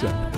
Yes.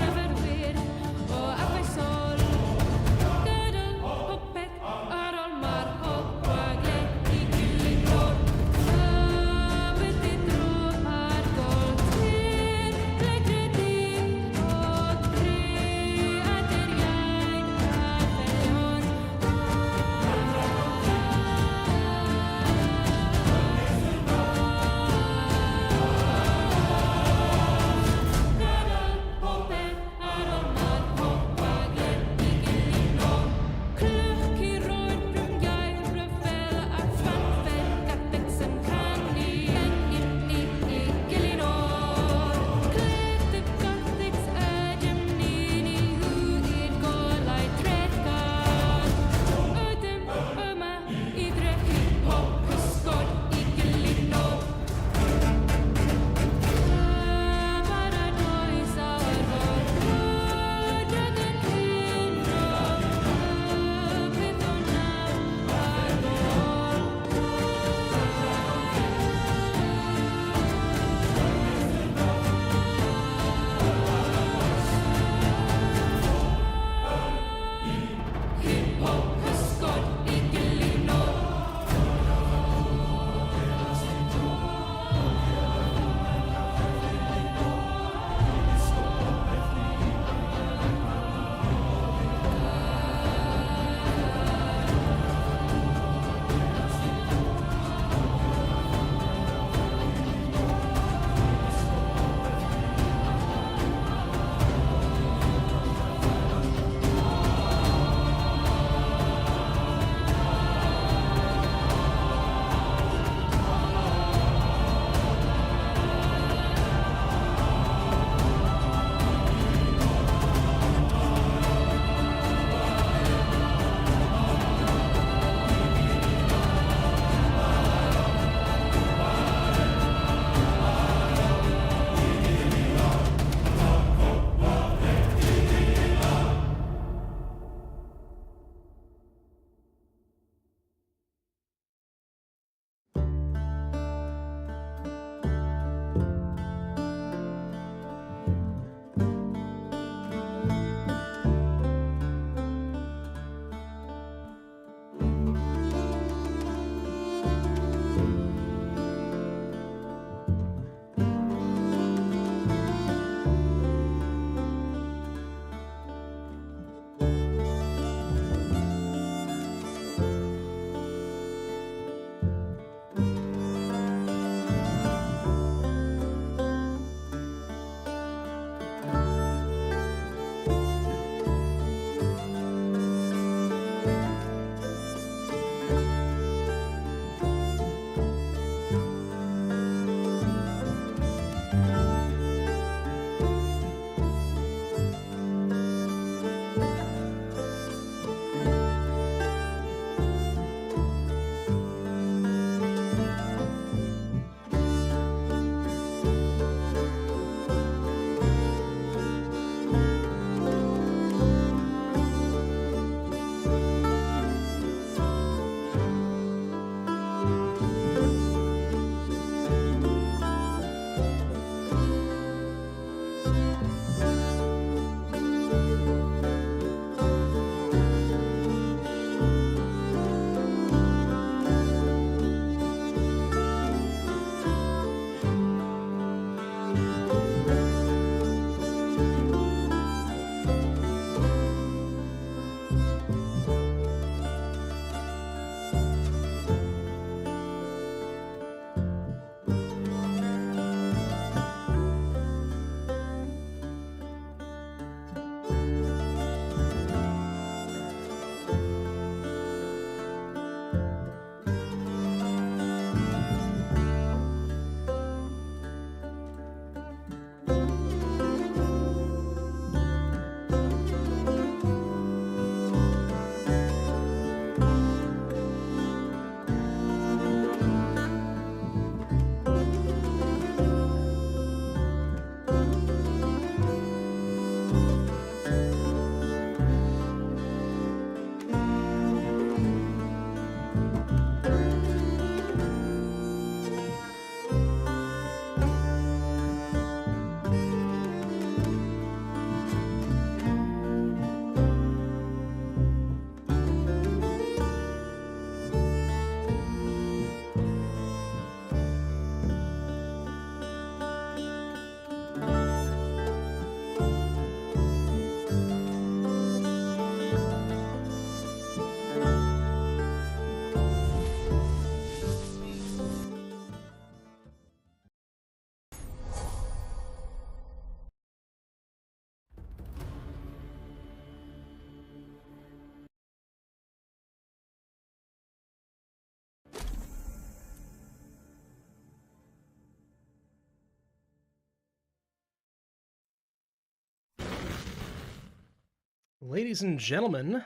Ladies and gentlemen,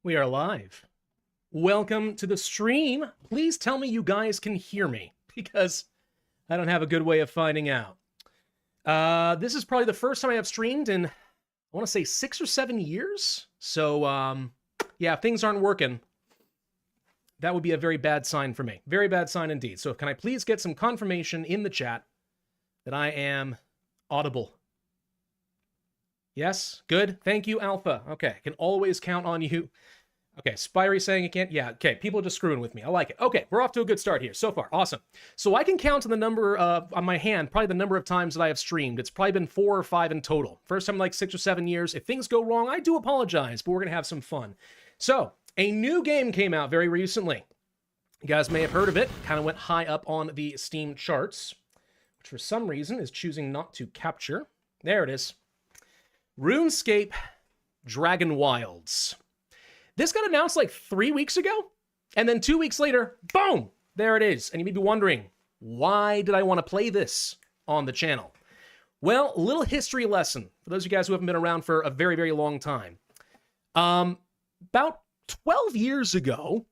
we are live. Welcome to the stream. Please tell me you guys can hear me, because I don't have a good way of finding out. This is probably the first time I have streamed in, I want to say 6 or 7 years. So, yeah, if things aren't working, that would be a very bad sign for me. Very bad sign indeed. So can I please get some confirmation in the chat that I am audible? Yes, good. Thank you, Alpha. Okay, can always count on you. Okay, Spirey saying it can't. Yeah, okay, people are just screwing with me. I like it. Okay, we're off to a good start here so far. Awesome. So I can count on the number on my hand, probably the number of times that I have streamed. It's probably been 4 or 5 in total. First time in like 6 or 7 years. If things go wrong, I do apologize, but we're gonna have some fun. So a new game came out very recently. You guys may have heard of it. Kind of went high up on the Steam charts, which for some reason is choosing not to capture. There it is. RuneScape DragonWilds. This got announced like 3 weeks ago, and then 2 weeks later, boom, there it is. And you may be wondering, why did I want to play this on the channel? Well, a little history lesson for those of you guys who haven't been around for a very, very long time. About 12 years ago,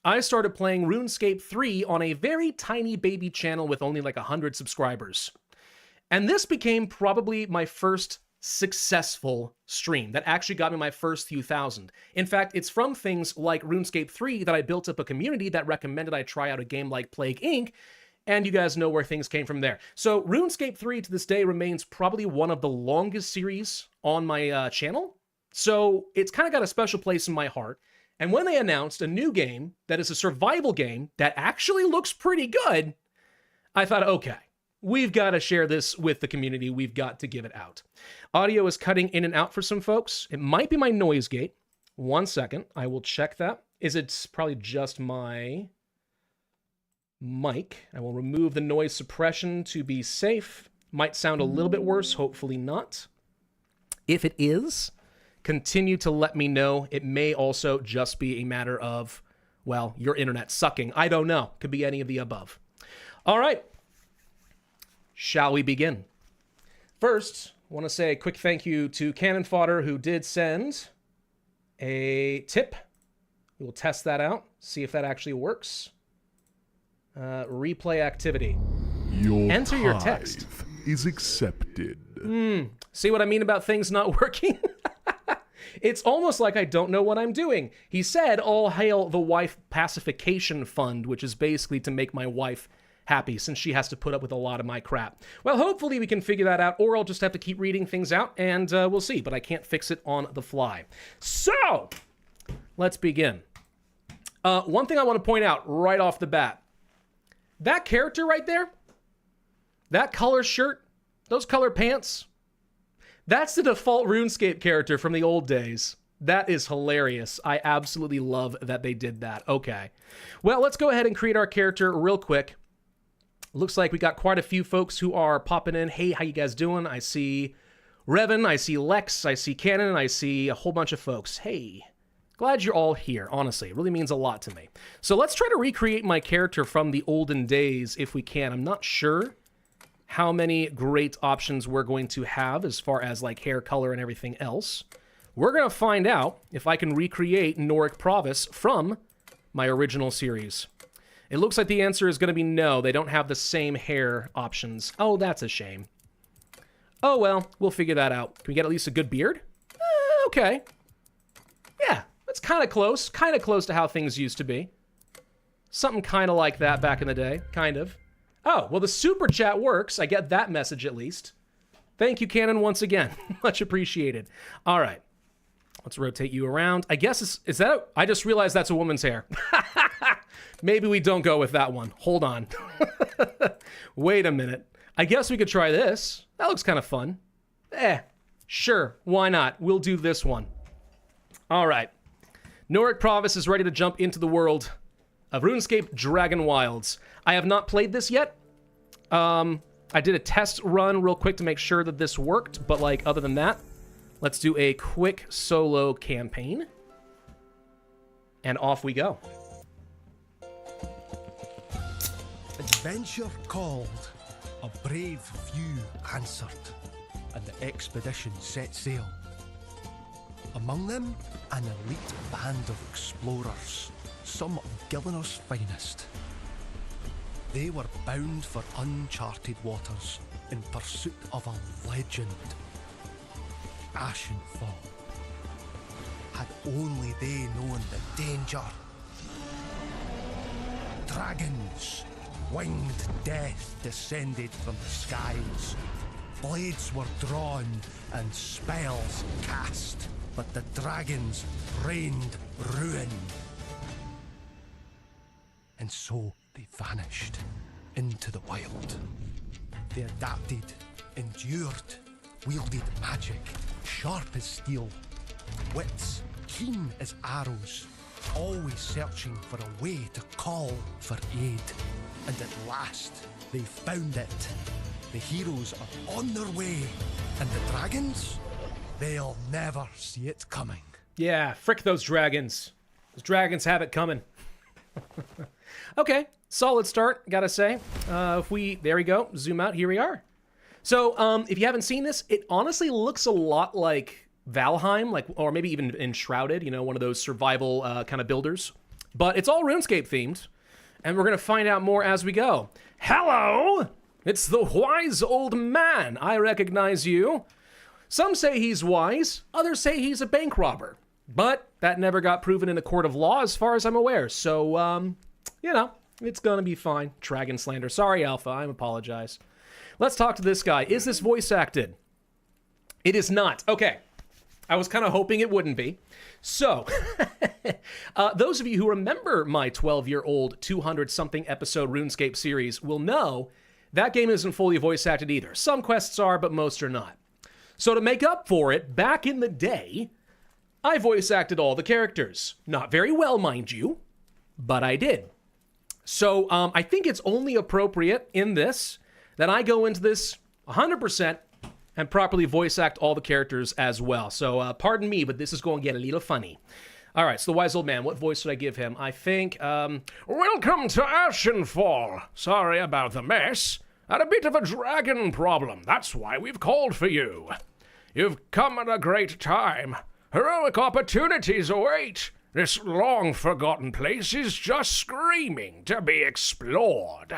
I started playing RuneScape 3 on a very tiny baby channel with only like 100 subscribers. And this became probably my first successful stream that actually got me my first few thousand. In fact, it's from things like RuneScape 3 that I built up a community that recommended I try out a game like Plague Inc., and you guys know where things came from there. So RuneScape 3 to this day remains probably one of the longest series on my channel, so it's kind of got a special place in my heart. And when they announced a new game that is a survival game that actually looks pretty good, I thought, okay, we've got to share this with the community. We've got to give it out. Audio is cutting in and out for some folks. It might be my noise gate. 1 second. I will check that. Is it probably just my mic? I will remove the noise suppression to be safe. Might sound a little bit worse. Hopefully not. If it is, continue to let me know. It may also just be a matter of, well, your internet sucking. I don't know. Could be any of the above. All right. Shall we begin? First, I want to say a quick thank you to Cannon Fodder, who did send a tip. We will test that out, see if that actually works. Replay activity. Enter your text. Is accepted. See what I mean about things not working? It's almost like I don't know what I'm doing. He said, all hail the wife pacification fund, which is basically to make my wife happy since she has to put up with a lot of my crap. Well, hopefully we can figure that out, or I'll just have to keep reading things out, and we'll see, but I can't fix it on the fly. So, let's begin. One thing I want to point out right off the bat. That character right there, that color shirt, those color pants, that's the default RuneScape character from the old days. That is hilarious. I absolutely love that they did that. Okay. Well, let's go ahead and create our character real quick. Looks like we got quite a few folks who are popping in. Hey, how you guys doing? I see Revan, I see Lex, I see Cannon, I see a whole bunch of folks. Hey, glad you're all here, honestly. It really means a lot to me. So let's try to recreate my character from the olden days if we can. I'm not sure how many great options we're going to have as far as like hair color and everything else. We're going to find out if I can recreate Pravus from my original series. It looks like the answer is going to be no. They don't have the same hair options. Oh, that's a shame. Oh, well, we'll figure that out. Can we get at least a good beard? Okay. Yeah, that's kind of close. Kind of close to how things used to be. Something kind of like that back in the day. Kind of. Oh, well, the super chat works. I get that message at least. Thank you, Cannon, once again. Much appreciated. All right. Let's rotate you around. I guess, is that I just realized that's a woman's hair. Maybe we don't go with that one. Hold on. Wait a minute. I guess we could try this. That looks kind of fun. Sure. Why not? We'll do this one. All right. Pravus is ready to jump into the world of RuneScape DragonWilds. I have not played this yet. I did a test run real quick to make sure that this worked, but like other than that, let's do a quick solo campaign. And off we go. Adventure called, a brave few answered, and the expedition set sail. Among them, an elite band of explorers, some of Gillinor's finest. They were bound for uncharted waters in pursuit of a legend. Ashenfall. Had only they known the danger. Dragons, winged death descended from the skies. Blades were drawn and spells cast, but the dragons rained ruin. And so they vanished into the wild. They adapted, endured, wielded magic, sharp as steel, wits keen as arrows, always searching for a way to call for aid. And at last, they found it. The heroes are on their way, and the dragons, they'll never see it coming. Yeah, frick those dragons. Those dragons have it coming. Okay, solid start, gotta say. There we go, zoom out, here we are. So, if you haven't seen this, it honestly looks a lot like Valheim, or maybe even Enshrouded, one of those survival kind of builders. But it's all RuneScape themed, and we're gonna find out more as we go. Hello! It's the wise old man. I recognize you. Some say he's wise, others say he's a bank robber. But that never got proven in a court of law as far as I'm aware. So, it's gonna be fine. Dragon slander. Sorry, Alpha, I apologize. Let's talk to this guy. Is this voice acted? It is not. Okay. I was kind of hoping it wouldn't be. So, those of you who remember my 12-year-old 200-something episode RuneScape series will know that game isn't fully voice acted either. Some quests are, but most are not. So to make up for it, back in the day, I voice acted all the characters. Not very well, mind you, but I did. So I think it's only appropriate in this that I go into this 100% and properly voice act all the characters as well. So pardon me, but this is going to get a little funny. All right, so the wise old man, what voice should I give him? I think, welcome to Ashenfall. Sorry about the mess. Had a bit of a dragon problem. That's why we've called for you. You've come at a great time. Heroic opportunities await. This long-forgotten place is just screaming to be explored.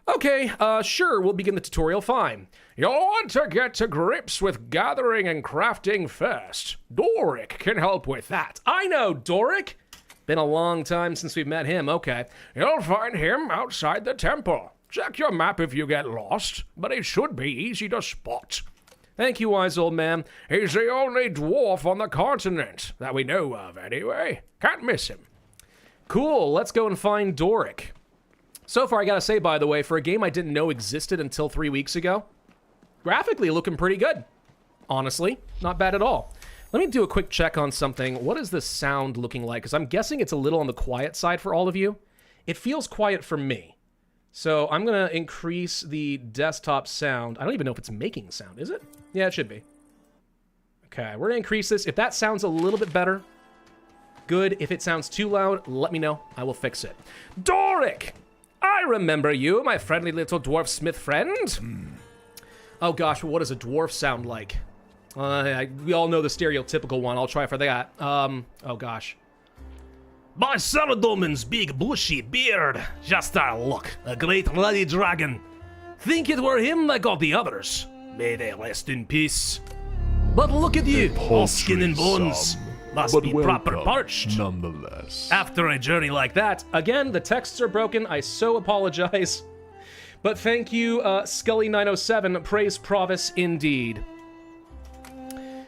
Okay, sure, we'll begin the tutorial, fine. You'll want to get to grips with gathering and crafting first. Doric can help with that. I know Doric. Been a long time since we've met him, okay. You'll find him outside the temple. Check your map if you get lost, but it should be easy to spot. Thank you, wise old man. He's the only dwarf on the continent, that we know of anyway. Can't miss him. Cool, let's go and find Doric. So far, I gotta say, by the way, for a game I didn't know existed until 3 weeks ago, graphically looking pretty good. Honestly, not bad at all. Let me do a quick check on something. What is the sound looking like? Because I'm guessing it's a little on the quiet side for all of you. It feels quiet for me. So I'm gonna increase the desktop sound. I don't even know if it's making sound, is it? Yeah, it should be. Okay, we're gonna increase this. If that sounds a little bit better, good. If it sounds too loud, let me know. I will fix it. Doric! I remember you, my friendly little dwarf smith friend. Oh gosh, what does a dwarf sound like? We all know the stereotypical one. I'll try for that. Oh gosh. By Saradomin's big bushy beard, just a look, a great bloody dragon. Think it were him like all the others. May they rest in peace. But look at you, all skin and bones. Must be proper parched. Nonetheless. After a journey like that, again, the texts are broken. I so apologize. But thank you, Scully907. Praise Pravus indeed.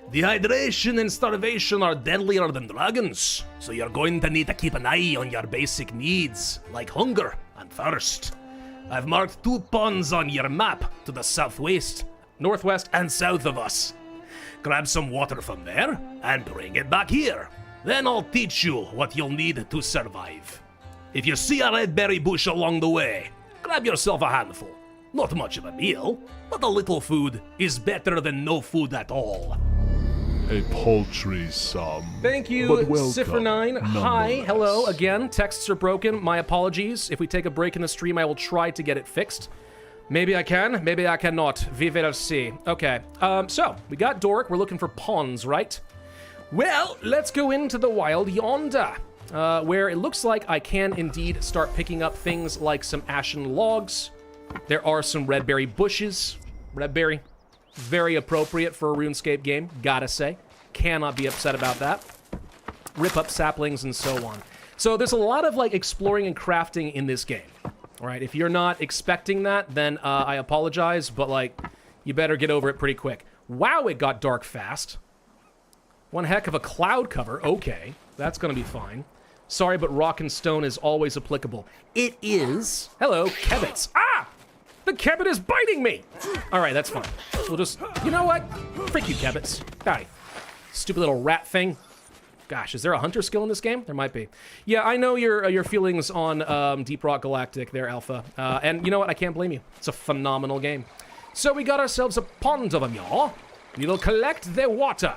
Dehydration and starvation are deadlier than dragons, so you're going to need to keep an eye on your basic needs, like hunger and thirst. I've marked 2 ponds on your map to the southwest, northwest, and south of us. Grab some water from there and bring it back here. Then I'll teach you what you'll need to survive. If you see a red berry bush along the way, grab yourself a handful. Not much of a meal, but a little food is better than no food at all. A paltry sum. Thank you, Cipher9. Hi, hello again. Texts are broken. My apologies. If we take a break in the stream, I will try to get it fixed. Maybe I can, maybe I cannot. We will see. Okay, so we got Doric. We're looking for pawns, right? Well, let's go into the wild yonder, where it looks like I can indeed start picking up things like some ashen logs. There are some red berry bushes. Red berry, very appropriate for a RuneScape game, gotta say. Cannot be upset about that. Rip up saplings and so on. So there's a lot of like exploring and crafting in this game. All right, if you're not expecting that, then I apologize, but like, you better get over it pretty quick. Wow, it got dark fast. One heck of a cloud cover. Okay, that's gonna be fine. Sorry, but rock and stone is always applicable. It is. Hello, Kebbits. Ah! The Kebbit is biting me! All right, that's fine. We'll just, you know what? Frick you, Kebbits. Die. Stupid little rat thing. Gosh, is there a hunter skill in this game? There might be. Yeah, I know your feelings on Deep Rock Galactic there, Alpha. And you know what? I can't blame you. It's a phenomenal game. So we got ourselves a pond of them, y'all. We will collect the water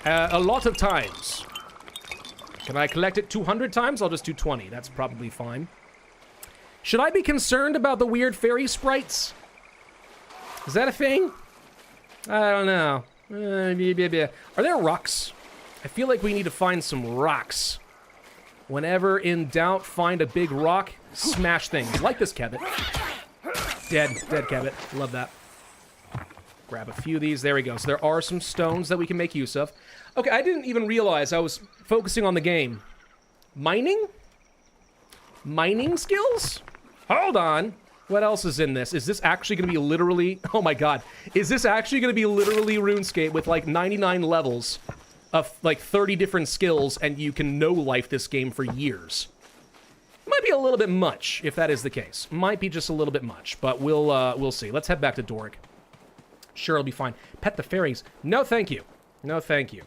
a lot of times. Can I collect it 200 times? I'll just do 20. That's probably fine. Should I be concerned about the weird fairy sprites? Is that a thing? I don't know. Are there rocks? I feel like we need to find some rocks. Whenever in doubt, find a big rock, smash things. Like this Kebbit. Dead Kebbit. Love that. Grab a few of these. There we go. So there are some stones that we can make use of. Okay, I didn't even realize I was focusing on the game. Mining? Mining skills? Hold on. What else is in this? Is this actually going to be literally... Oh my god. Is this actually going to be literally RuneScape with like 99 levels of like 30 different skills and you can no-life this game for years? Might be a little bit much if that is the case. Might be just a little bit much, but we'll see. Let's head back to Doric. Sure, it'll be fine. Pet the fairies. No, thank you. No, thank you.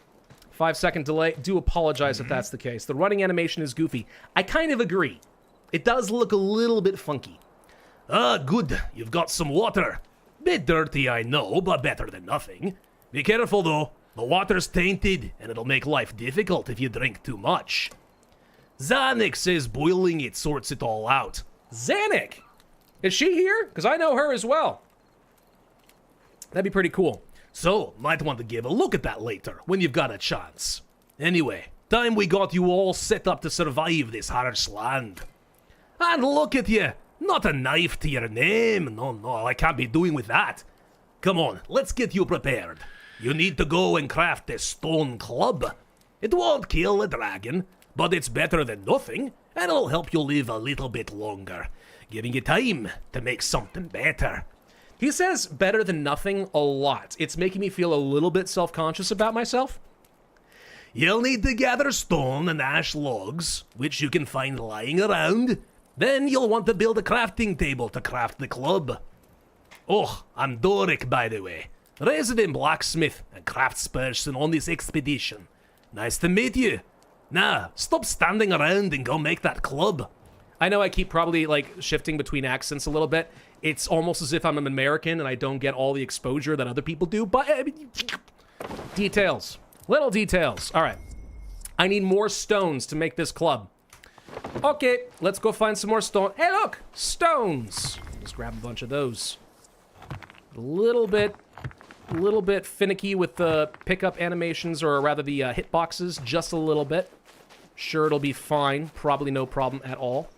5-second delay. Do apologize if that's the case. The running animation is goofy. I kind of agree. It does look a little bit funky. Ah, good. You've got some water. Bit dirty, I know, but better than nothing. Be careful, though. The water's tainted, and it'll make life difficult if you drink too much. Zanik says boiling it sorts it all out. Zanik? Is she here? Because I know her as well. That'd be pretty cool. So, might want to give a look at that later, when you've got a chance. Anyway, time we got you all set up to survive this harsh land. And look at you! Not a knife to your name. No, I can't be doing with that. Come on, let's get you prepared. You need to go and craft a stone club. It won't kill a dragon, but it's better than nothing, and it'll help you live a little bit longer, giving you time to make something better. He says better than nothing a lot. It's making me feel a little bit self-conscious about myself. You'll need to gather stone and ash logs, which you can find lying around. Then you'll want to build a crafting table to craft the club. Oh, I'm Doric, by the way. Resident blacksmith and craftsperson on this expedition. Nice to meet you. Now, stop standing around and go make that club. I know I keep probably, like, shifting between accents a little bit. It's almost as if I'm an American and I don't get all the exposure that other people do, but... details. Little details. All right. I need more stones to make this club. Okay, let's go find some more stone. Hey, look! Stones! Just grab a bunch of those. A little bit finicky with the pickup animations, or rather the hitboxes, just a little bit. Sure, it'll be fine. Probably no problem at all.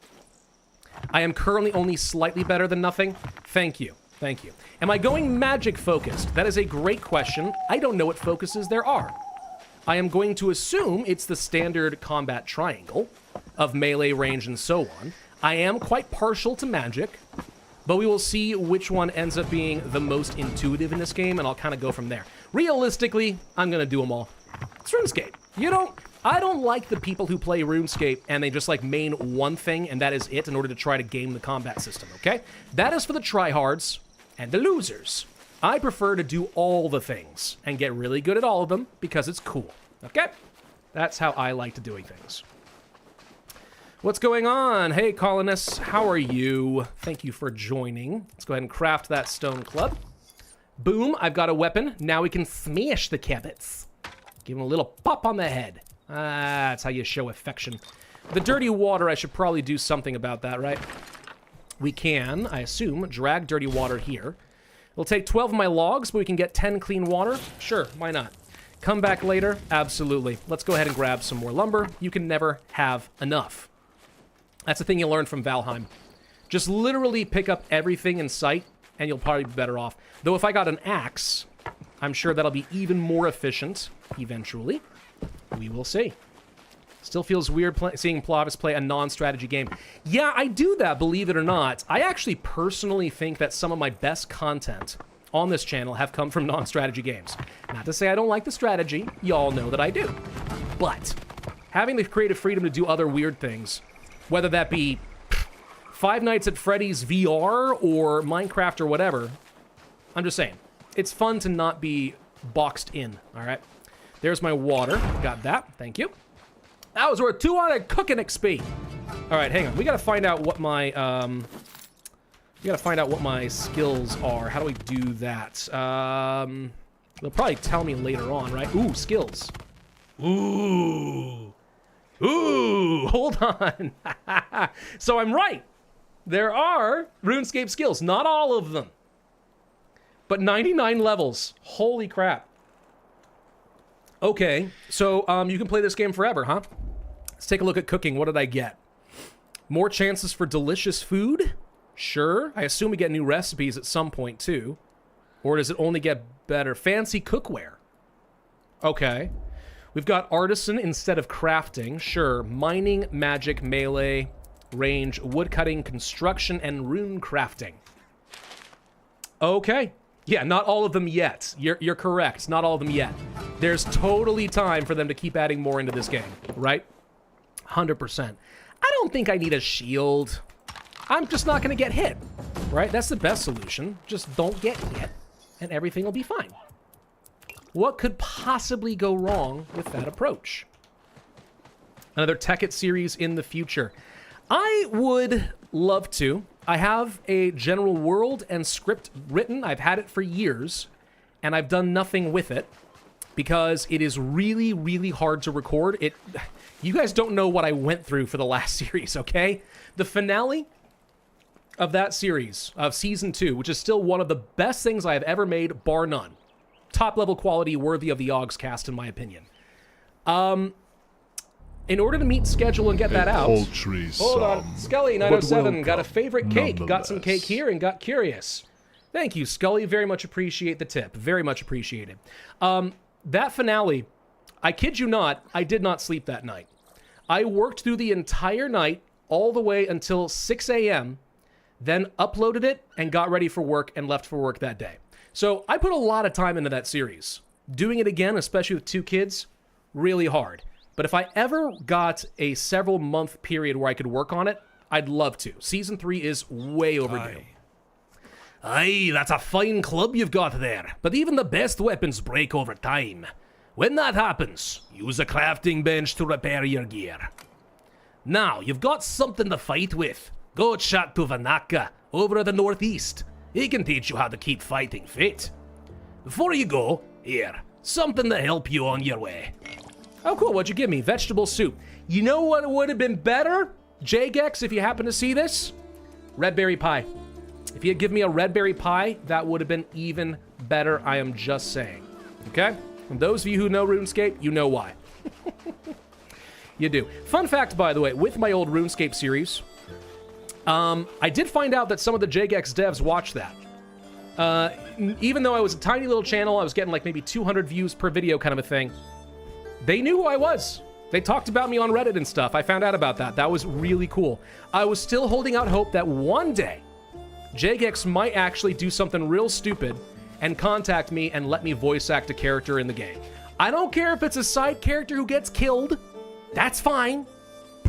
I am currently only slightly better than nothing. Thank you. Thank you. Am I going magic focused? That is a great question. I don't know what focuses there are. I am going to assume it's the standard combat triangle of melee, range, and so on. I am quite partial to magic, but we will see which one ends up being the most intuitive in this game, and I'll kind of go from there. Realistically, I'm going to do them all. It's RuneScape. I don't like the people who play RuneScape and they just like main one thing and that is it in order to try to game the combat system, okay? That is for the tryhards and the losers. I prefer to do all the things and get really good at all of them because it's cool, okay? That's how I like to doing things. What's going on? Hey, colonists, how are you? Thank you for joining. Let's go ahead and craft that stone club. Boom, I've got a weapon. Now we can smash the Kebbits. Give them a little pop on the head. That's how you show affection. The dirty water, I should probably do something about that, right? We can, I assume, drag dirty water here. It'll take 12 of my logs, but we can get 10 clean water. Sure, why not? Come back later? Absolutely. Let's go ahead and grab some more lumber. You can never have enough. That's the thing you learn from Valheim. Just literally pick up everything in sight, and you'll probably be better off. Though if I got an axe, I'm sure that'll be even more efficient eventually. We will see. Still feels weird seeing Pravus play a non-strategy game. Yeah, I do that, believe it or not. I actually personally think that some of my best content on this channel have come from non-strategy games. Not to say I don't like the strategy. Y'all know that I do. But having the creative freedom to do other weird things, whether that be Five Nights at Freddy's VR or Minecraft or whatever, I'm just saying, it's fun to not be boxed in, all right? There's my water. Got that. Thank you. That was worth 200 cooking XP. All right, hang on. We gotta find out what my skills are. How do we do that? They'll probably tell me later on, right? Ooh, skills. Ooh, hold on. So I'm right. There are RuneScape skills. Not all of them, but 99 levels. Holy crap. Okay, so you can play this game forever, huh? Let's take a look at cooking. What did I get? More chances for delicious food? Sure. I assume we get new recipes at some point, too. Or does it only get better? Fancy cookware. Okay. We've got artisan instead of crafting. Sure. Mining, magic, melee, range, woodcutting, construction, and rune crafting. Okay. Yeah, not all of them yet. You're correct. Not all of them yet. There's totally time for them to keep adding more into this game, right? 100%. I don't think I need a shield. I'm just not going to get hit, right? That's the best solution. Just don't get hit, and everything will be fine. What could possibly go wrong with that approach? Another Tekkit series in the future. I would love to. I have a general world and script written. I've had it for years, and I've done nothing with it because it is really, really hard to record. You guys don't know what I went through for the last series, okay? The finale of that series, of Season 2, which is still one of the best things I have ever made, bar none. Top-level quality, worthy of the Yogs cast, in my opinion. In order to meet schedule and get that out... Hold on. Scully907 got a favorite cake. Got some cake here and got curious. Thank you, Scully. Very much appreciate the tip. Very much appreciated. That finale, I kid you not, I did not sleep that night. I worked through the entire night, all the way until 6 a.m., then uploaded it and got ready for work and left for work that day. So I put a lot of time into that series. Doing it again, especially with 2 kids, really hard. But if I ever got a several month period where I could work on it, I'd love to. Season 3 is way overdue. Aye, that's a fine club you've got there. But even the best weapons break over time. When that happens, use a crafting bench to repair your gear. Now, you've got something to fight with. Go chat to Vanaka over at the northeast. He can teach you how to keep fighting fit. Before you go, here, something to help you on your way. Oh, cool. What'd you give me? Vegetable soup. You know what would have been better? Jagex, if you happen to see this? Red berry pie. If you had given me a red berry pie, that would have been even better. I am just saying. Okay? And those of you who know RuneScape, you know why. You do. Fun fact, by the way, with my old RuneScape series, I did find out that some of the Jagex devs watched that. Even though I was a tiny little channel, I was getting like maybe 200 views per video kind of a thing. They knew who I was. They talked about me on Reddit and stuff. I found out about that. That was really cool. I was still holding out hope that one day, Jagex might actually do something real stupid and contact me and let me voice act a character in the game. I don't care if it's a side character who gets killed. That's fine.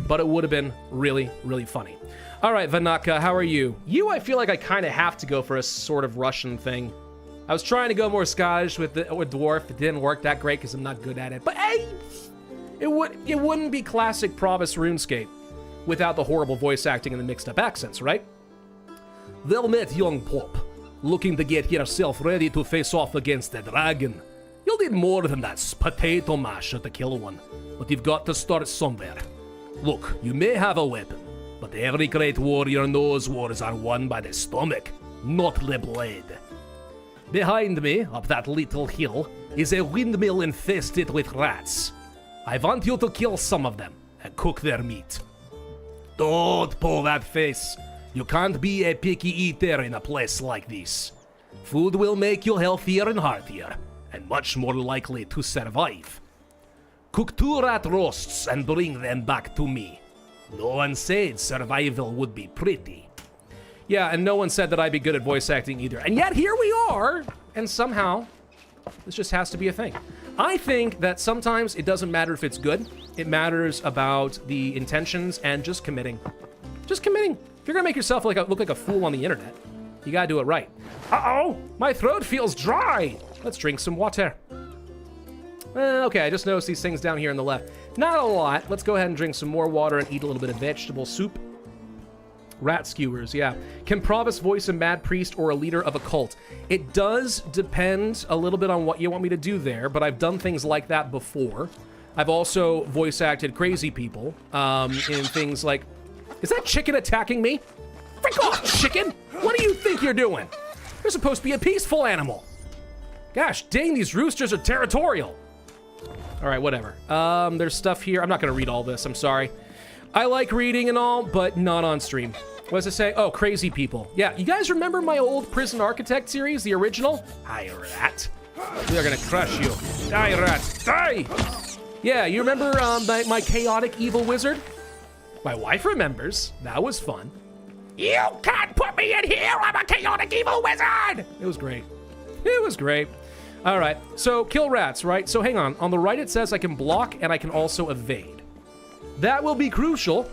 But it would have been really, really funny. All right, Vanaka, how are you? I feel like I kind of have to go for a sort of Russian thing. I was trying to go more Scottish with Dwarf. It didn't work that great because I'm not good at it. But hey, it wouldn't be classic Pravus RuneScape without the horrible voice acting and the mixed up accents, right? Well met, young pup. Looking to get yourself ready to face off against the dragon. You'll need more than that potato masher to kill one, but you've got to start somewhere. Look, you may have a weapon, but every great warrior knows wars are won by the stomach, not the blade. Behind me, up that little hill, is a windmill infested with rats. I want you to kill some of them and cook their meat. Don't pull that face. You can't be a picky eater in a place like this. Food will make you healthier and heartier, and much more likely to survive. Cook 2 rat roasts and bring them back to me. No one said survival would be pretty. Yeah, and no one said that I'd be good at voice acting either. And yet here we are, and somehow this just has to be a thing. I think that sometimes it doesn't matter if it's good. It matters about the intentions and just committing. Just committing. If you're gonna make yourself look like a fool on the internet, you gotta do it right. Uh-oh, my throat feels dry. Let's drink some water. Okay, I just noticed these things down here on the left. Not a lot. Let's go ahead and drink some more water and eat a little bit of vegetable soup. Rat skewers, yeah. Can Pravus voice a mad priest or a leader of a cult? It does depend a little bit on what you want me to do there, but I've done things like that before. I've also voice acted crazy people in things like... Is that chicken attacking me? Frick off, chicken! What do you think you're doing? You're supposed to be a peaceful animal. Gosh dang, these roosters are territorial. All right, whatever. There's stuff here. I'm not going to read all this. I'm sorry. I like reading and all, but not on stream. What does it say? Oh, crazy people. Yeah, you guys remember my old Prison Architect series, the original? Hi, rat. We are going to crush you. Die, rat. Die! Yeah, you remember my chaotic evil wizard? My wife remembers. That was fun. You can't put me in here. I'm a chaotic evil wizard. It was great. It was great. All right, so kill rats, right? So hang on. On the right, it says I can block and I can also evade. That will be crucial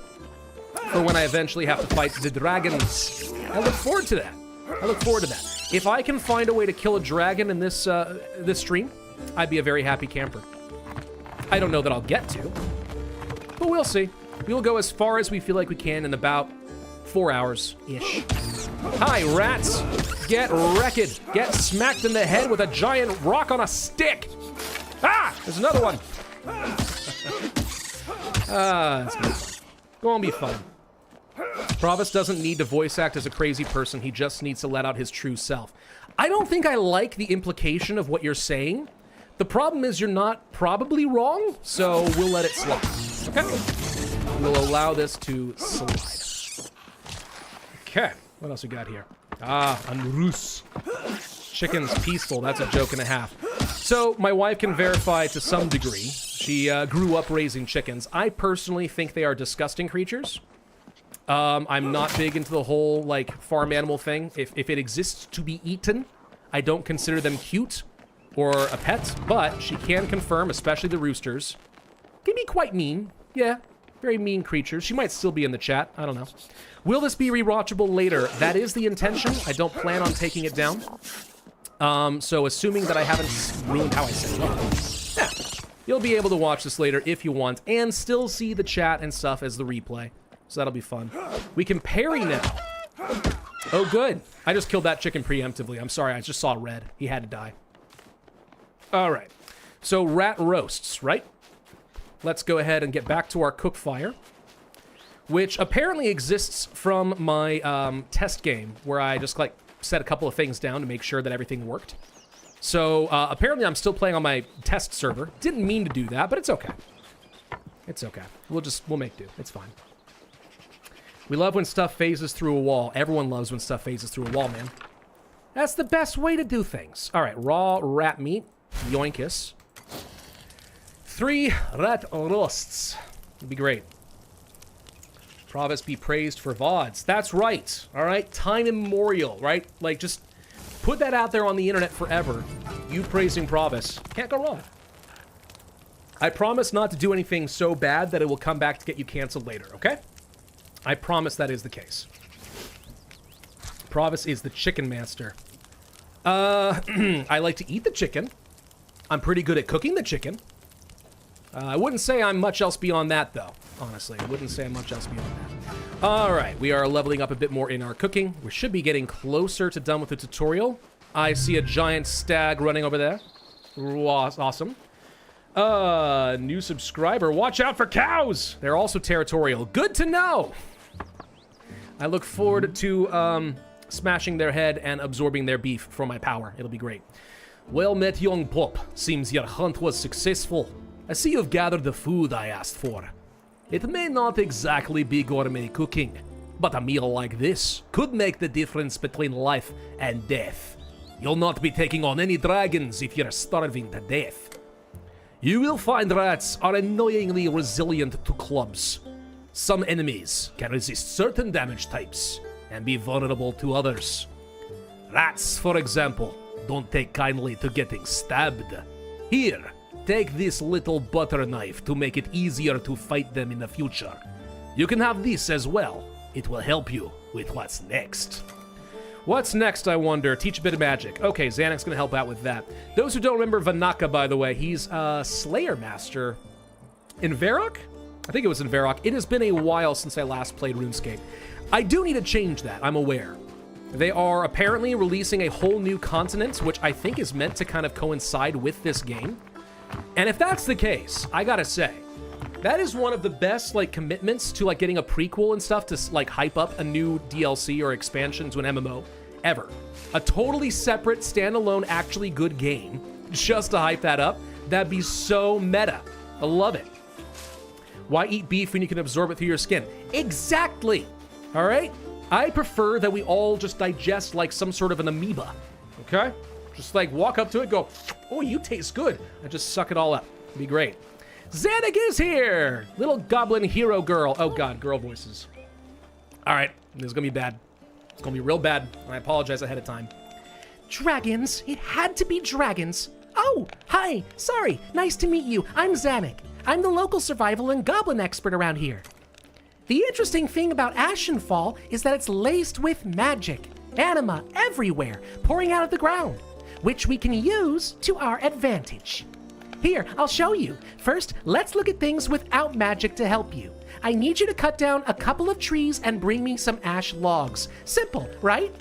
for when I eventually have to fight the dragons. I look forward to that. I look forward to that. If I can find a way to kill a dragon in this this stream, I'd be a very happy camper. I don't know that I'll get to, but we'll see. We'll go as far as we feel like we can in about 4 hours-ish. Hi, rats. Get wrecked. Get smacked in the head with a giant rock on a stick. Ah, there's another one. That's good. Go on, be fun. Pravus doesn't need to voice act as a crazy person. He just needs to let out his true self. I don't think I like the implication of what you're saying. The problem is you're not probably wrong, so we'll let it slide. Okay? We'll allow this to slide. Okay, what else we got here? Ah, Anrus. Chicken's peaceful, that's a joke and a half. So, my wife can verify to some degree. She grew up raising chickens. I personally think they are disgusting creatures. I'm not big into the whole, like, farm animal thing. If it exists to be eaten, I don't consider them cute or a pet, but she can confirm, especially the roosters, can be quite mean. Yeah, very mean creatures. She might still be in the chat. I don't know. Will this be rewatchable later? That is the intention. I don't plan on taking it down. So assuming that I haven't ruined how I set it up, yeah, you'll be able to watch this later if you want and still see the chat and stuff as the replay. So that'll be fun. We can parry now. Oh, good. I just killed that chicken preemptively. I'm sorry. I just saw red. He had to die. All right. So rat roasts, right? Let's go ahead and get back to our cook fire, which apparently exists from my test game where I just like set a couple of things down to make sure that everything worked. So apparently I'm still playing on my test server. Didn't mean to do that, but it's okay. It's okay. We'll make do. It's fine. We love when stuff phases through a wall. Everyone loves when stuff phases through a wall, man. That's the best way to do things. All right, raw rat meat. Yoinkus. 3 rat roasts. Would be great. Pravus be praised for VODs. That's right. All right, time immemorial, right? Like, just put that out there on the internet forever. You praising Pravus. Can't go wrong. I promise not to do anything so bad that it will come back to get you canceled later, okay? I promise that is the case. Pravus is the chicken master. I like to eat the chicken. I'm pretty good at cooking the chicken. I wouldn't say I'm much else beyond that, though. Honestly, I wouldn't say I'm much else beyond that. All right, we are leveling up a bit more in our cooking. We should be getting closer to done with the tutorial. I see a giant stag running over there. Awesome. New subscriber. Watch out for cows. They're also territorial. Good to know. I look forward to smashing their head and absorbing their beef for my power. It'll be great. Well met, young pup. Seems your hunt was successful. I see you've gathered the food I asked for. It may not exactly be gourmet cooking, but a meal like this could make the difference between life and death. You'll not be taking on any dragons if you're starving to death. You will find rats are annoyingly resilient to clubs. Some enemies can resist certain damage types and be vulnerable to others. Rats, for example, don't take kindly to getting stabbed. Here, take this little butter knife to make it easier to fight them in the future. You can have this as well. It will help you with what's next. What's next, I wonder? Teach a bit of magic. Okay, Xanac's gonna help out with that. Those who don't remember Vanaka, by the way, he's a Slayer Master in Varrock? I think it was in Varrock. It has been a while since I last played RuneScape. I do need to change that, I'm aware. They are apparently releasing a whole new continent, which I think is meant to kind of coincide with this game. And if that's the case, I gotta say, that is one of the best, like, commitments to, like, getting a prequel and stuff to, like, hype up a new DLC or expansion to an MMO ever. A totally separate, standalone, actually good game just to hype that up. That'd be so meta. I love it. Why eat beef when you can absorb it through your skin? Exactly. All right? I prefer that we all just digest like some sort of an amoeba. Okay? Just like walk up to it, go, oh, you taste good. And just suck it all up. It'd be great. Xanac is here! Little goblin hero girl. Oh god, girl voices. All right, this is gonna be bad. It's gonna be real bad. I apologize ahead of time. Dragons. It had to be dragons. Oh, hi. Sorry. Nice to meet you. I'm Xanac. I'm the local survival and goblin expert around here. The interesting thing about Ashenfall is that it's laced with magic, anima everywhere, pouring out of the ground, which we can use to our advantage. Here, I'll show you. First, let's look at things without magic to help you. I need you to cut down a couple of trees and bring me some ash logs. Simple, right?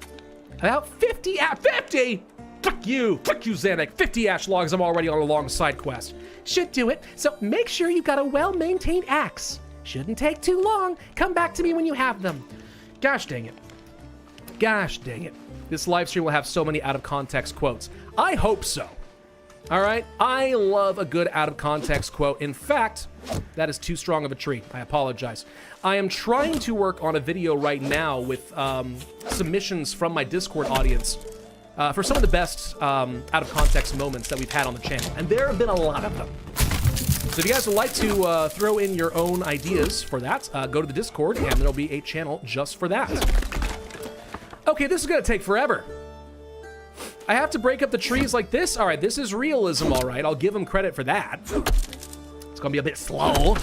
About 50 50? Fuck you, Xanac. 50 ash logs, I'm already on a long side quest. Should do it, so make sure you've got a well-maintained axe. Shouldn't take too long. Come back to me when you have them. Gosh dang it. Gosh dang it. This live stream will have so many out-of-context quotes. I hope so. All right? I love a good out-of-context quote. In fact, that is too strong of a tree. I apologize. I am trying to work on a video right now with submissions from my Discord audience for some of the best out-of-context moments that we've had on the channel. And there have been a lot of them. So if you guys would like to throw in your own ideas for that, go to the Discord, and there'll be a channel just for that. Okay, this is going to take forever. I have to break up the trees like this? All right, this is realism, all right. I'll give them credit for that. It's going to be a bit slow.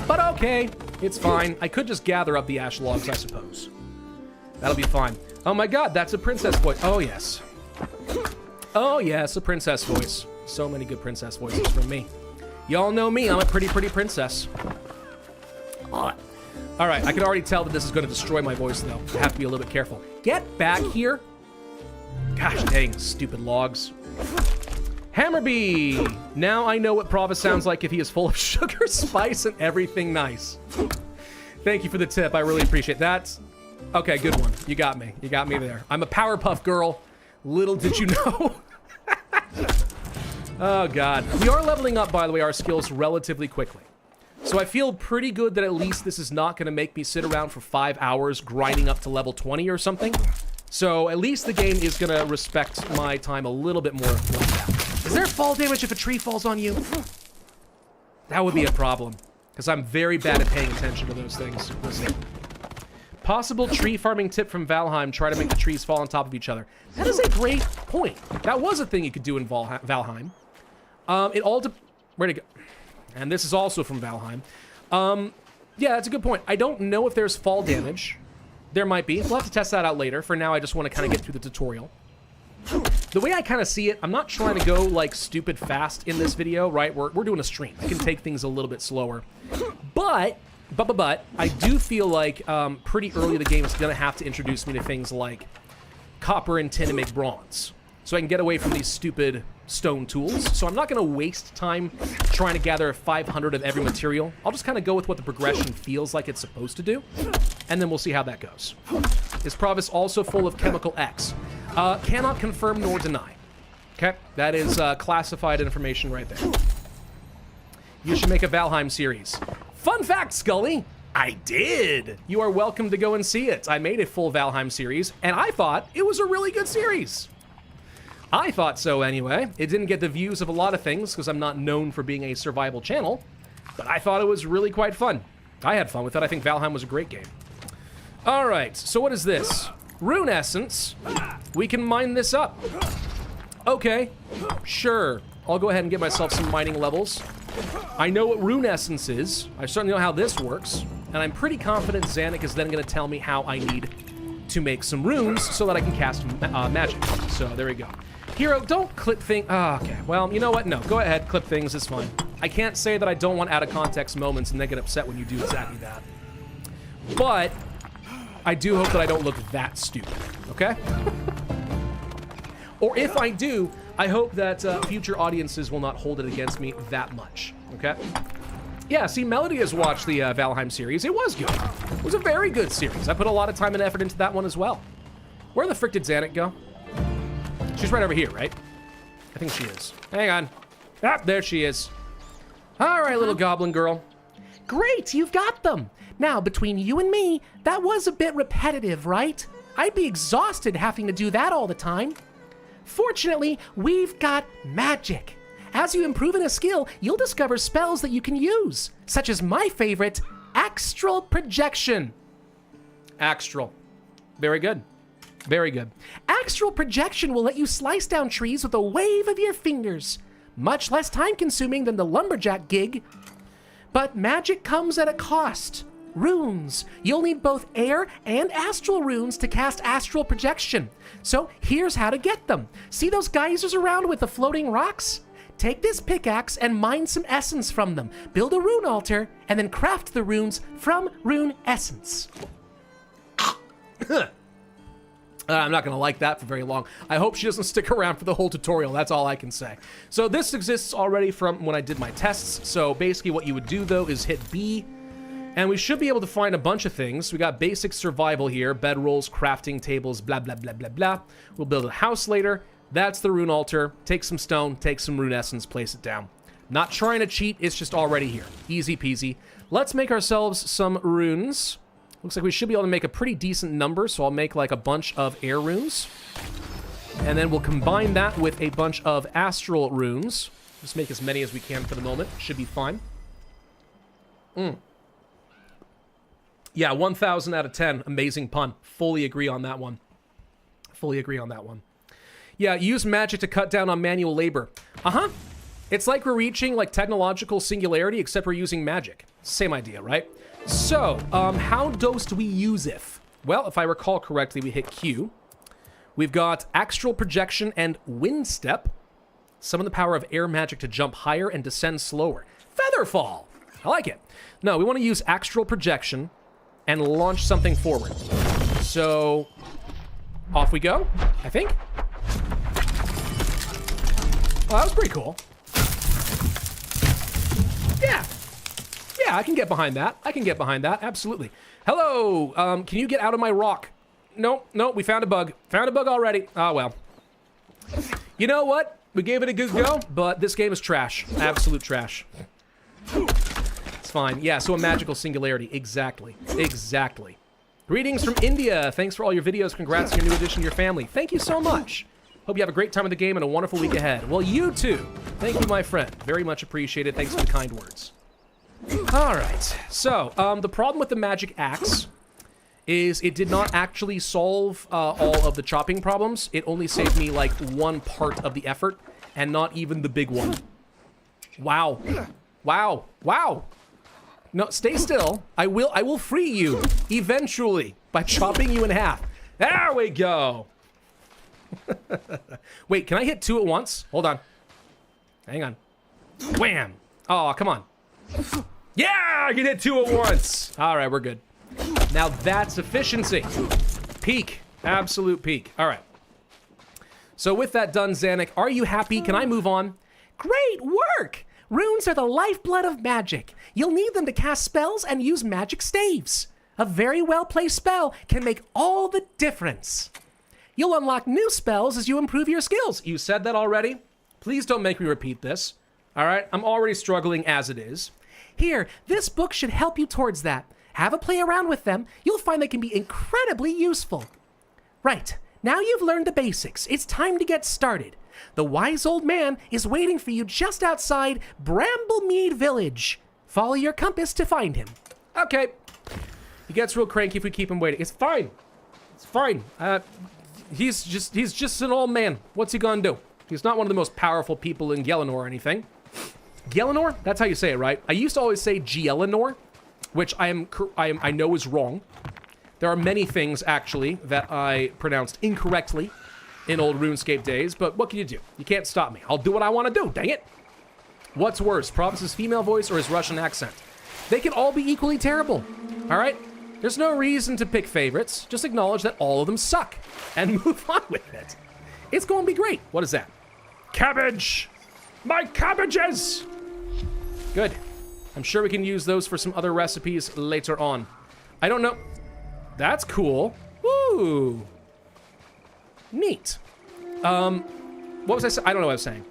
But okay, it's fine. I could just gather up the ash logs, I suppose. That'll be fine. Oh my god, that's a princess voice. Oh, yes. Oh, yes, a princess voice. So many good princess voices from me. Y'all know me, I'm a pretty princess. All right, I can already tell that this is going to destroy my voice, though. I have to be a little bit careful. Get back here. Gosh dang, stupid logs. Hammerbee! Now I know what Pravus sounds like if he is full of sugar, spice, and everything nice. Thank you for the tip, I really appreciate that. Okay, good one. You got me. You got me there. I'm a Powerpuff Girl. Little did you know. Oh, God. We are leveling up, by the way, our skills relatively quickly. So I feel pretty good that at least this is not going to make me sit around for 5 hours grinding up to level 20 or something. So at least the game is going to respect my time a little bit more like that. Is there fall damage if a tree falls on you? That would be a problem, because I'm very bad at paying attention to those things. Listen. Possible tree farming tip from Valheim, try to make the trees fall on top of each other. That is a great point. That was a thing you could do in Valheim. Where'd it go? And this is also from Valheim. Yeah, that's a good point. I don't know if there's fall damage. There might be. We'll have to test that out later. For now, I just want to kind of get through the tutorial. The way I kind of see it, I'm not trying to go, like, stupid fast in this video, right? We're doing a stream. I can take things a little bit slower. But I do feel like pretty early the game is going to have to introduce me to things like copper and tin to make bronze. So I can get away from these stupid stone tools. So I'm not going to waste time trying to gather 500 of every material. I'll just kind of go with what the progression feels like it's supposed to do. And then we'll see how that goes. Is Pravus also full of chemical X? Cannot confirm nor deny. Okay, that is classified information right there. You should make a Valheim series. Fun fact, Scully, I did. You are welcome to go and see it. I made a full Valheim series, and I thought it was a really good series. I thought so anyway. It didn't get the views of a lot of things because I'm not known for being a survival channel, but I thought it was really quite fun. I had fun with it. I think Valheim was a great game. All right, so what is this? Rune Essence. We can mine this up. Okay, sure. I'll go ahead and get myself some mining levels. I know what Rune Essence is. I certainly know how this works. And I'm pretty confident Zanuck is then going to tell me how I need to make some runes so that I can cast magic. So there we go. Hero, don't clip things. Oh, okay, well, you know what? No, go ahead. Clip things. It's fine. I can't say that I don't want out-of-context moments and then get upset when you do exactly that. But I do hope that I don't look that stupid, okay? Or if I do, I hope that future audiences will not hold it against me that much, okay? Yeah, see, Melody has watched the Valheim series. It was good. It was a very good series. I put a lot of time and effort into that one as well. Where the frick did Zanuck go? She's right over here, right? I think she is. Hang on. Ah, there she is. All right, little goblin girl. Great, you've got them. Now, between you and me, that was a bit repetitive, right? I'd be exhausted having to do that all the time. Fortunately, we've got magic. As you improve in a skill, you'll discover spells that you can use, such as my favorite, Astral Projection. Astral. Very good. Very good. Astral Projection will let you slice down trees with a wave of your fingers. Much less time-consuming than the lumberjack gig. But magic comes at a cost. Runes. You'll need both air and astral runes to cast Astral Projection. So here's how to get them. See those geysers around with the floating rocks? Take this pickaxe and mine some essence from them. Build a rune altar, and then craft the runes from rune essence. I'm not going to like that for very long. I hope she doesn't stick around for the whole tutorial. That's all I can say. So this exists already from when I did my tests. So basically what you would do, though, is hit B, and we should be able to find a bunch of things. We got basic survival here, bedrolls, crafting tables, blah, blah, blah, blah, blah. We'll build a house later. That's the rune altar. Take some stone, take some rune essence, place it down. Not trying to cheat, it's just already here. Easy peasy. Let's make ourselves some runes. Looks like we should be able to make a pretty decent number, so I'll make like a bunch of air runes. And then we'll combine that with a bunch of astral runes. Just make as many as we can for the moment. Should be fine. Yeah, 1,000 out of 10. Amazing pun. Fully agree on that one. Fully agree on that one. Yeah, use magic to cut down on manual labor. Uh-huh. It's like we're reaching like technological singularity, except we're using magic. Same idea, right? So, how do we use it? Well, if I recall correctly, we hit Q. We've got Astral Projection and Wind Step. Summon the power of air magic to jump higher and descend slower. Featherfall! I like it. No, we want to use Astral Projection and launch something forward. So, off we go, I think. Well, that was pretty cool. Yeah. Yeah, I can get behind that. I can get behind that, absolutely. Hello, can you get out of my rock? Nope, we found a bug. Found a bug already. Oh, well. You know what? We gave it a good go, but this game is trash. Absolute trash. It's fine. Yeah, so a magical singularity. Exactly. Exactly. Greetings from India. Thanks for all your videos. Congrats on your new addition to your family. Thank you so much. Hope you have a great time in the game and a wonderful week ahead. Well, you too. Thank you, my friend. Very much appreciated. Thanks for the kind words. All right. So, the problem with the magic axe is it did not actually solve all of the chopping problems. It only saved me like one part of the effort and not even the big one. Wow. Wow. Wow. No, stay still. I will free you eventually by chopping you in half. There we go. Wait, can I hit two at once? Hold on. Hang on. Wham. Oh, come on. Yeah, I can hit two at once. All right, we're good. Now that's efficiency. Peak. Absolute peak. All right. So with that done, Zanuck, are you happy? Can I move on? Great work. Runes are the lifeblood of magic. You'll need them to cast spells and use magic staves. A very well-placed spell can make all the difference. You'll unlock new spells as you improve your skills. You said that already? Please don't make me repeat this. All right? I'm already struggling as it is. Here, this book should help you towards that. Have a play around with them. You'll find they can be incredibly useful. Right. Now you've learned the basics. It's time to get started. The wise old man is waiting for you just outside Bramblemead Village. Follow your compass to find him. Okay. He gets real cranky if we keep him waiting. It's fine. It's fine. He's just an old man. What's he gonna do? He's not one of the most powerful people in Gielinor or anything. Gielinor? That's how you say it, right? I used to always say Gielinor, which I know is wrong. There are many things, actually, that I pronounced incorrectly in old RuneScape days, but what can you do? You can't stop me. I'll do what I want to do, dang it. What's worse, Pravus' female voice or his Russian accent? They can all be equally terrible, all right? There's no reason to pick favorites. Just acknowledge that all of them suck and move on with it. It's going to be great. What is that? Cabbage! My cabbages! Good. I'm sure we can use those for some other recipes later on. I don't know. That's cool. Woo! Neat. What was I saying? I don't know what I was saying.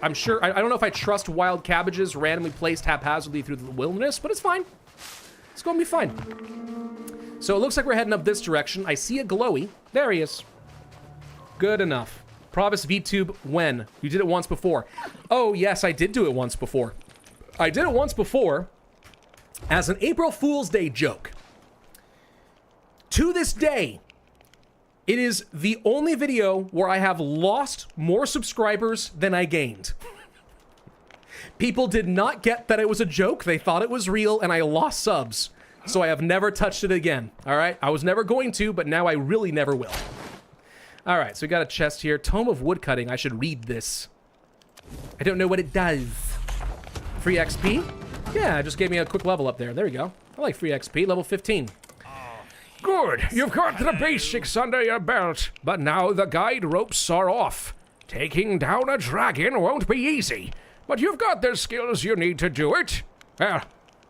I'm sure, I don't know if I trust wild cabbages randomly placed haphazardly through the wilderness, but it's fine. It's gonna be fine. So it looks like we're heading up this direction. I see a glowy. There he is. Good enough. Pravus VTube when? You did it once before. Oh, yes, I did do it once before. I did it once before as an April Fool's Day joke. To this day, it is the only video where I have lost more subscribers than I gained. People did not get that it was a joke. They thought it was real, and I lost subs. So I have never touched it again, all right? I was never going to, but now I really never will. All right, so we got a chest here. Tome of Woodcutting. I should read this. I don't know what it does. Free XP? Yeah, it just gave me a quick level up there. There we go. I like free XP, level 15. Good, you've got the basics under your belt, but now the guide ropes are off. Taking down a dragon won't be easy, but you've got the skills you need to do it. Well,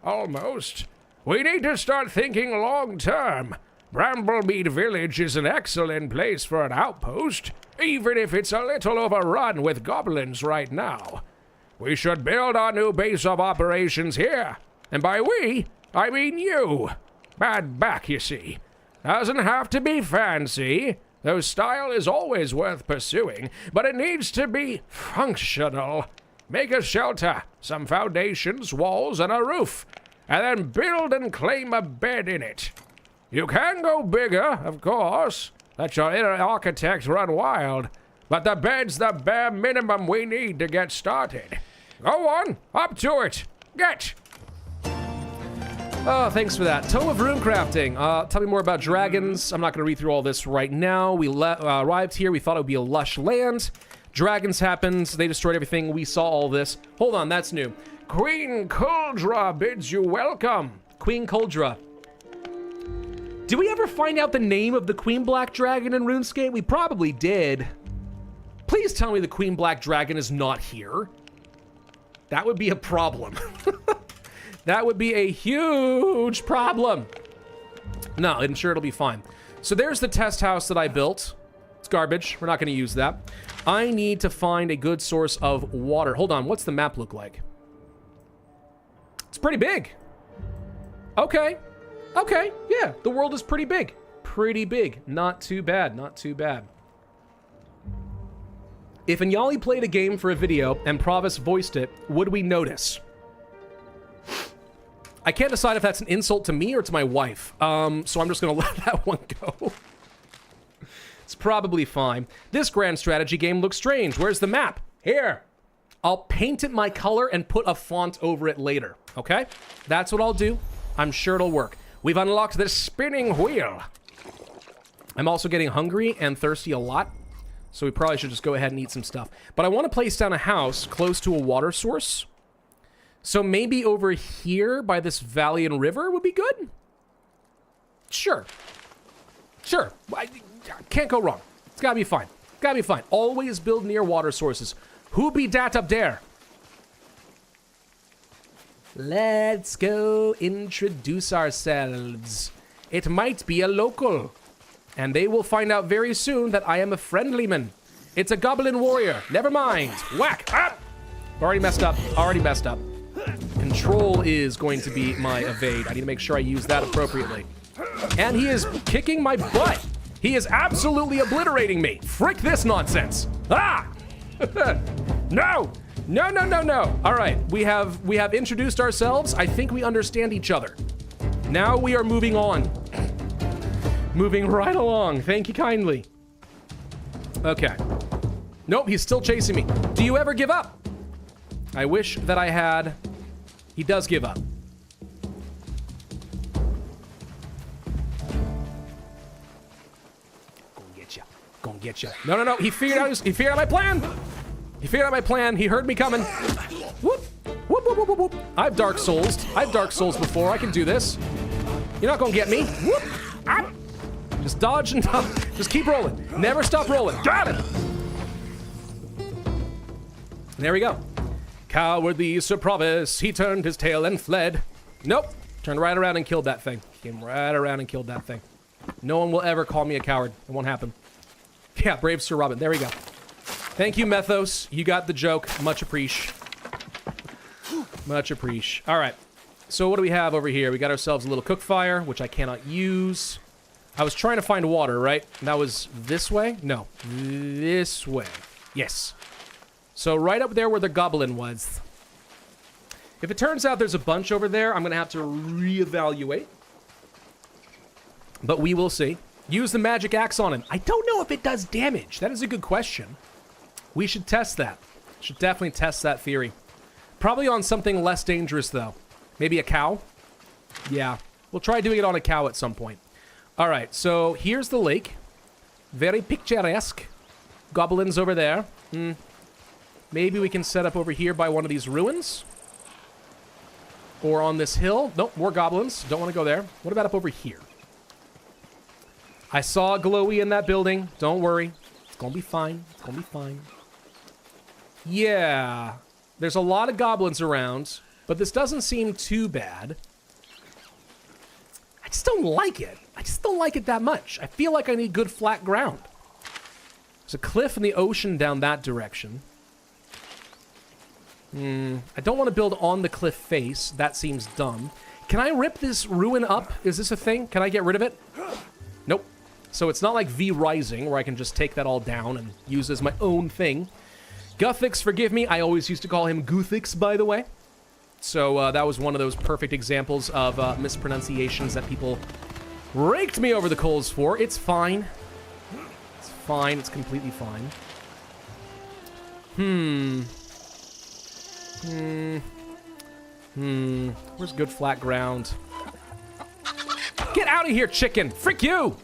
almost. We need to start thinking long-term. Bramblemead Village is an excellent place for an outpost, even if it's a little overrun with goblins right now. We should build our new base of operations here, and by we, I mean you. Bad back, you see. Doesn't have to be fancy, though style is always worth pursuing, but it needs to be functional. Make a shelter, some foundations, walls, and a roof, and then build and claim a bed in it. You can go bigger, of course. Let your inner architect run wild, but the bed's the bare minimum we need to get started. Go on, up to it. Get! Oh, thanks for that. Tome of Rune Crafting. Tell me more about dragons. I'm not going to read through all this right now. We arrived here. We thought it would be a lush land. Dragons happened. They destroyed everything. We saw all this. Hold on, that's new. Queen Kuldra bids you welcome. Queen Kuldra. Did we ever find out the name of the Queen Black Dragon in RuneScape? We probably did. Please tell me the Queen Black Dragon is not here. That would be a problem. That would be a huge problem. No, I'm sure it'll be fine. So there's the test house that I built. It's garbage. We're not going to use that. I need to find a good source of water. Hold on. What's the map look like? It's pretty big. Okay. Okay. Yeah, the world is pretty big. Pretty big. Not too bad. Not too bad. If Inyali played a game for a video and Pravus voiced it, would we notice? I can't decide if that's an insult to me or to my wife, so I'm just gonna let that one go. It's probably fine. This grand strategy game looks strange. Where's the map? Here. I'll paint it my color and put a font over it later, okay? That's what I'll do. I'm sure it'll work. We've unlocked this spinning wheel. I'm also getting hungry and thirsty a lot, so we probably should just go ahead and eat some stuff. But I want to place down a house close to a water source. So maybe over here by this valley and river would be good? Sure. Sure. I can't go wrong. It's gotta be fine. Gotta be fine. Always build near water sources. Who be dat up there? Let's go introduce ourselves. It might be a local. And they will find out very soon that I am a friendly man. It's a goblin warrior. Never mind. Whack. Ah! Already messed up. Already messed up. Control is going to be my evade. I need to make sure I use that appropriately. And he is kicking my butt. He is absolutely obliterating me. Frick this nonsense. Ah! No! No, no, no, no. All right, we have introduced ourselves. I think we understand each other. Now we are moving on. Moving right along. Thank you kindly. Okay. Nope, he's still chasing me. Do you ever give up? I wish that I had. He does give up. Gonna get you. Gonna get you. No, no, no. He figured out my plan. He figured out my plan. He heard me coming. Whoop. Whoop, whoop, whoop, whoop, whoop. I've Dark Souls'd. I've Dark Souls before. I can do this. You're not gonna get me. Whoop. Ah. Just dodge and dodge. Just keep rolling. Never stop rolling. Got it. There we go. Cowardly Sir Pravus, he turned his tail and fled. Nope. Turned right around and killed that thing. Came right around and killed that thing. No one will ever call me a coward. It won't happen. Yeah, brave Sir Robin. There we go. Thank you, Methos. You got the joke. Much appreciate. Much appreciate. All right. So what do we have over here? We got ourselves a little cook fire, which I cannot use. I was trying to find water, right? And that was this way? No. This way. Yes. So right up there where the goblin was. If it turns out there's a bunch over there, I'm going to have to reevaluate. But we will see. Use the magic axe on him. I don't know if it does damage. That is a good question. We should test that. Should definitely test that theory. Probably on something less dangerous, though. Maybe a cow? Yeah. We'll try doing it on a cow at some point. All right, so here's the lake. Very picturesque. Goblins over there. Maybe we can set up over here by one of these ruins. Or on this hill. Nope, more goblins. Don't want to go there. What about up over here? I saw a glowy in that building. Don't worry. It's going to be fine. It's going to be fine. Yeah. There's a lot of goblins around, but this doesn't seem too bad. I just don't like it. I just don't like it that much. I feel like I need good flat ground. There's a cliff in the ocean down that direction. I don't want to build on the cliff face. That seems dumb. Can I rip this ruin up? Is this a thing? Can I get rid of it? Nope. So it's not like V Rising, where I can just take that all down and use as my own thing. Guthix, forgive me. I always used to call him Guthix, by the way. So that was one of those perfect examples of mispronunciations that people raked me over the coals for. It's fine. It's fine. It's completely fine. Where's good flat ground? Get out of here, chicken! Frick you!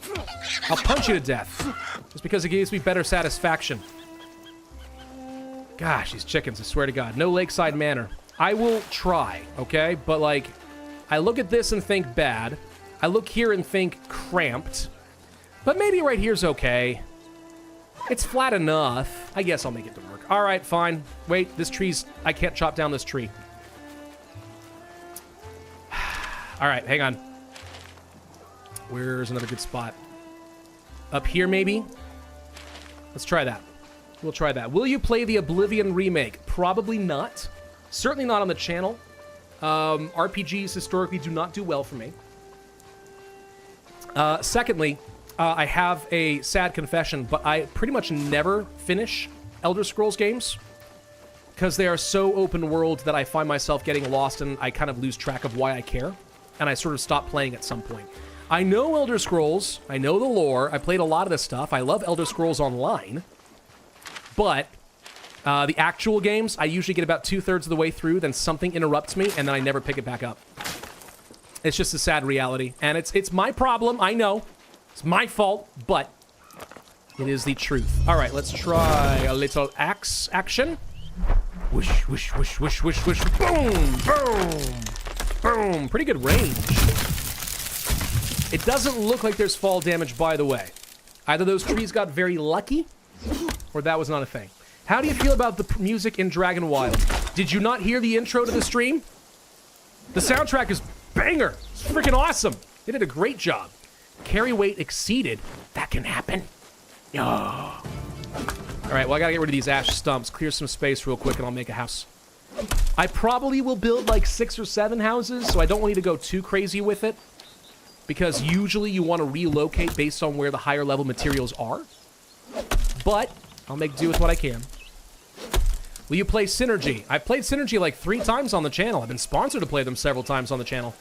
I'll punch you to death. Just because it gives me better satisfaction. Gosh, these chickens, I swear to God. No lakeside manor. I will try, okay? But, like, I look at this and think bad. I look here and think cramped. But maybe right here's okay. It's flat enough. I guess I'll make it to work. All right, fine. Wait, this tree's... I can't chop down this tree. All right, hang on. Where's another good spot? Up here, maybe? Let's try that. We'll try that. Will you play the Oblivion remake? Probably not. Certainly not on the channel. RPGs historically do not do well for me. Secondly, I have a sad confession, but I pretty much never finish Elder Scrolls games because they are so open world that I find myself getting lost and I kind of lose track of why I care, and I sort of stop playing at some point. I know Elder Scrolls, I know the lore, I played a lot of this stuff, I love Elder Scrolls Online, but the actual games, I usually get about 2/3 of the way through, then something interrupts me, and then I never pick it back up. It's just a sad reality, and it's my problem, I know. It's my fault, but it is the truth. All right, let's try a little axe action. Whoosh, whoosh, whoosh, whoosh, whoosh, whoosh. Boom, boom, boom. Pretty good range. It doesn't look like there's fall damage, by the way. Either those trees got very lucky, or that was not a thing. How do you feel about the music in DragonWilds? Did you not hear the intro to the stream? The soundtrack is banger. It's freaking awesome. They did a great job. Carry weight exceeded. That can happen. Oh. All right, well, I gotta get rid of these ash stumps. Clear some space real quick, and I'll make a house. I probably will build like 6 or 7 houses, so I don't want you to go too crazy with it. Because usually you want to relocate based on where the higher level materials are. But I'll make do with what I can. Will you play Synergy? I've played Synergy like 3 times on the channel. I've been sponsored to play them several times on the channel.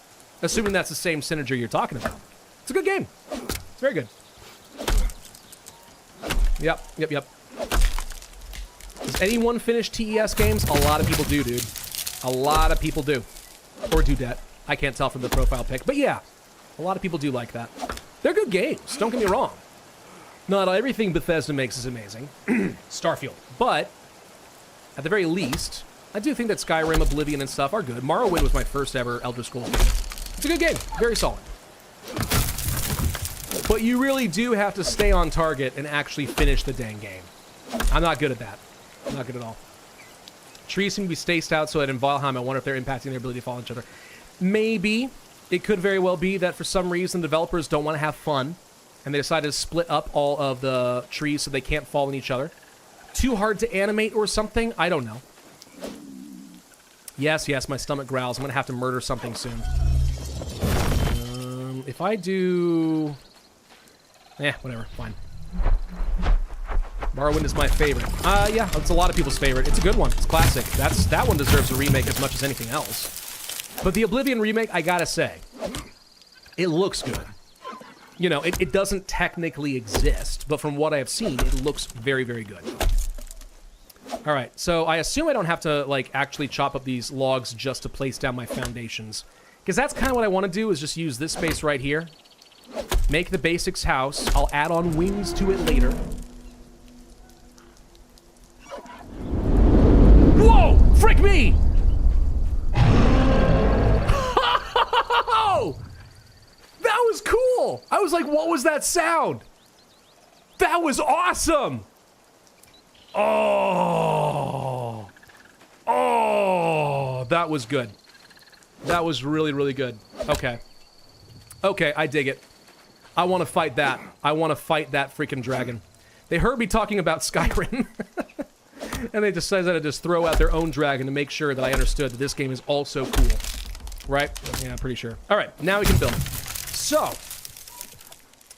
Assuming that's the same Synergy you're talking about. It's a good game. It's very good. Yep. Does anyone finish TES games? A lot of people do, dude. A lot of people do. Or dudette. I can't tell from the profile pic. But yeah, a lot of people do like that. They're good games. Don't get me wrong. Not everything Bethesda makes is amazing. Starfield. But at the very least, I do think that Skyrim, Oblivion, and stuff are good. Morrowind was my first ever Elder Scrolls game. It's a good game. Very solid. But you really do have to stay on target and actually finish the dang game. I'm not good at that. I'm not good at all. Trees seem to be spaced out so that in Valheim, I wonder if they're impacting their ability to fall on each other. Maybe. It could very well be that for some reason developers don't want to have fun and they decided to split up all of the trees so they can't fall on each other. Too hard to animate or something? I don't know. Yes, my stomach growls. I'm going to have to murder something soon. If I do... whatever. Fine. Morrowind is my favorite. Yeah, it's a lot of people's favorite. It's a good one. It's classic. That one deserves a remake as much as anything else. But the Oblivion remake, I gotta say, it looks good. You know, it doesn't technically exist, but from what I have seen, it looks very, very good. All right, so I assume I don't have to, like, actually chop up these logs just to place down my foundations. Because that's kind of what I want to do, is just use this space right here. Make the basics house. I'll add on wings to it later. Whoa! Frick me! That was cool! I was like, what was that sound? That was awesome! Oh, that was good. That was really, really good. Okay. Okay, I dig it. I want to fight that. I want to fight that freaking dragon. They heard me talking about Skyrim. And they decided to just throw out their own dragon to make sure that I understood that this game is also cool. Right? Yeah, I'm pretty sure. All right, now we can build. So,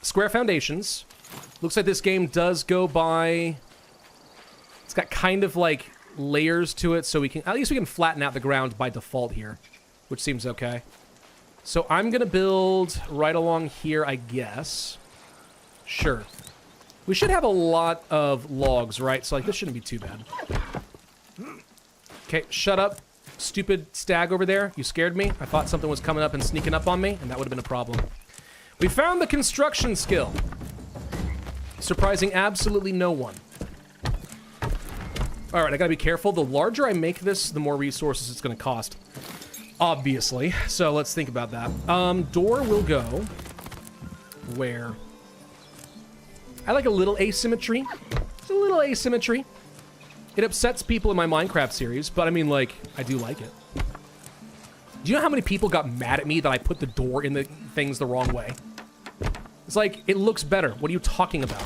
square foundations. Looks like this game does go by... It's got kind of like layers to it, so we can... At least we can flatten out the ground by default here, which seems okay. So I'm going to build right along here, I guess. Sure. We should have a lot of logs, right? So, like, this shouldn't be too bad. Okay, shut up. Stupid stag over there. You scared me. I thought something was coming up and sneaking up on me, and that would have been a problem. We found the construction skill. Surprising absolutely no one. All right, I gotta be careful. The larger I make this, the more resources it's gonna cost. Obviously. So let's think about that. Door will go where? I like a little asymmetry. It's a little asymmetry. It upsets people in my Minecraft series, but I mean, like, I do like it. Do you know how many people got mad at me that I put the door in the things the wrong way? It's like, it looks better. What are you talking about?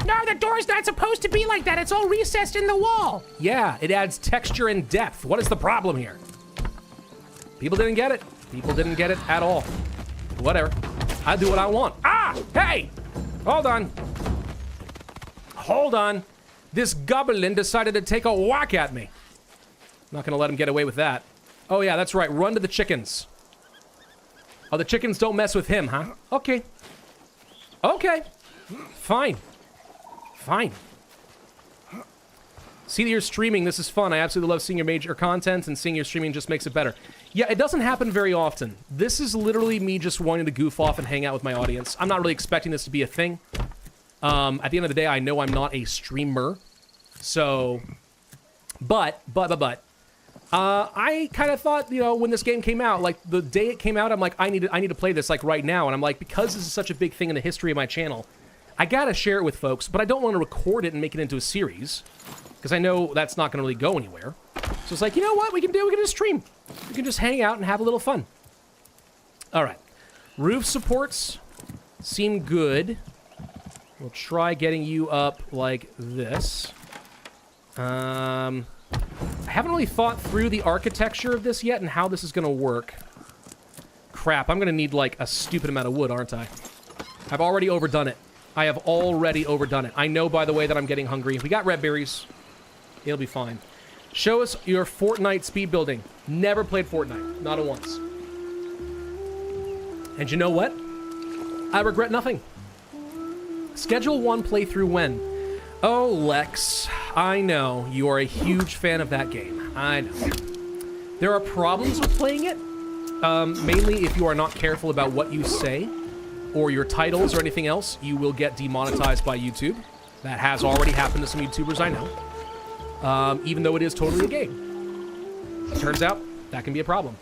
No, the door's not supposed to be like that. It's all recessed in the wall. Yeah, it adds texture and depth. What is the problem here? People didn't get it. People didn't get it at all. Whatever. I do what I want. Ah! Hey! Hold on. Hold on. This goblin decided to take a whack at me. Not gonna let him get away with that. Oh yeah, that's right. Run to the chickens. Oh, the chickens don't mess with him, huh? Okay. Okay. Fine. Fine. See that you're streaming. This is fun. I absolutely love seeing your major content, and seeing your streaming just makes it better. Yeah, it doesn't happen very often. This is literally me just wanting to goof off and hang out with my audience. I'm not really expecting this to be a thing. At the end of the day, I know I'm not a streamer. So, but, I kind of thought, you know, when this game came out, like, the day it came out, I'm like, I need to play this, like, right now. And I'm like, because this is such a big thing in the history of my channel, I gotta share it with folks, but I don't want to record it and make it into a series, because I know that's not gonna really go anywhere. So it's like, you know what we can do? We can just stream. We can just hang out and have a little fun. All right. Roof supports. seem good. We'll try getting you up like this. I haven't really thought through the architecture of this yet and how this is going to work. Crap, I'm going to need like a stupid amount of wood, aren't I? I've already overdone it. I have already overdone it. I know, by the way, that I'm getting hungry. We got red berries. It'll be fine. Show us your Fortnite speed building. Never played Fortnite. Not once. And you know what? I regret nothing. Schedule 1 playthrough when? Oh, Lex. I know. You are a huge fan of that game. I know. There are problems with playing it. Mainly if you are not careful about what you say or your titles or anything else, you will get demonetized by YouTube. That has already happened to some YouTubers I know. Even though it is totally a game. Turns out, that can be a problem.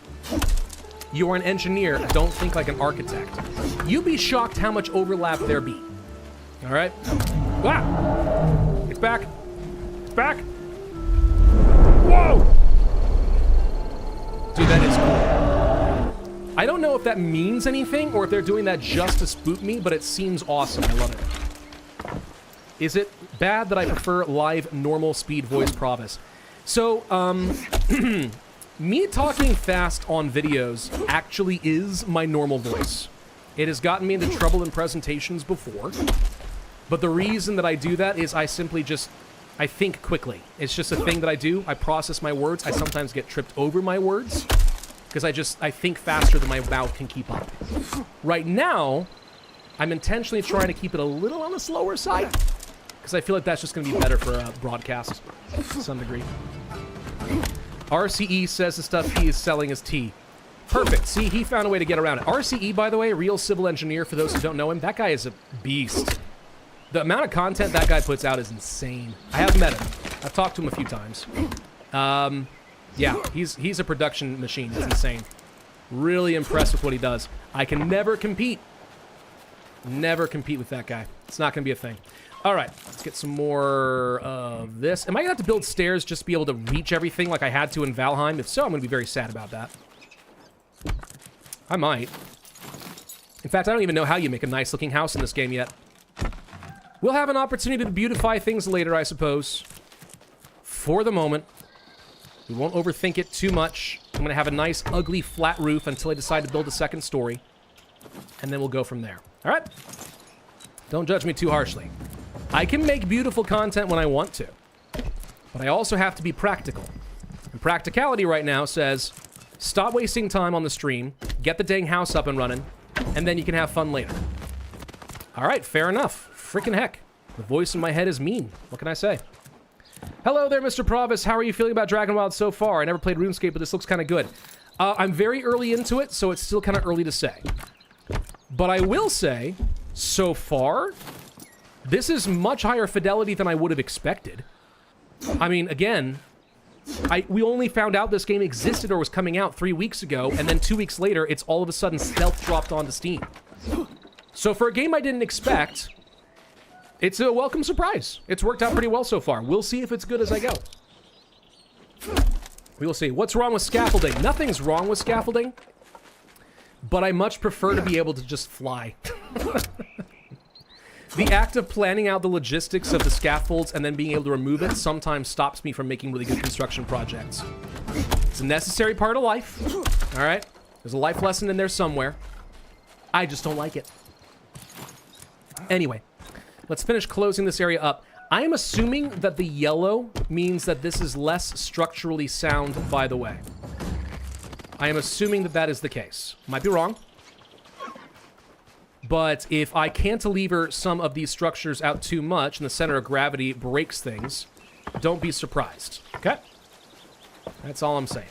You are an engineer. Don't think like an architect. You'd be shocked how much overlap there be. All right? Ah! It's back. It's back. Whoa! Dude, that is cool. I don't know if that means anything or if they're doing that just to spook me, but it seems awesome. I love it. Is it bad that I prefer live normal speed voice Pravus? So, me talking fast on videos actually is my normal voice. It has gotten me into trouble in presentations before. But the reason that I do that is I simply just, I think quickly. It's just a thing that I do. I process my words. I sometimes get tripped over my words because I think faster than my mouth can keep up. Right now, I'm intentionally trying to keep it a little on the slower side because I feel like that's just going to be better for a broadcast to some degree. RCE says the stuff he is selling is tea. Perfect. See, he found a way to get around it. RCE, by the way, real civil engineer, for those who don't know him, that guy is a beast. The amount of content that guy puts out is insane. I have met him. I've talked to him a few times. Yeah, he's a production machine. It's insane. Really impressed with what he does. I can never compete. Never compete with that guy. It's not going to be a thing. All right, let's get some more of this. Am I going to have to build stairs just to be able to reach everything like I had to in Valheim? If so, I'm going to be very sad about that. I might. In fact, I don't even know how you make a nice-looking house in this game yet. We'll have an opportunity to beautify things later, I suppose. For the moment, we won't overthink it too much. I'm going to have a nice, ugly, flat roof until I decide to build a second story. And then we'll go from there. All right? Don't judge me too harshly. I can make beautiful content when I want to. But I also have to be practical. And practicality right now says, stop wasting time on the stream, get the dang house up and running, and then you can have fun later. All right, fair enough. Frickin' heck. The voice in my head is mean. What can I say? Hello there, Mr. Pravus. How are you feeling about DragonWilds so far? I never played RuneScape, but this looks kind of good. I'm very early into it, so it's still kind of early to say. But I will say, so far, this is much higher fidelity than I would have expected. I mean, again, we only found out this game existed or was coming out 3 weeks ago, and then 2 weeks later, it's all of a sudden stealth dropped onto Steam. So for a game I didn't expect, it's a welcome surprise. It's worked out pretty well so far. We'll see if it's good as I go. We will see. What's wrong with scaffolding? Nothing's wrong with scaffolding, but I much prefer to be able to just fly. The act of planning out the logistics of the scaffolds and then being able to remove it sometimes stops me from making really good construction projects. It's a necessary part of life, all right? There's a life lesson in there somewhere. I just don't like it. Anyway, let's finish closing this area up. I am assuming that the yellow means that this is less structurally sound, by the way. I am assuming that that is the case. Might be wrong. But if I cantilever some of these structures out too much and the center of gravity breaks things, don't be surprised, okay? That's all I'm saying.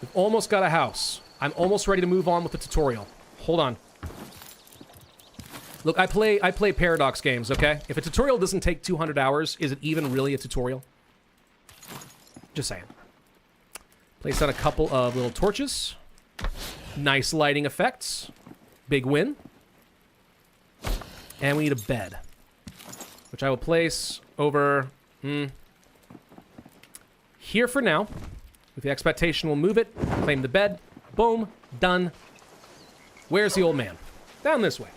We've almost got a house. I'm almost ready to move on with the tutorial. Hold on. Look, I play Paradox games, okay? If a tutorial doesn't take 200 hours, is it even really a tutorial? Just saying. Place down a couple of little torches. Nice lighting effects. Big win. And we need a bed, which I will place over here for now. With the expectation we'll move it, claim the bed. Boom. Done. Where's the old man? Down this way.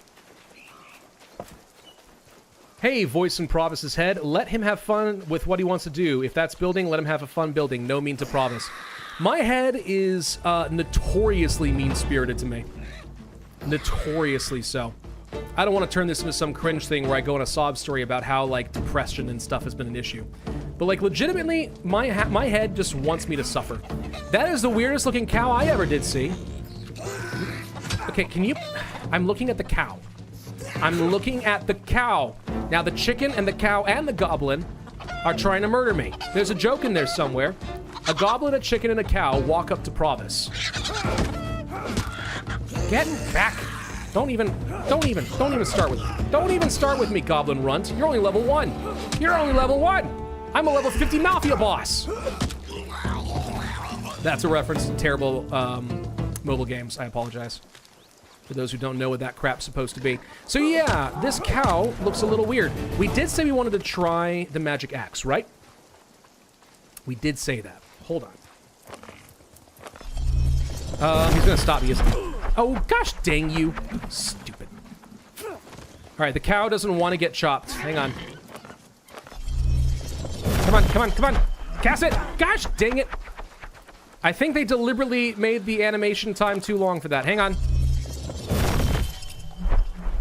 Hey, voice in Pravus's head. Let him have fun with what he wants to do. If that's building, let him have a fun building. No mean to Pravus. My head is notoriously mean-spirited to me. Notoriously so. I don't want to turn this into some cringe thing where I go on a sob story about how, like, depression and stuff has been an issue. But, like, legitimately, my head just wants me to suffer. That is the weirdest looking cow I ever did see. Okay, can you... I'm looking at the cow. I'm looking at the cow. Now, the chicken and the cow and the goblin are trying to murder me. There's a joke in there somewhere. A goblin, a chicken, and a cow walk up to Pravus. Get back. Don't even start with me. Don't even start with me, Goblin Runt. You're only level 1. You're only level 1. I'm a level 50 Mafia boss. That's a reference to terrible mobile games. I apologize for those who don't know what that crap's supposed to be. So yeah, this cow looks a little weird. We did say we wanted to try the magic axe, right? We did say that. Hold on. He's gonna stop me, isn't he? Oh, gosh dang you. Stupid. All right, the cow doesn't want to get chopped. Hang on. Come on, come on, come on. Cast it. Gosh dang it. I think they deliberately made the animation time too long for that. Hang on.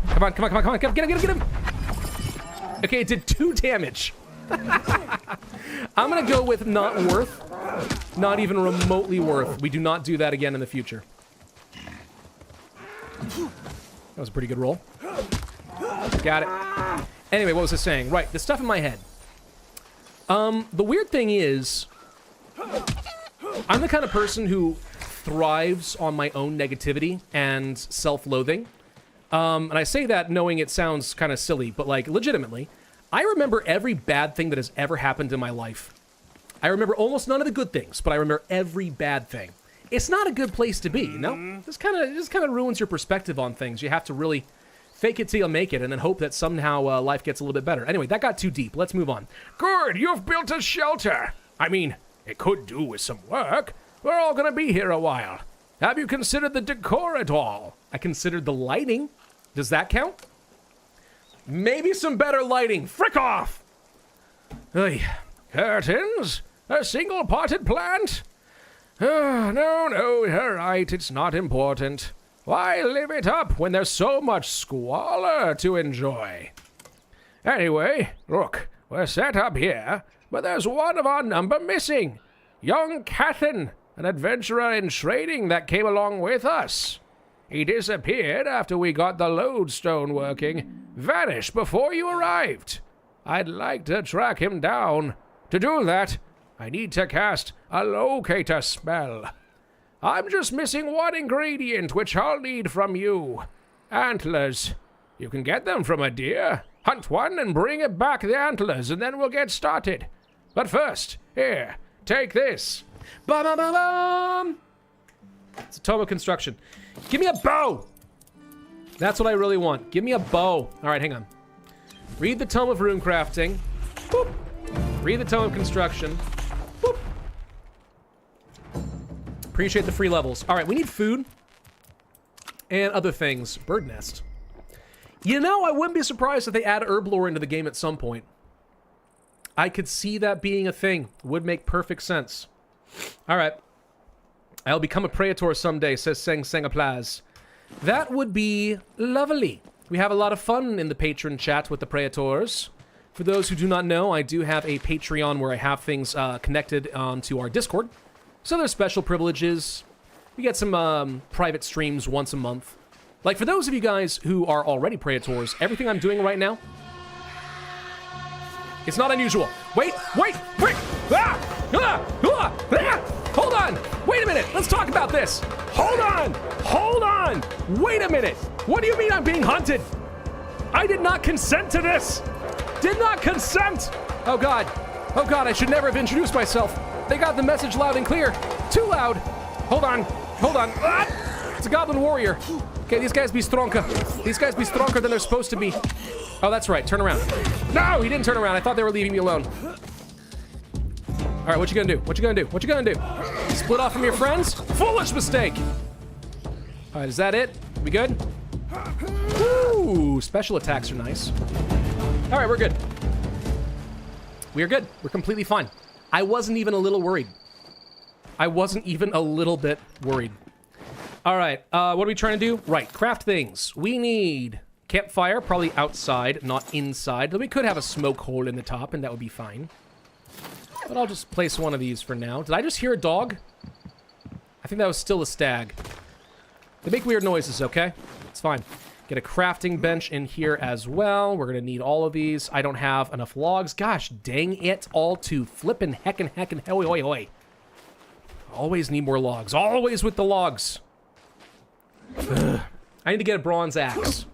Come on, come on, come on, come on. Get him, get him, get him. Okay, it did 2 damage. I'm going to go with not worth. Not even remotely worth. We do not do that again in the future. That was a pretty good roll. Got it. Anyway, what was I saying? Right, the stuff in my head. The weird thing is, I'm the kind of person who thrives on my own negativity and self-loathing. And I say that knowing it sounds kind of silly, but like legitimately, I remember every bad thing that has ever happened in my life. I remember almost none of the good things, but I remember every bad thing. It's not a good place to be, you know? This kind of ruins your perspective on things. You have to really fake it till you make it, and then hope that somehow life gets a little bit better. Anyway, that got too deep. Let's move on. Good, you've built a shelter. I mean, it could do with some work. We're all gonna be here a while. Have you considered the decor at all? I considered the lighting. Does that count? Maybe some better lighting. Frick off! Hey, curtains? A single-potted plant? No, you're right. It's not important. Why live it up when there's so much squalor to enjoy? Anyway, look, we're set up here, but there's one of our number missing. Young Kethan, an adventurer in trading that came along with us. He disappeared after we got the lodestone working, vanished before you arrived. I'd like to track him down. To do that, I need to cast a locator spell. I'm just missing one ingredient, which I'll need from you. Antlers. You can get them from a deer. Hunt one and bring it back the antlers, and then we'll get started. But first, here, take this. Ba-ba-ba-bum! It's a tome of construction. Give me a bow! That's what I really want. Give me a bow. All right, hang on. Read the tome of rune crafting. Boop. Read the tome of construction. Boop. Appreciate the free levels. All right, we need food and other things. Bird nest. You know, I wouldn't be surprised if they add herb lore into the game at some point. I could see that being a thing. Would make perfect sense. All right. I'll become a praetor someday, says Seng Sengaplaz. That would be lovely. We have a lot of fun in the patron chat with the praetors. For those who do not know, I do have a Patreon where I have things connected onto our Discord. So there's special privileges. We get some private streams once a month. Like, for those of you guys who are already praetors, everything I'm doing right now, it's not unusual. Wait! Ah! Ah! Ah! Ah! Hold on! Wait a minute! Let's talk about this! Hold on! Wait a minute! What do you mean I'm being hunted? I did not consent to this! Did not consent! Oh god, I should never have introduced myself. They got the message loud and clear. Too loud! Hold on! Ah! It's a goblin warrior. Okay, these guys be stronger. These guys be stronger than they're supposed to be. Oh, that's right, turn around. No, he didn't turn around. I thought they were leaving me alone. All right, what you gonna do? What you gonna do? Split off from your friends? Foolish mistake! All right, is that it? We good? Ooh, special attacks are nice. All right, we're good. We are good. We're completely fine. I wasn't even a little worried. I wasn't even a little bit worried. All right, what are we trying to do? Right, craft things. We need campfire, probably outside, not inside. We could have a smoke hole in the top, and that would be fine. But I'll just place one of these for now. Did I just hear a dog? I think that was still a stag. They make weird noises, okay? It's fine. Get a crafting bench in here as well. We're gonna need all of these. I don't have enough logs. Gosh, dang it all to flippin' heckin' hoy hoy hoy. Always need more logs. Always with the logs. Ugh. I need to get a bronze axe.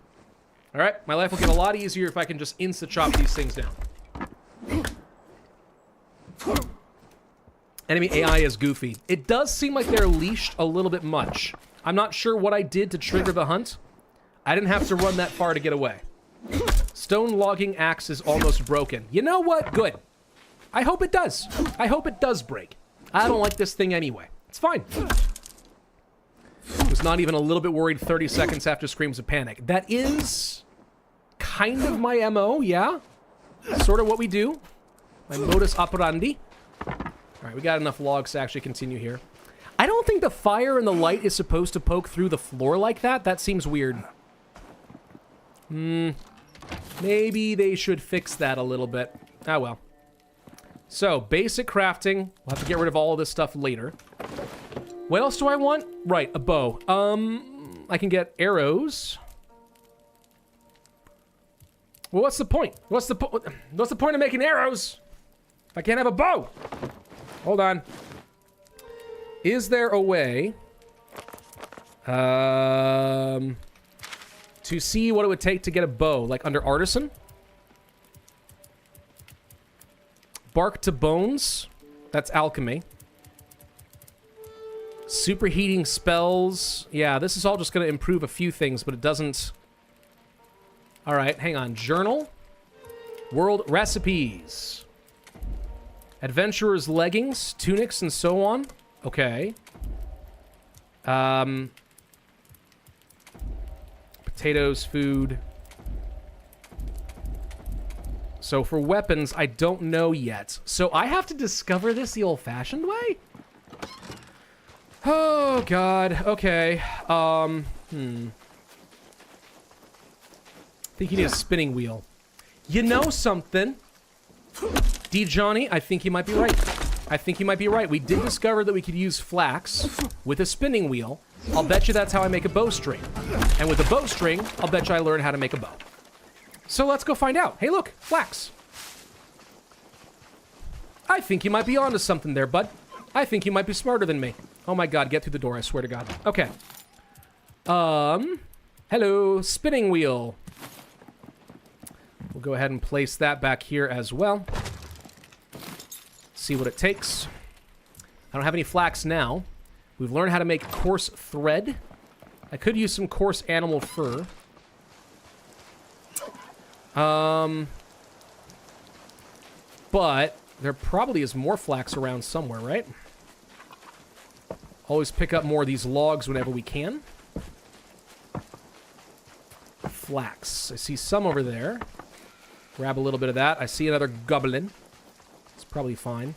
All right, my life will get a lot easier if I can just insta-chop these things down. Enemy AI is goofy. It does seem like they're leashed a little bit much. I'm not sure what I did to trigger the hunt. I didn't have to run that far to get away. Stone logging axe is almost broken. You know what? Good. I hope it does. I hope it does break. I don't like this thing anyway. It's fine. Was not even a little bit worried 30 seconds after screams of panic. That is kind of my MO, yeah? Sort of what we do. My modus operandi. All right, we got enough logs to actually continue here. I don't think the fire and the light is supposed to poke through the floor like that. That seems weird. Maybe they should fix that a little bit. Ah, well. So, basic crafting. We'll have to get rid of all of this stuff later. What else do I want? Right, a bow. I can get arrows. Well, what's the point? What's the point of making arrows if I can't have a bow? Hold on. Is there a way to see what it would take to get a bow, like under artisan? Bark to bones. That's alchemy. Superheating spells. Yeah, this is all just going to improve a few things, but it doesn't... All right, hang on. Journal. World recipes. Adventurer's leggings, tunics, and so on. Okay. Potatoes, food. So for weapons, I don't know yet. So I have to discover this the old-fashioned way? Oh, God. Okay. I think you need a spinning wheel. You know something? D. Johnny, I think you might be right. I think you might be right. We did discover that we could use flax with a spinning wheel. I'll bet you that's how I make a bowstring. And with a bowstring, I'll bet you I learn how to make a bow. So let's go find out. Hey, look, flax. I think you might be onto something there, bud. I think you might be smarter than me. Oh my God, get through the door, I swear to God. Okay. Hello, spinning wheel. We'll go ahead and place that back here as well. See what it takes. I don't have any flax now. We've learned how to make coarse thread. I could use some coarse animal fur. But there probably is more flax around somewhere, right? Always pick up more of these logs whenever we can. Flax. I see some over there. Grab a little bit of that. I see another goblin. It's probably fine.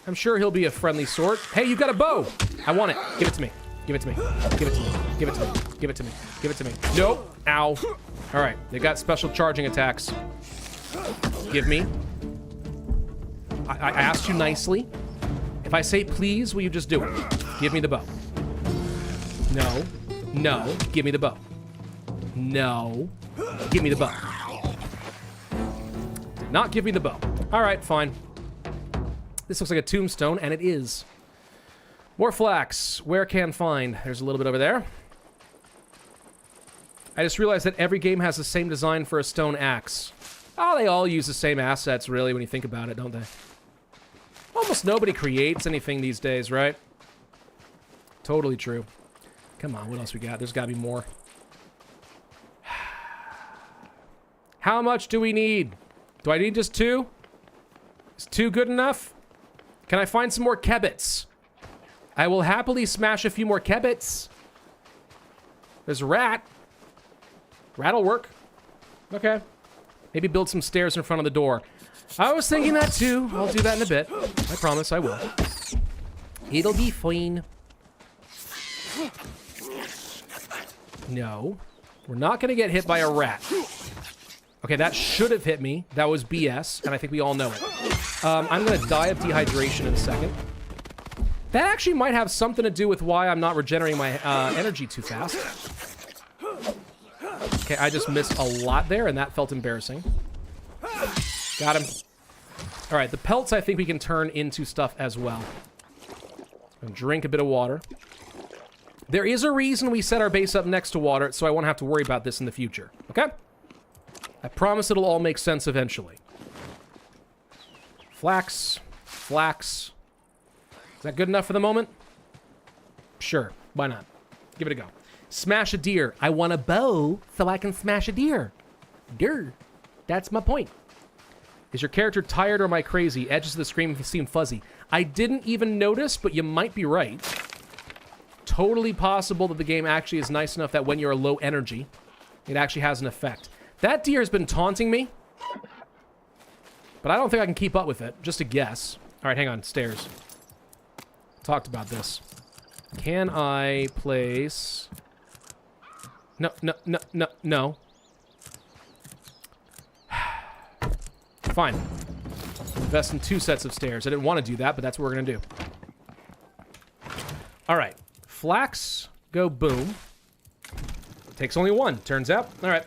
I'm sure he'll be a friendly sort. Hey, you got a bow! I want it. Give it to me. Give it to me. Give it to me. Give it to me. Give it to me. Give it to me. Nope. Ow. All right. They've got special charging attacks. Give me. I asked you nicely. If I say please, will you just do it? Give me the bow. No. No. Give me the bow. No. Give me the bow. Did not give me the bow. All right, fine. This looks like a tombstone, and it is. More flax. Where can find? There's a little bit over there. I just realized that every game has the same design for a stone axe. Oh, they all use the same assets, really, when you think about it, don't they? Almost nobody creates anything these days, right? Totally true. Come on, what else we got? There's got to be more. How much do we need? Do I need just 2? Is 2 good enough? Can I find some more kebits? I will happily smash a few more kebits. There's a rat. Rat'll work. Okay. Maybe build some stairs in front of the door. I was thinking that too. I'll do that in a bit. I promise I will. It'll be fine. No. We're not going to get hit by a rat. Okay, that should have hit me. That was BS, and I think we all know it. I'm going to die of dehydration in a second. That actually might have something to do with why I'm not regenerating my energy too fast. Okay, I just missed a lot there, and that felt embarrassing. Got him. All right, the pelts I think we can turn into stuff as well. And drink a bit of water. There is a reason we set our base up next to water, so I won't have to worry about this in the future. Okay? I promise it'll all make sense eventually. Flax. Flax. Is that good enough for the moment? Sure. Why not? Give it a go. Smash a deer. I want a bow so I can smash a deer. Deer. That's my point. Is your character tired or am I crazy? Edges of the screen seem fuzzy. I didn't even notice, but you might be right. Totally possible that the game actually is nice enough that when you're low energy, it actually has an effect. That deer has been taunting me, but I don't think I can keep up with it. Just a guess. All right, hang on. Stairs. Talked about this. Can I place... No. Fine. Invest in 2 sets of stairs. I didn't want to do that, but that's what we're going to do. All right. Flax, go boom. Takes only 1, turns out. All right.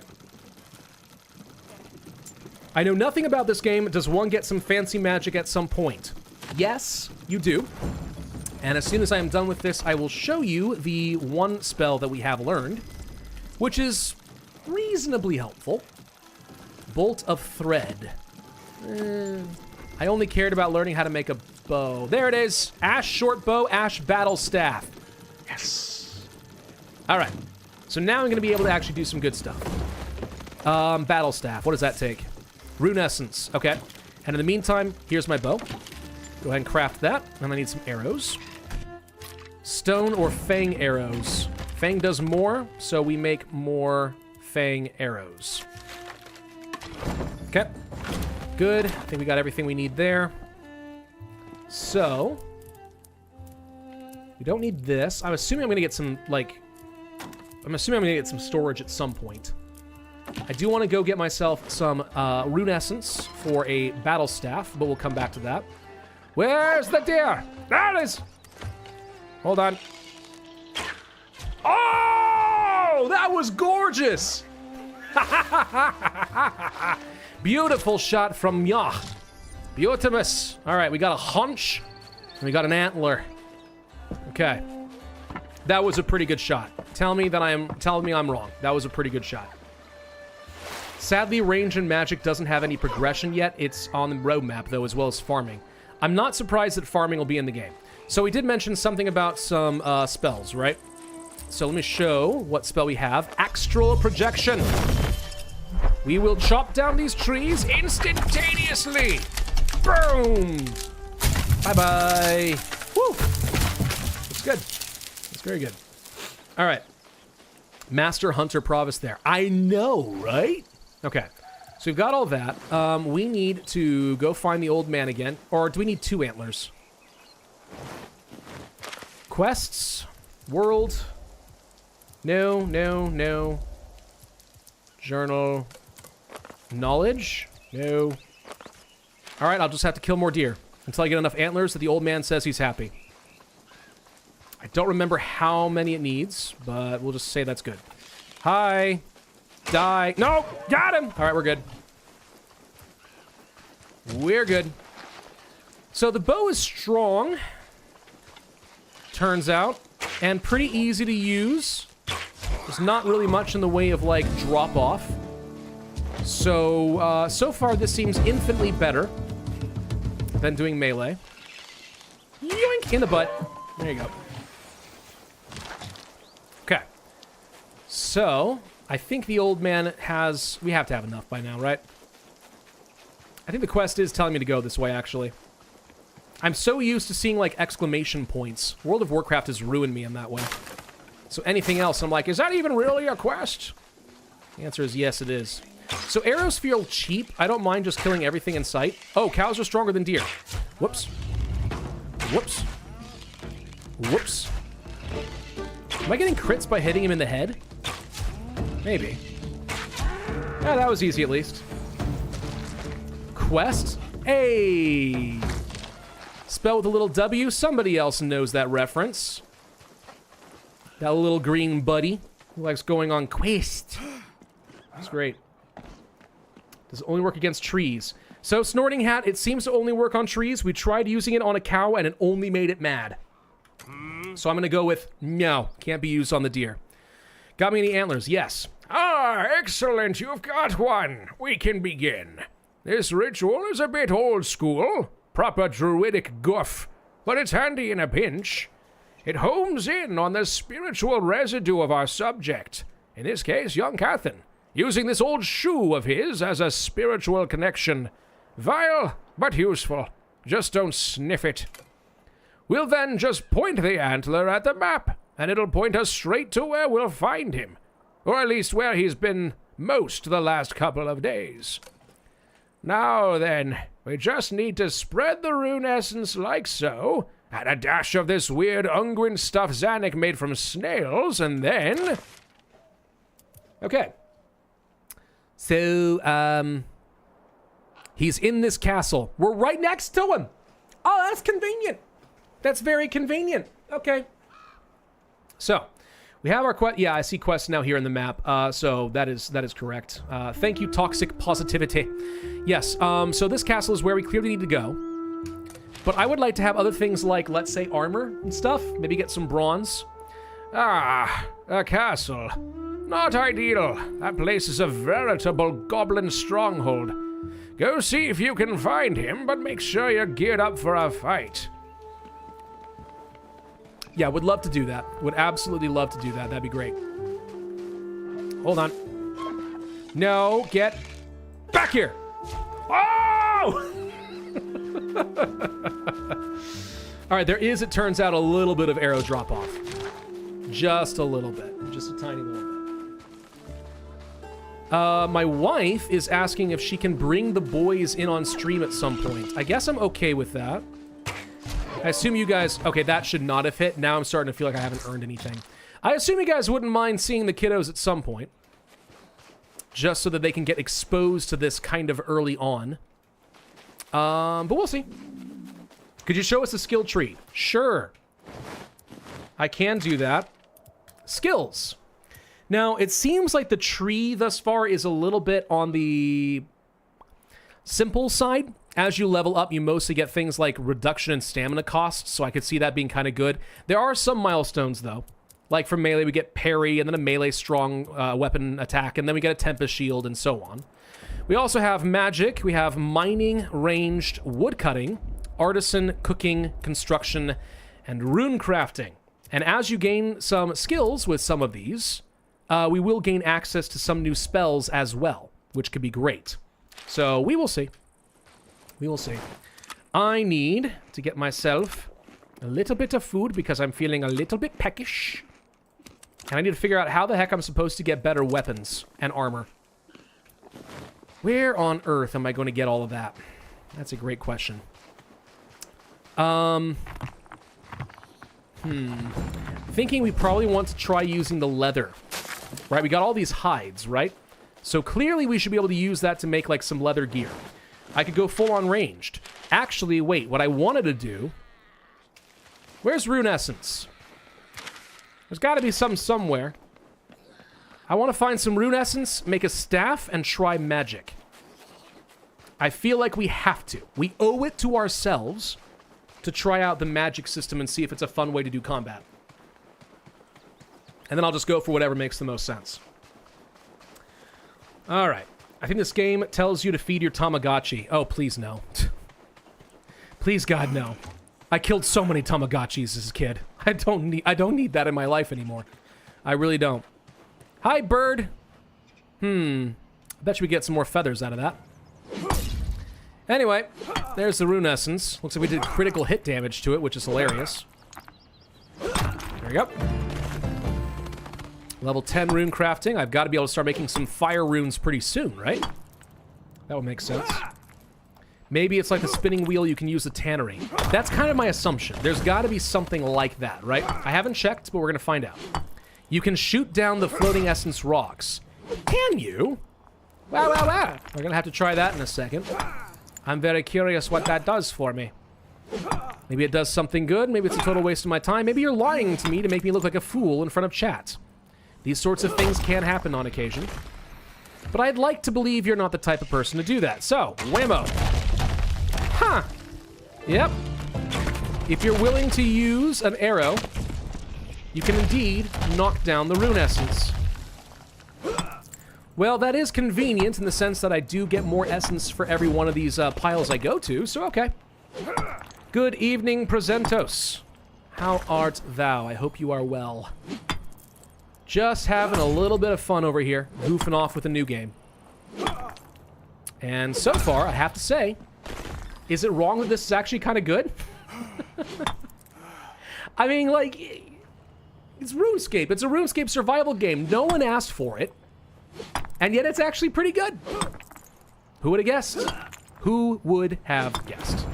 I know nothing about this game. Does one get some fancy magic at some point? Yes, you do. And as soon as I am done with this, I will show you the one spell that we have learned, which is reasonably helpful. Bolt of Thread. I only cared about learning how to make a bow. There it is. Ash short bow, ash battle staff. Yes. All right. So now I'm going to be able to actually do some good stuff. Battle staff. What does that take? Rune essence. Okay. And in the meantime, here's my bow. Go ahead and craft that. And I need some arrows. Stone or fang arrows. Fang does more, so we make more fang arrows. Okay. Good. I think we got everything we need there. So, we don't need this. I'm assuming I'm going to get some, like... I'm assuming I'm going to get some storage at some point. I do want to go get myself some rune essence for a battle staff, but we'll come back to that. Where's the deer? There it is! Hold on. Oh! That was gorgeous! Beautiful shot from Yah. Beautimous. All right, we got a hunch, and we got an antler. Okay. That was a pretty good shot. Tell me I'm wrong. That was a pretty good shot. Sadly, range and magic doesn't have any progression yet. It's on the roadmap, though, as well as farming. I'm not surprised that farming will be in the game. So we did mention something about some spells, right? So let me show what spell we have. Astral projection. We will chop down these trees instantaneously. Boom. Bye-bye. Woo. Looks good. It's very good. All right. Master Hunter Pravus there. I know, right? Okay. So we've got all that. We need to go find the old man again. Or do we need 2 antlers? Quests. World. No. Journal. Knowledge. No. All right, I'll just have to kill more deer until I get enough antlers that the old man says he's happy. I don't remember how many it needs, but we'll just say that's good. Hi. Die. No! Got him! All right, we're good. We're good. So the bow is strong, turns out, and pretty easy to use. There's not really much in the way of, like, drop-off. So, so far this seems infinitely better than doing melee. Yoink! In the butt. There you go. Okay. So, I think the old man has... We have to have enough by now, right? I think the quest is telling me to go this way, actually. I'm so used to seeing, like, exclamation points. World of Warcraft has ruined me in that way. So anything else, I'm like, is that even really a quest? The answer is yes, it is. So arrows feel cheap. I don't mind just killing everything in sight. Oh, cows are stronger than deer. Whoops. Whoops. Whoops. Am I getting crits by hitting him in the head? Maybe. Yeah, that was easy at least. Quest? Hey! Spell with a little W. Somebody else knows that reference. That little green buddy who likes going on quest. That's great. Does it only work against trees? So, Snorting Hat, it seems to only work on trees. We tried using it on a cow and it only made it mad. So I'm gonna go with no. Can't be used on the deer. Got me any antlers? Yes. Ah, excellent. You've got one. We can begin. This ritual is a bit old school. Proper druidic guff. But it's handy in a pinch. It homes in on the spiritual residue of our subject. In this case, young Kethan. Using this old shoe of his as a spiritual connection. Vile, but useful. Just don't sniff it. We'll then just point the antler at the map, and it'll point us straight to where we'll find him. Or at least where he's been most the last couple of days. Now then, we just need to spread the rune essence like so, add a dash of this weird unguent stuff Zanuck made from snails, and then... Okay. So, he's in this castle. We're right next to him. Oh, that's convenient. That's very convenient. Okay. So, we have our quest. Yeah, I see quests now here in the map. So that is correct. Thank you, Toxic Positivity. Yes. So this castle is where we clearly need to go. But I would like to have other things like, let's say, armor and stuff. Maybe get some bronze. Ah, a castle. Not ideal. That place is a veritable goblin stronghold. Go see if you can find him, but make sure you're geared up for a fight. Yeah, would love to do that. Would absolutely love to do that. That'd be great. Hold on. No, get back here. Oh! All right, there is, it turns out, a little bit of arrow drop off. Just a little bit. Just a tiny little bit. My wife is asking if she can bring the boys in on stream at some point. I guess I'm okay with that. I assume you guys... Okay, that should not have hit. Now I'm starting to feel like I haven't earned anything. I assume you guys wouldn't mind seeing the kiddos at some point. Just so that they can get exposed to this kind of early on. But we'll see. Could you show us a skill tree? Sure. I can do that. Skills. Now, it seems like the tree thus far is a little bit on the simple side. As you level up, you mostly get things like reduction in stamina costs, so I could see that being kind of good. There are some milestones, though. Like for melee, we get parry, and then a melee strong weapon attack, and then we get a Tempest Shield, and so on. We also have magic. We have mining, ranged, woodcutting, artisan, cooking, construction, and rune crafting. And as you gain some skills with some of these, we will gain access to some new spells as well, which could be great. So we will see. We will see. I need to get myself a little bit of food because I'm feeling a little bit peckish. And I need to figure out how the heck I'm supposed to get better weapons and armor. Where on earth am I going to get all of that? That's a great question. Thinking we probably want to try using the leather. Right, we got all these hides, right? So clearly we should be able to use that to make like some leather gear. I could go full on ranged. Actually, wait, what I wanted to do... Where's rune essence? There's got to be some somewhere. I want to find some rune essence, make a staff, and try magic. I feel like we have to. We owe it to ourselves to try out the magic system and see if it's a fun way to do combat. And then I'll just go for whatever makes the most sense. All right. I think this game tells you to feed your Tamagotchi. Oh, please no. Please, God, no. I killed so many Tamagotchis as a kid. I don't need that in my life anymore. I really don't. Hi, bird. I bet you we get some more feathers out of that. Anyway, there's the rune essence. Looks like we did critical hit damage to it, which is hilarious. There we go. Level 10 rune crafting. I've got to be able to start making some fire runes pretty soon, right? That would make sense. Maybe it's like the spinning wheel, you can use the tannery. That's kind of my assumption. There's got to be something like that, right? I haven't checked, but we're going to find out. You can shoot down the floating essence rocks. Can you? Wow, wow, wow. We're going to have to try that in a second. I'm very curious what that does for me. Maybe it does something good. Maybe it's a total waste of my time. Maybe you're lying to me to make me look like a fool in front of chat. These sorts of things can happen on occasion. But I'd like to believe you're not the type of person to do that. So, whammo. Huh. Yep. If you're willing to use an arrow, you can indeed knock down the rune essence. Well, that is convenient in the sense that I do get more essence for every one of these piles I go to, so okay. Good evening, Presentos. How art thou? I hope you are well. Just having a little bit of fun over here, goofing off with a new game. And so far, I have to say, is it wrong that this is actually kind of good? I mean, like, it's RuneScape. It's a RuneScape survival game. No one asked for it. And yet it's actually pretty good. Who would have guessed? Who would have guessed?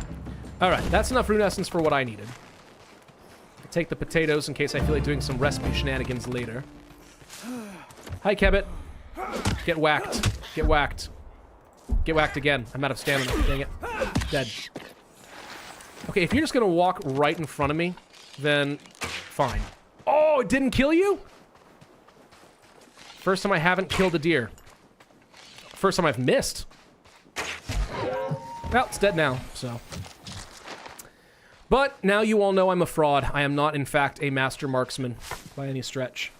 All right, that's enough rune essence for what I needed. I'll take the potatoes in case I feel like doing some recipe shenanigans later. Hi, Kebbit. Get whacked. Get whacked. Get whacked again. I'm out of stamina. Dang it. Dead. Okay, if you're just gonna walk right in front of me, then fine. Oh, it didn't kill you? First time I haven't killed a deer. First time I've missed. Well, it's dead now, so. But now you all know I'm a fraud. I am not, in fact, a master marksman by any stretch.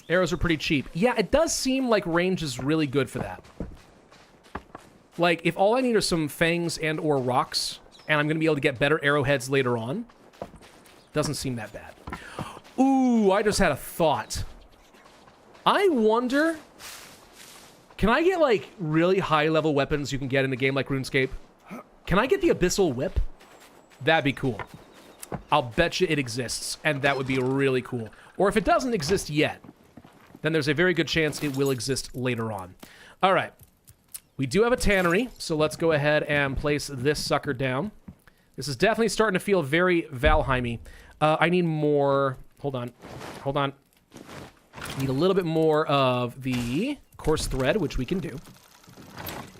Arrows are pretty cheap. Yeah, it does seem like range is really good for that. Like, if all I need are some fangs and or rocks, and I'm going to be able to get better arrowheads later on, doesn't seem that bad. Ooh, I just had a thought. I wonder, can I get, like, really high-level weapons you can get in a game like RuneScape? Can I get the Abyssal Whip? That'd be cool. I'll bet you it exists, and that would be really cool. Or if it doesn't exist yet, then there's a very good chance it will exist later on. All right. We do have a tannery, so let's go ahead and place this sucker down. This is definitely starting to feel very Valheim-y. I need more... Hold on. Hold on. Need a little bit more of the coarse thread, which we can do.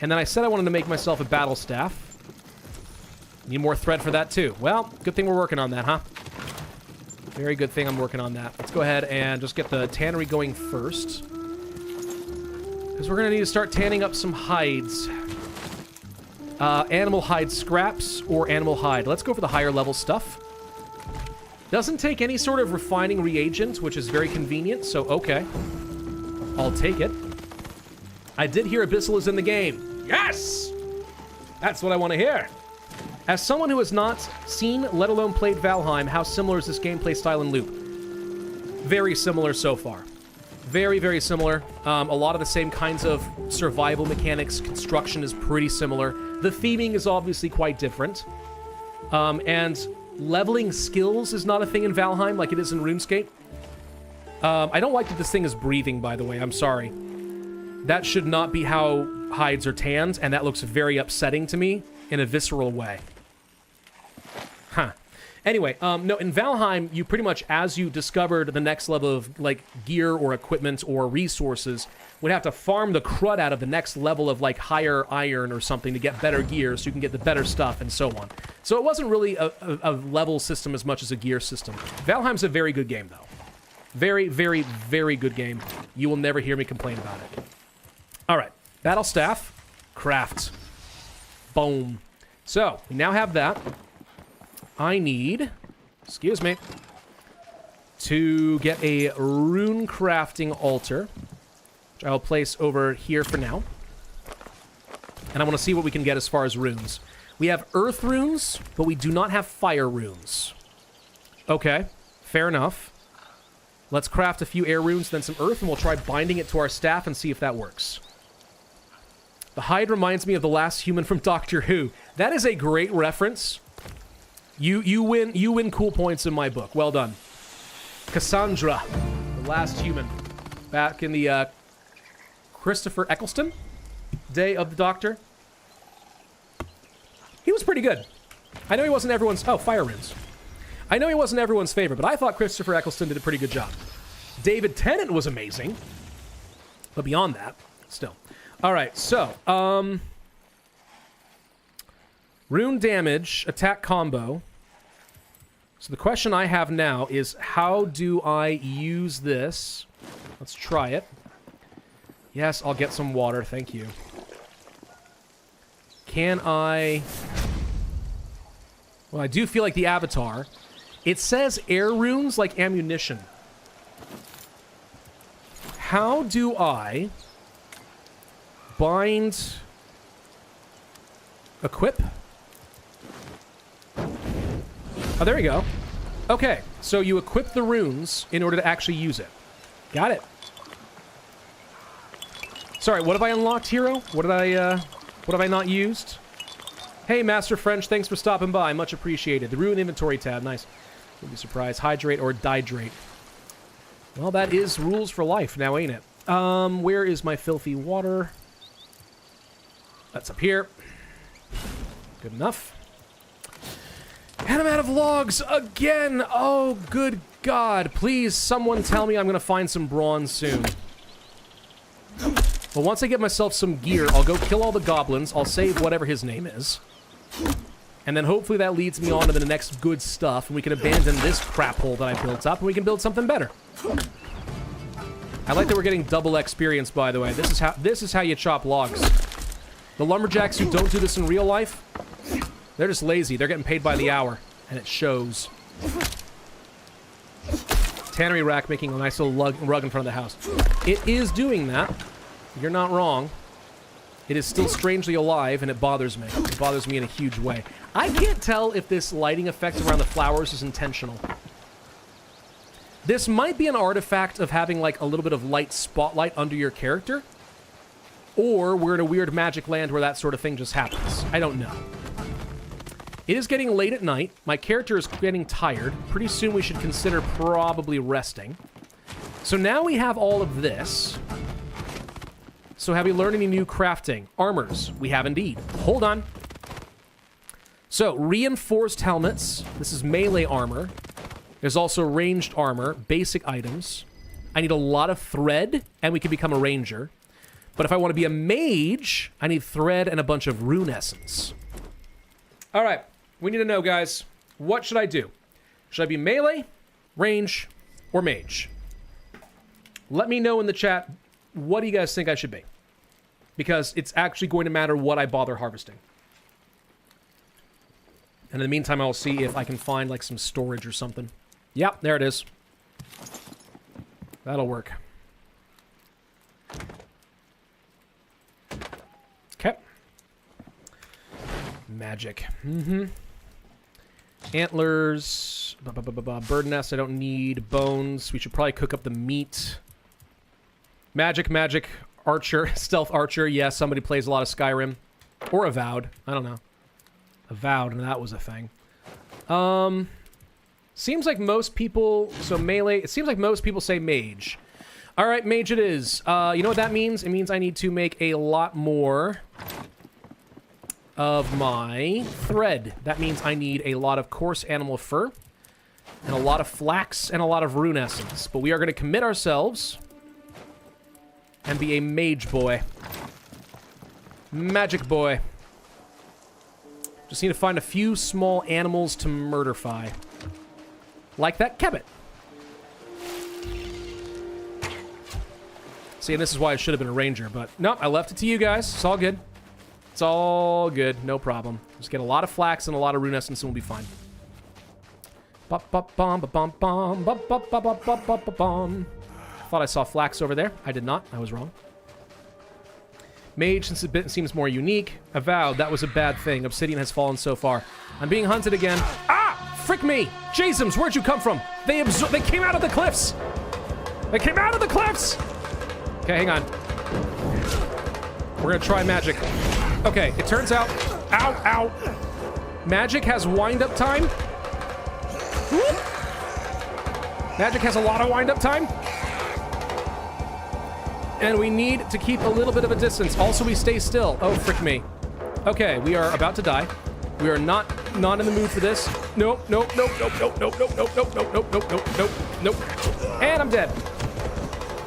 And then I said I wanted to make myself a battle staff. Need more thread for that, too. Well, good thing we're working on that, huh? Very good thing I'm working on that. Let's go ahead and just get the tannery going first. Because we're going to need to start tanning up some hides. Animal hide scraps or animal hide. Let's go for the higher level stuff. Doesn't take any sort of refining reagent, which is very convenient, so okay. I'll take it. I did hear Abyssal is in the game. Yes! That's what I want to hear. As someone who has not seen, let alone played Valheim, how similar is this gameplay style and loop? Very similar so far. Very, very similar. A lot of the same kinds of survival mechanics. Construction is pretty similar. The theming is obviously quite different. And leveling skills is not a thing in Valheim like it is in RuneScape. I don't like that this thing is breathing, by the way. I'm sorry. That should not be how hides are tanned, and that looks very upsetting to me in a visceral way. Huh. Anyway, no, in Valheim, you pretty much, as you discovered the next level of, like, gear or equipment or resources, would have to farm the crud out of the next level of, like, higher iron or something to get better gear so you can get the better stuff and so on. So it wasn't really a level system as much as a gear system. Valheim's a very good game, though. Very, very, very good game. You will never hear me complain about it. All right. Battle staff. Craft. Boom. So, we now have that. I need, excuse me, to get a rune crafting altar, which I'll place over here for now. And I want to see what we can get as far as runes. We have earth runes, but we do not have fire runes. Okay, fair enough. Let's craft a few air runes, then some earth, and we'll try binding it to our staff and see if that works. The hide reminds me of the last human from Doctor Who. That is a great reference. You win cool points in my book. Well done. Cassandra, the last human. back in the Christopher Eccleston Day of the Doctor. He was pretty good. I know he wasn't everyone's... Oh, fire runes. I know he wasn't everyone's favorite, but I thought Christopher Eccleston did a pretty good job. David Tennant was amazing. But beyond that, still. All right, so... rune damage, attack combo. So the question I have now is, how do I use this? Let's try it. Yes, I'll get some water, thank you. Can I... Well, I do feel like the Avatar. It says air runes like ammunition. How do I bind... Equip? Oh, there we go. Okay, so you equip the runes in order to actually use it. Got it. Sorry, what have I unlocked, hero? What have I not used? Hey, Master French, thanks for stopping by. Much appreciated. The rune inventory tab, nice. Wouldn't be surprised. Hydrate or dihydrate. Well, that is rules for life now, ain't it? Where is my filthy water? That's up here. Good enough. And I'm out of logs again! Oh, good God. Please, someone tell me I'm gonna find some bronze soon. Well, once I get myself some gear, I'll go kill all the goblins. I'll save whatever his name is. And then hopefully that leads me on to the next good stuff, and we can abandon this crap hole that I built up, and we can build something better. I like that we're getting double experience, by the way. This is how you chop logs. The lumberjacks who don't do this in real life, they're just lazy. They're getting paid by the hour, and it shows. Tannery rack making a nice little rug in front of the house. It is doing that. You're not wrong. It is still strangely alive, and it bothers me. It bothers me in a huge way. I can't tell if this lighting effect around the flowers is intentional. This might be an artifact of having, like, a little bit of light spotlight under your character. Or we're in a weird magic land where that sort of thing just happens. I don't know. It is getting late at night. My character is getting tired. Pretty soon we should consider probably resting. So now we have all of this. So have we learned any new crafting? Armors. We have indeed. Hold on. So, reinforced helmets. This is melee armor. There's also ranged armor, basic items. I need a lot of thread, and we can become a ranger. But if I want to be a mage, I need thread and a bunch of rune essence. All right. We need to know, guys. What should I do? Should I be melee, range, or mage? Let me know in the chat, what do you guys think I should be? Because it's actually going to matter what I bother harvesting. And in the meantime, I'll see if I can find, like, some storage or something. Yep, there it is. That'll work. Okay. Magic. Antlers. Bird nest, I don't need. Bones. We should probably cook up the meat. Magic. Archer. Stealth archer. Yeah, somebody plays a lot of Skyrim. Or Avowed. I don't know. Avowed, and that was a thing. Seems like most people... So melee... It seems like most people say mage. Alright, mage it is. You know what that means? It means I need to make a lot more of my thread. That means I need a lot of coarse animal fur, and a lot of flax, and a lot of rune essence. But we are going to commit ourselves and be a mage boy. Magic boy. Just need to find a few small animals to murderfy. Like that kebbit. See, and this is why I should have been a ranger, but nope, I left it to you guys. It's all good. It's all good. No problem. Just get a lot of flax and a lot of rune essence and we'll be fine. Thought I saw flax over there. I did not. I was wrong. Mage, since it seems more unique. Avowed, that was a bad thing. Obsidian has fallen so far. I'm being hunted again. Ah! Frick me! Jasons, where'd you come from? They came out of the cliffs! They came out of the cliffs! Okay, hang on. We're gonna try magic. Okay, it turns out... Ow, ow! Magic has wind-up time. Whoop. Magic has a lot of wind-up time. And we need to keep a little bit of a distance. Also, we stay still. Oh, frick me. Okay, we are about to die. We are not in the mood for this. Nope, nope, nope, nope, nope, nope, nope, nope, nope, nope, nope, nope, nope, nope, nope. And I'm dead.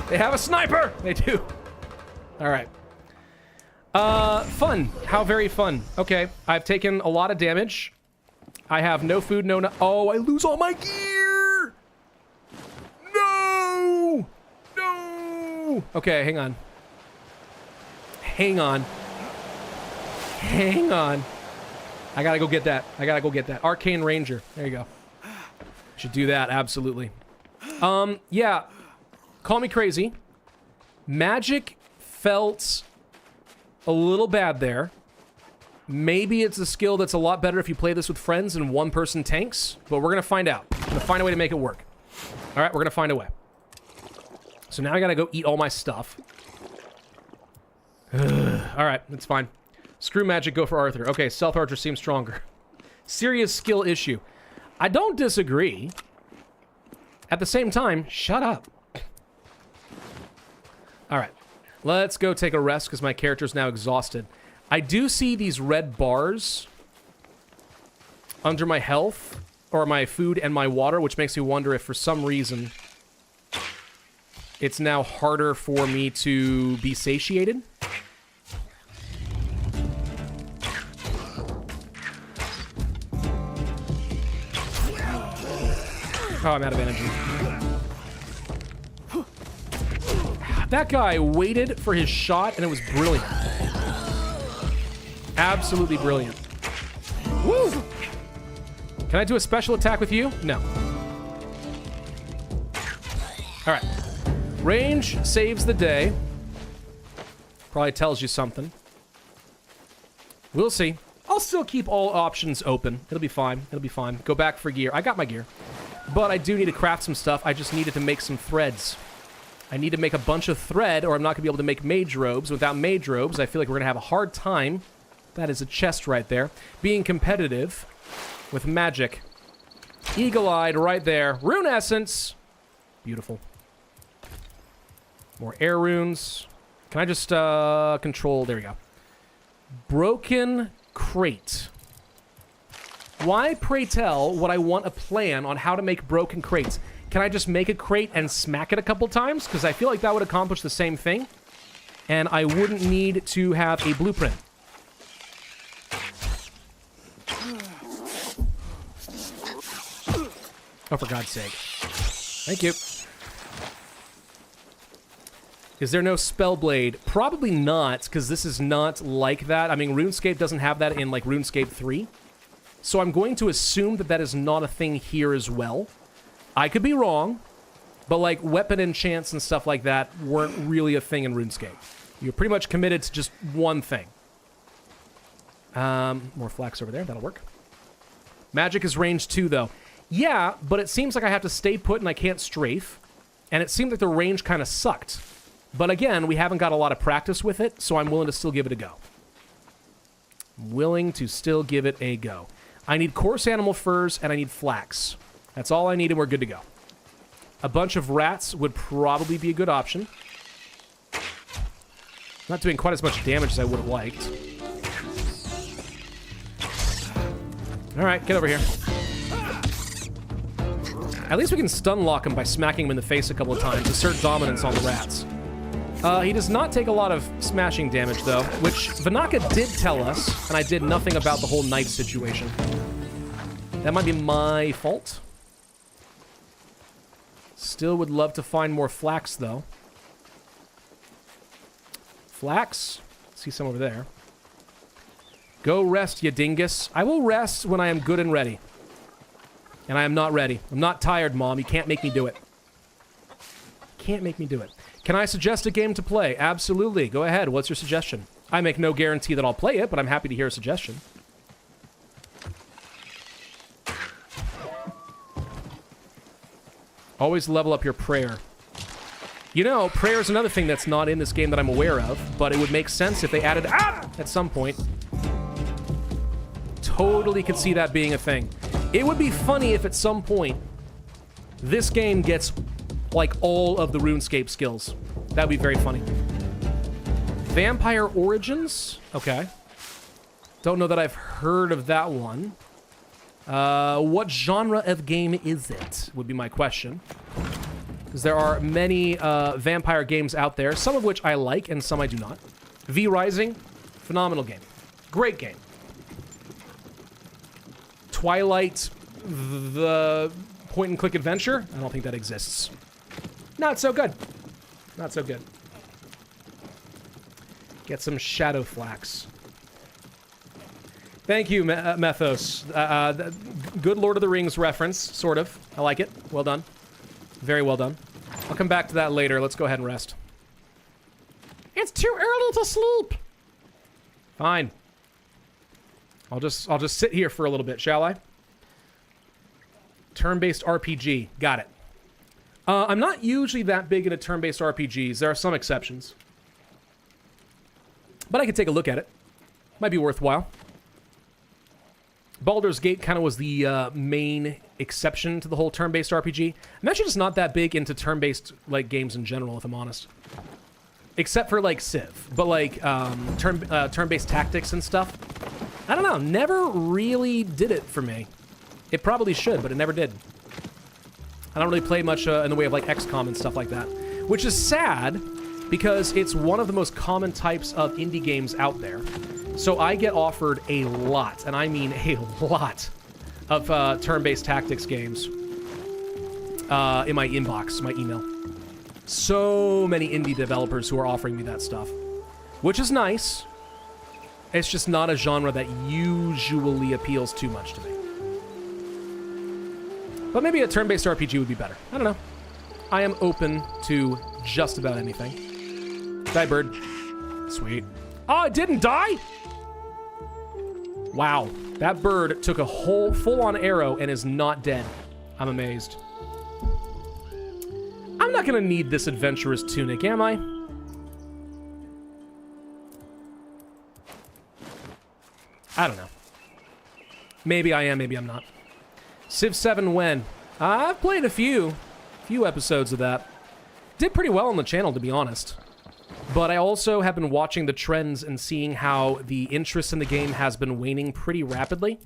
They have a sniper! They do. All right. Fun. How very fun. Okay, I've taken a lot of damage. I have no food, no... Oh, I lose all my gear! No! No! Okay, hang on. Hang on. Hang on. I gotta go get that. I gotta go get that. Arcane Ranger. There you go. Should do that, absolutely. Yeah. Call me crazy. Magic felt a little bad there. Maybe it's a skill that's a lot better if you play this with friends and one person tanks, but we're gonna find out. We're gonna find a way to make it work. All right, we're gonna find a way. So now I gotta go eat all my stuff. All right, that's fine. Screw magic, go for Arthur. Okay, Stealth Archer seems stronger. Serious skill issue. I don't disagree. At the same time, shut up. All right, let's go take a rest because my character's now exhausted. I do see these red bars under my health, or my food and my water, which makes me wonder if for some reason it's now harder for me to be satiated. Oh, I'm out of energy. That guy waited for his shot, and it was brilliant. Absolutely brilliant. Woo! Can I do a special attack with you? No. All right. Range saves the day. Probably tells you something. We'll see. I'll still keep all options open. It'll be fine. It'll be fine. Go back for gear. I got my gear. But I do need to craft some stuff. I just needed to make some threads. I need to make a bunch of thread, or I'm not going to be able to make mage robes. Without mage robes, I feel like we're going to have a hard time. That is a chest right there. Being competitive with magic. Eagle-eyed right there. Rune essence. Beautiful. More air runes. Can I just control... There we go. Broken crate. Why, pray tell, would I want a plan on how to make broken crates? Can I just make a crate and smack it a couple times? Because I feel like that would accomplish the same thing. And I wouldn't need to have a blueprint. Oh, for God's sake. Thank you. Is there no Spellblade? Probably not, because this is not like that. I mean, RuneScape doesn't have that in, like, RuneScape 3. So I'm going to assume that that is not a thing here as well. I could be wrong, but, like, weapon enchants and stuff like that weren't really a thing in RuneScape. You're pretty much committed to just one thing. More flax over there. That'll work. Magic is range 2, though. Yeah, but it seems like I have to stay put and I can't strafe. And it seemed like the range kind of sucked. But again, we haven't got a lot of practice with it, so I'm willing to still give it a go. Willing to still give it a go. I need coarse animal furs and I need flax. That's all I need and we're good to go. A bunch of rats would probably be a good option. Not doing quite as much damage as I would have liked. Alright, get over here. At least we can stun lock him by smacking him in the face a couple of times. Assert dominance on the rats. He does not take a lot of smashing damage, though, which Vanaka did tell us, and I did nothing about the whole knife situation. That might be my fault. Still would love to find more flax, though. Flax? See some over there. Go rest, you dingus. I will rest when I am good and ready. And I am not ready. I'm not tired, Mom. You can't make me do it. Can't make me do it. Can I suggest a game to play? Absolutely. Go ahead. What's your suggestion? I make no guarantee that I'll play it, but I'm happy to hear a suggestion. Always level up your prayer. You know, prayer is another thing that's not in this game that I'm aware of, but it would make sense if they added at some point. Totally could see that being a thing. It would be funny if at some point this game gets like all of the RuneScape skills. That would be very funny. Vampire Origins? Okay. Don't know that I've heard of that one. What genre of game is it? Would be my question. Because there are many vampire games out there, some of which I like and some I do not. V Rising, phenomenal game. Great game. Twilight, the point-and-click adventure? I don't think that exists. Not so good. Not so good. Get some Shadow Flax. Thank you, Methos. Good Lord of the Rings reference, sort of. I like it. Well done. Very well done. I'll come back to that later. Let's go ahead and rest. It's too early to sleep. Fine. I'll just sit here for a little bit, shall I? Turn-based RPG. Got it. I'm not usually that big into turn-based RPGs. There are some exceptions. But I could take a look at it. Might be worthwhile. Baldur's Gate kind of was the main exception to the whole turn-based RPG. I'm actually just not that big into turn-based like games in general, if I'm honest. Except for like Civ, but like turn-based tactics and stuff. I don't know. Never really did it for me. It probably should, but it never did. I don't really play much in the way of like XCOM and stuff like that, which is sad because it's one of the most common types of indie games out there. So I get offered a lot, and I mean a lot, of turn-based tactics games in my inbox, my email. So many indie developers who are offering me that stuff, which is nice. It's just not a genre that usually appeals too much to me. But maybe a turn-based RPG would be better. I don't know. I am open to just about anything. Die, bird. Sweet. Oh, it didn't die? Wow. That bird took a whole full-on arrow and is not dead. I'm amazed. I'm not going to need this adventurer's tunic, am I? I don't know. Maybe I am, maybe I'm not. Civ 7 when? I've played a few episodes of that. Did pretty well on the channel, to be honest. But I also have been watching the trends and seeing how the interest in the game has been waning pretty rapidly.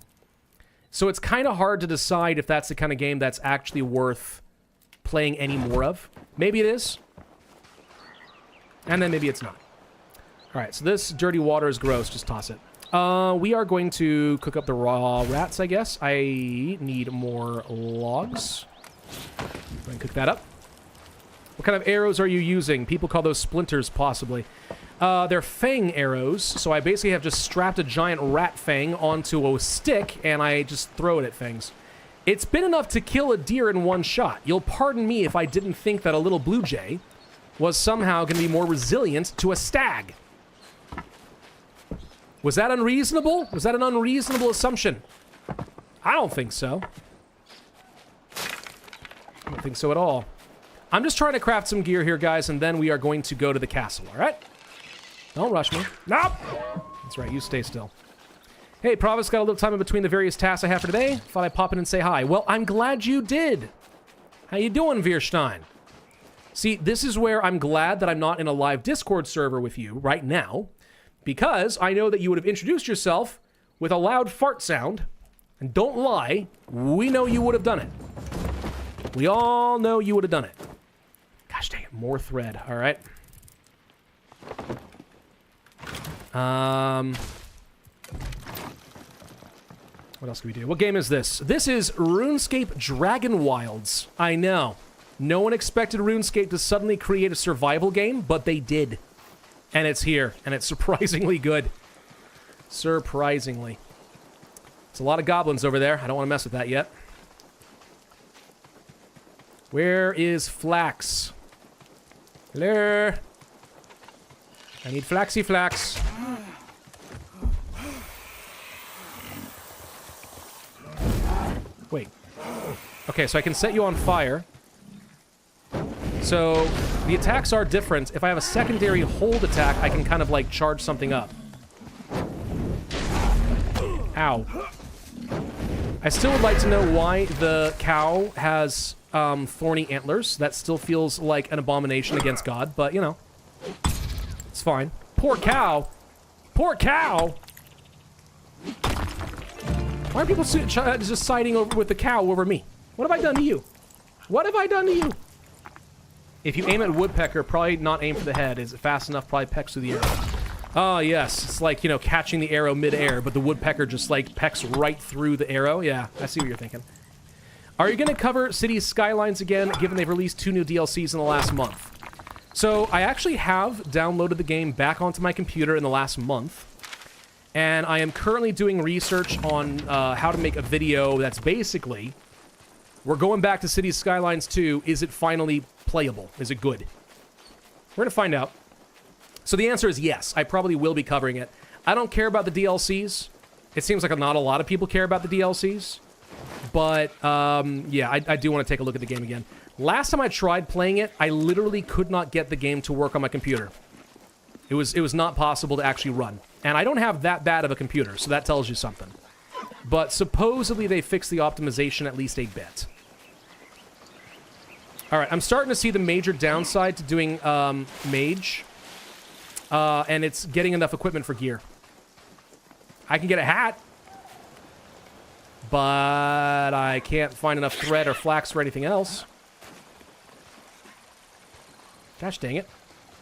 So it's kind of hard to decide if that's the kind of game that's actually worth playing any more of. Maybe it is. And then maybe it's not. Alright, so this dirty water is gross. Just toss it. We are going to cook up the raw rats, I guess. I need more logs. Go ahead and cook that up. What kind of arrows are you using? People call those splinters, possibly. They're fang arrows, so I basically have just strapped a giant rat fang onto a stick, and I just throw it at things. It's been enough to kill a deer in one shot. You'll pardon me if I didn't think that a little blue jay was somehow going to be more resilient to a stag. Was that unreasonable? Was that an unreasonable assumption? I don't think so. I don't think so at all. I'm just trying to craft some gear here, guys, and then we are going to go to the castle, all right? Don't rush me. Nope! That's right, you stay still. Hey, Pravus, got a little time in between the various tasks I have for today. Thought I'd pop in and say hi. Well, I'm glad you did. How you doing, Veerstein? See, this is where I'm glad that I'm not in a live Discord server with you right now, because I know that you would have introduced yourself with a loud fart sound, and don't lie, we know you would have done it. We all know you would have done it. Gosh dang it, more thread, all right. What else can we do? What game is this? This is RuneScape DragonWilds. I know. No one expected RuneScape to suddenly create a survival game, but they did. And it's here, and it's surprisingly good. Surprisingly. It's a lot of goblins over there. I don't want to mess with that yet. Where is Flax? Hello? I need Flaxy Flax. Wait. Okay, so I can set you on fire. So, the attacks are different. If I have a secondary hold attack, I can kind of, like, charge something up. Ow. I still would like to know why the cow has thorny antlers. That still feels like an abomination against God, but, you know. It's fine. Poor cow. Poor cow. Why are people just siding over with the cow over me? What have I done to you? What have I done to you? If you aim at woodpecker, probably not aim for the head. Is it fast enough? Probably pecks through the arrow. Oh, yes. It's like, you know, catching the arrow mid-air, but the woodpecker just, like, pecks right through the arrow. Yeah, I see what you're thinking. Are you going to cover Cities Skylines again, given they've released 2 new DLCs in the last month? So, I actually have downloaded the game back onto my computer in the last month, and I am currently doing research on how to make a video that's basically, we're going back to Cities Skylines 2, is it finally playable? Is it good? We're going to find out. So the answer is yes, I probably will be covering it. I don't care about the DLCs. It seems like not a lot of people care about the DLCs. But, yeah, I do want to take a look at the game again. Last time I tried playing it, I literally could not get the game to work on my computer. It was not possible to actually run. And I don't have that bad of a computer, so that tells you something. But supposedly they fixed the optimization at least a bit. Alright, I'm starting to see the major downside to doing mage. And it's getting enough equipment for gear. I can get a hat. But I can't find enough thread or flax for anything else. Gosh dang it.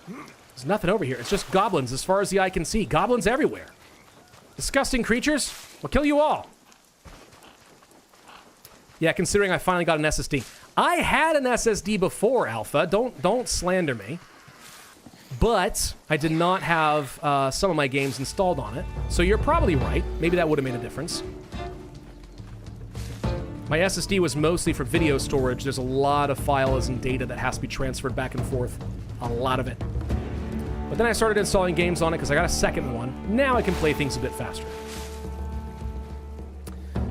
There's nothing over here. It's just goblins as far as the eye can see. Goblins everywhere. Disgusting creatures. We'll kill you all. Yeah, considering I finally got an SSD. I had an SSD before, Alpha. Don't slander me. But I did not have some of my games installed on it. So you're probably right. Maybe that would have made a difference. My SSD was mostly for video storage. There's a lot of files and data that has to be transferred back and forth. A lot of it. But then I started installing games on it because I got a second one. Now I can play things a bit faster.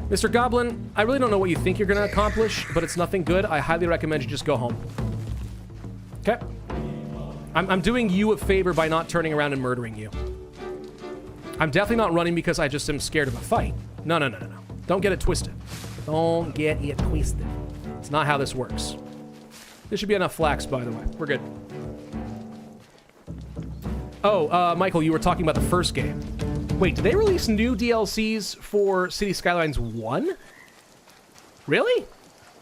Mr. Goblin, I really don't know what you think you're going to accomplish, but it's nothing good. I highly recommend you just go home. Okay? I'm doing you a favor by not turning around and murdering you. I'm definitely not running because I just am scared of a fight. No. Don't get it twisted. Don't get it twisted. It's not how this works. There should be enough flax, by the way. We're good. Oh, Michael, you were talking about the first game. Wait, did they release new DLCs for Cities Skylines 1? Really?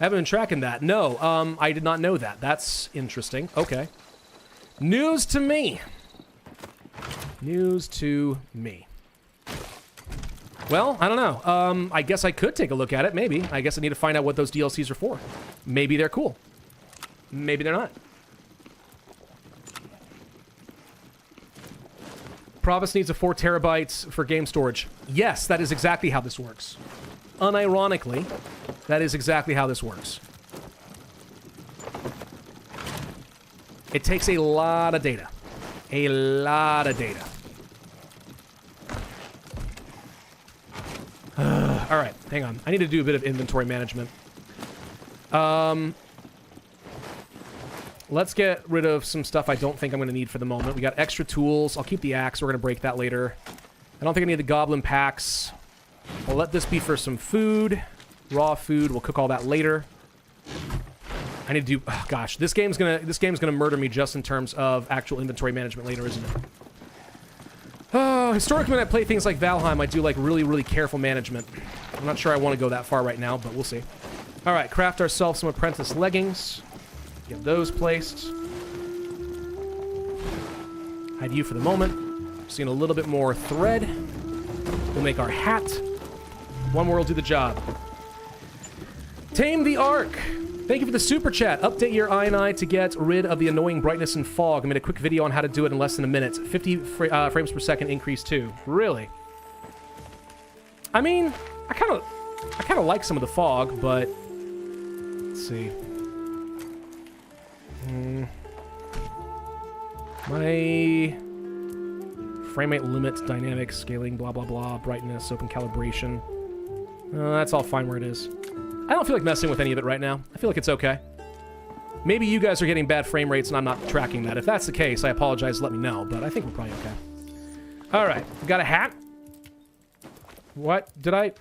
I haven't been tracking that. No, I did not know that. That's interesting. Okay. News to me. News to me. Well, I don't know. I guess I could take a look at it, maybe. I guess I need to find out what those DLCs are for. Maybe they're cool. Maybe they're not. Pravus needs a 4 terabytes for game storage. Yes, that is exactly how this works. Unironically, that is exactly how this works. It takes a lot of data. A lot of data. All right, hang on. I need to do a bit of inventory management. Let's get rid of some stuff I don't think I'm going to need for the moment. We got extra tools. I'll keep the axe. We're going to break that later. I don't think I need the goblin packs. I'll let this be for some food. Raw food. We'll cook all that later. I need to do... Oh, gosh, this game's gonna murder me just in terms of actual inventory management later, isn't it? Oh, historically when I play things like Valheim, I do like really, really careful management. I'm not sure I want to go that far right now, but we'll see. All right, craft ourselves some apprentice leggings. Get those placed. Hide you for the moment. Seeing a little bit more thread. We'll make our hat. One more will do the job. Tame the Ark. Thank you for the super chat. Update your eye to get rid of the annoying brightness and fog. I made a quick video on how to do it in less than a minute. 50 frames per second increase too. Really? I mean, I kind of like some of the fog, but let's see. My frame rate limit, dynamic scaling, blah blah blah, brightness, open calibration. That's all fine where it is. I don't feel like messing with any of it right now. I feel like it's okay. Maybe you guys are getting bad frame rates and I'm not tracking that. If that's the case, I apologize. Let me know, but I think we're probably okay. All right, we got a hat. What did I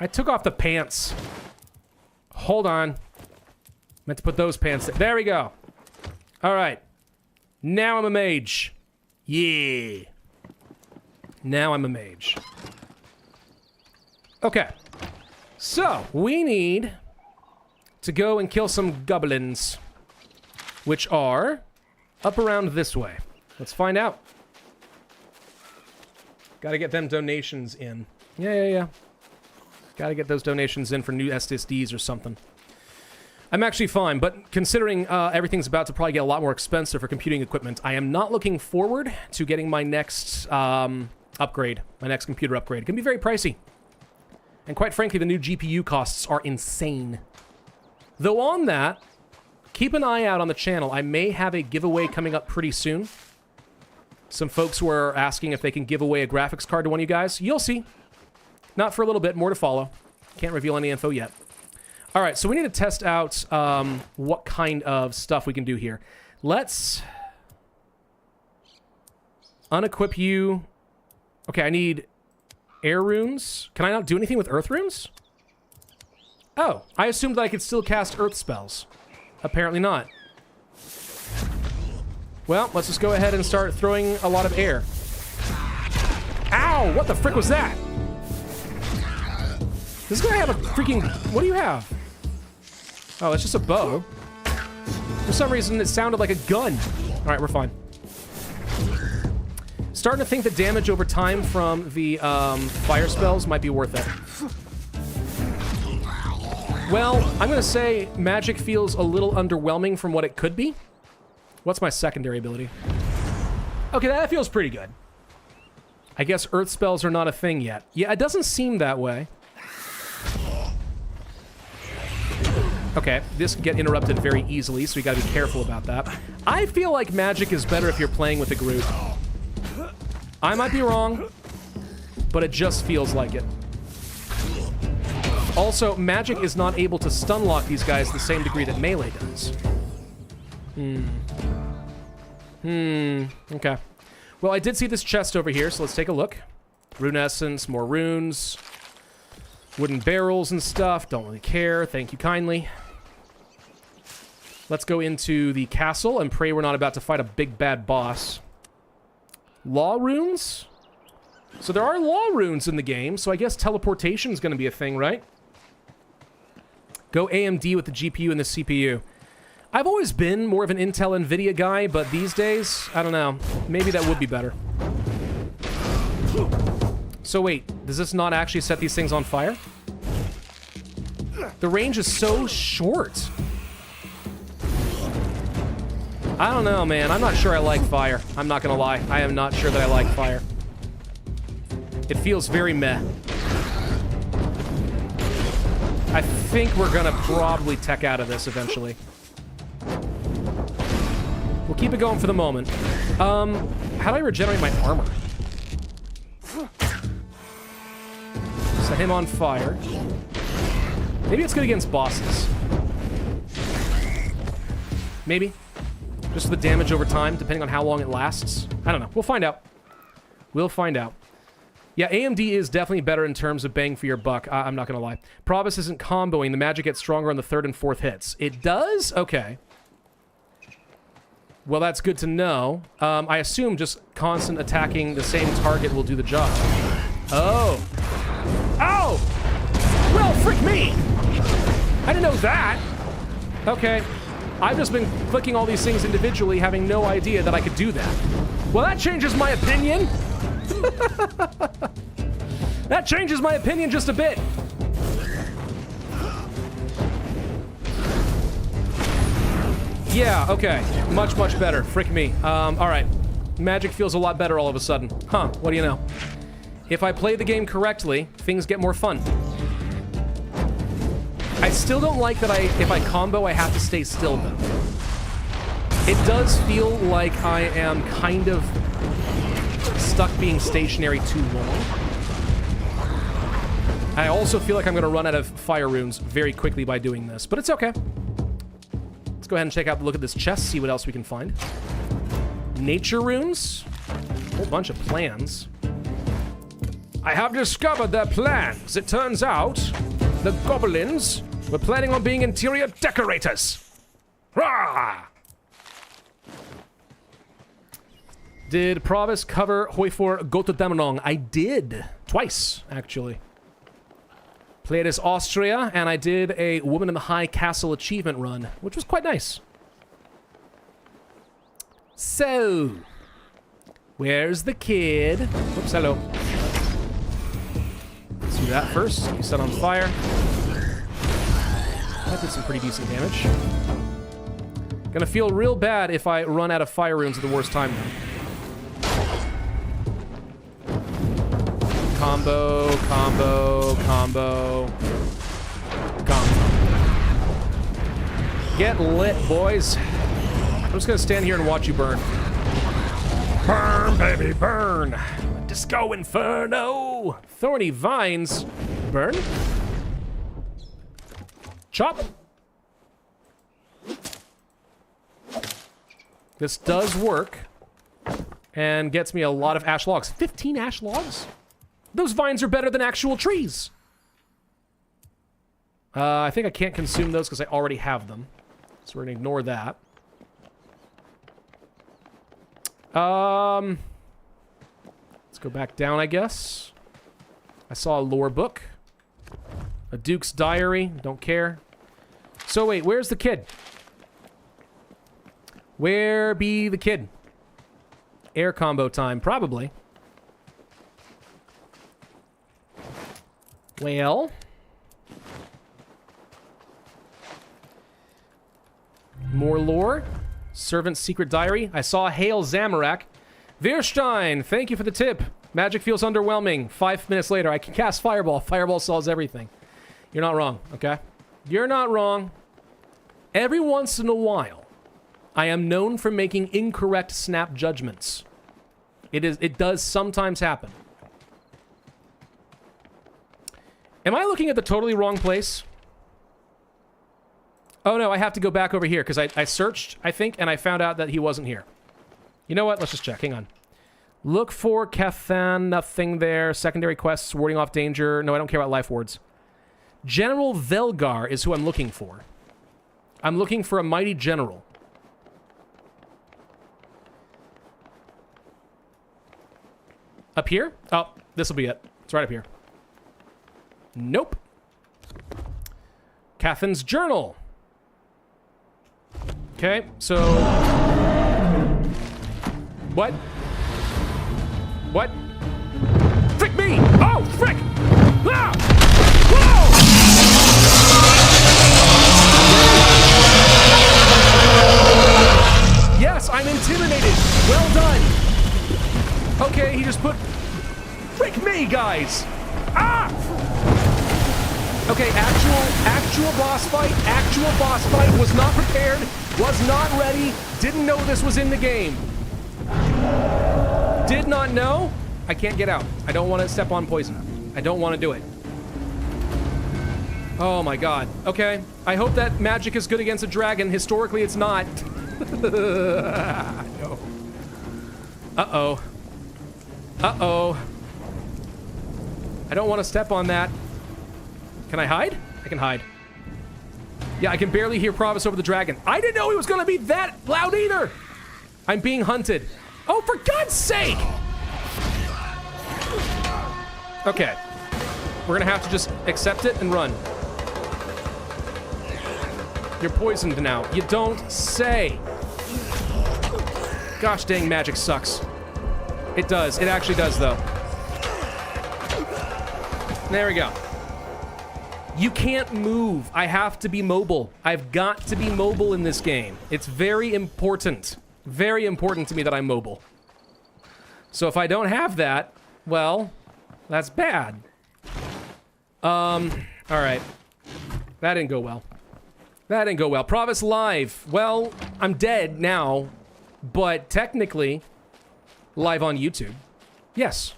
took off the pants. Hold on. Meant to put those pants there. There we go. All right. Now I'm a mage. Yeah. Now I'm a mage. Okay. So, we need to go and kill some goblins, which are up around this way. Let's find out. Gotta get them donations in. Yeah. Gotta get those donations in for new SSDs or something. I'm actually fine, but considering everything's about to probably get a lot more expensive for computing equipment, I am not looking forward to getting my next upgrade, my next computer upgrade. It can be very pricey. And quite frankly, the new GPU costs are insane. Though on that, keep an eye out on the channel. I may have a giveaway coming up pretty soon. Some folks were asking if they can give away a graphics card to one of you guys. You'll see. Not for a little bit, more to follow. Can't reveal any info yet. All right, so we need to test out what kind of stuff we can do here. Let's unequip you. Okay, I need air runes. Can I not do anything with earth runes? Oh, I assumed that I could still cast earth spells. Apparently not. Well, let's just go ahead and start throwing a lot of air. Ow! What the frick was that? This guy have a freaking... What do you have? Oh, it's just a bow. For some reason, it sounded like a gun. All right, we're fine. Starting to think the damage over time from the fire spells might be worth it. Well, I'm going to say magic feels a little underwhelming from what it could be. What's my secondary ability? Okay, that feels pretty good. I guess earth spells are not a thing yet. Yeah, it doesn't seem that way. Okay, this can get interrupted very easily, so you gotta be careful about that. I feel like magic is better if you're playing with a group. I might be wrong, but it just feels like it. Also, magic is not able to stun lock these guys to the same degree that melee does. Okay. Well, I did see this chest over here, so let's take a look. Rune essence, more runes. Wooden barrels and stuff. Don't really care. Thank you kindly. Let's go into the castle and pray we're not about to fight a big bad boss. Law runes? So there are law runes in the game, so I guess teleportation is going to be a thing, right? Go AMD with the GPU and the CPU. I've always been more of an Intel NVIDIA guy, but these days, I don't know. Maybe that would be better. So wait, does this not actually set these things on fire? The range is so short. I don't know, man. I'm not sure I like fire. I'm not gonna lie. I am not sure that I like fire. It feels very meh. I think we're gonna probably tech out of this eventually. We'll keep it going for the moment. How do I regenerate my armor? Set him on fire. Maybe it's good against bosses. Maybe. Just the damage over time, depending on how long it lasts. I don't know. We'll find out. We'll find out. Yeah, AMD is definitely better in terms of bang for your buck. I'm not going to lie. Pravus isn't comboing. The magic gets stronger on the 3rd and 4th hits. It does? Okay. Well, that's good to know. I assume just constant attacking the same target will do the job. Oh. Oh! Well, frick me! I didn't know that. Okay. I've just been clicking all these things individually, having no idea that I could do that. Well, that changes my opinion. That changes my opinion just a bit. Yeah, okay. Much, much better. Frick me. Alright. Magic feels a lot better all of a sudden. Huh, what do you know? If I play the game correctly, things get more fun. I still don't like that if I combo, I have to stay still, though. It does feel like I am kind of stuck being stationary too long. I also feel like I'm going to run out of fire runes very quickly by doing this, but it's okay. Let's go ahead and check out, look at this chest, see what else we can find. Nature runes. A whole bunch of plans. I have discovered their plans. It turns out the goblins were planning on being interior decorators. Rah! Did Pravus cover Hoifor Gotterdammerung? I did. Twice, actually. Played as Austria, and I did a Woman in the High Castle achievement run, which was quite nice. So, where's the kid? Oops, hello. Let's do that first. You set on fire. That did some pretty decent damage. Gonna feel real bad if I run out of fire runes at the worst time now. Combo, combo, combo, combo. Get lit, boys. I'm just gonna stand here and watch you burn. Burn, baby, burn. Disco Inferno. Thorny vines. Burn. Chop. This does work. And gets me a lot of ash logs. 15 ash logs? Those vines are better than actual trees. I think I can't consume those because I already have them. So we're gonna ignore that. Let's go back down, I guess. I saw a lore book. A Duke's Diary. Don't care. So wait, where's the kid? Where be the kid? Air combo time, probably. Well. More lore. Servant's Secret Diary. I saw Hail Zamorak. Virstein, thank you for the tip. Magic feels underwhelming. 5 minutes later, I can cast Fireball. Fireball solves everything. You're not wrong, okay? You're not wrong. Every once in a while, I am known for making incorrect snap judgments. It does sometimes happen. Am I looking at the totally wrong place? Oh no, I have to go back over here because I searched, I think, and I found out that he wasn't here. You know what? Let's just check. Hang on. Look for Kethan. Nothing there. Secondary quests. Warding off danger. No, I don't care about life wards. General Velgar is who I'm looking for. I'm looking for a mighty general. Up here? Oh, this will be it. It's right up here. Nope. Kethan's journal. Okay, so... What? What? Frick me! Oh, frick! Ah! Whoa! Yes, I'm intimidated. Well done. Okay, he just put... Frick me, guys! Ah! Okay, actual boss fight. Actual boss fight. Was not prepared. Was not ready. Didn't know this was in the game. Did not know. I can't get out. I don't want to step on poison. I don't want to do it. Oh my god. Okay. I hope that magic is good against a dragon. Historically, it's not. No. Uh-oh. Uh-oh. I don't want to step on that. Can I hide? I can hide. Yeah, I can barely hear Pravus over the dragon. I didn't know he was going to be that loud either. I'm being hunted. Oh, for God's sake! Okay. We're going to have to just accept it and run. You're poisoned now. You don't say. Gosh dang, magic sucks. It does. It actually does, though. There we go. You can't move. I have to be mobile. I've got to be mobile in this game. It's very important. Very important to me that I'm mobile. So if I don't have that, well, that's bad. Alright. That didn't go well. That didn't go well. Pravus live. Well, I'm dead now, but technically live on YouTube. Yes.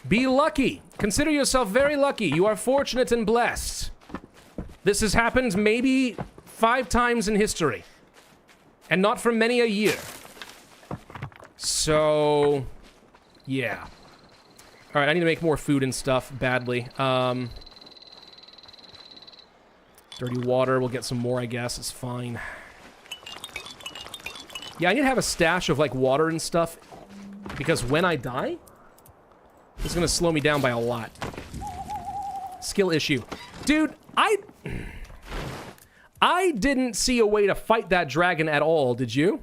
Be lucky. Consider yourself very lucky. You are fortunate and blessed. This has happened maybe 5 times in history. And not for many a year. So, yeah. Alright, I need to make more food and stuff badly. Dirty water, we'll get some more, I guess. It's fine. Yeah, I need to have a stash of, like, water and stuff. Because when I die, it's gonna slow me down by a lot. Skill issue. Dude, I didn't see a way to fight that dragon at all, did you?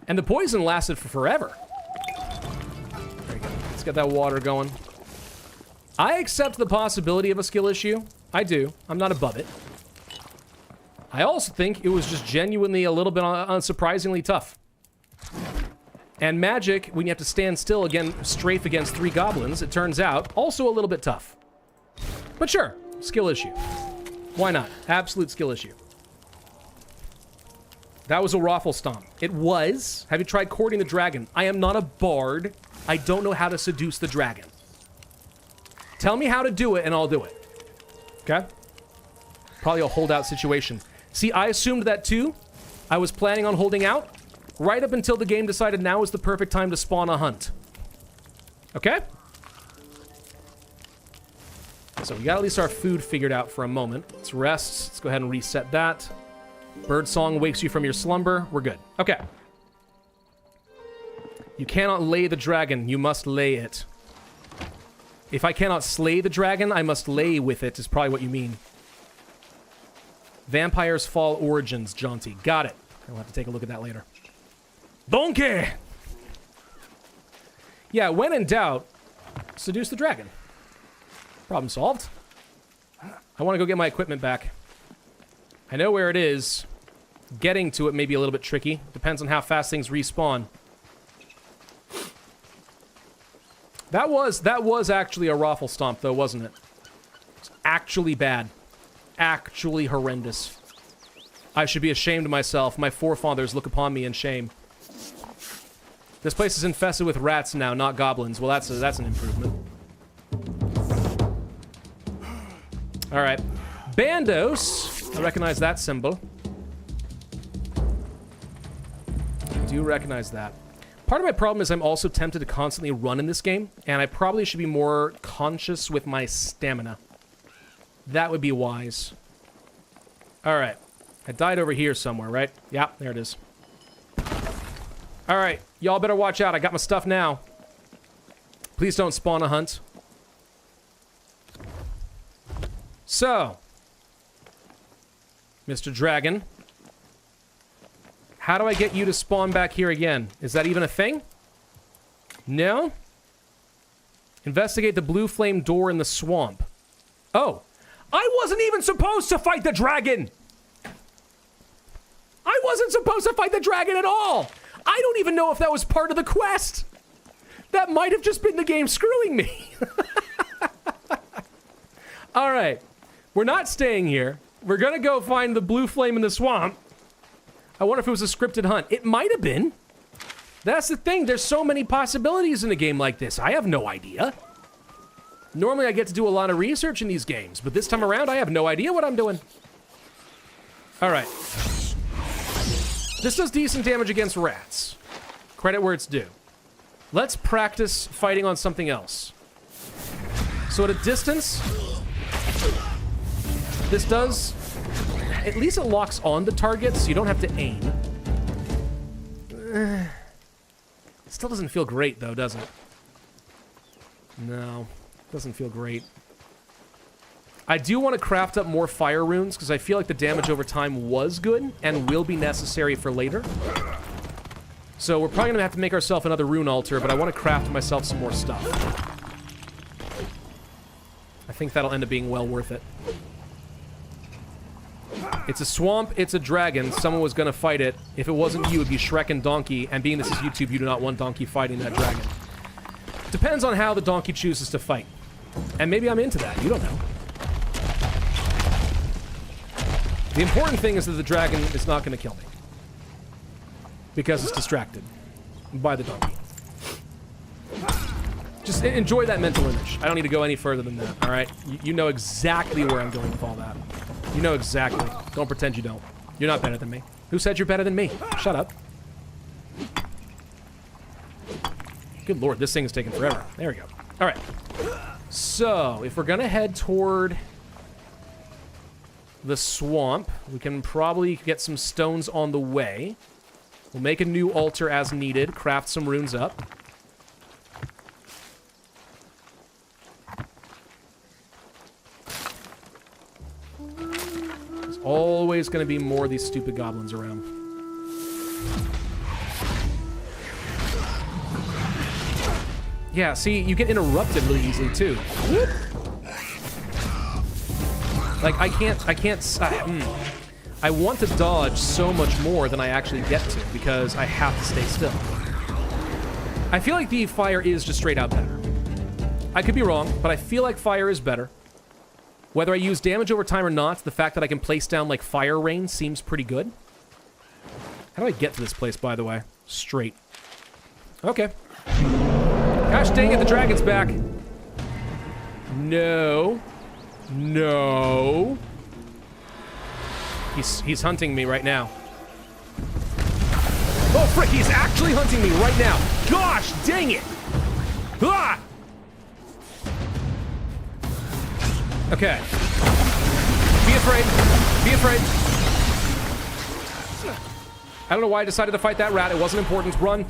And the poison lasted for forever. There you go. Let's get that water going. I accept the possibility of a skill issue. I do. I'm not above it. I also think it was just genuinely a little bit unsurprisingly tough. And magic, when you have to stand still again, strafe against 3 goblins, it turns out, also a little bit tough. But sure, skill issue. Why not? Absolute skill issue. That was a raffle stomp. It was. Have you tried courting the dragon? I am not a bard. I don't know how to seduce the dragon. Tell me how to do it and I'll do it. Okay? Probably a holdout situation. See, I assumed that too. I was planning on holding out right up until the game decided now is the perfect time to spawn a hunt. Okay? So we got at least our food figured out for a moment. Let's rest. Let's go ahead and reset that. Birdsong wakes you from your slumber. We're good. Okay. You cannot lay the dragon. You must lay it. If I cannot slay the dragon, I must lay with it, is probably what you mean. Vampires Fall Origins, Jaunty. Got it. I'll have to take a look at that later. Donkey! Yeah, when in doubt, seduce the dragon. Problem solved. I want to go get my equipment back. I know where it is. Getting to it may be a little bit tricky. Depends on how fast things respawn. That was actually a raffle stomp, though, wasn't it? It's actually bad. Actually horrendous. I should be ashamed of myself. My forefathers look upon me in shame. This place is infested with rats now, not goblins. Well, that's an improvement. All right. Bandos. I recognize that symbol. I do recognize that. Part of my problem is I'm also tempted to constantly run in this game, and I probably should be more conscious with my stamina. That would be wise. All right. I died over here somewhere, right? Yeah, there it is. All right. Y'all better watch out. I got my stuff now. Please don't spawn a hunt. So, Mr. Dragon, how do I get you to spawn back here again? Is that even a thing? No? Investigate the blue flame door in the swamp. Oh, I wasn't even supposed to fight the dragon! I wasn't supposed to fight the dragon at all! I don't even know if that was part of the quest! That might have just been the game screwing me. Alright. We're not staying here. We're gonna go find the blue flame in the swamp. I wonder if it was a scripted hunt. It might have been. That's the thing. There's so many possibilities in a game like this. I have no idea. Normally I get to do a lot of research in these games, but this time around I have no idea what I'm doing. Alright. This does decent damage against rats. Credit where it's due. Let's practice fighting on something else. So at a distance, this does... At least it locks on the target, so you don't have to aim. It still doesn't feel great, though, does it? No. Doesn't feel great. I do want to craft up more fire runes, because I feel like the damage over time was good, and will be necessary for later. So we're probably going to have to make ourselves another rune altar, but I want to craft myself some more stuff. I think that'll end up being well worth it. It's a swamp, it's a dragon, someone was gonna fight it. If it wasn't you, it'd be Shrek and Donkey, and being this is YouTube, you do not want Donkey fighting that dragon. Depends on how the Donkey chooses to fight. And maybe I'm into that, you don't know. The important thing is that the dragon is not gonna kill me. Because it's distracted by the donkey. Just enjoy that mental image. I don't need to go any further than that, alright? You know exactly where I'm going with all that. You know exactly. Don't pretend you don't. You're not better than me. Who said you're better than me? Shut up. Good lord, this thing is taking forever. There we go. Alright. So, if we're gonna head toward the swamp. We can probably get some stones on the way. We'll make a new altar as needed, craft some runes up. There's always going to be more of these stupid goblins around. Yeah, see, you get interrupted really easily, too. Whoop. Like, I want to dodge so much more than I actually get to, because I have to stay still. I feel like the fire is just straight out better. I could be wrong, but I feel like fire is better. Whether I use damage over time or not, the fact that I can place down, like, fire rain seems pretty good. How do I get to this place, by the way? Straight. Okay. Gosh dang it, the dragon's back. No. No. He's hunting me right now. Oh, frick, he's actually hunting me right now. Gosh dang it. Ah! Okay. Be afraid. Be afraid. I don't know why I decided to fight that rat. It wasn't important. Run.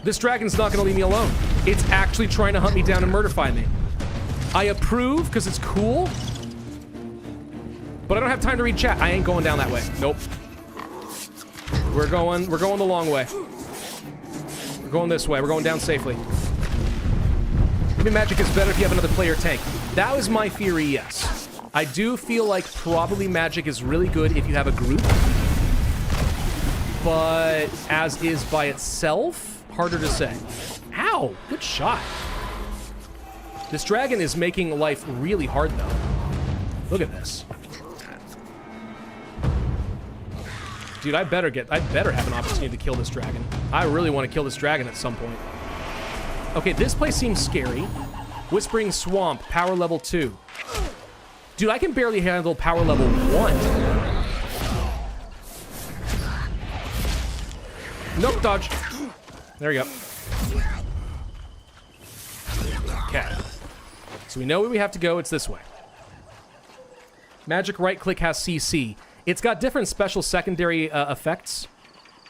This dragon's not going to leave me alone. It's actually trying to hunt me down and murderfy me. I approve because it's cool. But I don't have time to read chat. I ain't going down that way. Nope. We're going the long way. We're going this way. We're going down safely. Maybe magic is better if you have another player tank. That was my theory, yes. I do feel like probably magic is really good if you have a group. But as is by itself, harder to say. Ow! Good shot. This dragon is making life really hard, though. Look at this. Dude, I better have an opportunity to kill this dragon. I really want to kill this dragon at some point. Okay, this place seems scary. Whispering Swamp, power level 2. Dude, I can barely handle power level 1. Nope, dodge. There you go. Okay. So we know where we have to go. It's this way. Magic right-click has CC. It's got different special secondary effects,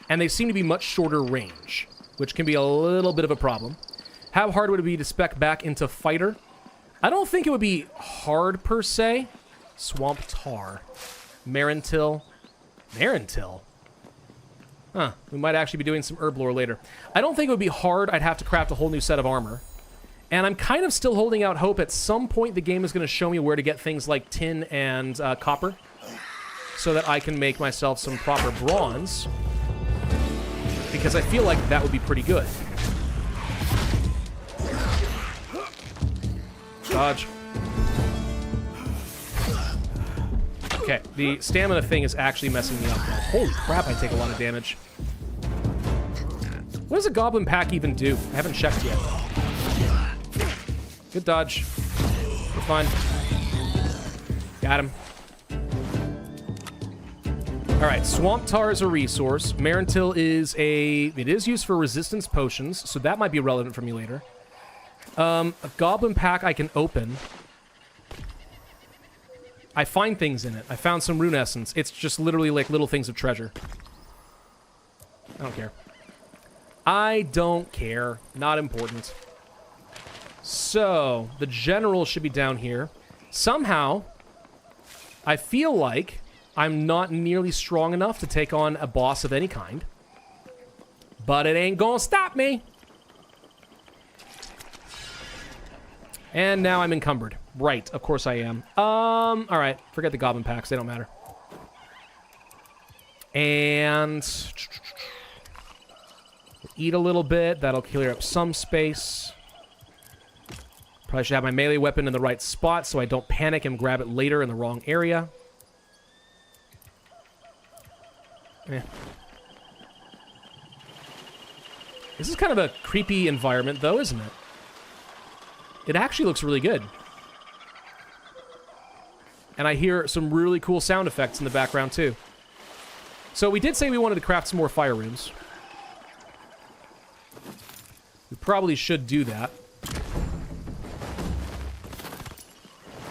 and they seem to be much shorter range, which can be a little bit of a problem. How hard would it be to spec back into fighter? I don't think it would be hard, per se. Swamp Tar. Marintil. Marintil? Huh. We might actually be doing some herb lore later. I don't think it would be hard. I'd have to craft a whole new set of armor. And I'm kind of still holding out hope at some point the game is going to show me where to get things like tin and copper, so that I can make myself some proper bronze, because I feel like that would be pretty good. Dodge. Okay, the stamina thing is actually messing me up now. Holy crap, I take a lot of damage. What does a goblin pack even do? I haven't checked yet. Good dodge. We're fine. Got him. Alright, Swamp Tar is a resource. Marintil is it is used for resistance potions, so that might be relevant for me later. A goblin pack I can open. I find things in it. I found some rune essence. It's just literally like little things of treasure. I don't care. I don't care. Not important. So, the general should be down here. Somehow, I feel like I'm not nearly strong enough to take on a boss of any kind. But it ain't gonna stop me. And now I'm encumbered. Right, of course I am. Alright, forget the goblin packs, they don't matter. And eat a little bit, that'll clear up some space. Probably should have my melee weapon in the right spot so I don't panic and grab it later in the wrong area. Eh. This is kind of a creepy environment, though, isn't it? It actually looks really good. And I hear some really cool sound effects in the background, too. So we did say we wanted to craft some more fire runes. We probably should do that.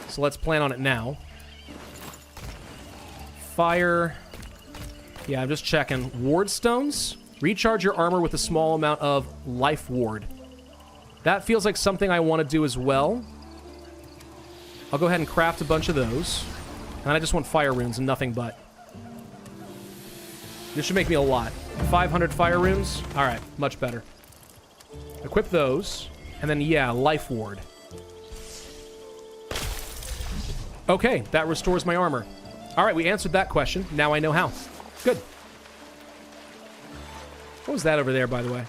So let's plan on it now. fire. Yeah, I'm just checking. Ward stones. Recharge your armor with a small amount of life ward. That feels like something I want to do as well. I'll go ahead and craft a bunch of those. And I just want fire runes and nothing but. This should make me a lot. 500 fire runes. All right, much better. Equip those. And then, yeah, life ward. Okay, that restores my armor. All right, we answered that question. Now I know how. Good. What was that over there, by the way?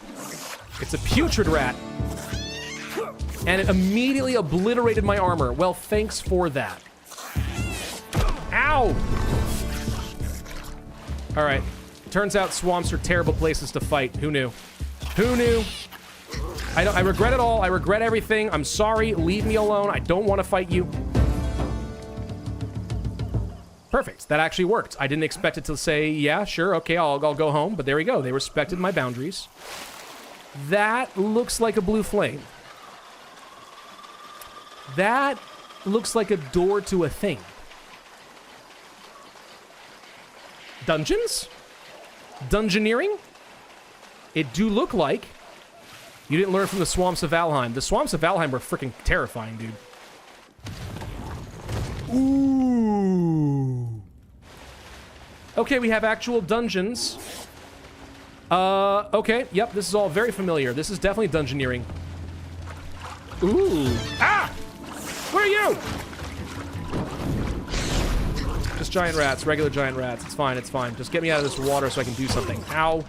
It's a putrid rat. And it immediately obliterated my armor. Well, thanks for that. Ow! All right. Turns out swamps are terrible places to fight. Who knew? Who knew? I regret it all. I regret everything. I'm sorry. Leave me alone. I don't want to fight you. Perfect. That actually worked. I didn't expect it to say, yeah, sure, okay, I'll go home. But there we go. They respected my boundaries. That looks like a blue flame. That looks like a door to a thing. Dungeons? Dungeoneering? It do look like. You didn't learn from the Swamps of Valheim. The Swamps of Valheim were freaking terrifying, dude. Ooh. Okay, we have actual dungeons. Okay, yep, this is all very familiar. This is definitely dungeoneering. Ooh. Ah! Where are you? Just giant rats, regular giant rats. It's fine, it's fine. Just get me out of this water so I can do something. Ow.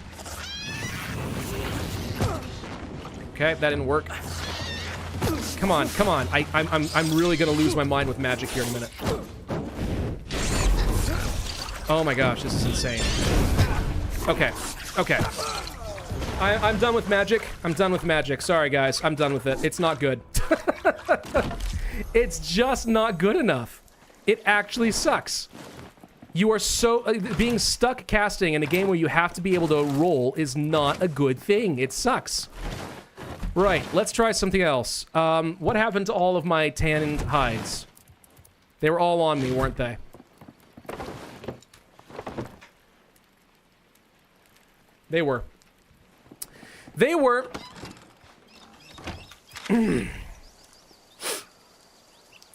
Okay, that didn't work. Come on, come on. I'm really gonna lose my mind with magic here in a minute. Oh my gosh, this is insane. Okay, okay. I'm done with magic. I'm done with magic. Sorry, guys. I'm done with it. It's not good. It's just not good enough. It actually sucks. You are so... being stuck casting in a game where you have to be able to roll is not a good thing. It sucks. Right, let's try something else. What happened to all of my tanned hides? They were all on me, weren't they? They were. They were. I'm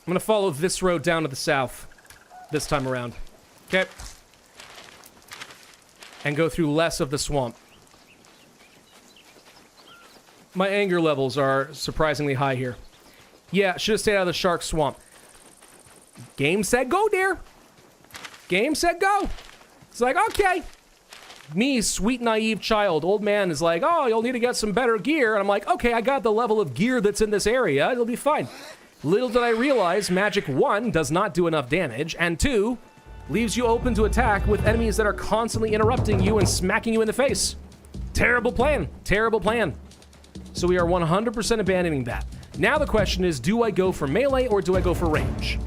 gonna follow this road down to the south this time around. Okay. And go through less of the swamp. My anger levels are surprisingly high here. Yeah, should have stayed out of the shark swamp. Game, set, go, dear. Game, set, go. It's like, okay. Me, sweet, naive child. Old man is like, oh, you'll need to get some better gear. And I'm like, okay, I got the level of gear that's in this area. It'll be fine. Little did I realize, magic 1 does not do enough damage, and 2 leaves you open to attack with enemies that are constantly interrupting you and smacking you in the face. Terrible plan. Terrible plan. So we are 100% abandoning that. Now the question is, do I go for melee or do I go for range?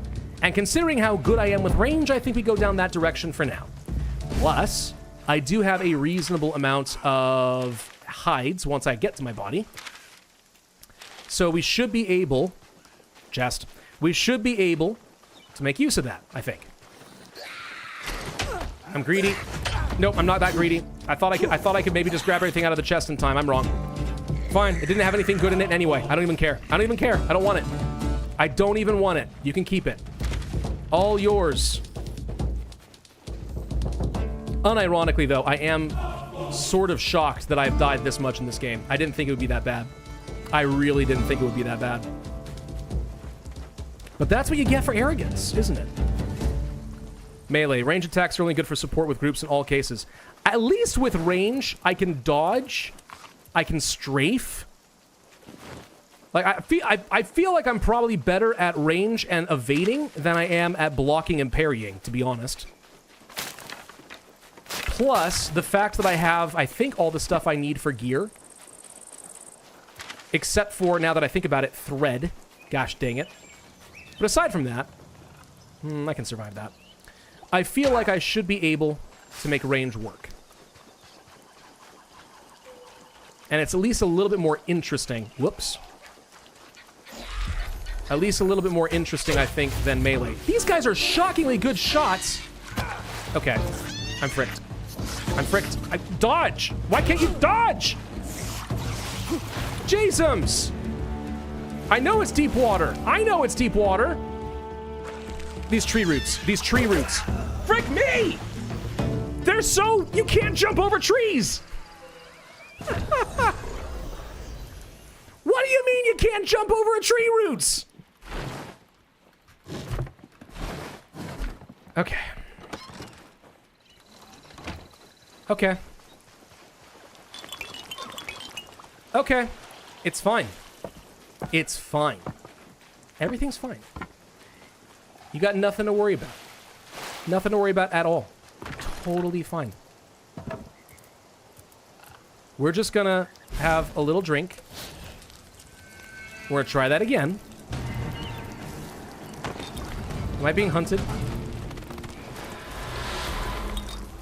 And considering how good I am with range, I think we go down that direction for now. Plus, I do have a reasonable amount of hides once I get to my body. So we should be able... we should be able to make use of that, I think. I'm greedy. Nope, I'm not that greedy. I thought I could maybe just grab everything out of the chest in time. I'm wrong. Fine, it didn't have anything good in it anyway. I don't even care. I don't even care. I don't want it. I don't even want it. You can keep it. All yours. Unironically, though, I am sort of shocked that I've died this much in this game. I didn't think it would be that bad. I really didn't think it would be that bad. But that's what you get for arrogance, isn't it? Melee. Range attacks are only good for support with groups in all cases. At least with range, I can dodge. I can strafe. Like, I feel like I'm probably better at range and evading than I am at blocking and parrying, to be honest. Plus, the fact that I have, I think, all the stuff I need for gear. Except for, now that I think about it, thread. Gosh dang it. But aside from that, I can survive that. I feel like I should be able to make range work. And it's at least a little bit more interesting. Whoops. At least a little bit more interesting, I think, than melee. These guys are shockingly good shots. Okay. I'm fricked. I'm fricked. Dodge! Why can't you dodge? Jasons! I know it's deep water. I know it's deep water. These tree roots. These tree roots. Frick me! They're so... You can't jump over trees! What do you mean you can't jump over a tree roots? Okay. Okay. Okay. It's fine. It's fine. Everything's fine. You got nothing to worry about. Nothing to worry about at all. Totally fine. We're just gonna have a little drink. We're gonna try that again. Am I being hunted?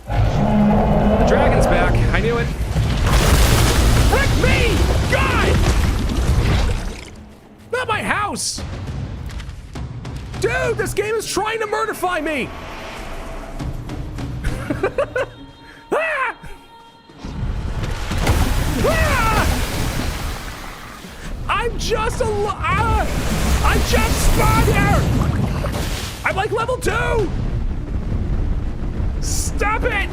The dragon's back. I knew it. Frick me! God! Not my house! Dude, this game is trying to murderfy me! Ah! Ah! I'm just I just spawned here! I'm like level 2! Stop it!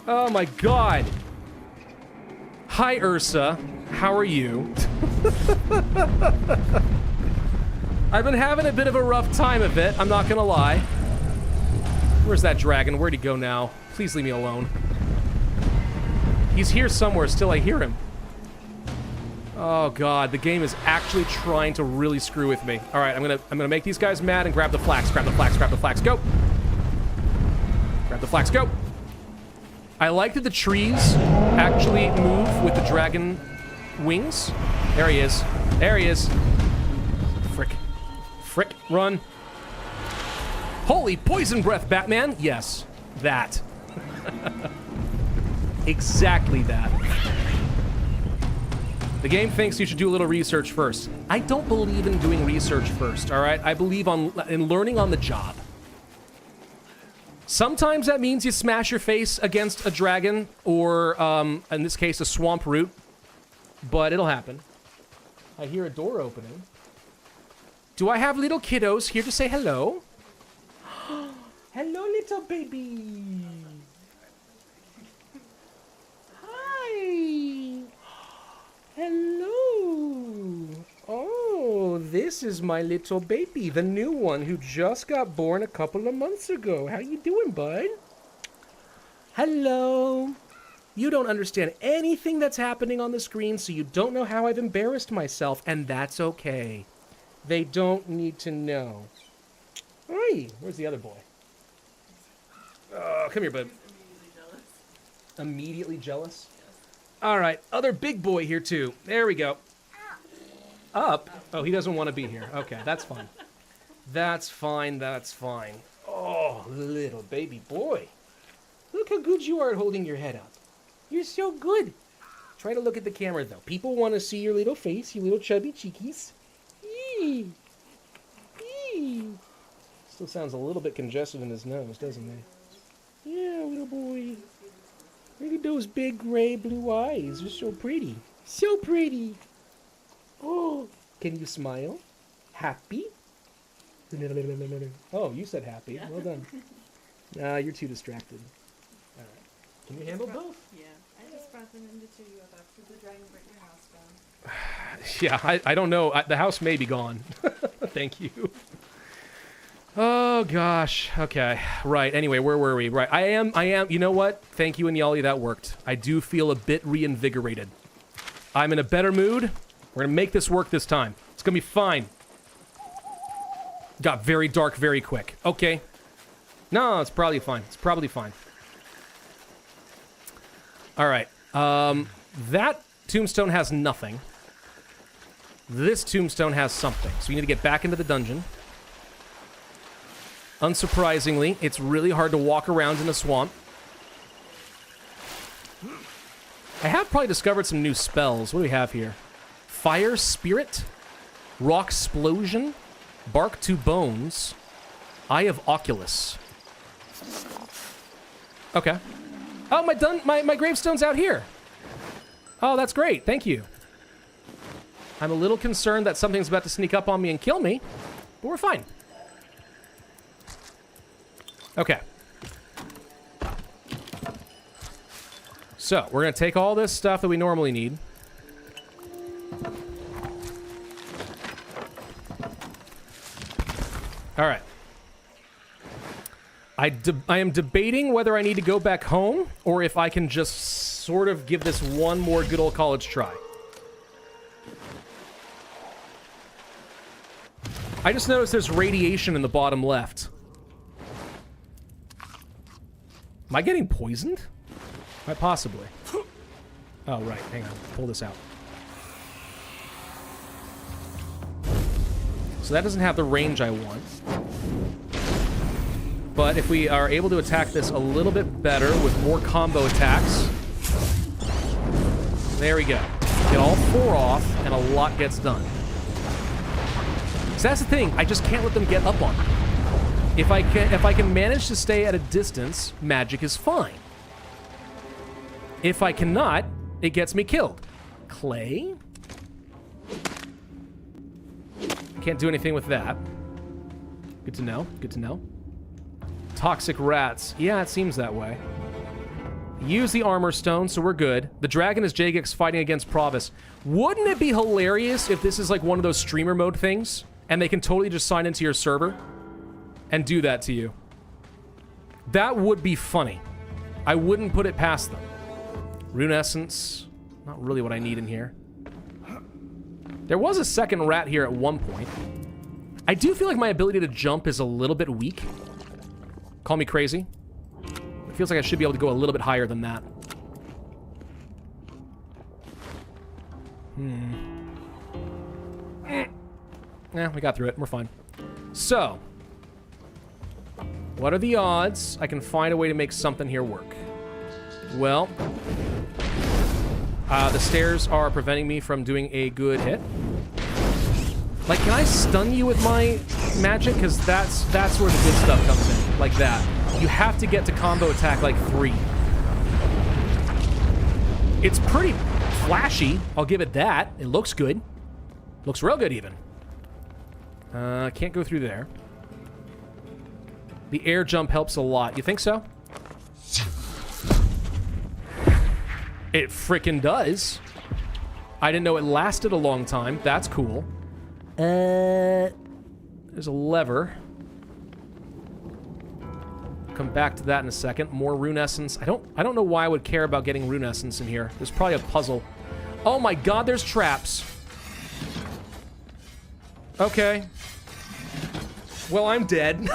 Oh my god. Hi, Ursa. How are you? I've been having a bit of a rough time of it, I'm not gonna lie. Where's that dragon? Where'd he go now? Please leave me alone. He's here somewhere still, I hear him. Oh god, the game is actually trying to really screw with me. Alright, I'm gonna make these guys mad and grab the flax, grab the flax, grab the flax, go! Grab the flax, go! I like that the trees actually move with the dragon wings. There he is. There he is. Frick. Frick, run. Holy poison breath, Batman! Yes, that. Exactly that. The game thinks you should do a little research first. I don't believe in doing research first, all right? I believe in learning on the job. Sometimes that means you smash your face against a dragon or, in this case, a swamp root. But it'll happen. I hear a door opening. Do I have little kiddos here to say hello? Hello, little baby. Hi. Hello. Oh, this is my little baby, the new one who just got born a couple of months ago. How you doing, bud? Hello. You don't understand anything that's happening on the screen, so you don't know how I've embarrassed myself, and that's okay. They don't need to know. Hi. Where's the other boy? Come here, bud. Immediately jealous? Yes. All right, other big boy here, too. There we go. Up? Oh, he doesn't want to be here. Okay, that's fine. That's fine, that's fine. Oh, little baby boy. Look how good you are at holding your head up. You're so good. Try to look at the camera, though. People want to see your little face, you little chubby cheekies. Eee. Eee. Still sounds a little bit congested in his nose, doesn't he? Yeah, little boy. Look at those big gray blue eyes. They're so pretty. So pretty. Oh, can you smile? Happy? Oh, you said happy. Yeah. Well done. You're too distracted. All right. Can you handle both? Yeah. I just brought them in to cheer you up after the dragon burnt your house down. Yeah, I don't know. The house may be gone. Thank you. Oh, gosh. Okay. Right. Anyway, where were we? Right. I am. You know what? Thank you, Inyali. That worked. I do feel a bit reinvigorated. I'm in a better mood. We're going to make this work this time. It's going to be fine. Got very dark very quick. Okay. No, it's probably fine. It's probably fine. All right. That tombstone has nothing. This tombstone has something. So we need to get back into the dungeon. Unsurprisingly, it's really hard to walk around in a swamp. I have probably discovered some new spells. What do we have here? Fire Spirit, Rock Explosion, Bark to Bones, Eye of Oculus. Okay. Oh, my gravestone's out here. Oh, that's great. Thank you. I'm a little concerned that something's about to sneak up on me and kill me, but we're fine. Okay. So, we're going to take all this stuff that we normally need. All right. I am debating whether I need to go back home or if I can just sort of give this one more good old college try. I just noticed there's radiation in the bottom left. Am I getting poisoned? Quite possibly. Oh, right. Hang on. Pull this out. So that doesn't have the range I want. But if we are able to attack this a little bit better with more combo attacks... There we go. Get all 4 off, and a lot gets done. So that's the thing. I just can't let them get up on me. If I can manage to stay at a distance, magic is fine. If I cannot, it gets me killed. Clay? Can't do anything with that. Good to know. Good to know. Toxic rats. Yeah, it seems that way. Use the armor stone, so we're good. The dragon is Jagex fighting against Pravus. Wouldn't it be hilarious if this is like one of those streamer mode things, and they can totally just sign into your server and do that to you? That would be funny. I wouldn't put it past them. Rune essence. Not really what I need in here. There was a second rat here at one point. I do feel like my ability to jump is a little bit weak. Call me crazy. It feels like I should be able to go a little bit higher than that. Yeah, we got through it. We're fine. So, what are the odds I can find a way to make something here work? Well, the stairs are preventing me from doing a good hit. Like, can I stun you with my magic? Because that's where the good stuff comes in. Like that. You have to get to combo attack like 3. It's pretty flashy. I'll give it that. It looks good. Looks real good, even. Can't go through there. The air jump helps a lot. You think so? It frickin' does. I didn't know it lasted a long time. That's cool. There's a lever. Come back to that in a second. More rune essence. I don't know why I would care about getting rune essence in here. There's probably a puzzle. Oh my god, there's traps. Okay. Well, I'm dead.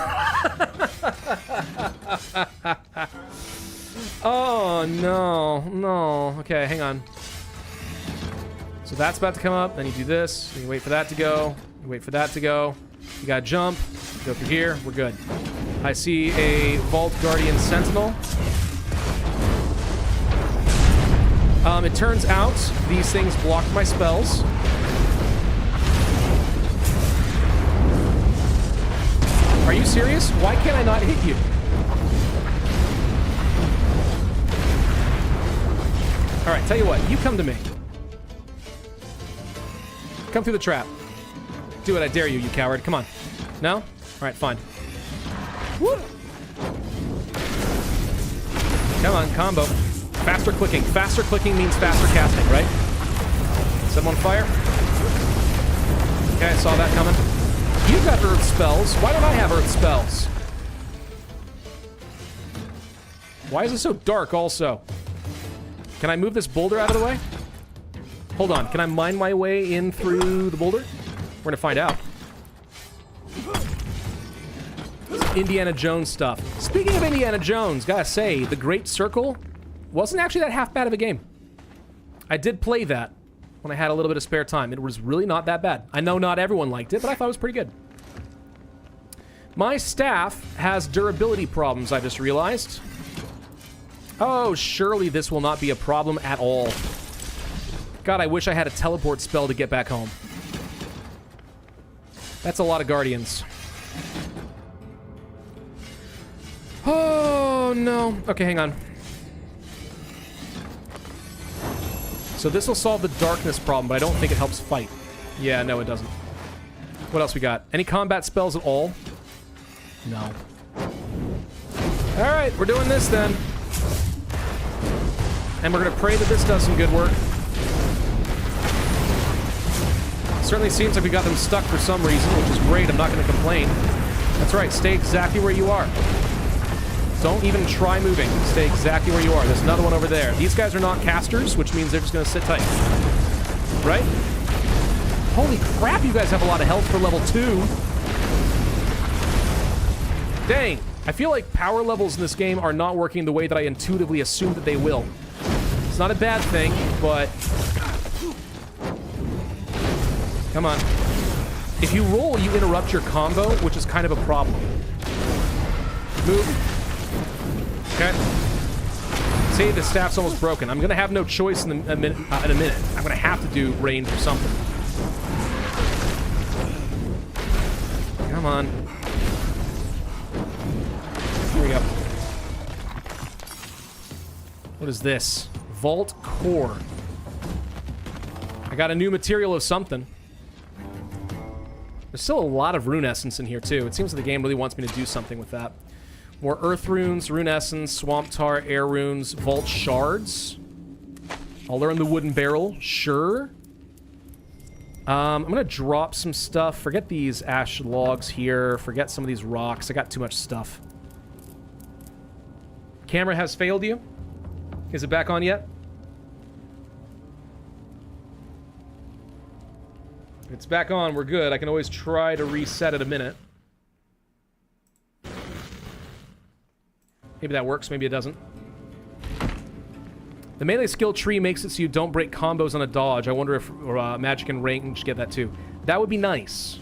Oh, no. No. Okay, hang on. So that's about to come up. Then you do this. You wait for that to go. You wait for that to go. You gotta jump. Go through here. We're good. I see a Vault Guardian Sentinel. It turns out these things block my spells. Are you serious? Why can't I not hit you? All right, tell you what. You come to me. Come through the trap. Do it, I dare you, you coward. Come on. No? All right, fine. Woo! Come on, combo. Faster clicking. Faster clicking means faster casting, right? Set him on fire. Okay, I saw that coming. You've got earth spells. Why don't I have earth spells? Why is it so dark also? Can I move this boulder out of the way? Hold on. Can I mine my way in through the boulder? We're gonna find out. Indiana Jones stuff. Speaking of Indiana Jones, gotta say, the Great Circle wasn't actually that half bad of a game. I did play that when I had a little bit of spare time. It was really not that bad. I know not everyone liked it, but I thought it was pretty good. My staff has durability problems, I just realized. Oh, surely this will not be a problem at all. God, I wish I had a teleport spell to get back home. That's a lot of guardians. Oh, Oh, no. Okay, hang on. So this will solve the darkness problem, but I don't think it helps fight. Yeah, no, it doesn't. What else we got? Any combat spells at all? No. Alright, we're doing this then. And we're gonna pray that this does some good work. Certainly seems like we got them stuck for some reason, which is great. I'm not gonna complain. That's right, stay exactly where you are. Don't even try moving. Stay exactly where you are. There's another one over there. These guys are not casters, which means they're just gonna sit tight. Right? Holy crap, you guys have a lot of health for level 2. Dang. I feel like power levels in this game are not working the way that I intuitively assume that they will. It's not a bad thing, but... Come on. If you roll, you interrupt your combo, which is kind of a problem. Move. Okay. See, the staff's almost broken. I'm gonna have no choice in a minute. I'm gonna have to do range or something. Come on. Here we go. What is this? Vault Core. I got a new material of something. There's still a lot of rune essence in here, too. It seems like the game really wants me to do something with that. More earth runes, rune essence, swamp tar, air runes, vault shards. I'll learn the wooden barrel. Sure. I'm gonna drop some stuff. Forget these ash logs here. Forget some of these rocks. I got too much stuff. Camera has failed you? Is it back on yet? It's back on. We're good. I can always try to reset it a minute. Maybe that works. Maybe it doesn't. The melee skill tree makes it so you don't break combos on a dodge. I wonder if magic and range get that too. That would be nice.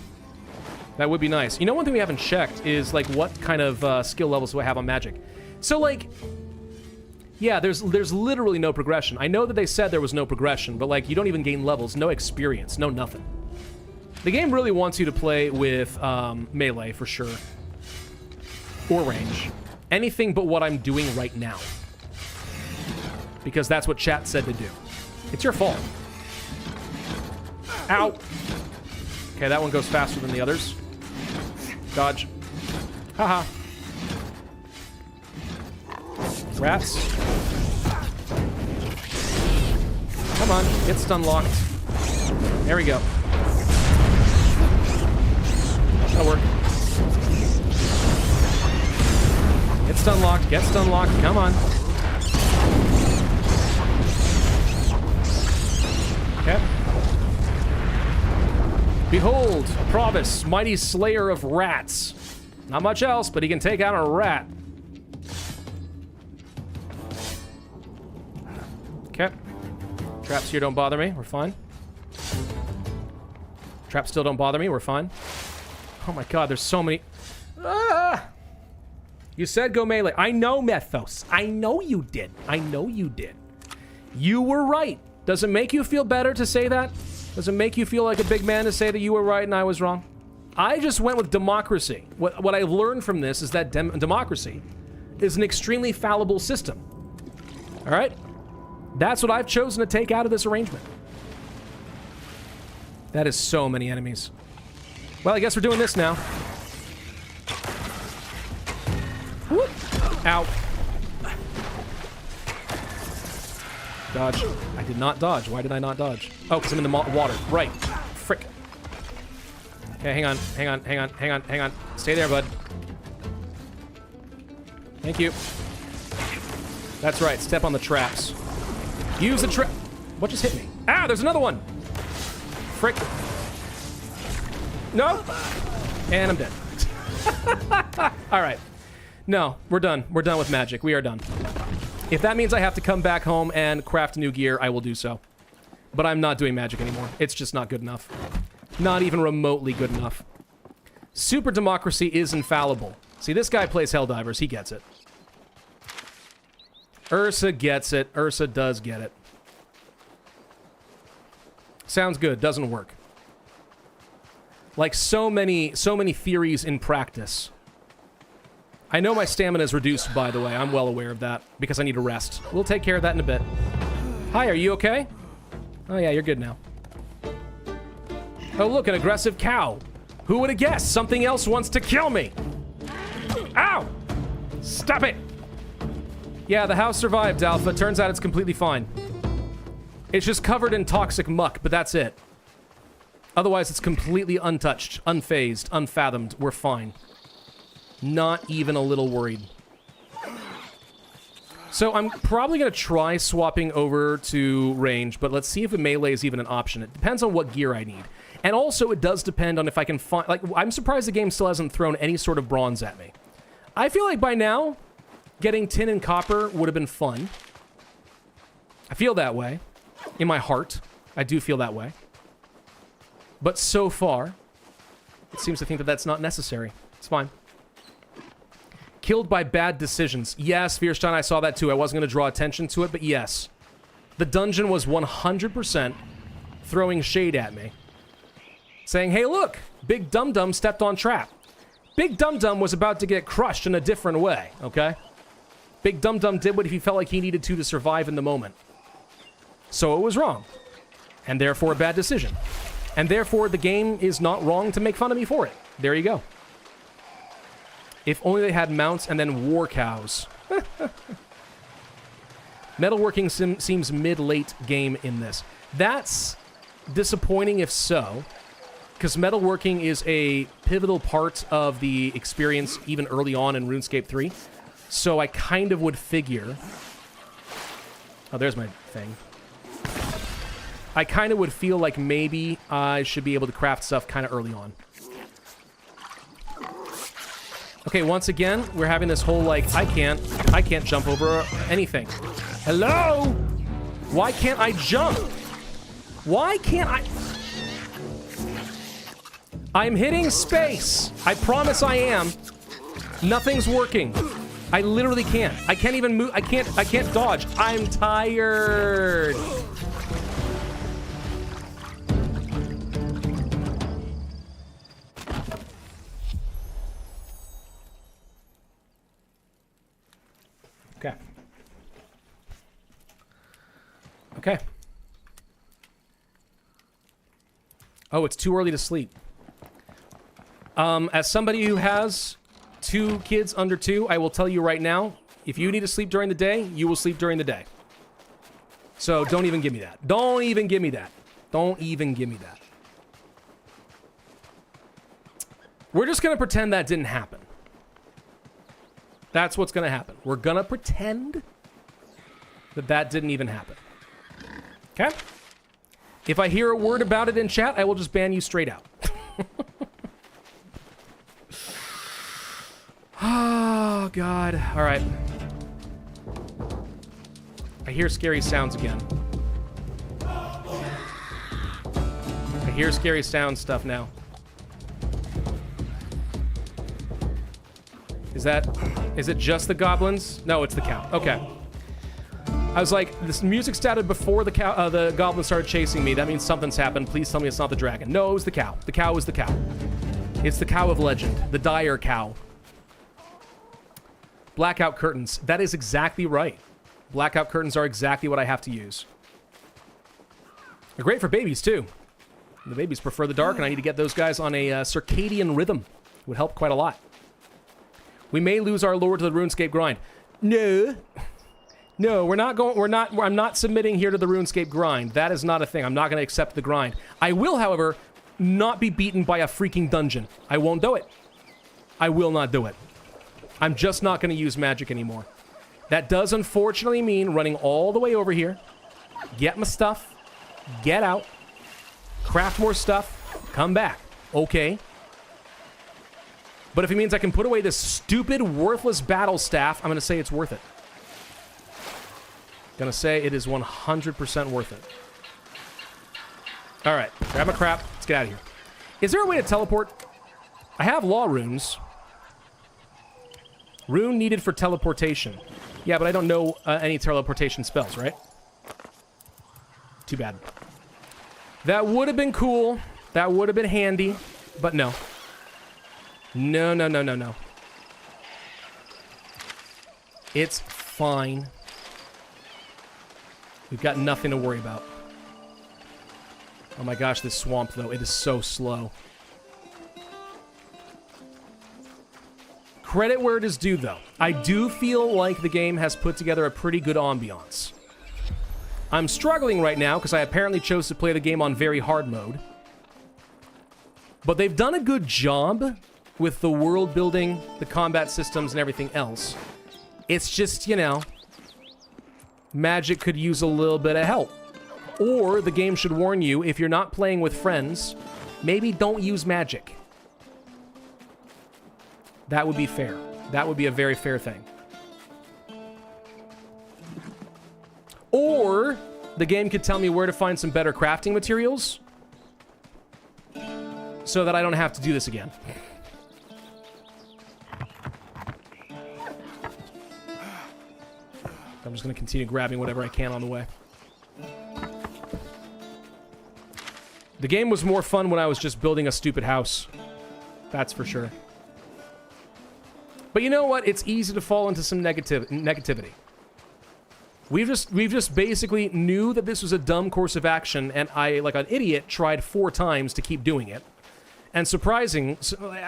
That would be nice. You know, one thing we haven't checked is, like, what kind of skill levels do I have on magic? So, like, yeah, there's literally no progression. I know that they said there was no progression, but, like, you don't even gain levels, no experience, no nothing. The game really wants you to play with melee, for sure. Or range. Anything but what I'm doing right now. Because that's what chat said to do. It's your fault. Ow! Okay, that one goes faster than the others. Dodge. Haha. Rats. Come on, get stun locked. There we go. That'll work. Get stun locked, get stun locked, come on. Okay. Behold, Pravus, mighty slayer of rats. Not much else, but he can take out a rat. Okay. Traps here don't bother me. We're fine. Traps still don't bother me. We're fine. Oh my god, there's so many. Ah! You said go melee. I know, Methos. I know you did. I know you did. You were right. Does it make you feel better to say that? Does it make you feel like a big man to say that you were right and I was wrong? I just went with democracy. What I've learned from this is that democracy is an extremely fallible system. All right? That's what I've chosen to take out of this arrangement. That is so many enemies. Well, I guess we're doing this now. Whoop. Ow. Dodge. I did not dodge. Why did I not dodge? Oh, because I'm in the water. Right. Frick. Okay, hang on. Hang on. Hang on. Hang on. Hang on. Stay there, bud. Thank you. That's right. Step on the traps. Use the trap. What just hit me? Ah, there's another one. Frick. No. And I'm dead. All right. No, we're done. We're done with magic. We are done. If that means I have to come back home and craft new gear, I will do so. But I'm not doing magic anymore. It's just not good enough. Not even remotely good enough. Super democracy is infallible. See, this guy plays Helldivers. He gets it. Ursa gets it. Ursa does get it. Sounds good. Doesn't work. Like so many theories in practice. I know my stamina is reduced, by the way. I'm well aware of that because I need to rest. We'll take care of that in a bit. Hi, are you okay? Oh, yeah, you're good now. Oh, look, an aggressive cow. Who would have guessed? Something else wants to kill me. Ow! Stop it! Yeah, the house survived, Alpha. Turns out it's completely fine. It's just covered in toxic muck, but that's it. Otherwise, it's completely untouched, unfazed, unfathomed. We're fine. Not even a little worried. So I'm probably going to try swapping over to range, but let's see if a melee is even an option. It depends on what gear I need. And also, it does depend on if I can find... Like, I'm surprised the game still hasn't thrown any sort of bronze at me. I feel like by now, getting tin and copper would have been fun. I feel that way. In my heart, I do feel that way. But so far, it seems to think that that's not necessary. It's fine. Killed by bad decisions. Yes, Fierstein, I saw that too. I wasn't going to draw attention to it, but yes. The dungeon was 100% throwing shade at me. Saying, hey, look, Big Dum Dum stepped on trap. Big Dum Dum was about to get crushed in a different way, okay? Big Dum Dum did what he felt like he needed to survive in the moment. So it was wrong. And therefore a bad decision. And therefore the game is not wrong to make fun of me for it. There you go. If only they had mounts and then war cows. Metalworking seems mid-late game in this. That's disappointing if so, because metalworking is a pivotal part of the experience even early on in RuneScape 3. So I kind of would figure... Oh, there's my thing. I kind of would feel like maybe I should be able to craft stuff kind of early on. Okay, once again, we're having this whole, like, I can't jump over anything. Hello? Why can't I jump? Why can't I... I'm hitting space. I promise I am. Nothing's working. I literally can't. I can't even move. I can't dodge. I'm tired. Okay. Okay. Oh, it's too early to sleep. As somebody who has 2 kids under 2, I will tell you right now, if you need to sleep during the day, you will sleep during the day. So don't even give me that. Don't even give me that. Don't even give me that. We're just going to pretend that didn't happen. That's what's going to happen. We're going to pretend that that didn't even happen. Okay? If I hear a word about it in chat, I will just ban you straight out. Oh, God. All right. I hear scary sounds again. I hear scary sound stuff now. Is it just the goblins? No, it's the cow. Okay. I was like, this music started before the cow, the goblins started chasing me. That means something's happened. Please tell me it's not the dragon. No, it was the cow. The cow is the cow. It's the cow of legend. The dire cow. Blackout curtains. That is exactly right. Blackout curtains are exactly what I have to use. They're great for babies, too. The babies prefer the dark, and I need to get those guys on a circadian rhythm. It would help quite a lot. We may lose our lore to the RuneScape grind. No. No, we're not going... I'm not submitting here to the RuneScape grind. That is not a thing. I'm not going to accept the grind. I will, however, not be beaten by a freaking dungeon. I won't do it. I will not do it. I'm just not going to use magic anymore. That does unfortunately mean running all the way over here, get my stuff, get out, craft more stuff, come back. Okay. But if it means I can put away this stupid, worthless battle staff, I'm going to say it's worth it. Gonna say it is 100% worth it. All right, grab my crap. Let's get out of here. Is there a way to teleport? I have law runes. Rune needed for teleportation. Yeah, but I don't know any teleportation spells, right? Too bad. That would have been cool. That would have been handy, but no. No, no, no, no, no. It's fine. We've got nothing to worry about. Oh my gosh, this swamp, though. It is so slow. Credit where it is due, though. I do feel like the game has put together a pretty good ambiance. I'm struggling right now because I apparently chose to play the game on very hard mode. But they've done a good job with the world building, the combat systems, and everything else. It's just, you know, magic could use a little bit of help. Or the game should warn you, if you're not playing with friends, maybe don't use magic. That would be fair. That would be a very fair thing. Or the game could tell me where to find some better crafting materials so that I don't have to do this again. I'm just going to continue grabbing whatever I can on the way. The game was more fun when I was just building a stupid house. That's for sure. But you know what? It's easy to fall into some negativity. We've just basically knew that this was a dumb course of action, and I, like an idiot, tried 4 times to keep doing it. And surprising,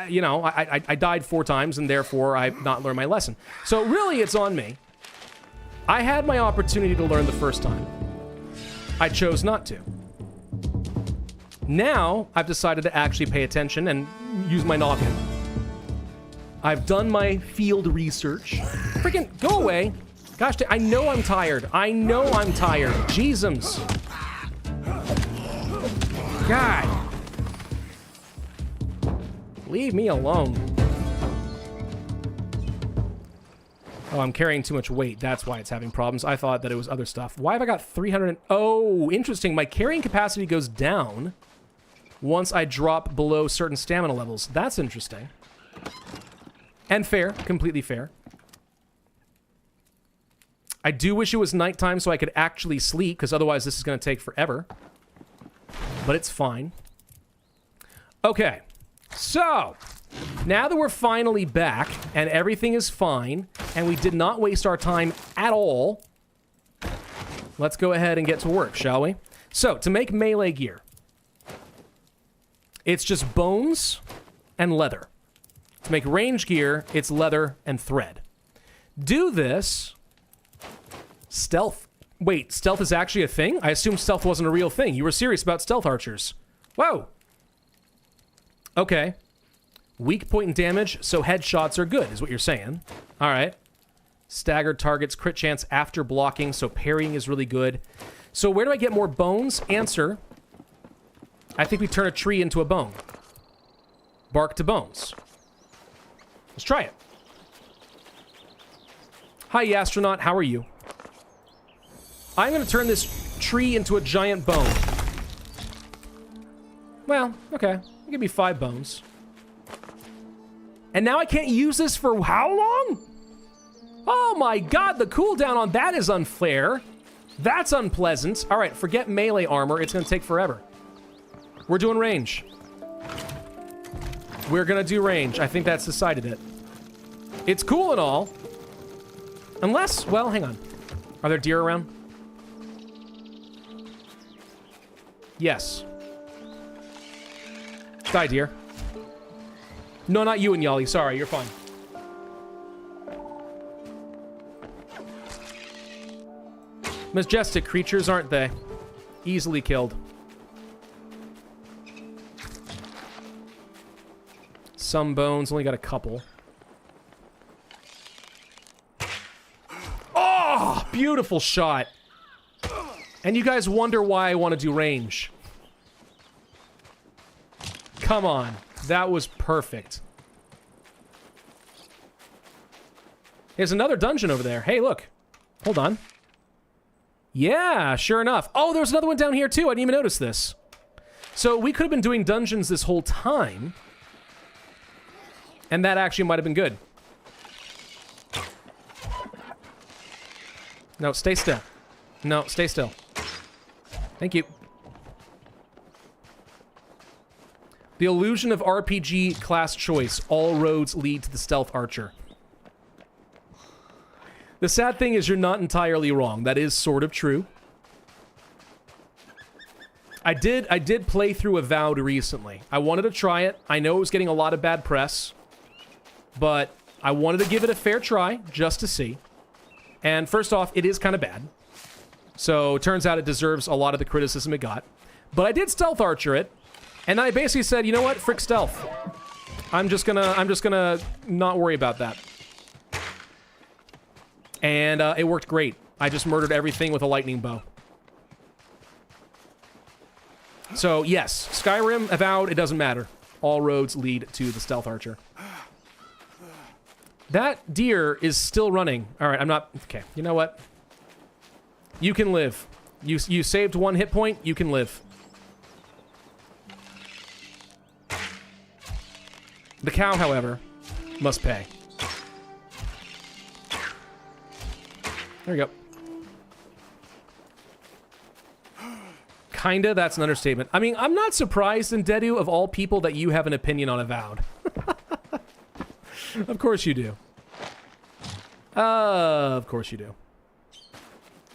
you know, I died 4 times, and therefore I've not learned my lesson. So really, it's on me. I had my opportunity to learn the first time. I chose not to. Now, I've decided to actually pay attention and use my noggin. I've done my field research. Freaking go away. Gosh, I know I'm tired. I know I'm tired. Jeezums. God. Leave me alone. Oh, I'm carrying too much weight. That's why it's having problems. I thought that it was other stuff. Why have I got 300? Oh, interesting. My carrying capacity goes down once I drop below certain stamina levels. That's interesting. And fair. Completely fair. I do wish it was nighttime so I could actually sleep, because otherwise this is going to take forever. But it's fine. Okay. So, now that we're finally back, and everything is fine, and we did not waste our time at all, let's go ahead and get to work, shall we? So, to make melee gear, it's just bones and leather. To make range gear, it's leather and thread. Do this... Stealth. Wait, stealth is actually a thing? I assumed stealth wasn't a real thing. You were serious about stealth archers. Whoa. Okay. Weak point and damage, so headshots are good, is what you're saying. All right. Staggered targets, crit chance after blocking, so parrying is really good. So where do I get more bones? Answer. I think we turn a tree into a bone. Bark to bones. Let's try it. Hi, astronaut. How are you? I'm going to turn this tree into a giant bone. Well, okay. Give me 5 bones. And now I can't use this for how long? Oh my god, the cooldown on that is unfair. That's unpleasant. All right, forget melee armor. It's going to take forever. We're doing range. We're going to do range. I think that's decided it. It's cool and all. Unless, well, hang on. Are there deer around? Yes. Die, deer. No, not you and Yali. Sorry, you're fine. Majestic creatures, aren't they? Easily killed. Some bones, only got a couple. Oh, beautiful shot. And you guys wonder why I want to do range. Come on. That was perfect. There's another dungeon over there. Hey, look. Hold on. Yeah, sure enough. Oh, there's another one down here, too. I didn't even notice this. So we could have been doing dungeons this whole time. And that actually might have been good. No, stay still. No, stay still. Thank you. The illusion of RPG class choice. All roads lead to the stealth archer. The sad thing is you're not entirely wrong. That is sort of true. I did play through Avowed recently. I wanted to try it. I know it was getting a lot of bad press, but I wanted to give it a fair try just to see. And first off, it is kind of bad. So it turns out it deserves a lot of the criticism it got. But I did stealth archer it, and then I basically said, you know what? Frick stealth. I'm just gonna not worry about that. And it worked great. I just murdered everything with a lightning bow. So, yes, Skyrim, Avowed, it doesn't matter. All roads lead to the Stealth Archer. That deer is still running. All right, I'm not... Okay, you know what? You can live. You saved 1 hit point, you can live. The cow, however, must pay. There we go. Kinda, that's an understatement. I mean, I'm not surprised in Dedu, of all people, that you have an opinion on Avowed. Of course you do. Of course you do.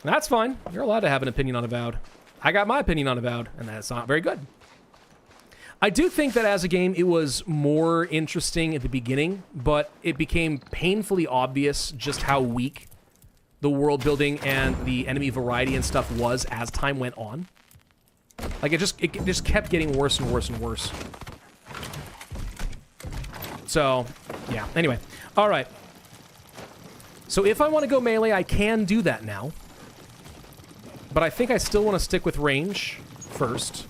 That's fine. You're allowed to have an opinion on Avowed. I got my opinion on Avowed, and that's not very good. I do think that as a game, it was more interesting at the beginning, but it became painfully obvious just how weak the world building and the enemy variety and stuff was as time went on. Like, it just kept getting worse and worse and worse. So, yeah. Anyway. All right. So if I want to go melee, I can do that now. But I think I still want to stick with range first.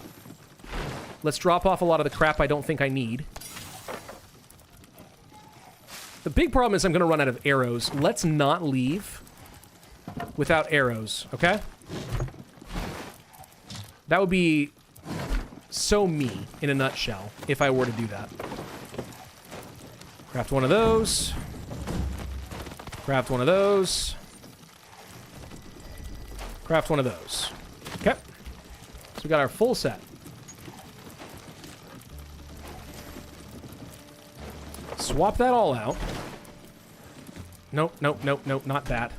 Let's drop off a lot of the crap I don't think I need. The big problem is I'm going to run out of arrows. Let's not leave without arrows, okay? That would be so me, in a nutshell, if I were to do that. Craft one of those. Craft one of those. Craft one of those. Okay. So we got our full set. Swap that all out. Nope, nope, nope, nope, not that.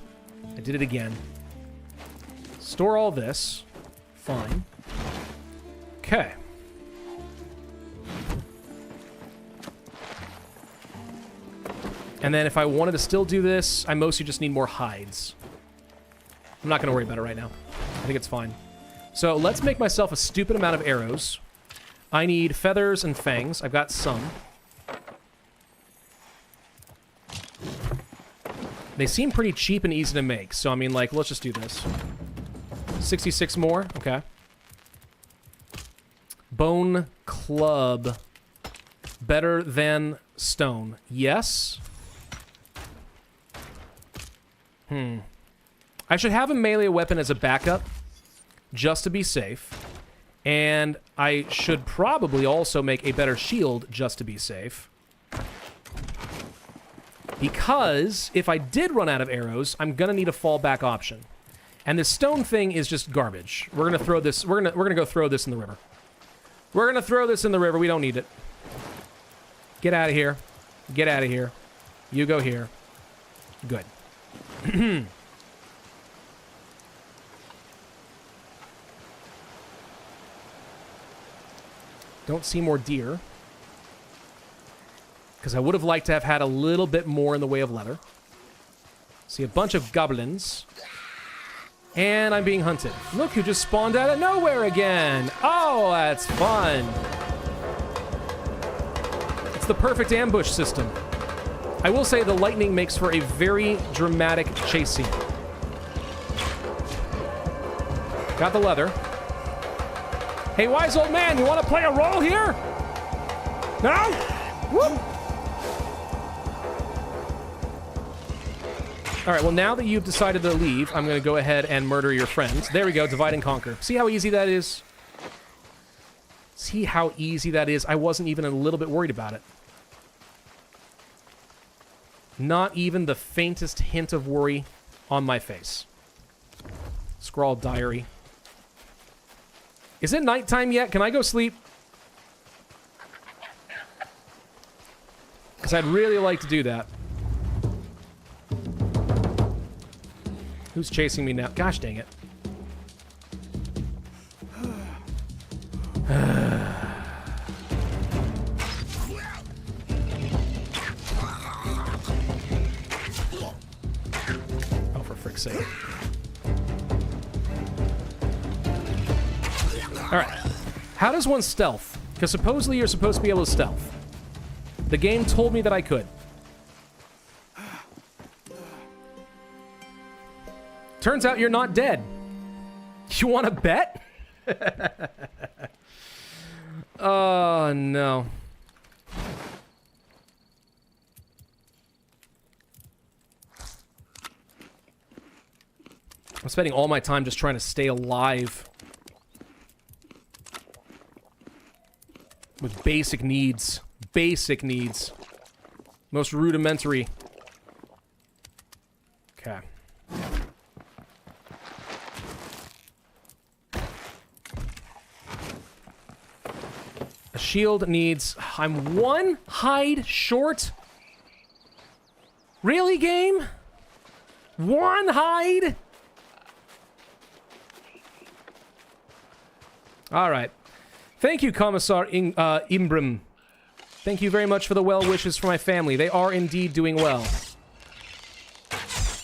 I did it again. Store all this. Fine. Okay. And then if I wanted to still do this, I mostly just need more hides. I'm not going to worry about it right now. I think it's fine. So let's make myself a stupid amount of arrows. I need feathers and fangs. I've got some. They seem pretty cheap and easy to make. So, I mean, like, let's just do this. 66 more. Okay. Bone club. Better than stone. Yes. I should have a melee weapon as a backup, just to be safe. And I should probably also make a better shield, just to be safe. Because if I did run out of arrows, I'm gonna need a fallback option. And this stone thing is just garbage. We're gonna throw this. We're gonna go throw this in the river. We're gonna throw this in the river. We don't need it. Get out of here. Get out of here. You go here. Good. Don't see more deer. Because I would have liked to have had a little bit more in the way of leather. See a bunch of goblins. And I'm being hunted. Look who just spawned out of nowhere again. Oh, that's fun. It's the perfect ambush system. I will say the lightning makes for a very dramatic chase scene. Got the leather. Hey, wise old man, you want to play a role here? No? Whoop. All right, well, now that you've decided to leave, I'm going to go ahead and murder your friends. There we go, divide and conquer. See how easy that is? See how easy that is? I wasn't even a little bit worried about it. Not even the faintest hint of worry on my face. Scrawl diary. Is it nighttime yet? Can I go sleep? Because I'd really like to do that. Who's chasing me now? Gosh dang it. Oh, for frick's sake. Alright. How does one stealth? Because supposedly you're supposed to be able to stealth. The game told me that I could. Turns out you're not dead. You want to bet? Oh, no. I'm spending all my time just trying to stay alive. With basic needs. Basic needs. Most rudimentary. Okay. A shield needs... I'm one hide short? Really, game? One hide? Alright. Thank you, Commissar Imbrim. Thank you very much for the well wishes for my family. They are indeed doing well.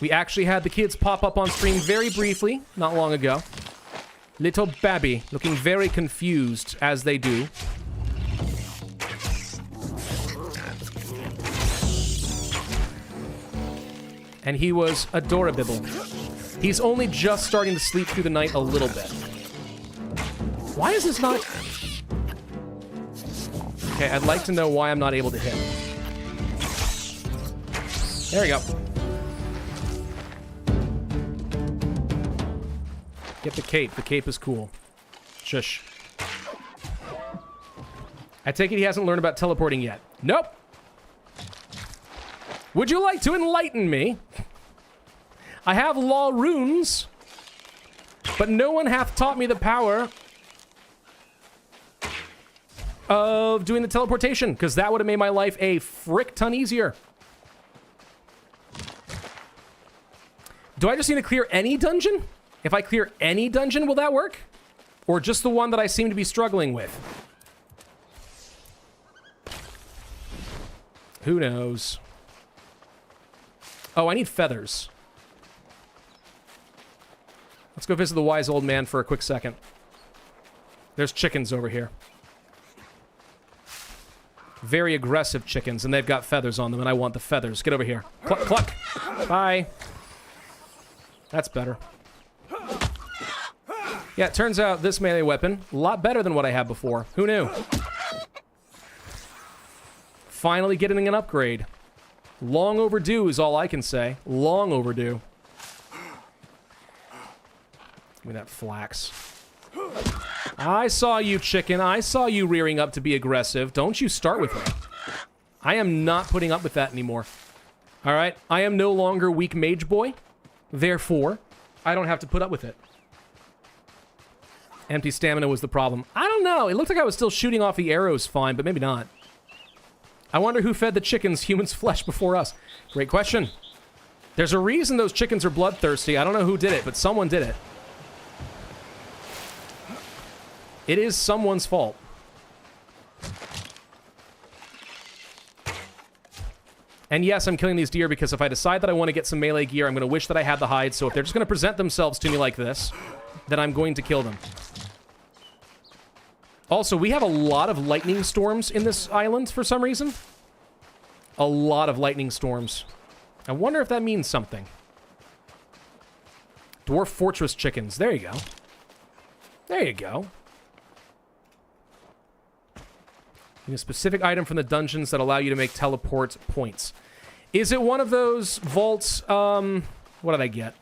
We actually had the kids pop up on stream very briefly, not long ago. Little Babby, looking very confused, as they do. And he was adorable. He's only just starting to sleep through the night a little bit. Why is this not... Okay, I'd like to know why I'm not able to hit. There we go. Get the cape. The cape is cool. Shush. I take it he hasn't learned about teleporting yet. Nope. Would you like to enlighten me? I have law runes, but no one hath taught me the power of doing the teleportation, because that would have made my life a frick ton easier. Do I just need to clear any dungeon? If I clear any dungeon, will that work? Or just the one that I seem to be struggling with? Who knows? Oh, I need feathers. Let's go visit the wise old man for a quick second. There's chickens over here. Very aggressive chickens, and they've got feathers on them, and I want the feathers. Get over here. Cluck, cluck. Bye. That's better. Yeah, it turns out this melee weapon, a lot better than what I had before. Who knew? Finally getting an upgrade. Long overdue is all I can say. Long overdue. Give me that flax. I saw you, chicken. I saw you rearing up to be aggressive. Don't you start with me. I am not putting up with that anymore. All right? I am no longer weak mage boy. Therefore, I don't have to put up with it. Empty stamina was the problem. I don't know. It looked like I was still shooting off the arrows fine, but maybe not. I wonder who fed the chickens humans' flesh before us. Great question. There's a reason those chickens are bloodthirsty. I don't know who did it, but someone did it. It is someone's fault. And yes, I'm killing these deer because if I decide that I want to get some melee gear, I'm going to wish that I had the hide. So if they're just going to present themselves to me like this, then I'm going to kill them. Also, we have a lot of lightning storms in this island for some reason. A lot of lightning storms. I wonder if that means something. Dwarf Fortress chickens. There you go. There you go. A specific item from the dungeons that allow you to make teleport points. Is it one of those vaults? What did I get?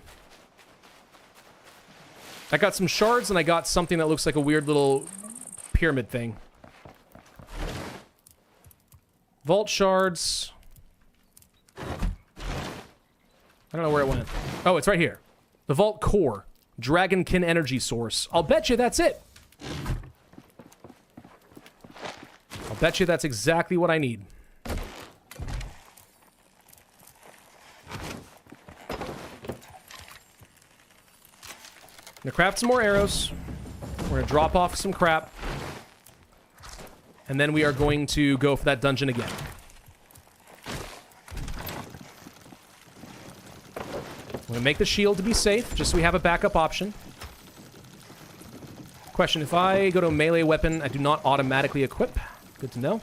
I got some shards and I got something that looks like a weird little pyramid thing. Vault shards. I don't know where it went. Oh, it's right here. The vault core. Dragonkin energy source. I'll bet you that's it. I'll bet you that's exactly what I need. gonna craft some more arrows. We're gonna drop off some crap. And then we are going to go for that dungeon again. I'm gonna make the shield to be safe, just so we have a backup option. Question, if I go to a melee weapon, I do not automatically equip. Good to know.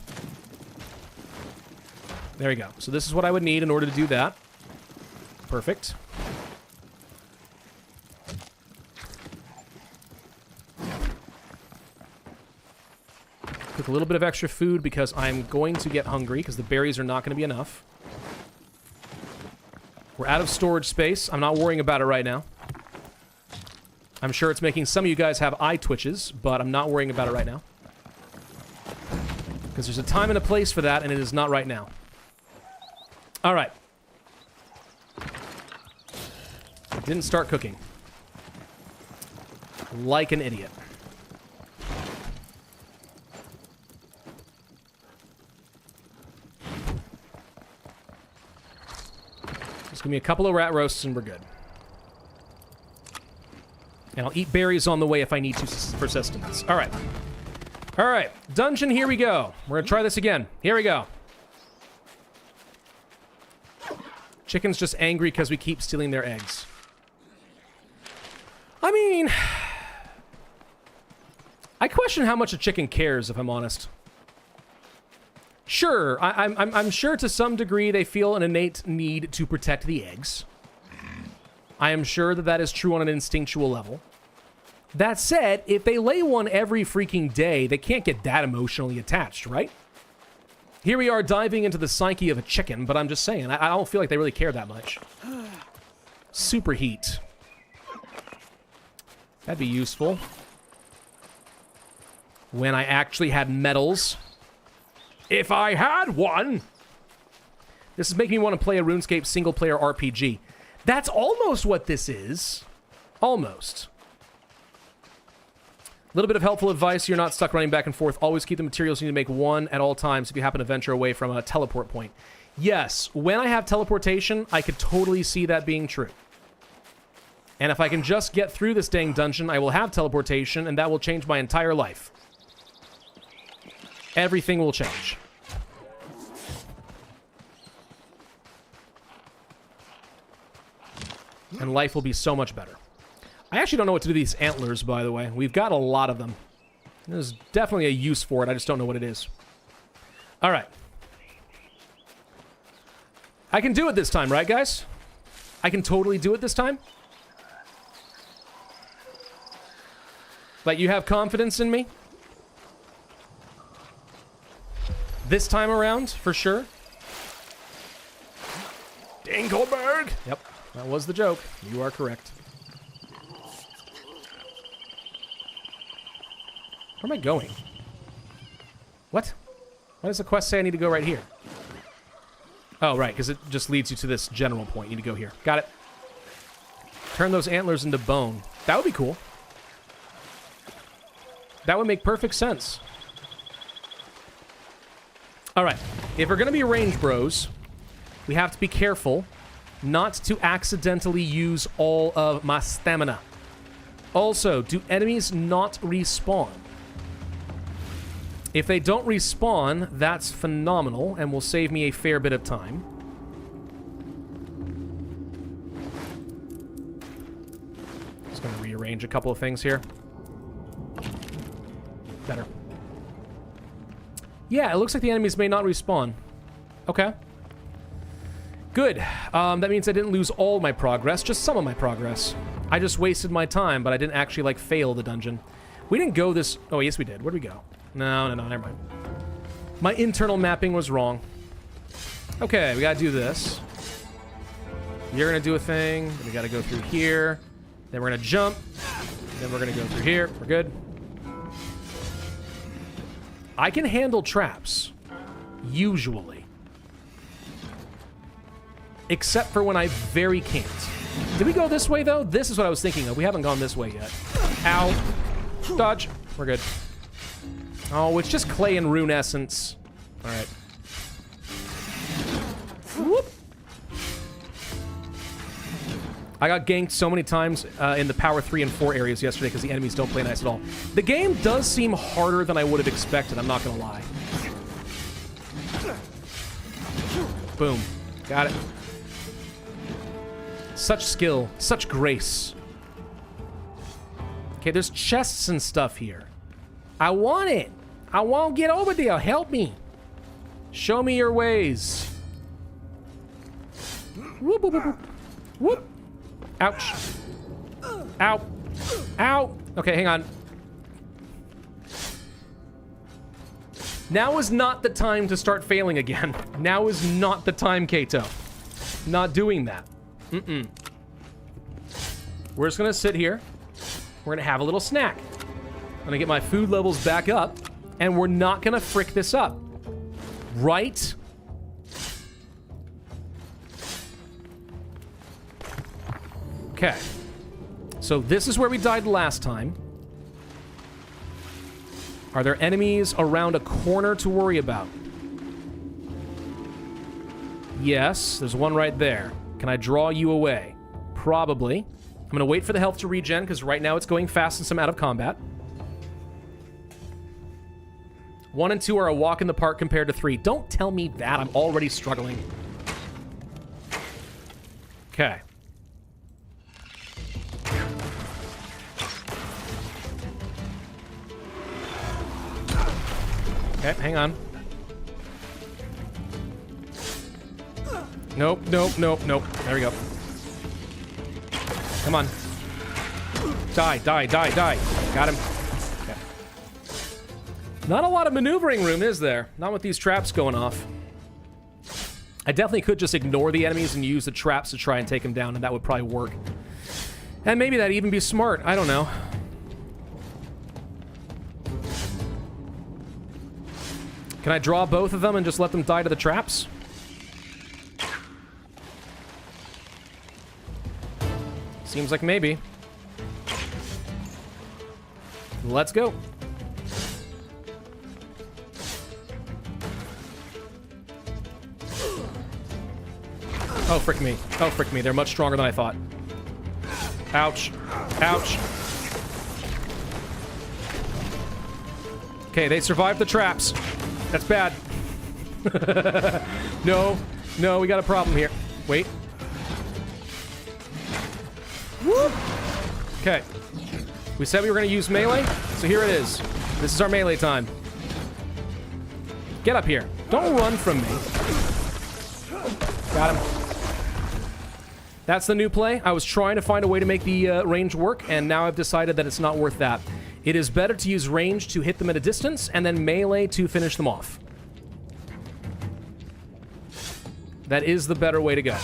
There we go. So this is what I would need in order to do that. Perfect. Cook a little bit of extra food because I'm going to get hungry because the berries are not going to be enough. We're out of storage space. I'm not worrying about it right now. I'm sure it's making some of you guys have eye twitches, but I'm not worrying about it right now. Because there's a time and a place for that, and it is not right now. All right. I didn't start cooking. Like an idiot. Just give me a couple of rat roasts and we're good. And I'll eat berries on the way if I need to for sustenance. All right. All right. Dungeon, here we go. We're going to try this again. Here we go. Chicken's just angry because we keep stealing their eggs. I mean, I question how much a chicken cares, if I'm honest. Sure, I'm sure to some degree they feel an innate need to protect the eggs. I am sure that that is true on an instinctual level. That said, if they lay one every freaking day, they can't get that emotionally attached, right? Here we are diving into the psyche of a chicken, but I'm just saying, I don't feel like they really care that much. Superheat. That'd be useful. When I actually had metals. If I had one! This is making me want to play a RuneScape single-player RPG. That's almost what this is. Almost. A little bit of helpful advice. You're not stuck running back and forth. Always keep the materials you need to make one at all times if you happen to venture away from a teleport point. Yes, when I have teleportation, I could totally see that being true. And if I can just get through this dang dungeon, I will have teleportation, and that will change my entire life. Everything will change. And life will be so much better. I actually don't know what to do with these antlers, by the way. We've got a lot of them. There's definitely a use for it. I just don't know what it is. All right. I can do it this time, right, guys? I can totally do it this time. Like, you have confidence in me? This time around, for sure. Dingleberg! Yep, that was the joke. You are correct. Where am I going? What? Why does the quest say I need to go right here? Oh, right, because it just leads you to this general point. You need to go here. Got it. Turn those antlers into bone. That would be cool. That would make perfect sense. All right, if we're going to be range bros, we have to be careful not to accidentally use all of my stamina. Also, do enemies not respawn? If they don't respawn, that's phenomenal and will save me a fair bit of time. Just going to rearrange a couple of things here. Better. Yeah, it looks like the enemies may not respawn. Okay. Good. That means I didn't lose all my progress, just some of my progress. I just wasted my time, but I didn't actually, like, fail the dungeon. We didn't go this... Oh, yes, we did. Where'd we go? No, never mind. My internal mapping was wrong. Okay, we gotta do this. You're gonna do a thing. Then we gotta go through here. Then we're gonna jump. Then we're gonna go through here. We're good. I can handle traps, usually. Except for when I very can't. Did we go this way, though? This is what I was thinking of. We haven't gone this way yet. Ow. Dodge. We're good. Oh, it's just clay and rune essence. All right. Whoop. I got ganked so many times in the power 3 and 4 areas yesterday because the enemies don't play nice at all. The game does seem harder than I would have expected, I'm not gonna lie. Boom. Got it. Such skill, such grace. Okay, there's chests and stuff here. I want it. I won't get over there. Help me. Show me your ways. Whoop, whoop, whoop, whoop. Whoop. Ouch. Ow. Ow. Okay, hang on. Now is not the time to start failing again. Now is not the time, Kato. Not doing that. Mm-mm. We're just gonna sit here. We're gonna have a little snack. I'm gonna get my food levels back up, and we're not gonna frick this up. Right? Okay. So this is where we died last time. Are there enemies around a corner to worry about? Yes, there's one right there. Can I draw you away? Probably. I'm gonna wait for the health to regen, because right now it's going fast since I'm out of combat. 1 and 2 are a walk in the park compared to 3. Don't tell me that. I'm already struggling. Okay. Okay, hang on. Nope, nope, nope, nope. There we go. Come on. Die, die, die, die. Got him. Okay. Not a lot of maneuvering room, is there? Not with these traps going off. I definitely could just ignore the enemies and use the traps to try and take them down, and that would probably work. And maybe that'd even be smart. I don't know. Can I draw both of them and just let them die to the traps? Seems like maybe. Let's go. Oh, frick me. Oh, frick me. They're much stronger than I thought. Ouch. Ouch. Okay, they survived the traps. That's bad. No. No, we got a problem here. Wait. Woo! Okay. We said we were going to use melee, so here it is. This is our melee time. Get up here. Don't run from me. Got him. That's the new play. I was trying to find a way to make the range work, and now I've decided that it's not worth that. It is better to use range to hit them at a distance, and then melee to finish them off. That is the better way to go.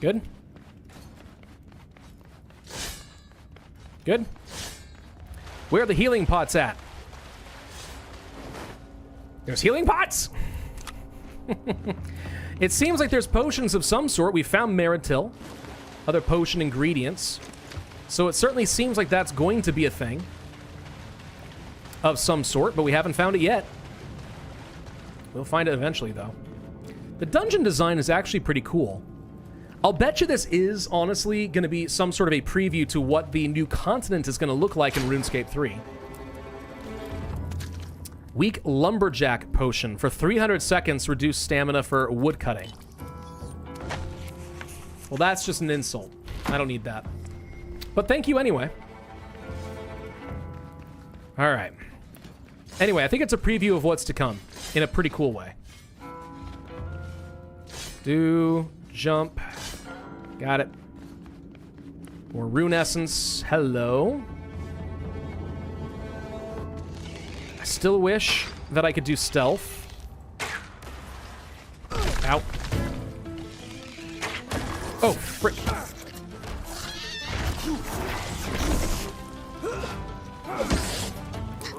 Good? Good? Where are the healing pots at? There's healing pots! It seems like there's potions of some sort. We found Meritil, other potion ingredients. So it certainly seems like that's going to be a thing of some sort, but we haven't found it yet. We'll find it eventually, though. The dungeon design is actually pretty cool. I'll bet you this is honestly going to be some sort of a preview to what the new continent is going to look like in RuneScape 3. Weak Lumberjack Potion. For 300 seconds, reduce stamina for wood cutting. Well, that's just an insult. I don't need that. But thank you anyway. All right. Anyway, I think it's a preview of what's to come in a pretty cool way. Do, jump. Got it. More rune essence. Hello. I still wish that I could do stealth. Ow. Oh, frick.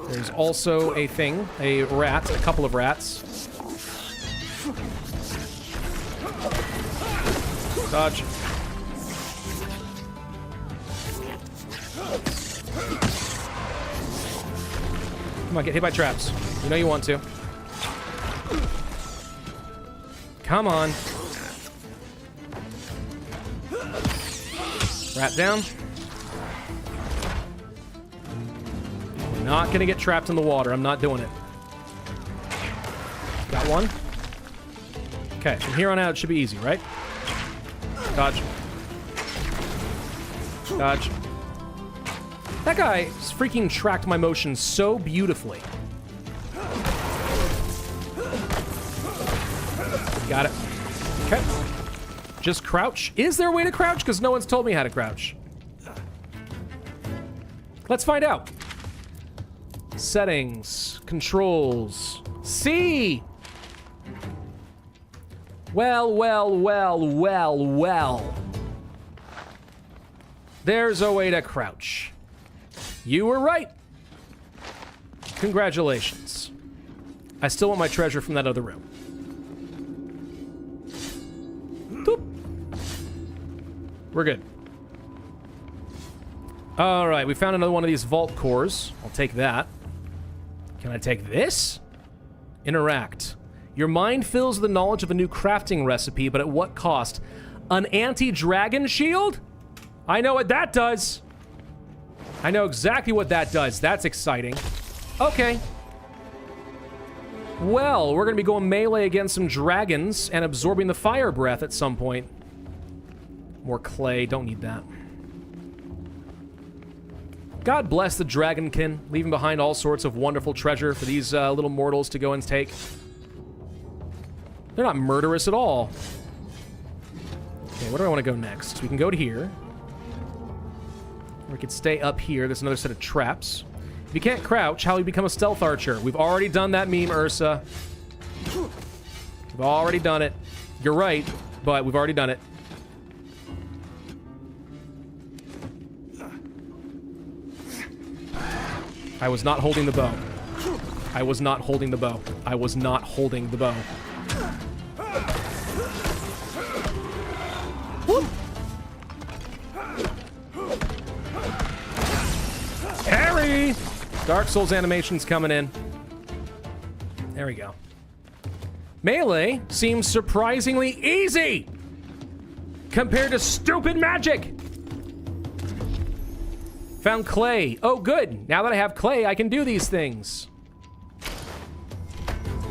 There's also a thing, a rat, a couple of rats. Dodge. Come on, get hit by traps. You know you want to. Come on. Rat down. We're not gonna get trapped in the water. I'm not doing it. Got one. Okay, from here on out, it should be easy, right? Dodge. Dodge. That guy freaking tracked my motion so beautifully. Got it. Okay. Just crouch. Is there a way to crouch? Because no one's told me how to crouch. Let's find out. Settings. Controls. C! Well, well, well, well, well. There's a way to crouch. You were right. Congratulations. I still want my treasure from that other room. Boop. We're good. All right, we found another one of these vault cores. I'll take that. Can I take this? Interact. Your mind fills with the knowledge of a new crafting recipe, but at what cost? An anti-dragon shield? I know what that does. I know exactly what that does. That's exciting. Okay. Well, we're going to be going melee against some dragons and absorbing the fire breath at some point. More clay. Don't need that. God bless the dragonkin, leaving behind all sorts of wonderful treasure for these little mortals to go and take. They're not murderous at all. Okay, where do I want to go next? We can go to here. Or we could stay up here. There's another set of traps. If you can't crouch, how do you become a stealth archer? We've already done that meme, Ursa. We've already done it. You're right, but we've already done it. I was not holding the bow. I was not holding the bow. I was not holding the bow. Whoop. Harry! Dark Souls animation's coming in. There we go. Melee seems surprisingly easy compared to stupid magic. Found clay. Oh, good. Now that I have clay, I can do these things.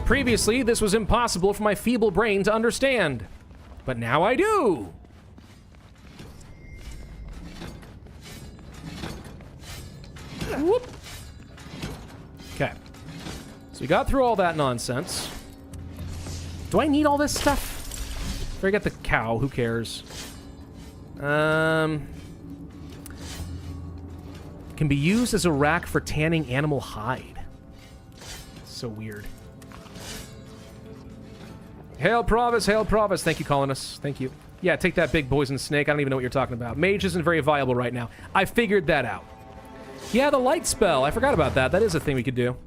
Previously, this was impossible for my feeble brain to understand. But now I do. Whoop. Okay. So we got through all that nonsense. Do I need all this stuff? Forget the cow. Who cares? Can be used as a rack for tanning animal hide. So weird. Hail Pravus, hail Pravus. Thank you, Colonist. Thank you. Yeah, take that big poison snake. I don't even know what you're talking about. Mage isn't very viable right now. I figured that out. Yeah, the light spell. I forgot about that. That is a thing we could do.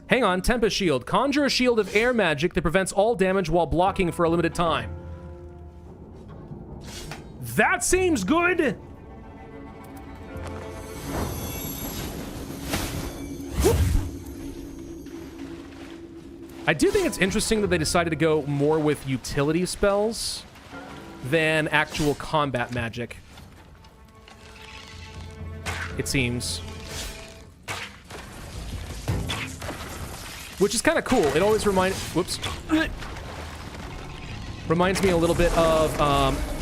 Hang on, Tempest Shield. Conjure a shield of air magic that prevents all damage while blocking for a limited time. That seems good! I do think it's interesting that they decided to go more with utility spells than actual combat magic. It seems. Which is kind of cool. It always reminds me a little bit of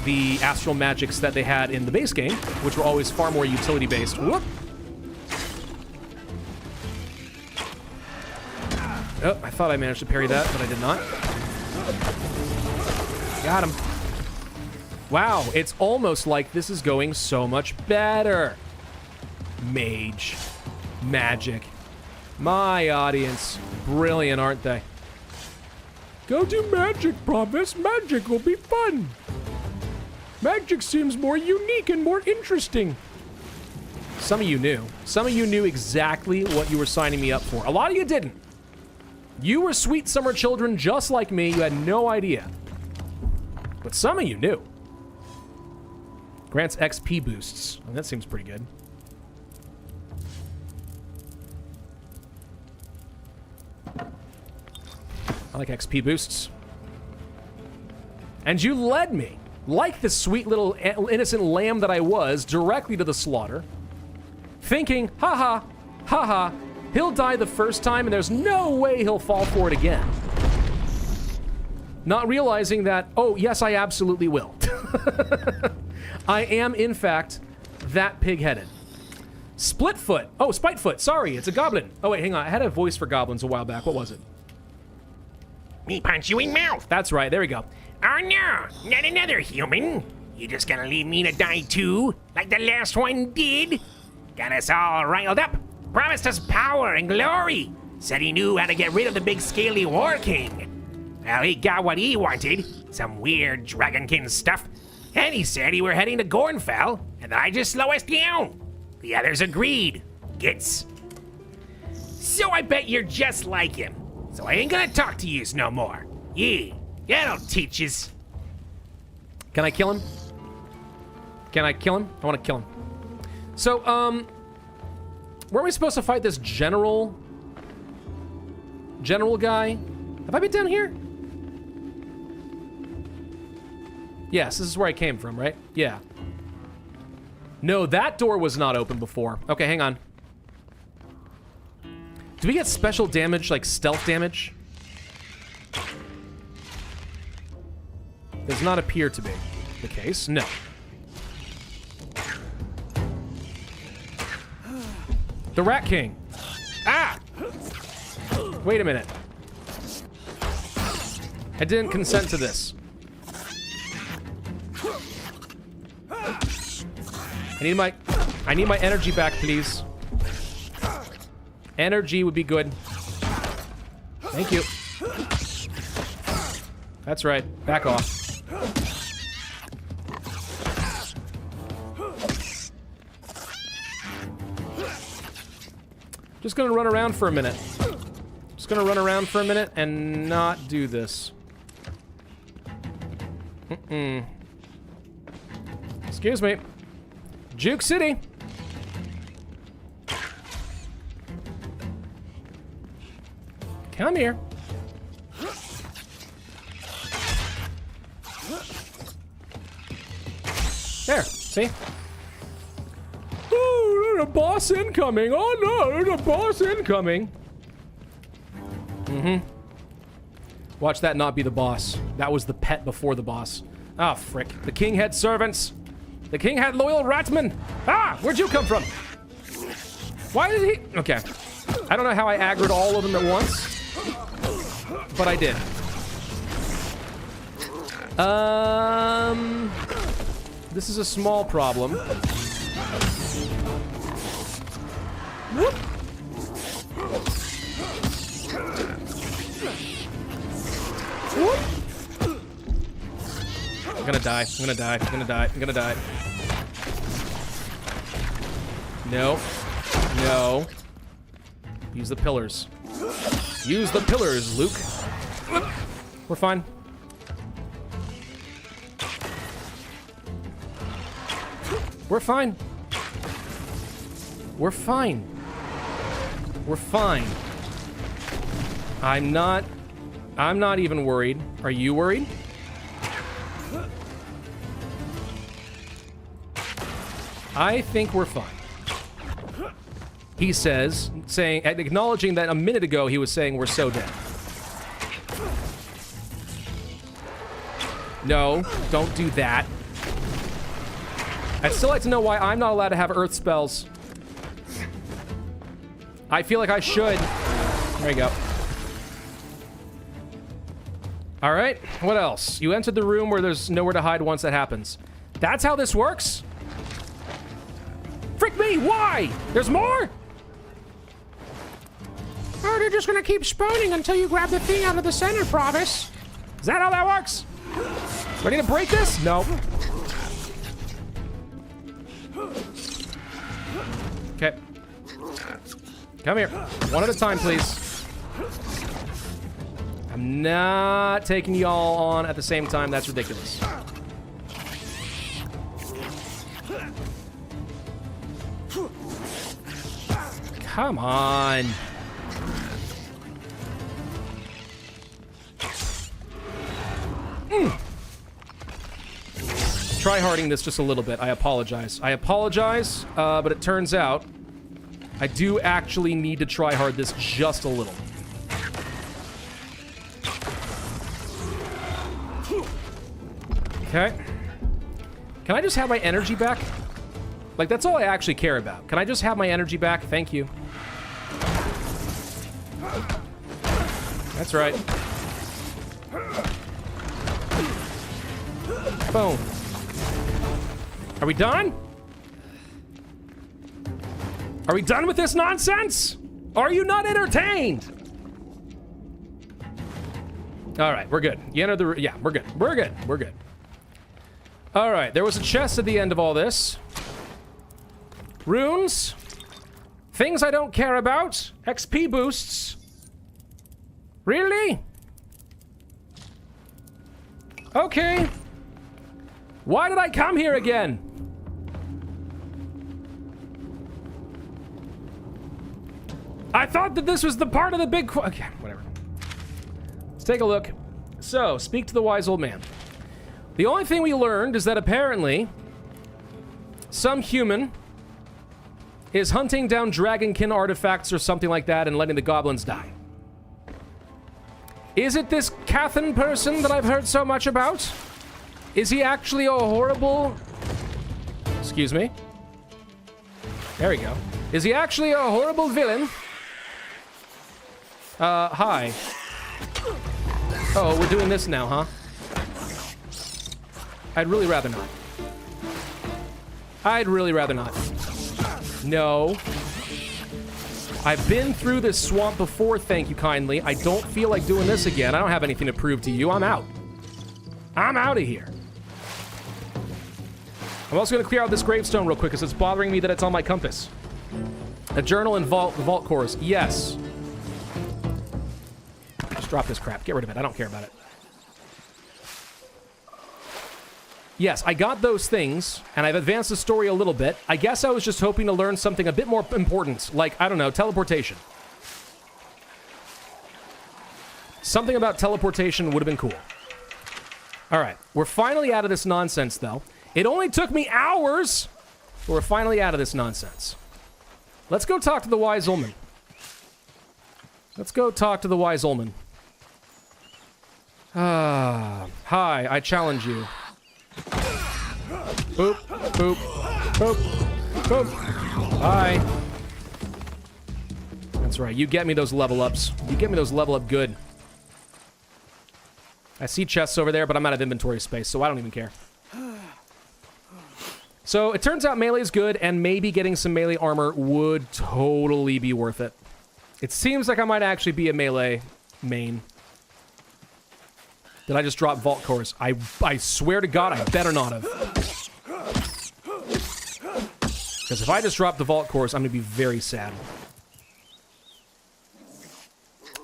the astral magics that they had in the base game, which were always far more utility-based. Whoop! Oh, I thought I managed to parry that, but I did not. Got him. Wow, it's almost like this is going so much better. Mage. Magic. My audience. Brilliant, aren't they? Go do magic, Pravus. Magic will be fun. Magic seems more unique and more interesting. Some of you knew. Some of you knew exactly what you were signing me up for. A lot of you didn't. You were sweet summer children just like me. You had no idea. But some of you knew. Grants XP boosts. Oh, that seems pretty good. I like XP boosts. And you led me, like the sweet little innocent lamb that I was, directly to the slaughter, thinking, haha, haha, he'll die the first time and there's no way he'll fall for it again. Not realizing that, oh, yes, I absolutely will. I am, in fact, that pig-headed. Splitfoot. Oh, Spitefoot. Sorry, it's a goblin. Oh, wait, hang on. I had a voice for goblins a while back. What was it? Me punch you in mouth. That's right. There we go. Oh no, not another human. You just gonna leave me to die too, like the last one did? Got us all riled up. Promised us power and glory. Said he knew how to get rid of the big scaly war king. Well, he got what he wanted. Some weird dragonkin stuff. And he said he were heading to Gornfell, and that I just slow us down. The others agreed. Gits. So I bet you're just like him. So I ain't gonna talk to yous no more. Yeah, that'll teach yous. Can I kill him? Can I kill him? I want to kill him. So, where are we supposed to fight this general guy? Have I been down here? Yes, this is where I came from, right? Yeah. No, that door was not open before. Okay, hang on. Do we get special damage, like stealth damage? Does not appear to be the case. No. The Rat King. Ah! Wait a minute. I didn't consent to this. I need my energy back, please. Energy would be good. Thank you. That's right. Back off. Just gonna run around for a minute. Just gonna run around for a minute and not do this. Excuse me. Juke City. Come here. There, see? Oh, there's a boss incoming. Oh no, there's a boss incoming. Watch that not be the boss. That was the pet before the boss. Ah, frick. The king had servants. The king had loyal ratmen. Ah, where'd you come from? Why did he? Okay. I don't know how I aggroed all of them at once, but I did. This is a small problem. Whoop. Whoop. I'm gonna die. I'm gonna die. I'm gonna die. I'm gonna die. No. No. Use the pillars. Use the pillars, Luke. We're fine. We're fine. We're fine. We're fine. I'm not even worried. Are you worried? I think we're fine. He says, acknowledging that a minute ago he was saying we're so dead. No, don't do that. I'd still like to know why I'm not allowed to have earth spells. I feel like I should. There you go. All right, what else? You entered the room where there's nowhere to hide once that happens. That's how this works? Frick me, why? There's more? Oh, they're just gonna keep spawning until you grab the thing out of the center, Pravus. Is that how that works? Do I need to break this? No. Okay. Come here. One at a time, please. I'm not taking y'all on at the same time. That's ridiculous. Come on. tryharding this just a little bit. I apologize. But it turns out I do actually need to tryhard this just a little. Okay. Can I just have my energy back? Like, that's all I actually care about. Can I just have my energy back? Thank you. That's right. Boom. Are we done? Are we done with this nonsense? Are you not entertained? All right, we're good. You enter the... Yeah, we're good. We're good. We're good. All right, there was a chest at the end of all this. Runes. Things I don't care about. XP boosts. Really? Okay. Why did I come here again? I thought that this was the part of the big... Okay, whatever. Let's take a look. So, speak to the wise old man. The only thing we learned is that apparently some human is hunting down dragonkin artifacts or something like that and letting the goblins die. Is it this Kethan person that I've heard so much about? Is he actually a horrible... Excuse me. There we go. Is he actually a horrible villain? Hi. Oh, we're doing this now, huh? I'd really rather not. I'd really rather not. No. I've been through this swamp before, thank you kindly. I don't feel like doing this again. I don't have anything to prove to you. I'm out. I'm out of here. I'm also going to clear out this gravestone real quick because it's bothering me that it's on my compass. A journal and vault cores. Yes. Just drop this crap. Get rid of it. I don't care about it. Yes, I got those things, and I've advanced the story a little bit. I guess I was just hoping to learn something a bit more important, like, I don't know, teleportation. Something about teleportation would have been cool. All right, we're finally out of this nonsense, though. It only took me hours, but we're finally out of this nonsense. Let's go talk to the wise old man. Let's go talk to the wise old man. Hi, I challenge you. Boop, boop, boop, boop. Hi. That's right, you get me those level ups. You get me those level up good. I see chests over there, but I'm out of inventory space, so I don't even care. So it turns out melee is good, and maybe getting some melee armor would totally be worth it. It seems like I might actually be a melee main. Did I just drop vault cores? I swear to God, I better not have. Because if I just drop the vault cores, I'm going to be very sad.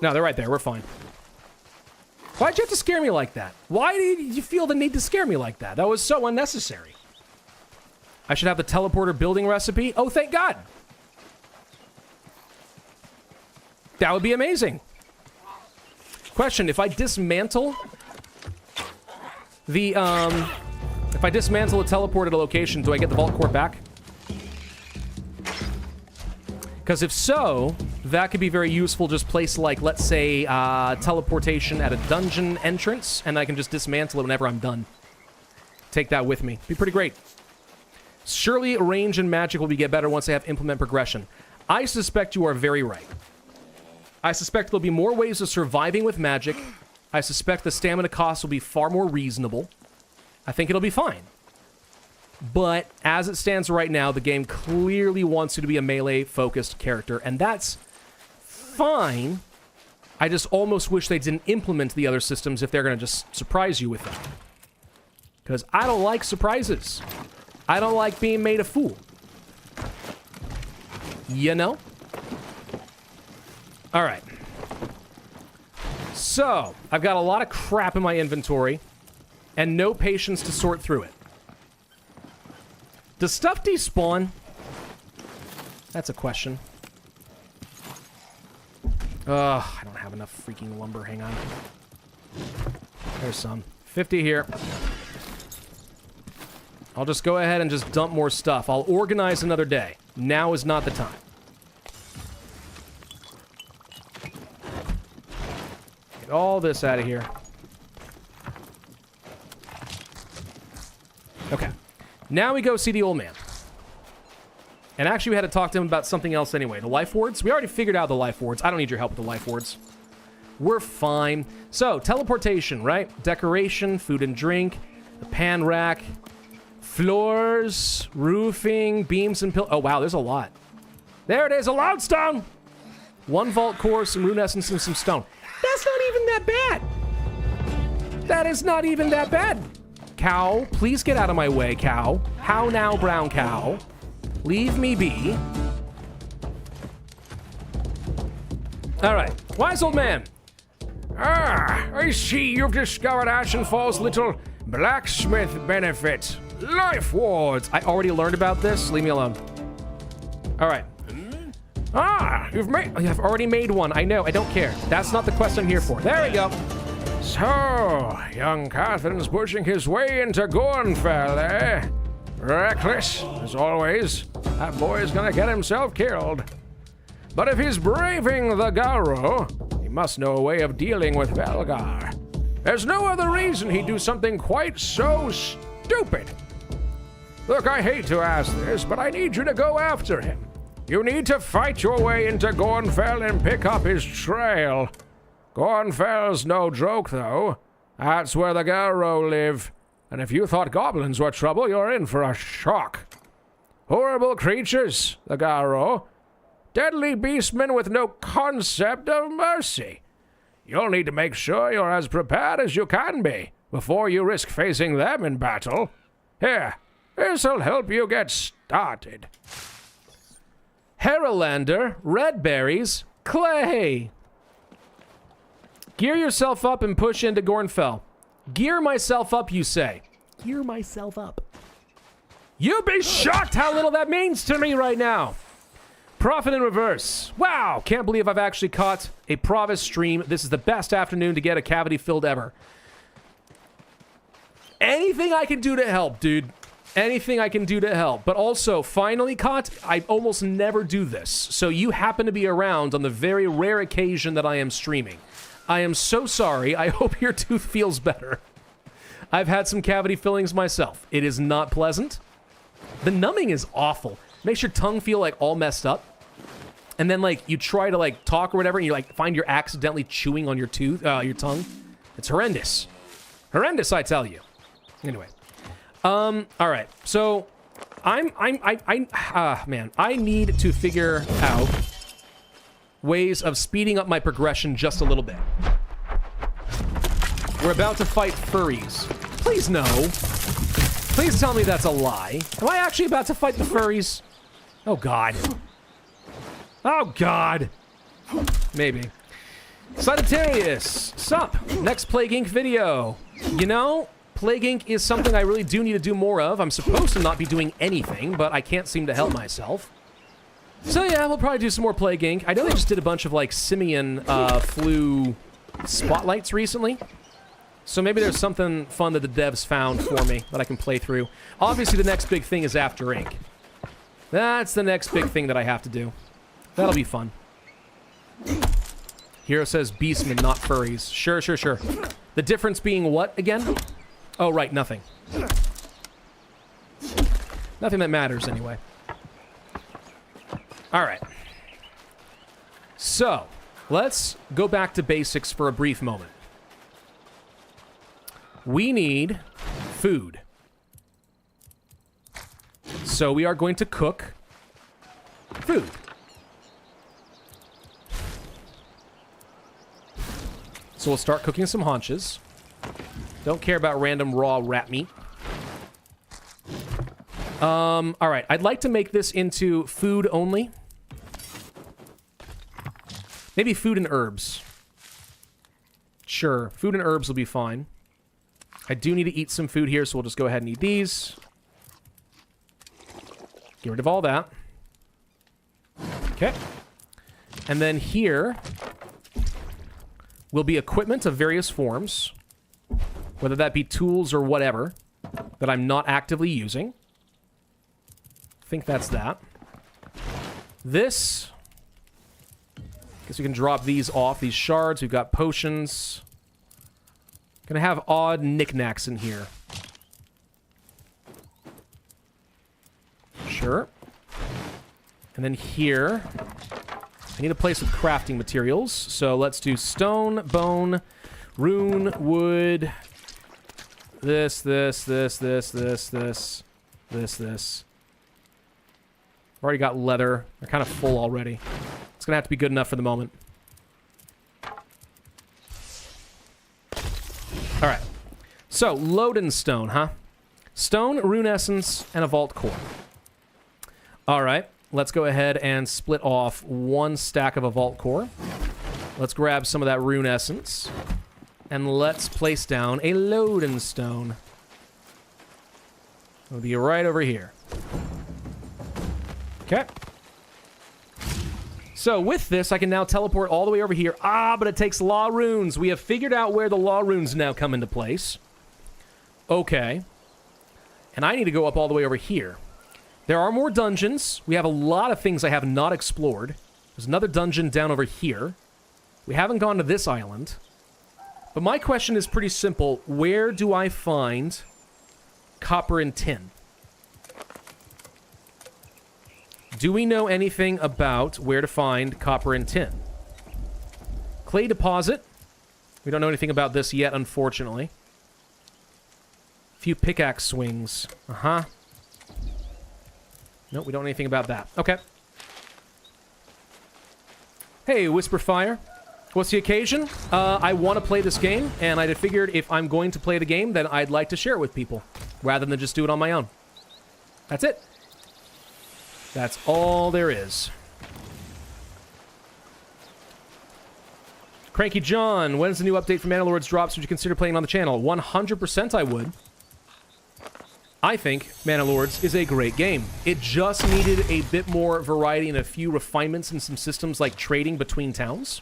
No, they're right there. We're fine. Why'd you have to scare me like that? Why did you feel the need to scare me like that? That was so unnecessary. I should have the teleporter building recipe. Oh, thank God. That would be amazing. Question, if I dismantle the, if I dismantle a teleport at a location, do I get the vault core back? Because if so, that could be very useful. Just place, like, let's say, teleportation at a dungeon entrance, and I can just dismantle it whenever I'm done. Take that with me. Be pretty great. Surely range and magic will get better once I have implement progression. I suspect you are very right. I suspect there'll be more ways of surviving with magic. I suspect the stamina cost will be far more reasonable. I think it'll be fine. But as it stands right now, the game clearly wants you to be a melee-focused character, and that's fine. I just almost wish they didn't implement the other systems if they're going to just surprise you with them. Because I don't like surprises. I don't like being made a fool. You know? All right. So, I've got a lot of crap in my inventory and no patience to sort through it. Does stuff despawn? That's a question. Ugh, I don't have enough freaking lumber. Hang on. There's some. 50 here. I'll just go ahead and just dump more stuff. I'll organize another day. Now is not the time. Get all this out of here. Okay. Now we go see the old man. And actually, we had to talk to him about something else anyway. The life wards? We already figured out the life wards. I don't need your help with the life wards. We're fine. So, teleportation, right? Decoration, food and drink, the pan rack, floors, roofing, beams and pillars. Oh, wow, there's a lot. There it is, a loudstone! 1 vault core, some rune essence, and some stone. That's not even that bad. That is not even that bad. Cow, please get out of my way, cow. How now, brown cow? Leave me be. All right, wise old man. Ah, I see you've discovered Ashenfall's little blacksmith benefit. Life wards. I already learned about this. Leave me alone. All right. Ah, I've already made one. I know. I don't care. That's not the quest I'm here for. There we go. So, young Kethan's pushing his way into Gornfell, eh? Reckless, as always. That boy's gonna get himself killed. But if he's braving the Garrow, he must know a way of dealing with Velgar. There's no other reason he'd do something quite so stupid. Look, I hate to ask this, but I need you to go after him. You need to fight your way into Gornfell and pick up his trail. Gornfell's no joke, though. That's where the Garrow live. And if you thought goblins were trouble, you're in for a shock. Horrible creatures, the Garrow. Deadly beastmen with no concept of mercy. You'll need to make sure you're as prepared as you can be before you risk facing them in battle. Here, this'll help you get started. Herolander, red berries, clay. Gear yourself up and push into Gornfell. Gear myself up, you say. Gear myself up. You'd be shocked how little that means to me right now. Profit in reverse. Wow, can't believe I've actually caught a Pravus stream. This is the best afternoon to get a cavity filled ever. Anything I can do to help, dude. Anything I can do to help. But also, finally caught, I almost never do this. So you happen to be around on the very rare occasion that I am streaming. I am so sorry. I hope your tooth feels better. I've had some cavity fillings myself. It is not pleasant. The numbing is awful. Makes your tongue feel like all messed up. And then like you try to like talk or whatever and you like find you're accidentally chewing on your tooth, your tongue. It's horrendous. Horrendous, I tell you. Anyway. All right. So man, I need to figure out ways of speeding up my progression just a little bit. We're about to fight furries. Please no. Please tell me that's a lie. Am I actually about to fight the furries? Oh, God. Oh, God. Maybe. Sagittarius. Sup? Next Plague Inc. video. You know, Plague Inc. is something I really do need to do more of. I'm supposed to not be doing anything, but I can't seem to help myself. So yeah, we'll probably do some more Plague Inc. I know they just did a bunch of, like, simian flu spotlights recently. So maybe there's something fun that the devs found for me that I can play through. Obviously, the next big thing is After Inc. That's the next big thing that I have to do. That'll be fun. Hero says beastmen, not furries. Sure, sure, sure. The difference being what, again? Oh, right, nothing. Nothing that matters, anyway. All right. So, let's go back to basics for a brief moment. We need food. So we are going to cook food. So we'll start cooking some haunches. Don't care about random raw rat meat. All right, I'd like to make this into food only. Maybe food and herbs. Sure, food and herbs will be fine. I do need to eat some food here, so we'll just go ahead and eat these. Get rid of all that. Okay. And then here will be equipment of various forms, whether that be tools or whatever. that I'm not actively using. I think that's that. This. Guess we can drop these off, these shards. We've got potions. Gonna have odd knickknacks in here. Sure. And then here, I need a place with crafting materials. So let's do stone, bone, rune, wood, this. I've already got leather. They're kind of full already. It's gonna have to be good enough for the moment. Alright. So, Loden stone, huh? Stone, rune essence, and a vault core. Alright. Let's go ahead and split off one stack of a vault core. Let's grab some of that rune essence. And let's place down a Loden stone. It'll be right over here. Okay. So with this, I can now teleport all the way over here. Ah, but it takes law runes. We have figured out where the law runes now come into place. Okay. And I need to go up all the way over here. There are more dungeons. We have a lot of things I have not explored. There's another dungeon down over here. We haven't gone to this island. But my question is pretty simple. Where do I find copper and tin? Do we know anything about where to find copper and tin? Clay deposit. We don't know anything about this yet, unfortunately. A few pickaxe swings. Uh-huh. Nope, we don't know anything about that. Okay. Hey, Whisperfire. What's the occasion? I want to play this game, and I figured if I'm going to play the game, then I'd like to share it with people, rather than just do it on my own. That's it. That's all there is. Cranky John, when's the new update for Mana Lords drops? Would you consider playing on the channel? 100% I would. I think Mana Lords is a great game. It just needed a bit more variety and a few refinements in some systems like trading between towns.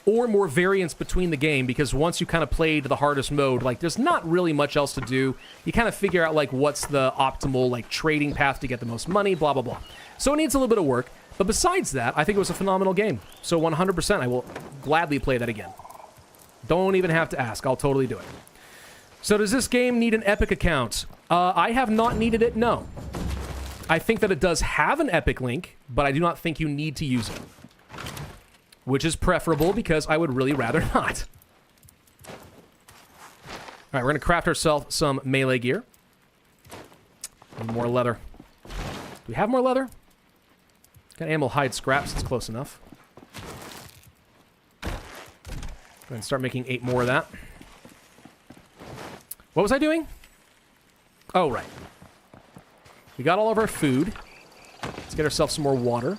Or more variance between the game, because once you kind of played the hardest mode, like, there's not really much else to do. You kind of figure out, like, what's the optimal, like, trading path to get the most money, blah, blah, blah. So it needs a little bit of work. But besides that, I think it was a phenomenal game. So 100%, I will gladly play that again. Don't even have to ask. I'll totally do it. So does this game need an Epic account? I have not needed it, no. I think that it does have an Epic link, but I do not think you need to use it. Which is preferable, because I would really rather not. Alright, we're going to craft ourselves some melee gear. And more leather. Do we have more leather? Got animal hide scraps, it's close enough. Go ahead and start making 8 more of that. What was I doing? Oh, right. We got all of our food. Let's get ourselves some more water.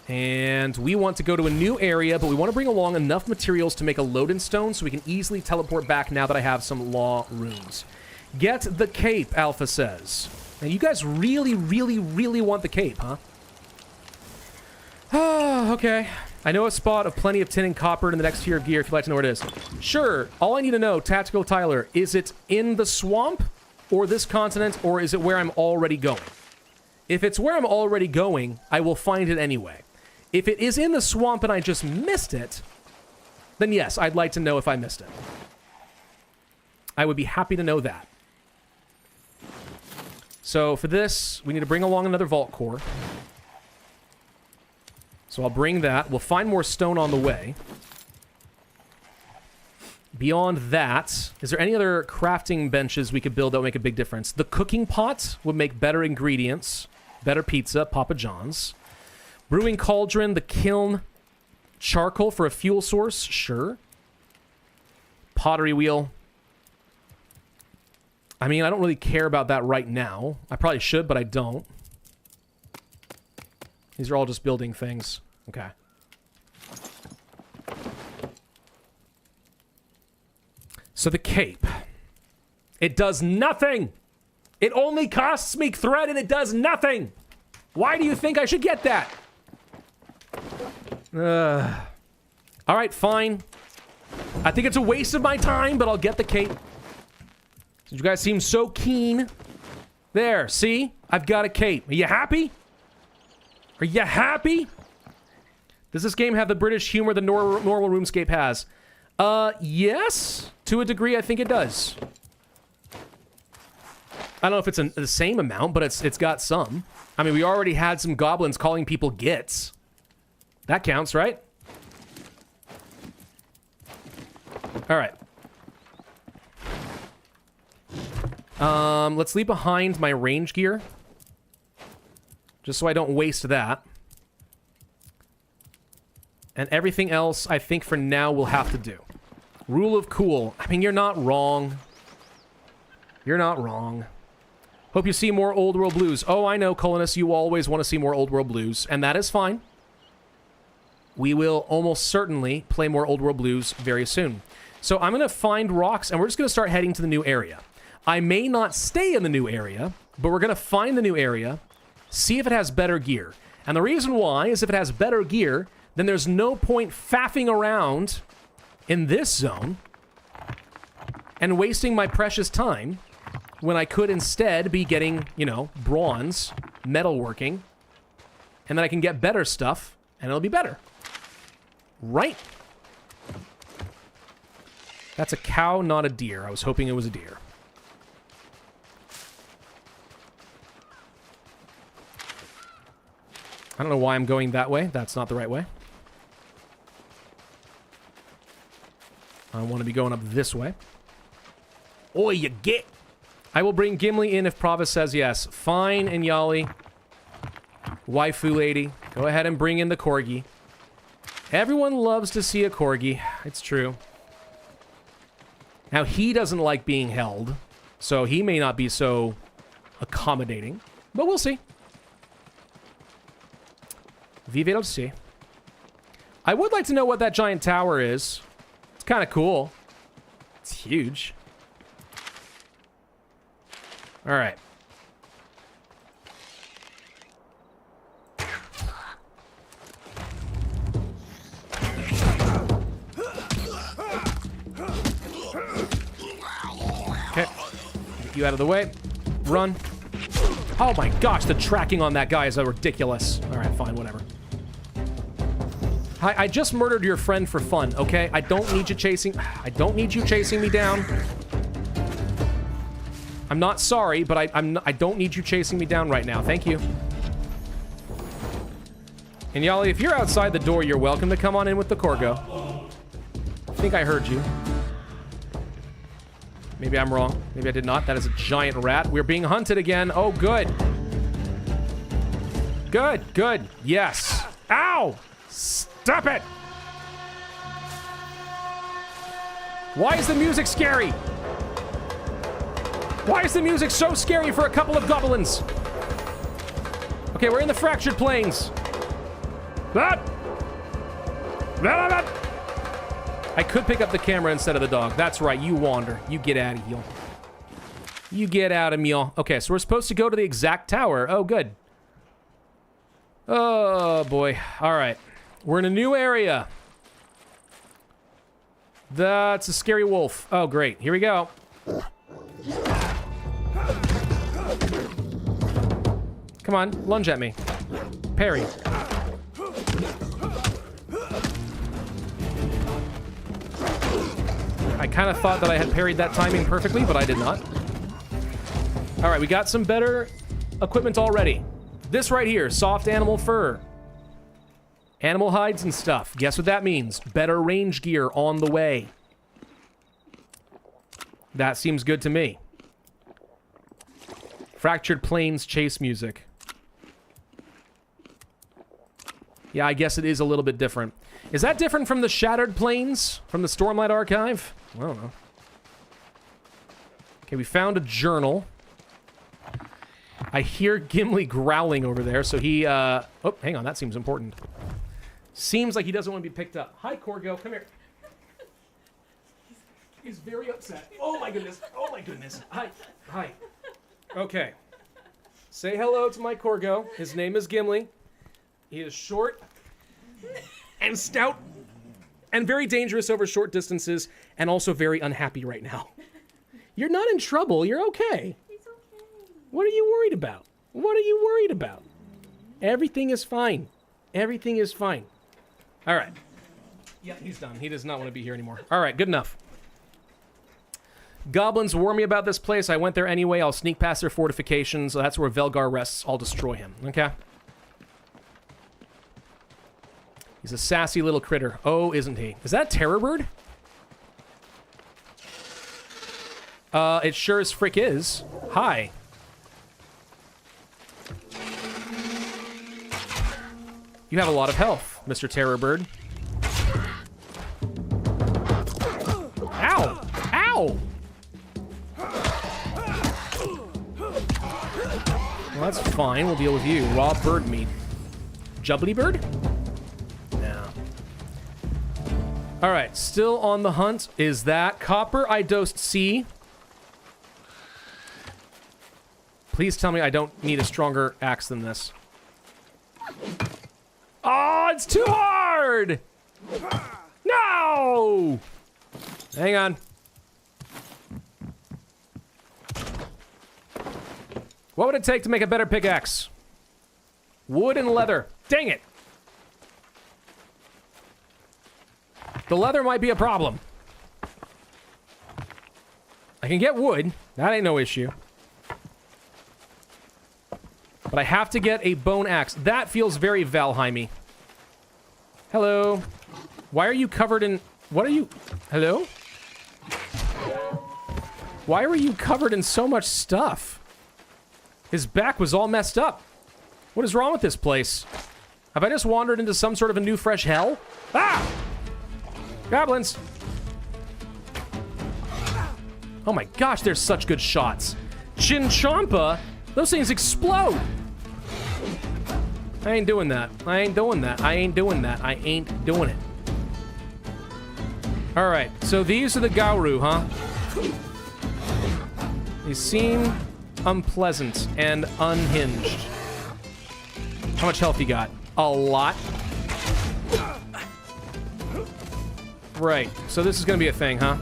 And we want to go to a new area, but we want to bring along enough materials to make a Loden stone so we can easily teleport back now that I have some law runes. Get the cape, Alpha says. And you guys really, really, really want the cape, huh? Oh, okay. I know a spot of plenty of tin and copper in the next tier of gear if you'd like to know where it is. Sure. All I need to know, Tactical Tyler, is it in the swamp or this continent, or is it where I'm already going? If it's where I'm already going, I will find it anyway. If it is in the swamp and I just missed it, then yes, I'd like to know if I missed it. I would be happy to know that. So for this, we need to bring along another vault core. So I'll bring that. We'll find more stone on the way. Beyond that, is there any other crafting benches we could build that would make a big difference? The cooking pot would make better ingredients, better pizza, Papa John's. Brewing cauldron, the kiln, charcoal for a fuel source, sure. Pottery wheel. I mean, I don't really care about that right now. I probably should, but I don't. These are all just building things. Okay. So the cape. It does nothing! It only costs me thread and it does nothing! Why do you think I should get that? Alright, fine. I think it's a waste of my time, but I'll get the cape. You guys seem so keen. There, see? I've got a cape. Are you happy? Are you happy? Does this game have the British humor the normal RuneScape has? Yes. To a degree, I think it does. I don't know if it's the same amount, but it's got some. I mean, we already had some goblins calling people gits. That counts, right? All right. Let's leave behind my range gear. Just so I don't waste that. And everything else, I think for now, we'll have to do. Rule of cool. I mean, you're not wrong. You're not wrong. Hope you see more Old World Blues. Oh, I know, Colonus, you always want to see more Old World Blues, and that is fine. We will almost certainly play more Old World Blues very soon. So I'm going to find rocks, and we're just going to start heading to the new area. I may not stay in the new area, but we're going to find the new area, see if it has better gear. And the reason why is if it has better gear, then there's no point faffing around in this zone and wasting my precious time when I could instead be getting, you know, bronze, metalworking, and then I can get better stuff, and it'll be better. Right? That's a cow, not a deer. I was hoping it was a deer. I don't know why I'm going that way. That's not the right way. I want to be going up this way. Oh, you get. I will bring Gimli in if Pravus says yes. Fine, Inyali. Waifu lady. Go ahead and bring in the corgi. Everyone loves to see a corgi. It's true. Now, he doesn't like being held, so he may not be so accommodating, but we'll see. Vive see. I would like to know what that giant tower is. It's kind of cool. It's huge. All right. Okay. Get you out of the way. Run. Oh my gosh, the tracking on that guy is ridiculous. All right, fine, whatever. Hi, I just murdered your friend for fun, okay? I don't need you chasing me down. I'm not sorry, but I don't need you chasing me down right now. Thank you. And Yali, if you're outside the door, you're welcome to come on in with the Corgo. I think I heard you. Maybe I'm wrong. Maybe I did not. That is a giant rat. We're being hunted again. Oh, good. Good, good. Yes. Ow! Stop it! Why is the music scary? Why is the music so scary for a couple of goblins? Okay, we're in the fractured plains. I could pick up the camera instead of the dog. That's right, you wander. You get out of here. You get out of me. Okay, so we're supposed to go to the exact tower. Oh, good. Oh, boy. All right. We're in a new area. That's a scary wolf. Oh, great. Here we go. Come on, lunge at me. Parry. I kind of thought that I had parried that timing perfectly, but I did not. All right, we got some better equipment already. This right here, soft animal fur. Animal hides and stuff. Guess what that means? Better range gear on the way. That seems good to me. Fractured Plains chase music. Yeah, I guess it is a little bit different. Is that different from the Shattered Plains from the Stormlight Archive? I don't know. Okay, we found a journal. I hear Gimli growling over there, so he, oh, hang on, that seems important. Seems like he doesn't want to be picked up. Hi, Corgo, come here. He's very upset. Oh my goodness, oh my goodness. Hi, hi. Okay. Say hello to my Corgo. His name is Gimli. He is short and stout and very dangerous over short distances, and also very unhappy right now. You're not in trouble. You're okay. It's okay. What are you worried about? What are you worried about? Everything is fine. Everything is fine. All right. Yeah, he's done. He does not want to be here anymore. All right, good enough. Goblins warn me about this place. I went there anyway. I'll sneak past their fortifications. That's where Velgar rests. I'll destroy him. Okay? He's a sassy little critter. Oh, isn't he? Is that a terror bird? It sure as frick is. Hi. You have a lot of health, Mr. Terror Bird. Ow! Ow! Well, that's fine. We'll deal with you. Raw bird meat. Jubbly bird? No. Alright, still on the hunt. Is that copper I dosed C? Please tell me I don't need a stronger axe than this. Oh, it's too hard! No! Hang on. What would it take to make a better pickaxe? Wood and leather. Dang it! The leather might be a problem. I can get wood. That ain't no issue. But I have to get a bone axe. That feels very Valheim-y. Hello. Why are you covered in... What are you... Hello? Why were you covered in so much stuff? His back was all messed up. What is wrong with this place? Have I just wandered into some sort of a new fresh hell? Ah! Goblins! Oh my gosh, they're such good shots. Chinchompa? Those things explode! I ain't doing that. I ain't doing that. I ain't doing that. I ain't doing it. Alright, so these are the Gauru, huh? They seem unpleasant and unhinged. How much health you got? A lot. Right, so this is gonna be a thing, huh?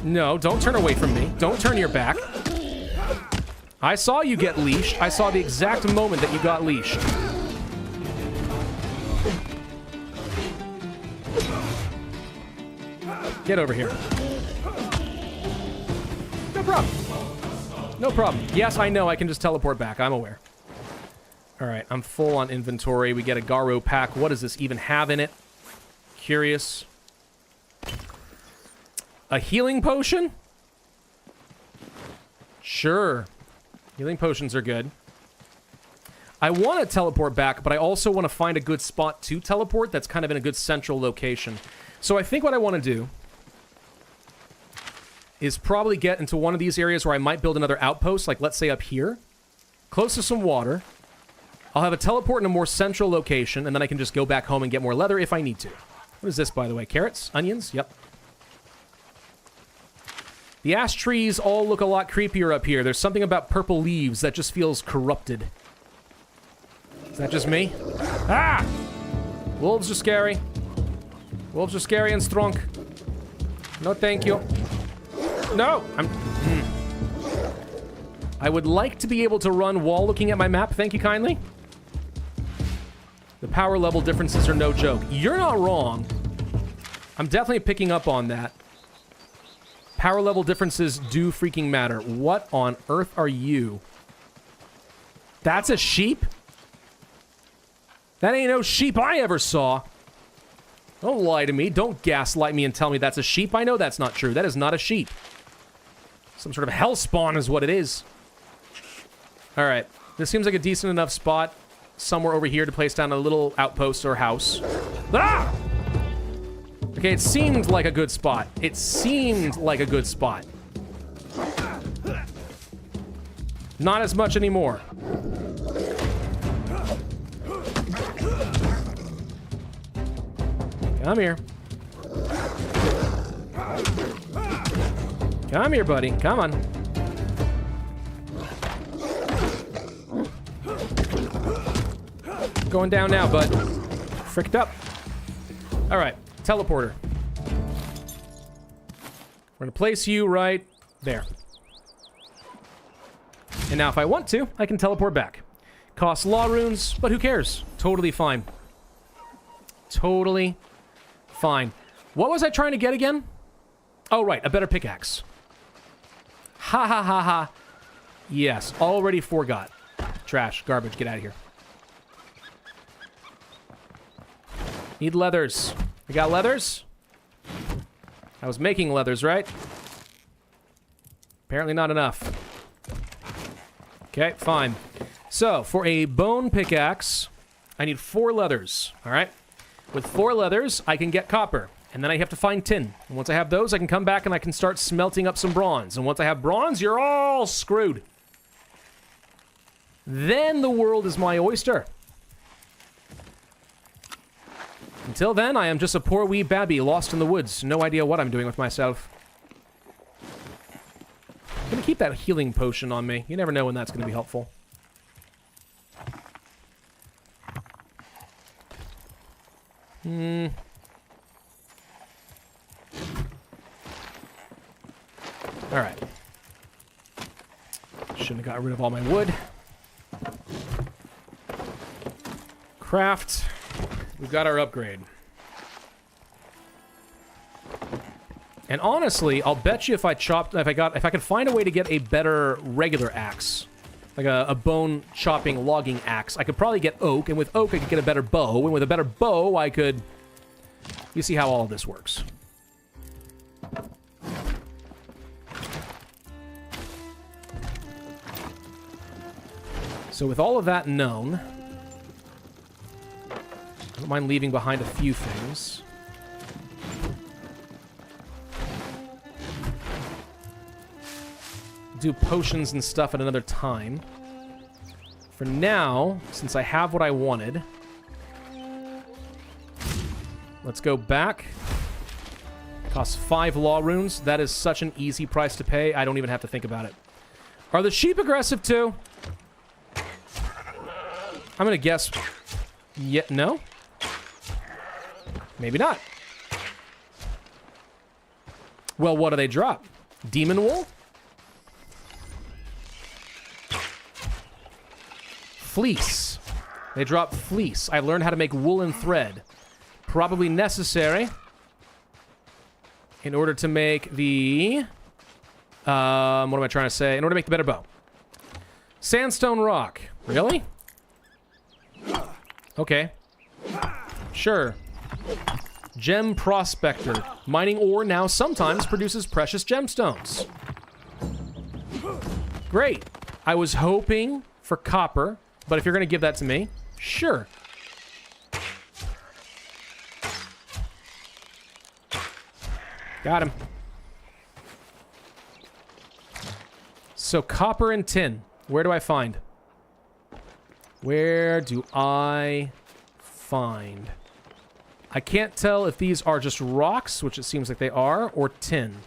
No, don't turn away from me. Don't turn your back. I saw you get leashed. I saw the exact moment that you got leashed. Get over here. No problem. No problem. Yes, I know I can just teleport back. I'm aware. Alright, I'm full on inventory. We get a Garo pack. What does this even have in it? Curious. A healing potion? Sure. Healing potions are good. I want to teleport back, but I also want to find a good spot to teleport that's kind of in a good central location. So I think what I want to do is probably get into one of these areas where I might build another outpost, like let's say up here, close to some water. I'll have a teleport in a more central location, and then I can just go back home and get more leather if I need to. What is this, by the way? Carrots? Onions? Yep. The ash trees all look a lot creepier up here. There's something about purple leaves that just feels corrupted. Is that just me? Ah! Wolves are scary. Wolves are scary and strong. No, thank you. No! I would like to be able to run while looking at my map. Thank you kindly. The power level differences are no joke. You're not wrong. I'm definitely picking up on that. Power level differences do freaking matter. What on earth are you? That's a sheep? That ain't no sheep I ever saw. Don't lie to me. Don't gaslight me and tell me that's a sheep. I know that's not true. That is not a sheep. Some sort of hell spawn is what it is. Alright. This seems like a decent enough spot somewhere over here to place down a little outpost or house. Ah! Okay, it seemed like a good spot. It seemed like a good spot. Not as much anymore. Come here. Come here, buddy. Come on. Going down now, bud. tricked up. All right, teleporter. We're gonna place you right there. And now if I want to, I can teleport back. Costs law runes, but who cares? Totally fine. Totally fine. What was I trying to get again? Oh, right, a better pickaxe. Ha ha ha ha. Yes, already forgot. Trash, garbage, get out of here. Need leathers. We got leathers? I was making leathers, right? Apparently not enough. Okay, fine. So, for a bone pickaxe, I need 4 leathers, all right? With 4 leathers, I can get copper, and then I have to find tin. And once I have those, I can come back and I can start smelting up some bronze. And once I have bronze, you're all screwed. Then the world is my oyster. Until then, I am just a poor wee babby lost in the woods. No idea what I'm doing with myself. I'm gonna keep that healing potion on me. You never know when that's gonna be helpful. Alright. Shouldn't have got rid of all my wood. Craft. We've got our upgrade. And honestly, I'll bet you if I could find a way to get a better regular axe, like a bone chopping logging axe, I could probably get oak, and with oak I could get a better bow, and with a better bow I could... You see how all of this works. So with all of that known, I don't mind leaving behind a few things. Do potions and stuff at another time. For now, since I have what I wanted, let's go back. Costs 5 law runes. That is such an easy price to pay. I don't even have to think about it. Are the sheep aggressive too? I'm gonna guess. Yeah, no? Maybe not. Well, what do they drop? Demon wool? Fleece. They drop fleece. I learned how to make woolen thread. Probably necessary in order to make the... what am I trying to say? In order to make the better bow. Sandstone rock. Really? Okay. Sure. Gem prospector. Mining ore now sometimes produces precious gemstones. Great. I was hoping for copper, but if you're going to give that to me, sure. Got him. So copper and tin. Where do I find? Where do I find? I can't tell if these are just rocks, which it seems like they are, or tin.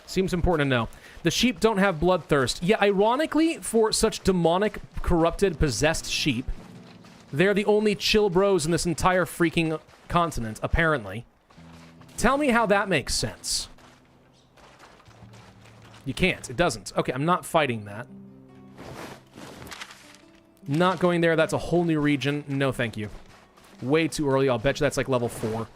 Seems important to know. The sheep don't have bloodthirst. Yeah, ironically, for such demonic, corrupted, possessed sheep, they're the only chill bros in this entire freaking continent, apparently. Tell me how that makes sense. You can't. It doesn't. Okay, I'm not fighting that. Not going there. That's a whole new region. No, thank you. Way too early. I'll bet you that's like level 4.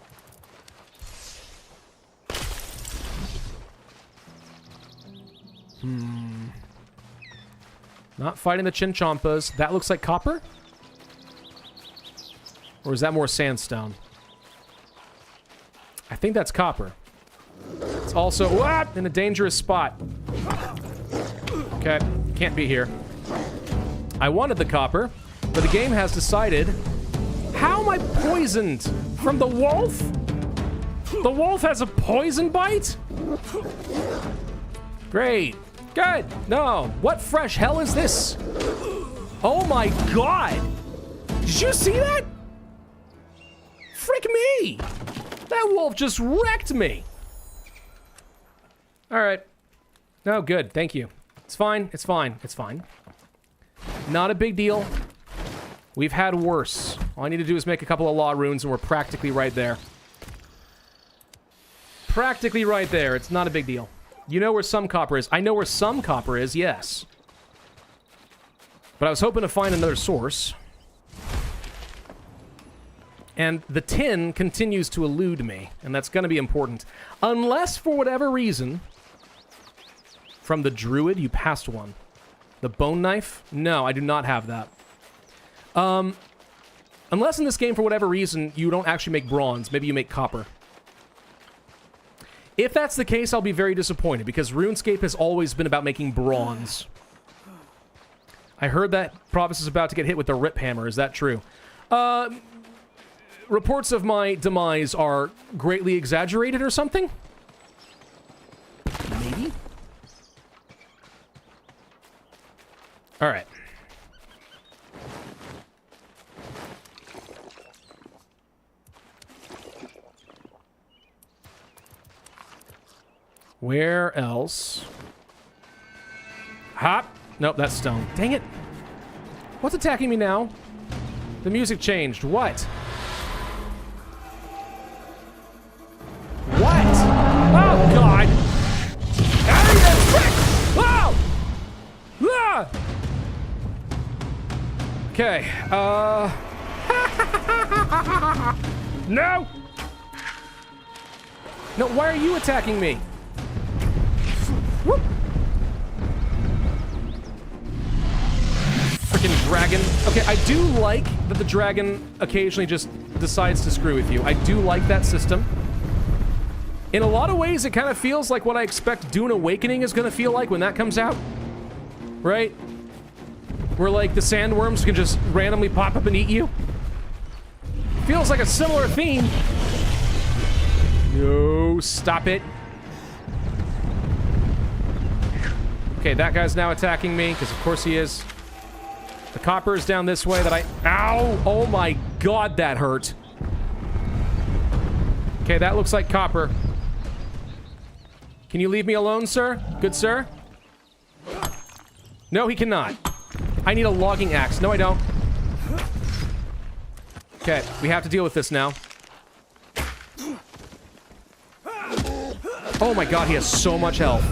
Not fighting the Chinchompas. That looks like copper? Or is that more sandstone? I think that's copper. It's also in a dangerous spot. Okay, can't be here. I wanted the copper, but the game has decided... How am I poisoned? From the wolf? The wolf has a poison bite? Great. Good. No. What fresh hell is this? Oh my god. Did you see that? Frick me. That wolf just wrecked me. All right. No, good. Thank you. It's fine. It's fine. It's fine. Not a big deal. We've had worse. All I need to do is make a couple of law runes and we're practically right there. Practically right there. It's not a big deal. You know where some copper is. I know where some copper is, yes. But I was hoping to find another source. And the tin continues to elude me, and that's going to be important. Unless, for whatever reason, from the druid, you passed one. The bone knife? No, I do not have that. Unless in this game, for whatever reason, you don't actually make bronze. Maybe you make copper. If that's the case, I'll be very disappointed, because RuneScape has always been about making bronze. I heard that Pravus is about to get hit with the rip hammer. Is that true? Reports of my demise are greatly exaggerated or something? Maybe? All right. Where else? Hop. Nope, that's stone. Dang it. What's attacking me now? The music changed. What? What? Oh, God. Oh! Ah! Okay. No! No, why are you attacking me? Whoop. Freaking dragon. Okay, I do like that the dragon occasionally just decides to screw with you. I do like that system. In a lot of ways, it kind of feels like what I expect Dune Awakening is going to feel like when that comes out. Right? Where, like, the sandworms can just randomly pop up and eat you. Feels like a similar theme. No, stop it. Okay, that guy's now attacking me, because of course he is. The copper is down this way that I... Ow! Oh my god, that hurt. Okay, that looks like copper. Can you leave me alone, sir? Good sir? No, he cannot. I need a logging axe. No, I don't. Okay, we have to deal with this now. Oh my god, he has so much health.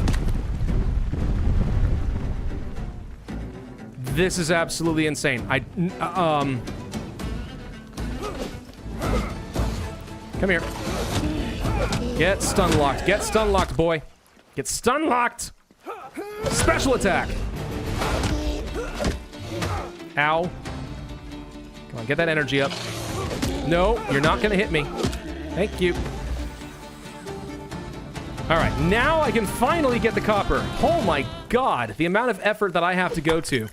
This is absolutely insane. Come here. Get stun locked. Get stun locked, boy. Get stun locked. Special attack. Ow. Come on, get that energy up. No, you're not gonna hit me. Thank you. All right, now I can finally get the copper. Oh my god, the amount of effort that I have to go to.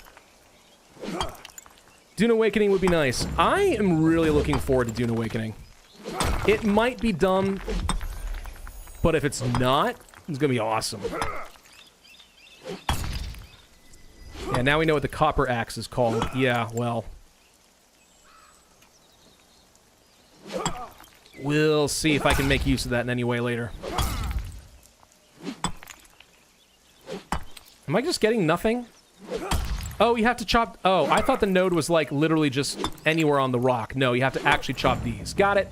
Dune Awakening would be nice. I am really looking forward to Dune Awakening. It might be dumb, but if it's not, it's gonna be awesome. Yeah, now we know what the copper axe is called. Yeah, well. We'll see if I can make use of that in any way later. Am I just getting nothing? Oh, you have to chop... Oh, I thought the node was, like, literally just anywhere on the rock. No, you have to actually chop these. Got it.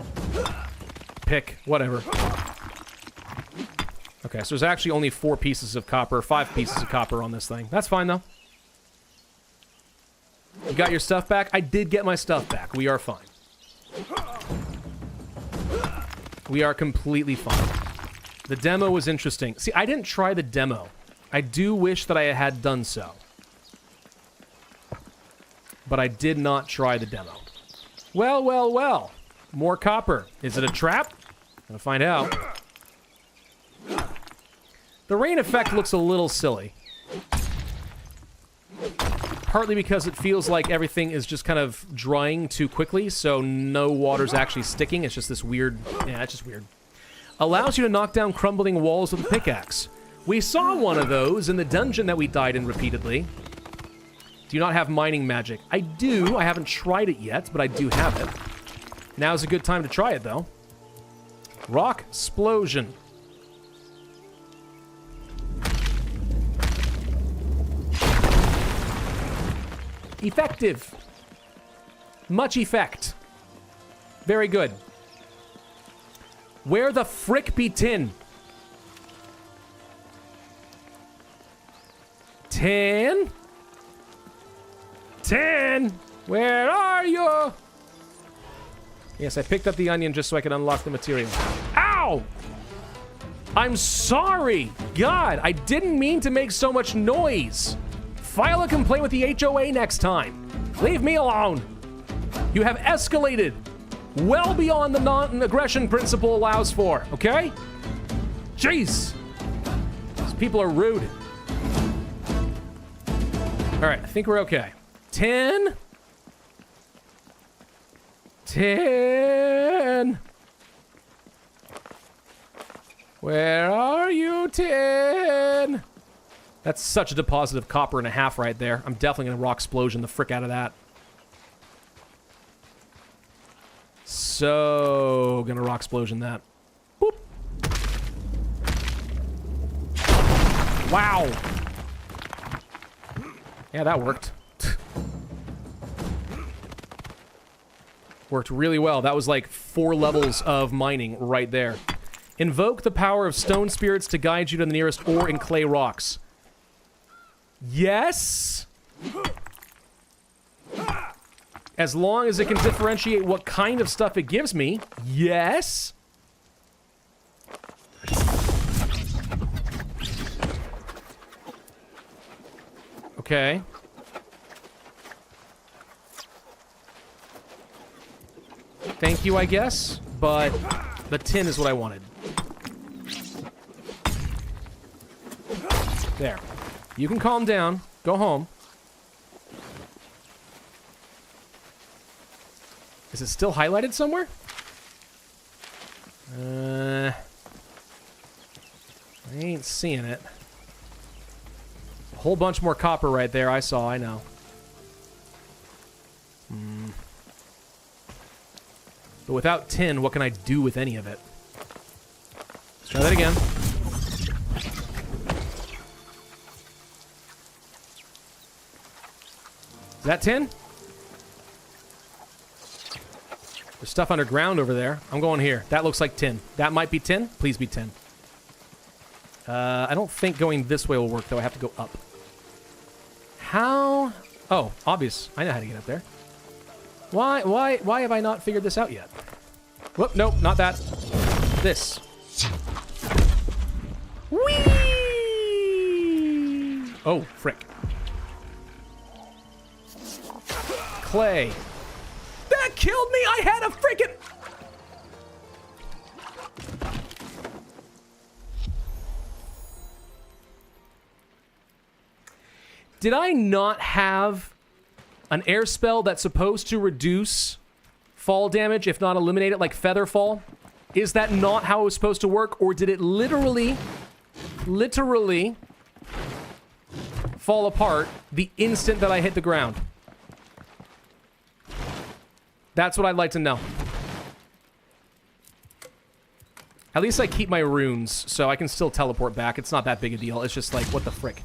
Pick. Whatever. Okay, so there's actually only 4 pieces of copper, 5 pieces of copper on this thing. That's fine, though. You got your stuff back? I did get my stuff back. We are fine. We are completely fine. The demo was interesting. See, I didn't try the demo. I do wish that I had done so. But I did not try the demo. Well, well, well. More copper. Is it a trap? Gonna find out. The rain effect looks a little silly. Partly because it feels like everything is just kind of drying too quickly, so no water's actually sticking. It's just this weird... Yeah, it's just weird. Allows you to knock down crumbling walls with a pickaxe. We saw one of those in the dungeon that we died in repeatedly. Do you not have mining magic? I do. I haven't tried it yet, but I do have it. Now's a good time to try it, though. Rock explosion. Effective. Much effect. Very good. Where the frick be tin? 10? 10? Where are you? Yes, I picked up the onion just so I could unlock the material. Ow! I'm sorry! God, I didn't mean to make so much noise. File a complaint with the HOA next time. Leave me alone. You have escalated well beyond the non-aggression principle allows for, okay? Jeez. These people are rude. All right, I think we're okay. 10. 10. Where are you, 10? That's such a deposit of copper and a half right there. I'm definitely going to rock explosion the frick out of that. So gonna rock explosion that. Boop. Wow. Yeah, that worked. Worked really well. That was like 4 levels of mining right there. Invoke the power of stone spirits to guide you to the nearest ore and clay rocks. Yes. As long as it can differentiate what kind of stuff it gives me. Yes. Okay. Thank you, I guess. But the tin is what I wanted. There. You can calm down. Go home. Is it still highlighted somewhere? I ain't seeing it. A whole bunch more copper right there. I know. But without tin, what can I do with any of it? Let's try that again. Is that tin? There's stuff underground over there. I'm going here. That looks like tin. That might be tin. Please be tin. I don't think going this way will work, though. I have to go up. How? Oh, obvious. I know how to get up there. Why have I not figured this out yet? Whoop, nope, not that. This. Whee! Oh, frick. Clay. That killed me! I had a freaking... Did I not have an air spell that's supposed to reduce fall damage, if not eliminate it, like Feather Fall? Is that not how it was supposed to work? Or did it literally fall apart the instant that I hit the ground? That's what I'd like to know. At least I keep my runes, so I can still teleport back. It's not that big a deal. It's just like, what the frick?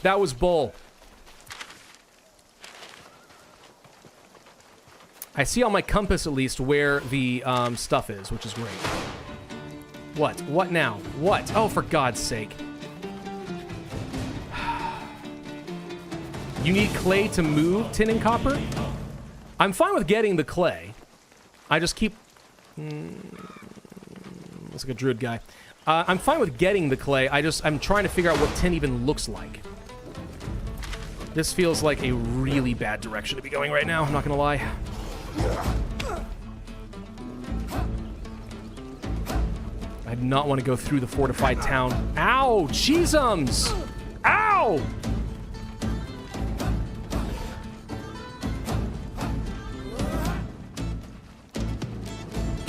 That was bull. I see on my compass, at least, where the stuff is, which is great. What? What now? What? Oh, for God's sake. You need clay to move tin and copper? I'm fine with getting the clay. I just keep... looks like a druid guy. I'm fine with getting the clay. I'm trying to figure out what tin even looks like. This feels like a really bad direction to be going right now, I'm not gonna lie. I do not want to go through the fortified town. Ow! Cheesums! Ow!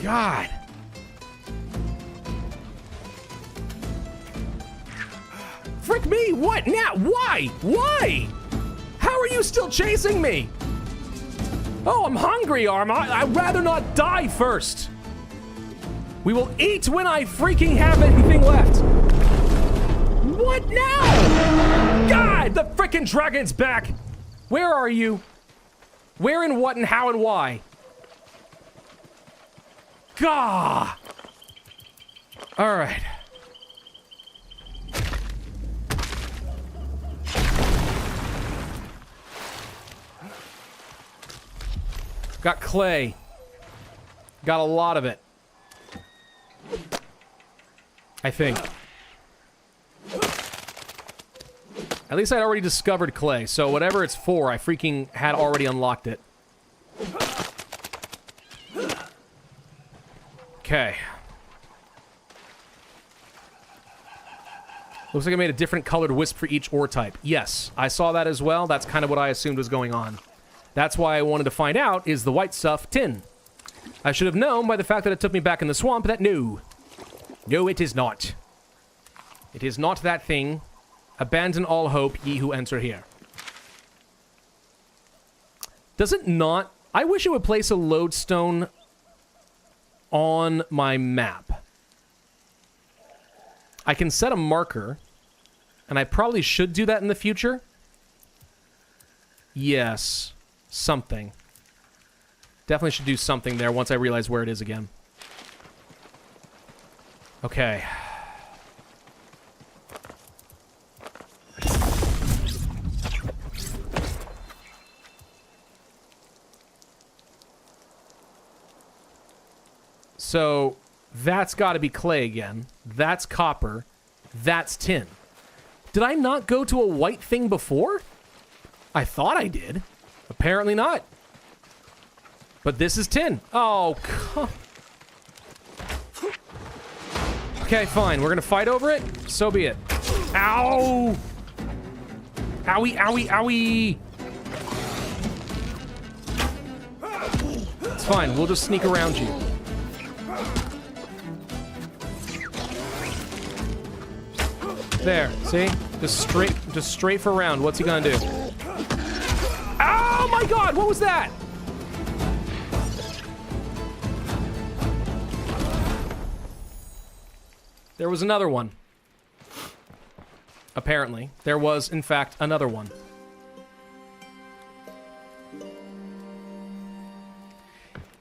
God. Frick me! What now? Why? Why? How are you still chasing me? Oh, I'm hungry, Arma. I'd rather not die first. We will eat when I freaking have anything left. What now? God, the frickin' dragon's back. Where are you? Where and what and how and why? Gah! All right. Got clay. Got a lot of it. I think. At least I'd already discovered clay, so whatever it's for, I freaking had already unlocked it. Okay. Looks like I made a different colored wisp for each ore type. Yes, I saw that as well. That's kind of what I assumed was going on. That's why I wanted to find out, is the white stuff tin? I should have known by the fact that it took me back in the swamp that no. No, it is not. It is not that thing. Abandon all hope, ye who enter here. Does it not? I wish it would place a lodestone on my map. I can set a marker, and I probably should do that in the future. Yes. Something. Definitely should do something there once I realize where it is again. Okay. So, that's got to be clay again. That's copper. That's tin. Did I not go to a white thing before? I thought I did. Apparently not. But this is tin. Oh, okay, fine. We're gonna fight over it. So be it. Ow! Owie, owie, owie! It's fine. We'll just sneak around you. There. See? Just strafe around. What's he gonna do? Oh my god! What was that? There was another one. Apparently. There was, in fact, another one.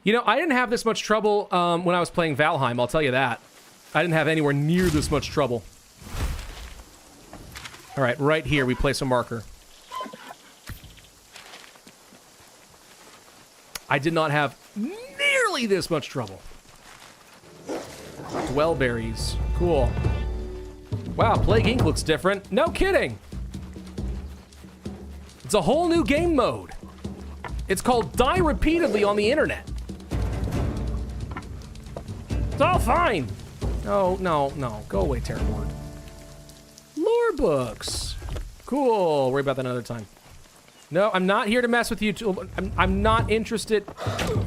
You know, I didn't have this much trouble when I was playing Valheim, I'll tell you that. I didn't have anywhere near this much trouble. Alright, right here we place a marker. I did not have nearly this much trouble. Dwellberries. Cool. Wow, Plague Ink looks different. No kidding! It's a whole new game mode. It's called Die Repeatedly on the internet. It's all fine. No, no, no. Go away, Terrorboard. Lore books. Cool. Worry about that another time. No, I'm not here to mess with you. I'm not interested.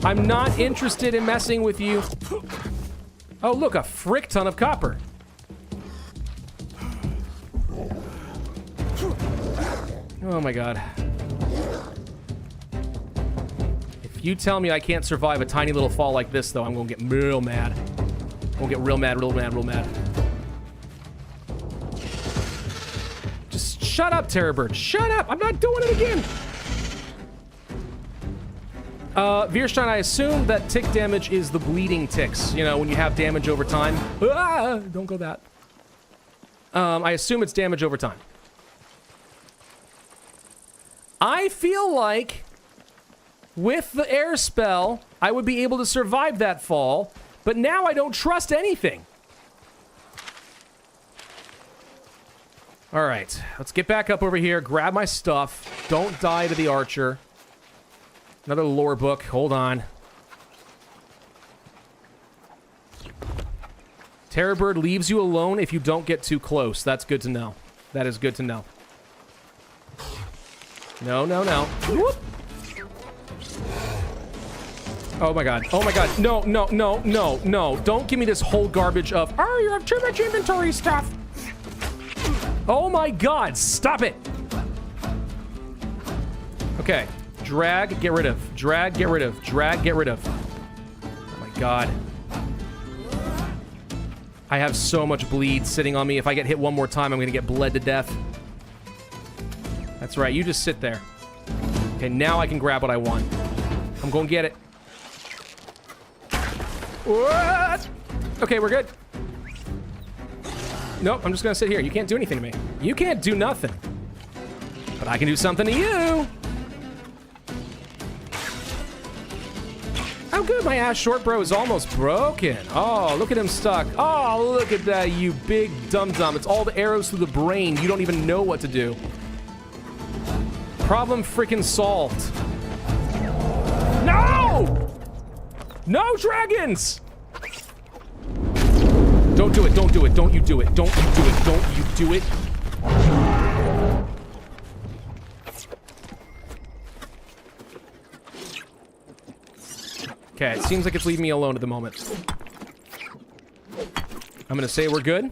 I'm not interested in messing with you. Oh, look, a frick ton of copper. Oh my god. If you tell me I can't survive a tiny little fall like this, though, I'm gonna get real mad. I'm gonna get real mad, real mad, real mad. Just shut up, Terrorbird. Shut up! I'm not doing it again! Veerstein, I assume that tick damage is the bleeding ticks. You know, when you have damage over time. Ah, don't go that. I assume it's damage over time. I feel like with the air spell, I would be able to survive that fall, but now I don't trust anything. All right, let's get back up over here, grab my stuff. Don't die to the archer. Another lore book. Hold on. Terrorbird leaves you alone if you don't get too close. That's good to know. That is good to know. No, no, no. Whoop. Oh my god. Oh my god. No, no, no, no, no. Don't give me this whole garbage of, oh, you have too much inventory stuff. Oh my god. Stop it. Okay. Drag, get rid of. Drag, get rid of. Drag, get rid of. Oh my god. I have so much bleed sitting on me. If I get hit one more time, I'm going to get bled to death. That's right. You just sit there. Okay, now I can grab what I want. I'm going to get it. What? Okay, we're good. Nope, I'm just going to sit here. You can't do anything to me. You can't do nothing. But I can do something to you. Oh, good. My ass short bro is almost broken. Oh, look at him stuck. Oh, look at that, you big dum-dum. It's all the arrows through the brain. You don't even know what to do. Problem freaking solved. No! No dragons! Don't do it. Don't do it. Don't you do it. Don't you do it. Don't you do it. Okay, it seems like it's leaving me alone at the moment. I'm gonna say we're good.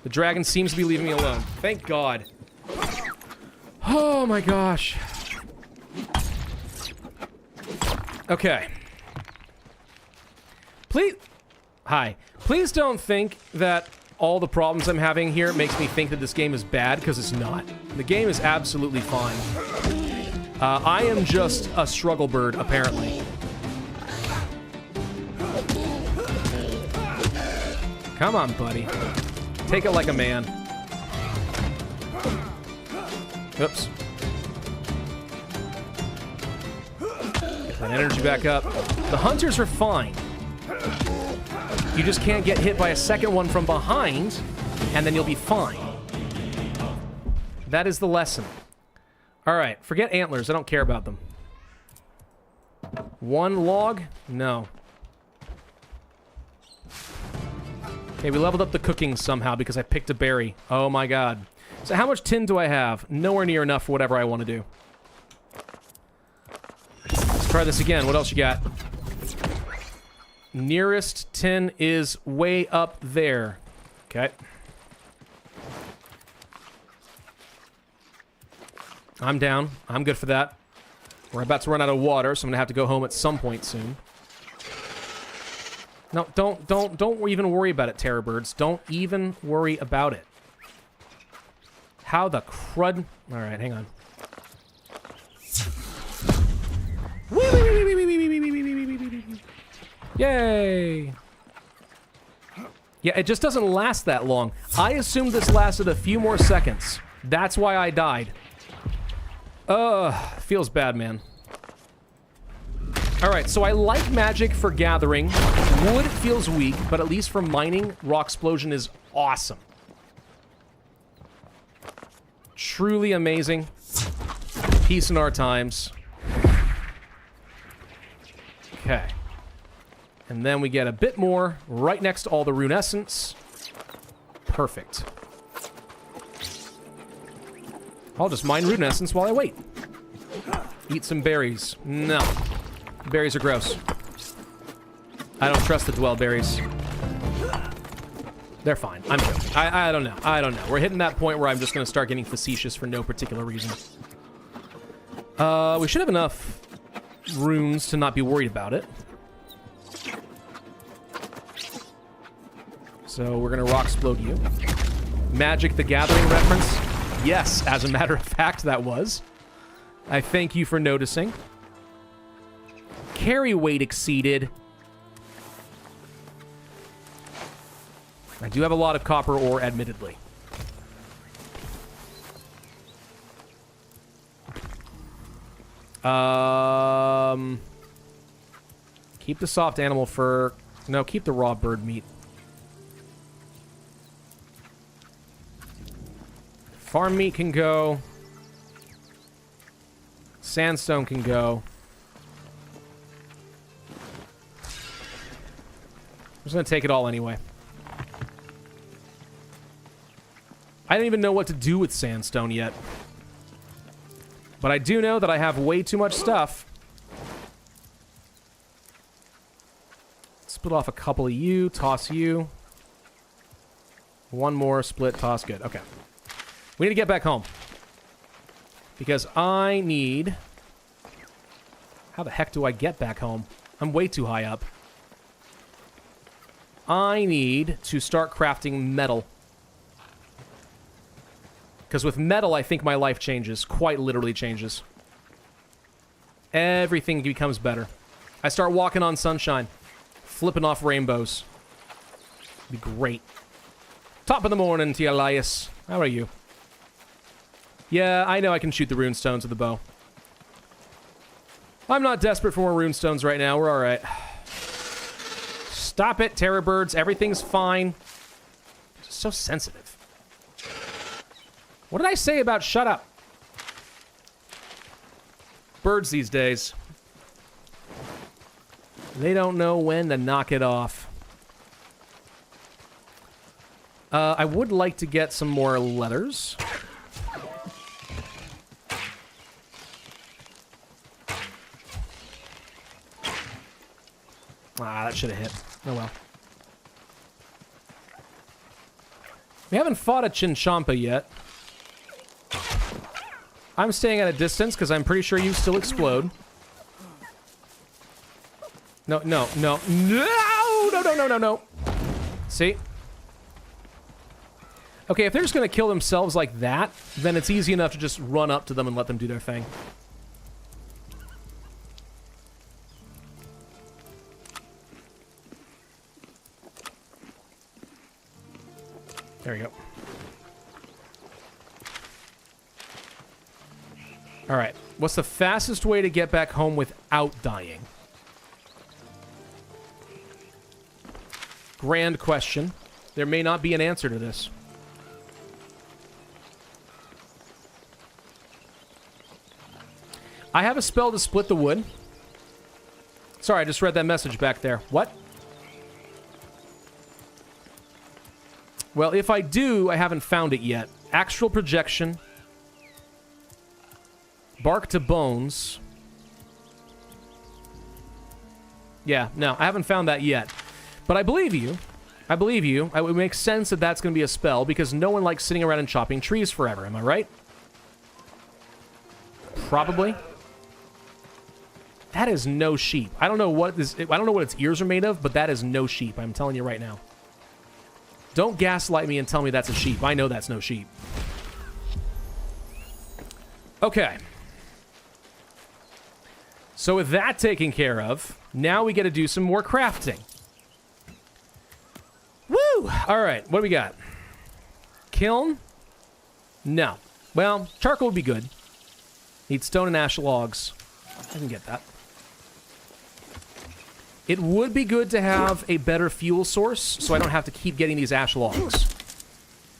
The dragon seems to be leaving me alone. Thank God. Oh my gosh. Okay. Please... Hi. Please don't think that all the problems I'm having here makes me think that this game is bad, because it's not. The game is absolutely fine. I am just a struggle bird, apparently. Come on, buddy. Take it like a man. Oops. Get that energy back up. The hunters are fine. You just can't get hit by a second one from behind, and then you'll be fine. That is the lesson. Alright, forget antlers. I don't care about them. One log? No. Okay, we leveled up the cooking somehow because I picked a berry. Oh my god. So how much tin do I have? Nowhere near enough for whatever I want to do. Let's try this again. What else you got? Nearest tin is way up there. Okay. I'm down. I'm good for that. We're about to run out of water, so I'm gonna have to go home at some point soon. No, don't even worry about it, terror birds. Don't even worry about it. How the crud... Alright, hang on. Yay! Yeah, it just doesn't last that long. I assumed this lasted a few more seconds. That's why I died. Feels bad, man. Alright, so I like magic for gathering. Wood feels weak, but at least for mining, Rock Explosion is awesome. Truly amazing. Peace in our times. Okay. And then we get a bit more right next to all the rune essence. Perfect. I'll just mine rune essence while I wait. Eat some berries. No. Berries are gross. I don't trust the dwell berries. They're fine. I'm joking. I don't know. I don't know. We're hitting that point where I'm just going to start getting facetious for no particular reason. We should have enough runes to not be worried about it. So we're going to rock explode you. Magic the Gathering reference. Yes, as a matter of fact, that was. I thank you for noticing. Carry weight exceeded. I do have a lot of copper ore, admittedly. Keep the soft animal fur. No, keep the raw bird meat. Farm meat can go. Sandstone can go. I'm just gonna take it all anyway. I don't even know what to do with sandstone yet. But I do know that I have way too much stuff. Split off a couple of you, toss you. One more, split, toss, good. Okay. We need to get back home. Because I need... How the heck do I get back home? I'm way too high up. I need to start crafting metal. Because with metal, I think my life changes. Quite literally changes. Everything becomes better. I start walking on sunshine. Flipping off rainbows. Be great. Top of the morning to you, Elias. How are you? Yeah, I know I can shoot the runestones with the bow. I'm not desperate for more runestones right now. We're alright. Stop it, terror birds. Everything's fine. Just so sensitive. What did I say about shut up? Birds these days. They don't know when to knock it off. I would like to get some more leathers. Ah, that should have hit. Oh well. We haven't fought a Chinchompa yet. I'm staying at a distance because I'm pretty sure you still explode. No, no, no. No! No, no, no, no, no. See? Okay, if they're just going to kill themselves like that, then it's easy enough to just run up to them and let them do their thing. There we go. Alright, what's the fastest way to get back home without dying? Grand question. There may not be an answer to this. I have a spell to split the wood. Sorry, I just read that message back there. What? Well, if I do, I haven't found it yet. Astral projection. Bark to bones. Yeah, no, I haven't found that yet. But I believe you. I believe you. It would make sense that that's going to be a spell because no one likes sitting around and chopping trees forever. Am I right? Probably. That is no sheep. I don't know what this. I don't know what its ears are made of, but that is no sheep. I'm telling you right now. Don't gaslight me and tell me that's a sheep. I know that's no sheep. Okay. So with that taken care of, now we get to do some more crafting. Woo! All right, what do we got? Kiln? No. Well, charcoal would be good. Need stone and ash logs. I can get that. It would be good to have a better fuel source, so I don't have to keep getting these ash logs.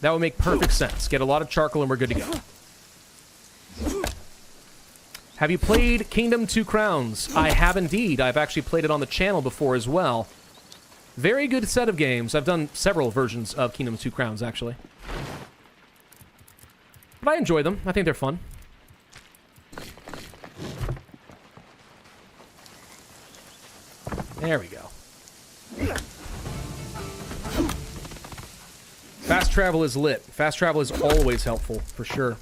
That would make perfect sense. Get a lot of charcoal and we're good to go. Have you played Kingdom 2 Crowns? I have indeed. I've actually played it on the channel before as well. Very good set of games. I've done several versions of Kingdom 2 Crowns, actually. But I enjoy them. I think they're fun. There we go. Fast travel is lit. Fast travel is always helpful, for sure.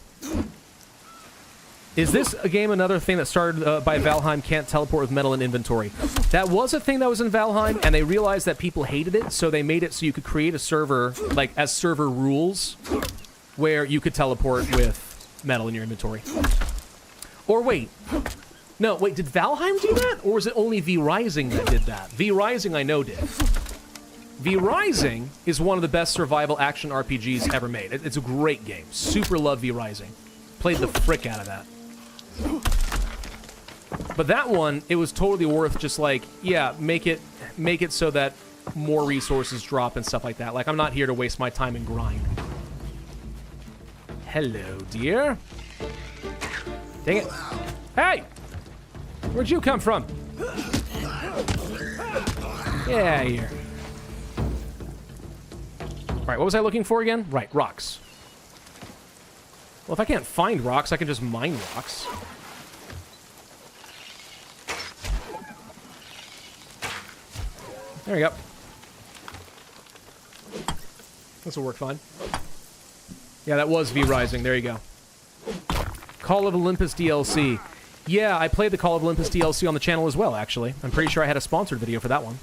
Is this a game another thing that started by Valheim can't teleport with metal in inventory? That was a thing that was in Valheim, and they realized that people hated it, so they made it so you could create a server, like, as server rules, where you could teleport with metal in your inventory. Or wait. No, wait, did Valheim do that? Or was it only V Rising that did that? V Rising I know did. V Rising is one of the best survival action RPGs ever made. It's a great game. Super love V Rising. Played the frick out of that. But that one, it was totally worth just like, yeah, make it so that more resources drop and stuff like that. Like, I'm not here to waste my time and grind. Hello, dear. Dang it. Hey! Where'd you come from? Yeah, here. Alright, what was I looking for again? Right, rocks. Well, if I can't find rocks, I can just mine rocks. There we go. This will work fine. Yeah, that was V Rising. There you go. Call of Olympus DLC. Yeah, I played the Call of Olympus DLC on the channel as well, actually. I'm pretty sure I had a sponsored video for that one.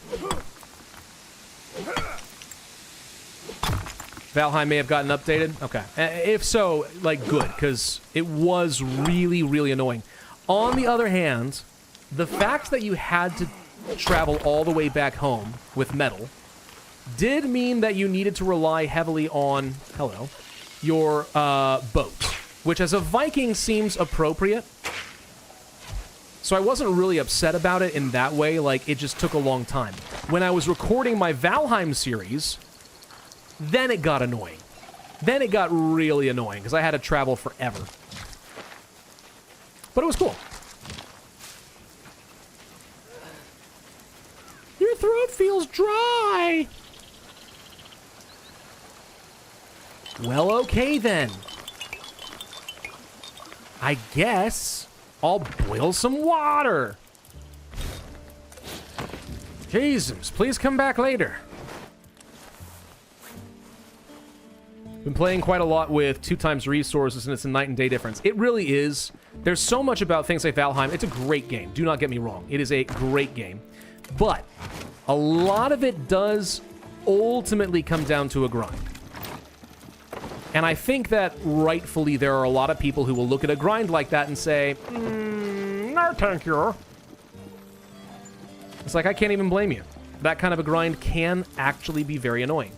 Valheim may have gotten updated? Okay. If so, like, good, because it was really, really annoying. On the other hand, the fact that you had to travel all the way back home with metal did mean that you needed to rely heavily on, your boat, which as a Viking seems appropriate. So I wasn't really upset about it in that way, like, it just took a long time. When I was recording my Valheim series, then it got annoying. Then it got really annoying, because I had to travel forever. But it was cool. Your throat feels dry! Well, okay then. I guess I'll boil some water. Jesus, please come back later. Been playing quite a lot with 2x resources, and it's a night and day difference. It really is. There's so much about things like Valheim. It's a great game. Do not get me wrong. It is a great game. But a lot of it does ultimately come down to a grind. And I think that rightfully there are a lot of people who will look at a grind like that and say, no thank you. It's like, I can't even blame you. That kind of a grind can actually be very annoying.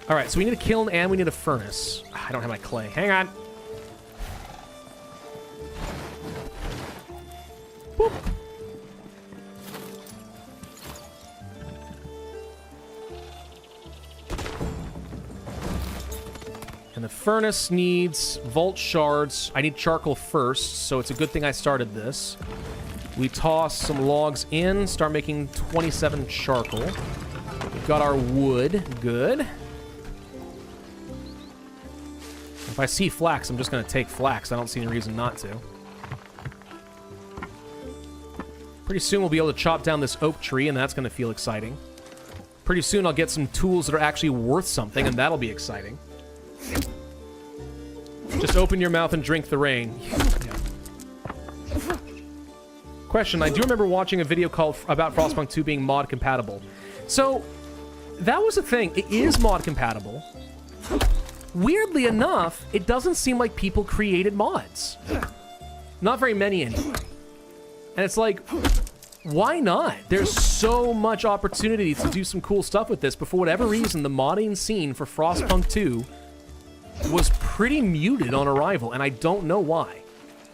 All right, so we need a kiln and we need a furnace. I don't have my clay. Hang on. Boop. And the furnace needs vault shards. I need charcoal first, so it's a good thing I started this. We toss some logs in, start making 27 charcoal. We've got our wood. Good. If I see flax, I'm just going to take flax. I don't see any reason not to. Pretty soon we'll be able to chop down this oak tree, and that's going to feel exciting. Pretty soon I'll get some tools that are actually worth something, and that'll be exciting. Just open your mouth and drink the rain. Yeah. Question, I do remember watching a video called about Frostpunk 2 being mod compatible. So, that was a thing. It is mod compatible. Weirdly enough, it doesn't seem like people created mods. Not very many anyway. And it's like, why not? There's so much opportunity to do some cool stuff with this, but for whatever reason, the modding scene for Frostpunk 2 was pretty muted on arrival, and I don't know why.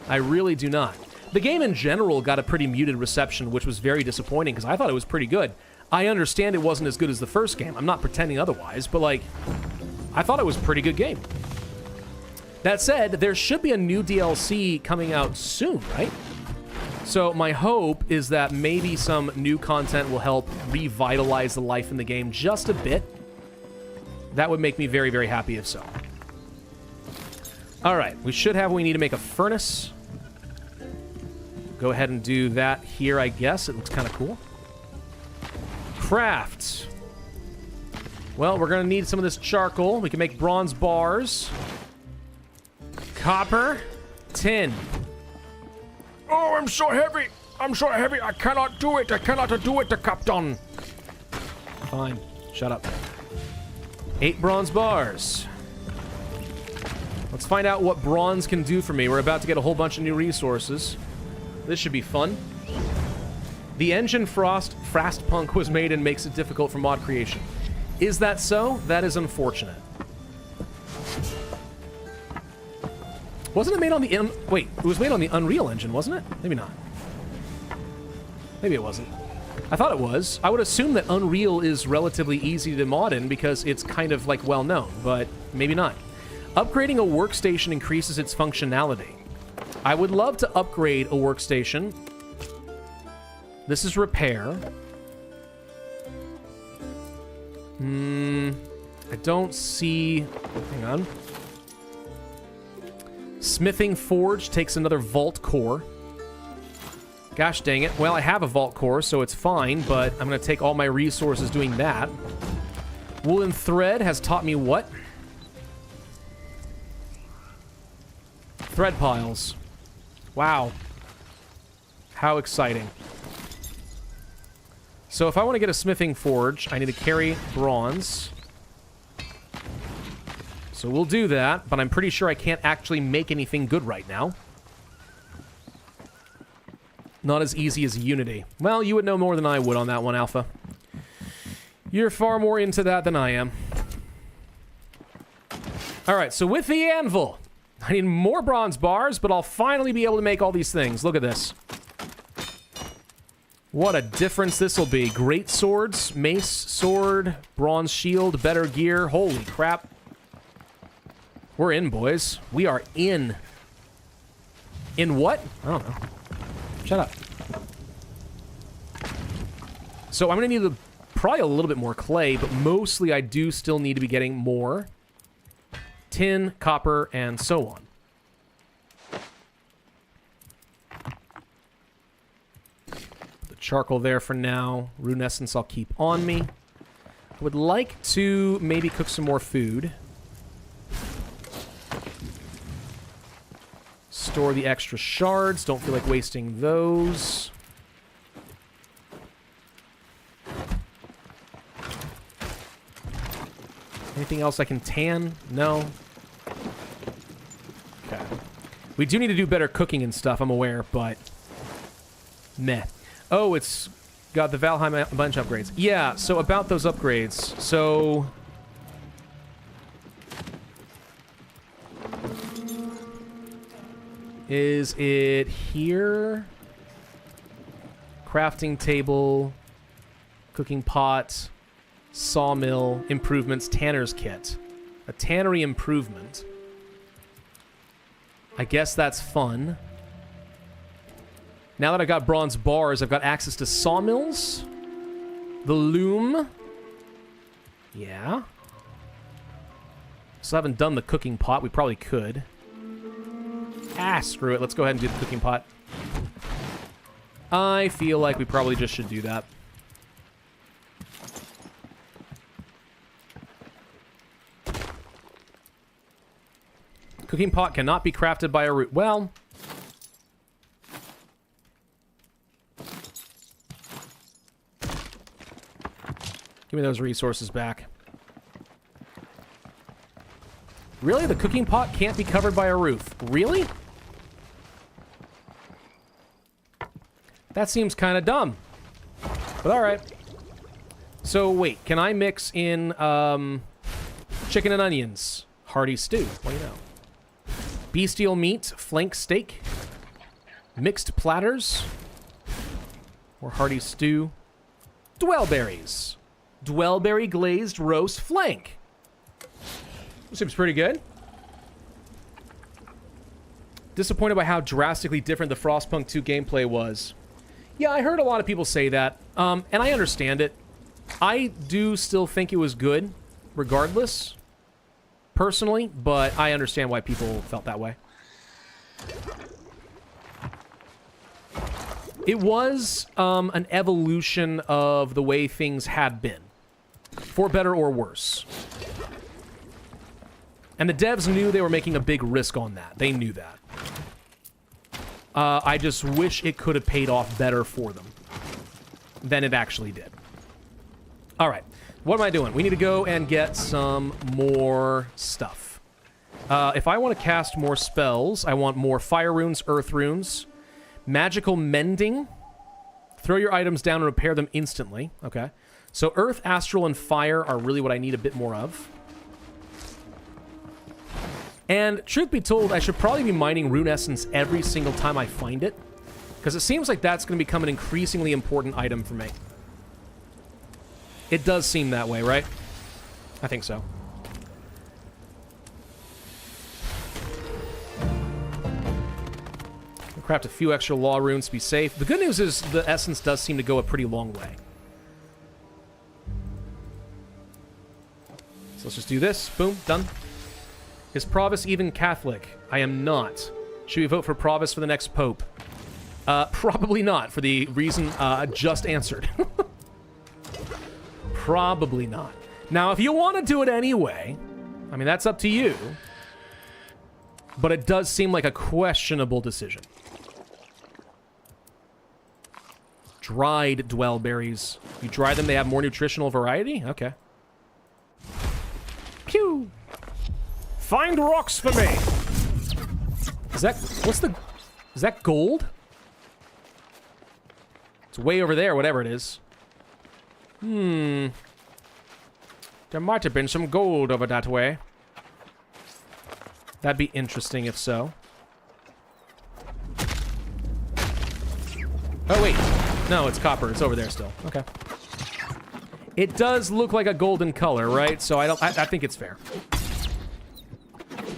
I really do not. The game in general got a pretty muted reception, which was very disappointing, because I thought it was pretty good. I understand it wasn't as good as the first game. I'm not pretending otherwise, but, like, I thought it was a pretty good game. That said, there should be a new DLC coming out soon, right? So my hope is that maybe some new content will help revitalize the life in the game just a bit. That would make me very, very happy if so. All right, we should have what we need to make a furnace. Go ahead and do that here, I guess. It looks kind of cool. Craft. Well, we're going to need some of this charcoal. We can make bronze bars. Copper. Tin. Oh, I'm so heavy. I'm so heavy. I cannot do it. I cannot do it, Captain. Fine. Shut up. 8 bronze bars. Let's find out what bronze can do for me. We're about to get a whole bunch of new resources. This should be fun. The engine Frostpunk was made and makes it difficult for mod creation. Is that so? That is unfortunate. Wasn't it made on the... Wait, it was made on the Unreal Engine, wasn't it? Maybe not. Maybe it wasn't. I thought it was. I would assume that Unreal is relatively easy to mod in because it's kind of, like, well-known, but maybe not. Upgrading a workstation increases its functionality. I would love to upgrade a workstation. This is repair. I don't see... Hang on. Smithing Forge takes another vault core. Gosh dang it. Well, I have a vault core, so it's fine, but I'm going to take all my resources doing that. Woolen Thread has taught me what? Thread piles. Wow. How exciting. So if I want to get a Smithing Forge, I need to carry bronze. So we'll do that, but I'm pretty sure I can't actually make anything good right now. Not as easy as Unity. Well, you would know more than I would on that one, Alpha. You're far more into that than I am. Alright, so with the anvil, I need more bronze bars, but I'll finally be able to make all these things. Look at this. What a difference this will be. Great swords, mace, sword, bronze shield, better gear. Holy crap. We're in, boys. We are in. In what? I don't know. Shut up. So I'm going to need probably a little bit more clay, but mostly I do still need to be getting more tin, copper, and so on. The charcoal there for now. Rune essence I'll keep on me. I would like to maybe cook some more food. Store the extra shards. Don't feel like wasting those. Anything else I can tan? No. Okay. We do need to do better cooking and stuff, I'm aware, but... meh. Oh, it's got the Valheim bunch upgrades. Yeah, so about those upgrades. So... is it here? Crafting table, cooking pot, sawmill, improvements, tanner's kit. A tannery improvement. I guess that's fun. Now that I've got bronze bars, I've got access to sawmills. The loom. Yeah. Still haven't done the cooking pot. We probably could. Ah, screw it. Let's go ahead and do the cooking pot. I feel like we probably just should do that. Cooking pot cannot be crafted by a root. Well... give me those resources back. Really? The cooking pot can't be covered by a roof? Really? That seems kind of dumb. But alright. So, wait. Can I mix in, chicken and onions? Hearty stew. What do you know? Bestial meat. Flank steak. Mixed platters. Or hearty stew. Dwellberries. Dwellberry glazed roast flank. Seems pretty good. Disappointed by how drastically different the Frostpunk 2 gameplay was. Yeah, I heard a lot of people say that, and I understand it. I do still think it was good, regardless, personally, but I understand why people felt that way. It was an evolution of the way things had been, for better or worse. And the devs knew they were making a big risk on that. They knew that. I just wish it could have paid off better for them than it actually did. All right. What am I doing? We need to go and get some more stuff. If I want to cast more spells, I want more fire runes, earth runes, magical mending. Throw your items down and repair them instantly. Okay. So earth, astral, and fire are really what I need a bit more of. And truth be told, I should probably be mining rune essence every single time I find it, because it seems like that's going to become an increasingly important item for me. It does seem that way, right? I think so. I'll craft a few extra law runes to be safe. The good news is the essence does seem to go a pretty long way. So let's just do this. Boom, done. Is Pravus even Catholic? I am not. Should we vote for Pravus for the next pope? Probably not, for the reason just answered. Probably not. Now, if you want to do it anyway, I mean, that's up to you. But it does seem like a questionable decision. Dried dwellberries. You dry them, they have more nutritional variety? Okay. Pew! Find rocks for me. Is that gold? It's way over there, whatever it is. There might have been some gold over that way. That'd be interesting if so. Oh, wait. No, it's copper. It's over there still. Okay. It does look like a golden color, right? So I think it's fair.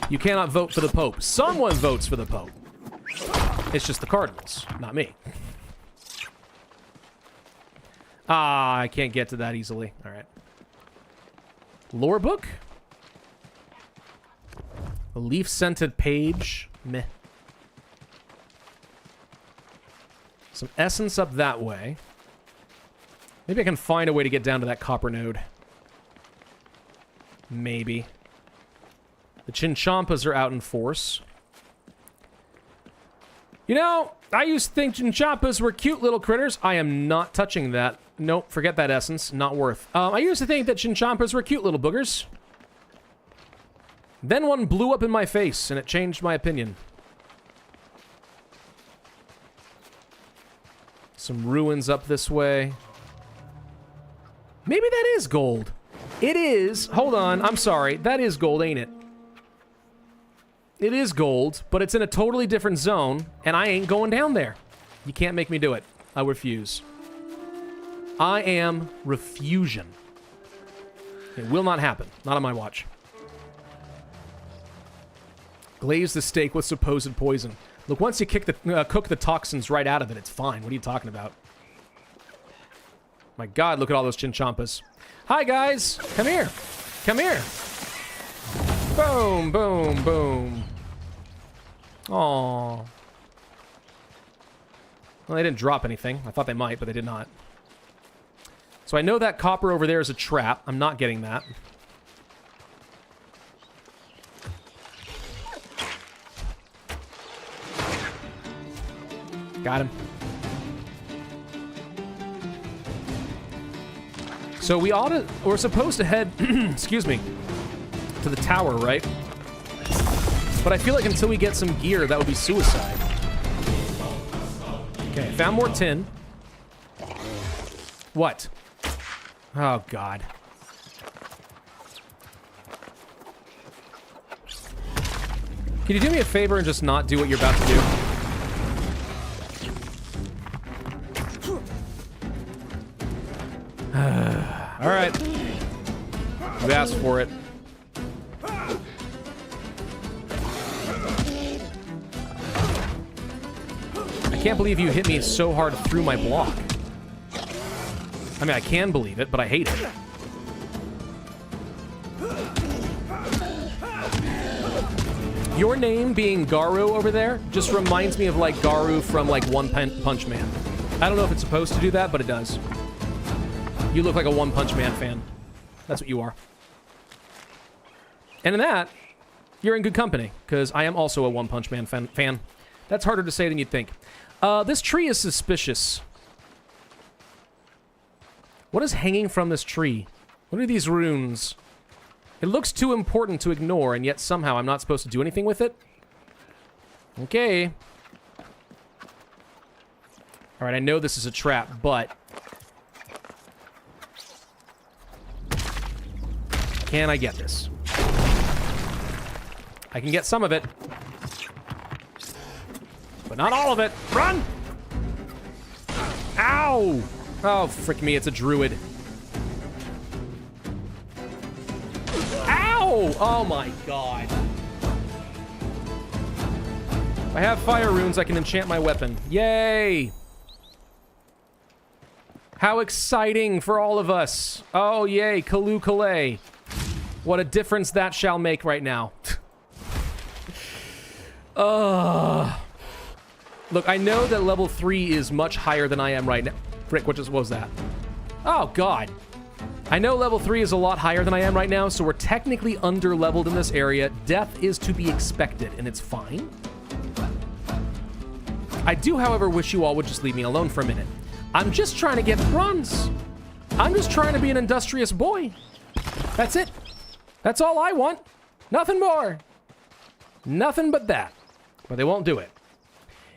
You cannot vote for the Pope. Someone votes for the Pope. It's just the Cardinals, not me. Ah, I can't get to that easily. All right. Lore book? A leaf-scented page. Meh. Some essence up that way. Maybe I can find a way to get down to that copper node. Maybe. The Chinchampas are out in force. You know, I used to think Chinchampas were cute little critters. I am not touching that. Nope, forget that essence. Not worth. I used to think that Chinchampas were cute little boogers. Then one blew up in my face, and it changed my opinion. Some ruins up this way. Maybe that is gold. It is. Hold on. I'm sorry. That is gold, ain't it? It is gold, but it's in a totally different zone, and I ain't going down there. You can't make me do it. I refuse. I am refusion. It will not happen. Not on my watch. Glaze the steak with supposed poison. Look, once you cook the toxins right out of it, it's fine. What are you talking about? My God, look at all those Chinchampas. Hi, guys. Come here. Come here. Boom, boom, boom. Aww. Well, they didn't drop anything. I thought they might, but they did not. So I know that copper over there is a trap. I'm not getting that. Got him. So we're supposed to head, excuse me, to the tower, right? But I feel like until we get some gear, that would be suicide. Okay, found more tin. What? Oh, God. Can you do me a favor and just not do what you're about to do? All right. You asked for it. I can't believe you hit me so hard through my block. I mean, I can believe it, but I hate it. Your name being Garu over there just reminds me of, like, Garu from, like, One Punch Man. I don't know if it's supposed to do that, but it does. You look like a One Punch Man fan. That's what you are. And in that, you're in good company, because I am also a One Punch Man fan. That's harder to say than you'd think. This tree is suspicious. What is hanging from this tree? What are these runes? It looks too important to ignore, and yet somehow I'm not supposed to do anything with it? Okay. Alright, I know this is a trap, but... can I get this? I can get some of it. But not all of it. Run! Ow! Oh, frick me, it's a druid. Ow! Oh my God. If I have fire runes, I can enchant my weapon. Yay! How exciting for all of us. Oh, yay, Kalu Kalay. What a difference that shall make right now. Look, I know that level 3 is much higher than I am right now. Frick, what was that? Oh, God. I know level 3 is a lot higher than I am right now, so we're technically under-leveled in this area. Death is to be expected, and it's fine. I do, however, wish you all would just leave me alone for a minute. I'm just trying to get runs. I'm just trying to be an industrious boy. That's it. That's all I want. Nothing more. Nothing but that. But they won't do it.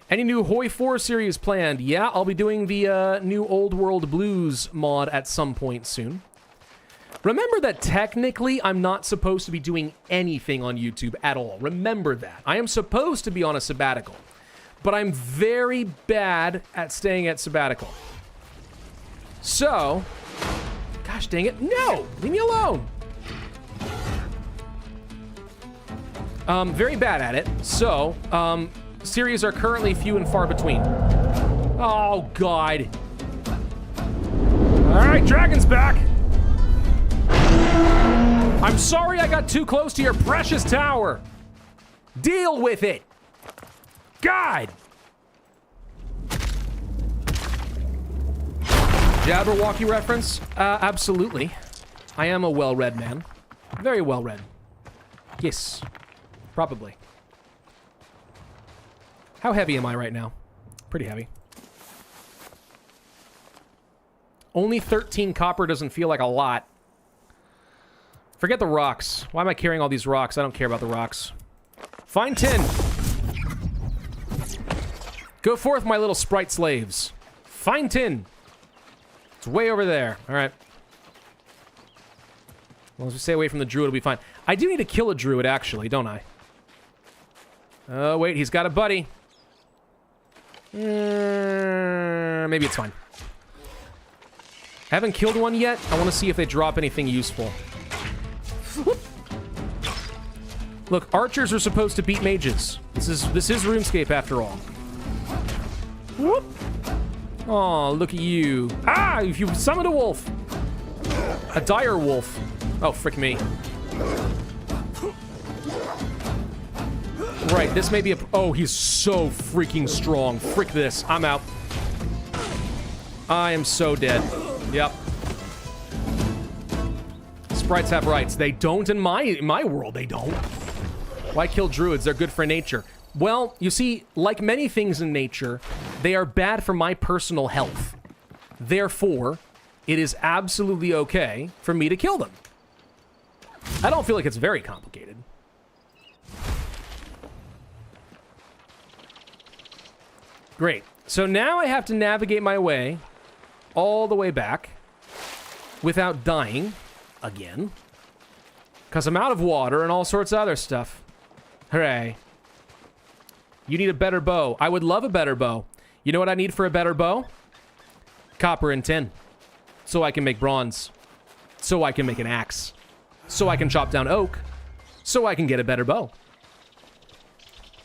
Any new Hoi 4 series planned? Yeah, I'll be doing the new Old World Blues mod at some point soon. Remember that technically I'm not supposed to be doing anything on YouTube at all. Remember that. I am supposed to be on a sabbatical. But I'm very bad at staying at sabbatical. So, gosh dang it. No! Leave me alone! Very bad at it. So, series are currently few and far between. Oh, God. Alright, Dragon's back! I'm sorry I got too close to your precious tower. Deal with it! God! Jabberwocky reference? Absolutely. I am a well-read man. Very well-read. Yes. Probably. How heavy am I right now? Pretty heavy. Only 13 copper doesn't feel like a lot. Forget the rocks. Why am I carrying all these rocks? I don't care about the rocks. Find tin! Go forth, my little sprite slaves. Find tin! It's way over there. Alright. Well, as we stay away from the druid, it'll be fine. I do need to kill a druid, actually, don't I? Oh, wait, he's got a buddy. Maybe it's fine. I haven't killed one yet. I want to see if they drop anything useful. Look, archers are supposed to beat mages. This is RuneScape after all. Whoop! Oh, look at you. Ah, if you summoned a wolf. A dire wolf. Oh, frick me. Right, this may be a... Oh, he's so freaking strong. Frick this. I'm out. I am so dead. Yep. Sprites have rights. They don't in my world, they don't. Why kill druids? They're good for nature. Well, you see, like many things in nature, they are bad for my personal health. Therefore, it is absolutely okay for me to kill them. I don't feel like it's very complicated. Great. So now I have to navigate my way all the way back without dying again. Because I'm out of water and all sorts of other stuff. Hooray. You need a better bow. I would love a better bow. You know what I need for a better bow? Copper and tin. So I can make bronze. So I can make an axe. So I can chop down oak. So I can get a better bow.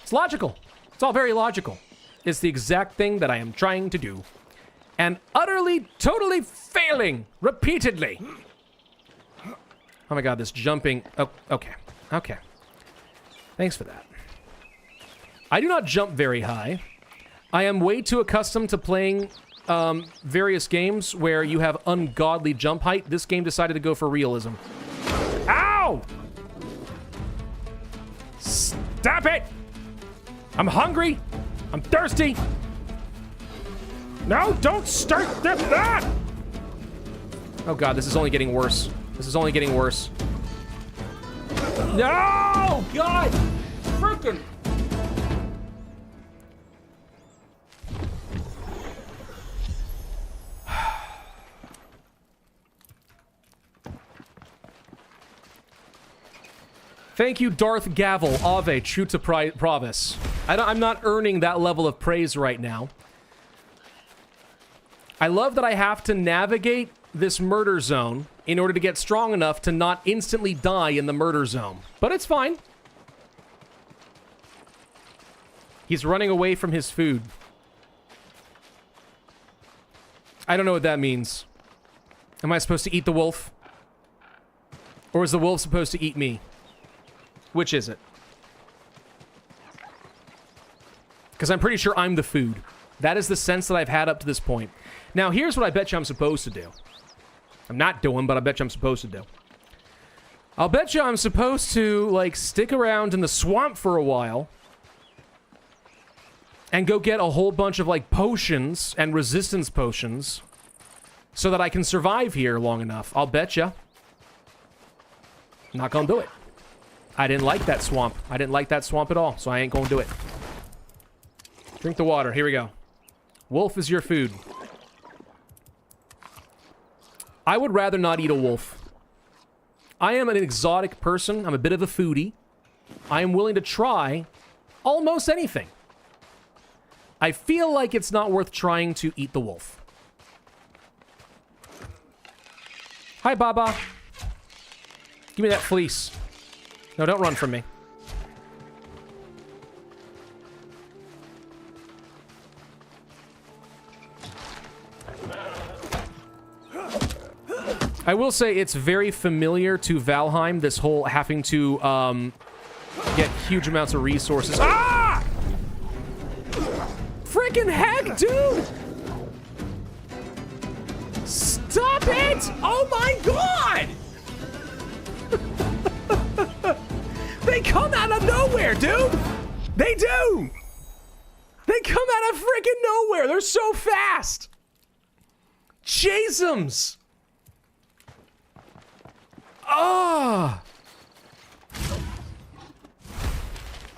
It's logical. It's all very logical. It's the exact thing that I am trying to do. And utterly, totally failing repeatedly. Oh my god, this jumping... Oh, okay. Okay. Thanks for that. I do not jump very high. I am way too accustomed to playing various games where you have ungodly jump height. This game decided to go for realism. Ow! Stop it! I'm hungry. I'm thirsty. No, don't start that! Oh god, this is only getting worse. This is only getting worse. No! God! Frickin'! Thank you, Darth Gavel. Ave, true to Pravus. I'm not earning that level of praise right now. I love that I have to navigate this murder zone in order to get strong enough to not instantly die in the murder zone. But it's fine. He's running away from his food. I don't know what that means. Am I supposed to eat the wolf? Or is the wolf supposed to eat me? Which is it? Because I'm pretty sure I'm the food. That is the sense that I've had up to this point. Now, here's what I bet you I'm supposed to do. I'm not doing, but I bet you I'm supposed to do. I'll bet you I'm supposed to, like, stick around in the swamp for a while and go get a whole bunch of, like, potions and resistance potions so that I can survive here long enough. I'll bet you. Not gonna do it. I didn't like that swamp. I didn't like that swamp at all, so I ain't gonna do it. Drink the water. Here we go. Wolf is your food. I would rather not eat a wolf. I am an exotic person. I'm a bit of a foodie. I am willing to try almost anything. I feel like it's not worth trying to eat the wolf. Hi, Baba. Give me that fleece. No, don't run from me. I will say it's very familiar to Valheim, this whole having to get huge amounts of resources. Ah! Freaking heck, dude! Stop it! Oh my god! They come out of nowhere, dude! They do! They come out of freaking nowhere! They're so fast! Chasums! Ah!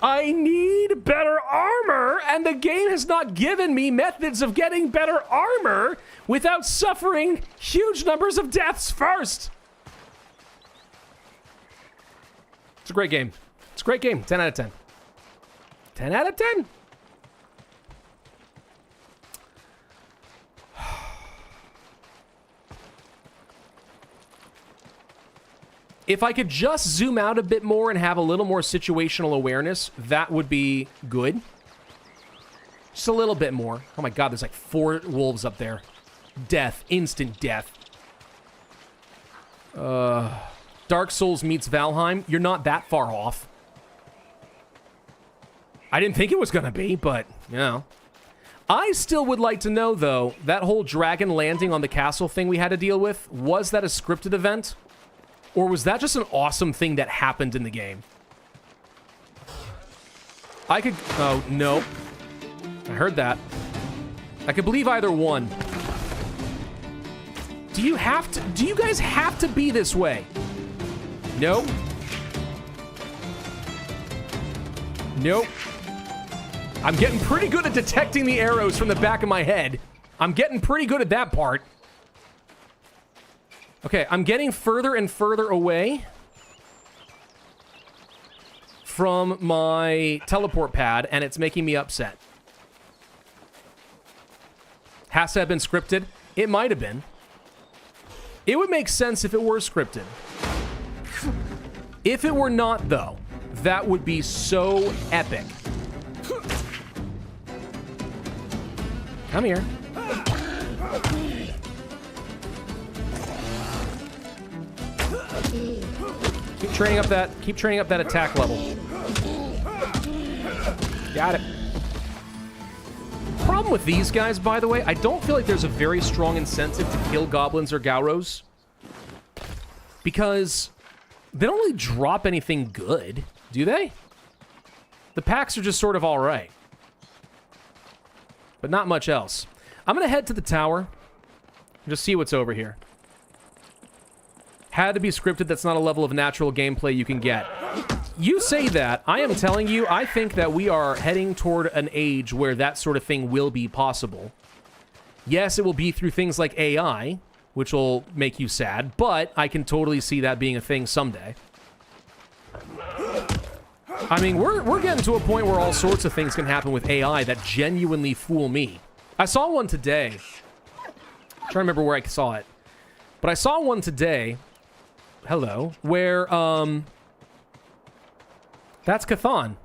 I need better armor, and the game has not given me methods of getting better armor without suffering huge numbers of deaths first. It's a great game. It's a great game. 10 out of 10. 10 out of 10. If I could just zoom out a bit more and have a little more situational awareness, that would be good. Just a little bit more. Oh my god, there's like 4 wolves up there. Death. Instant death. Dark Souls meets Valheim. You're not that far off. I didn't think it was gonna be, but, you know. I still would like to know, though, that whole dragon landing on the castle thing we had to deal with, was that a scripted event? Or was that just an awesome thing that happened in the game? I could... Oh, no. I heard that. I could believe either one. Do you have to... Do you guys have to be this way? Nope. Nope. I'm getting pretty good at detecting the arrows from the back of my head. I'm getting pretty good at that part. Okay, I'm getting further and further away from my teleport pad, and it's making me upset. Has to have been scripted? It might have been. It would make sense if it were scripted. If it were not, though, that would be so epic. Come here. Keep training up that attack level. Got it. Problem with these guys, by the way, I don't feel like there's a very strong incentive to kill goblins or Gauros. Because they don't really drop anything good, do they? The packs are just sort of alright. But not much else. I'm gonna head to the tower and just see what's over here. Had to be scripted. That's not a level of natural gameplay you can get. You say that. I am telling you, I think that we are heading toward an age where that sort of thing will be possible. Yes, it will be through things like AI, which will make you sad, but I can totally see that being a thing someday. I mean, we're getting to a point where all sorts of things can happen with AI that genuinely fool me. I saw one today. I'm trying to remember where I saw it. But I saw one today... Hello. Where, that's Kethan.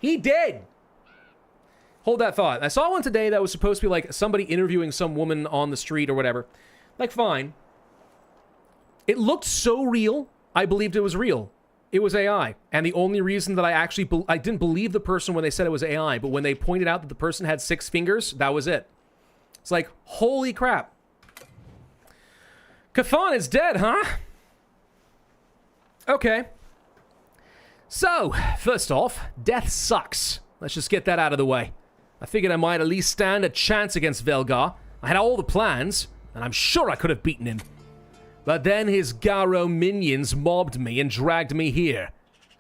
He did! Hold that thought. I saw one today that was supposed to be like somebody interviewing some woman on the street or whatever. Like, fine. It looked so real, I believed it was real. It was AI. And the only reason that I didn't believe the person when they said it was AI, but when they pointed out that the person had 6 fingers, that was it. It's like, holy crap. Kethan is dead, huh? Okay. So, first off, death sucks. Let's just get that out of the way. I figured I might at least stand a chance against Velgar. I had all the plans, and I'm sure I could have beaten him. But then his Garo minions mobbed me and dragged me here.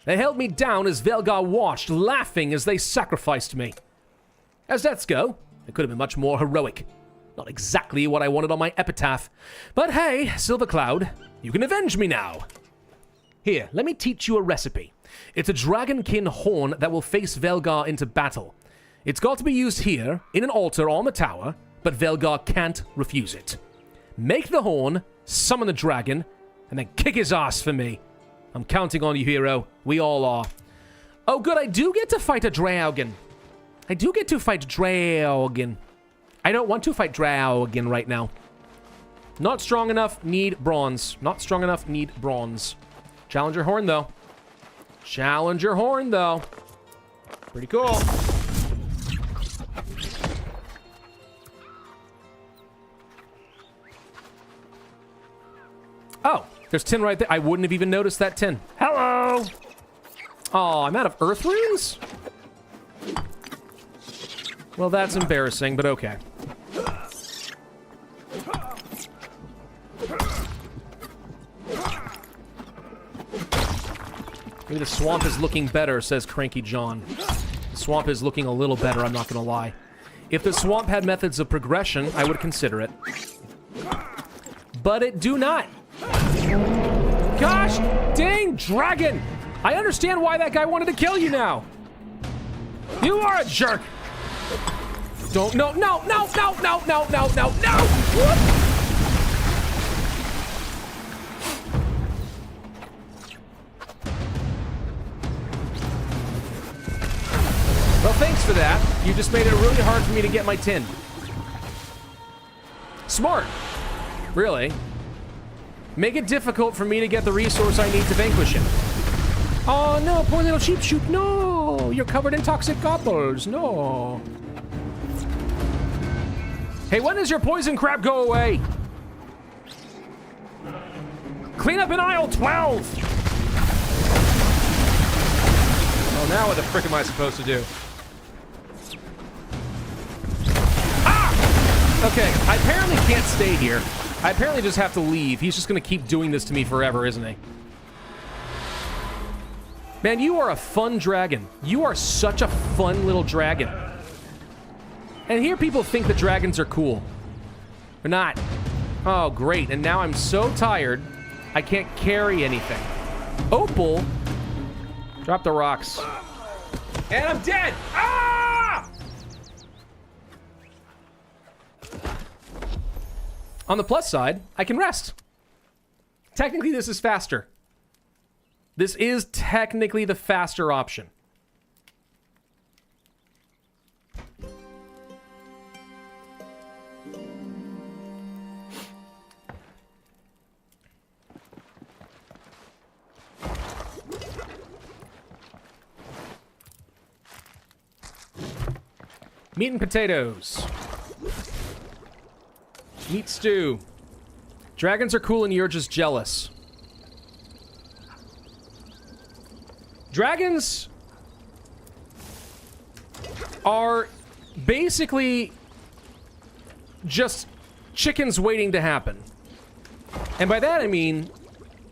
They held me down as Velgar watched, laughing as they sacrificed me. As deaths go, it could have been much more heroic. Not exactly what I wanted on my epitaph. But hey, Silvercloud, you can avenge me now. Here, let me teach you a recipe. It's a dragonkin horn that will face Velgar into battle. It's got to be used here, in an altar on the tower, but Velgar can't refuse it. Make the horn, summon the dragon, and then kick his ass for me. I'm counting on you, hero. We all are. Oh, good, I do get to fight a dragon. I do get to fight dragon. I don't want to fight dragon right now. Not strong enough, need bronze. Not strong enough, need bronze. Challenger horn, though. Challenger horn, though. Pretty cool. Oh, there's tin right there. I wouldn't have even noticed that tin. Hello! Oh, I'm out of earth runes? Well, that's embarrassing, but okay. Maybe the swamp is looking better, says Cranky John. The swamp is looking a little better, I'm not gonna lie. If the swamp had methods of progression, I would consider it. But it do not. Gosh dang dragon! I understand why that guy wanted to kill you now. You are a jerk. Don't, no. Whoop. Well, thanks for that. You just made it really hard for me to get my tin. Smart. Really. Make it difficult for me to get the resource I need to vanquish him. Oh no, poor little sheep shoot. No, you're covered in toxic gobbles. No. Hey, when does your poison crap go away? Clean up in aisle 12. Oh, now what the frick am I supposed to do? Ah! Okay, I apparently can't stay here. I apparently just have to leave. He's just gonna keep doing this to me forever, isn't he? Man, you are a fun dragon. You are such a fun little dragon. And here people think that dragons are cool. They're not. Oh, great. And now I'm so tired, I can't carry anything. Opal. Drop the rocks. And I'm dead! Ah! On the plus side, I can rest. Technically, this is faster. This is technically the faster option. Meat and potatoes. Meat stew. Dragons are cool and you're just jealous. Dragons are basically just chickens waiting to happen. And by that I mean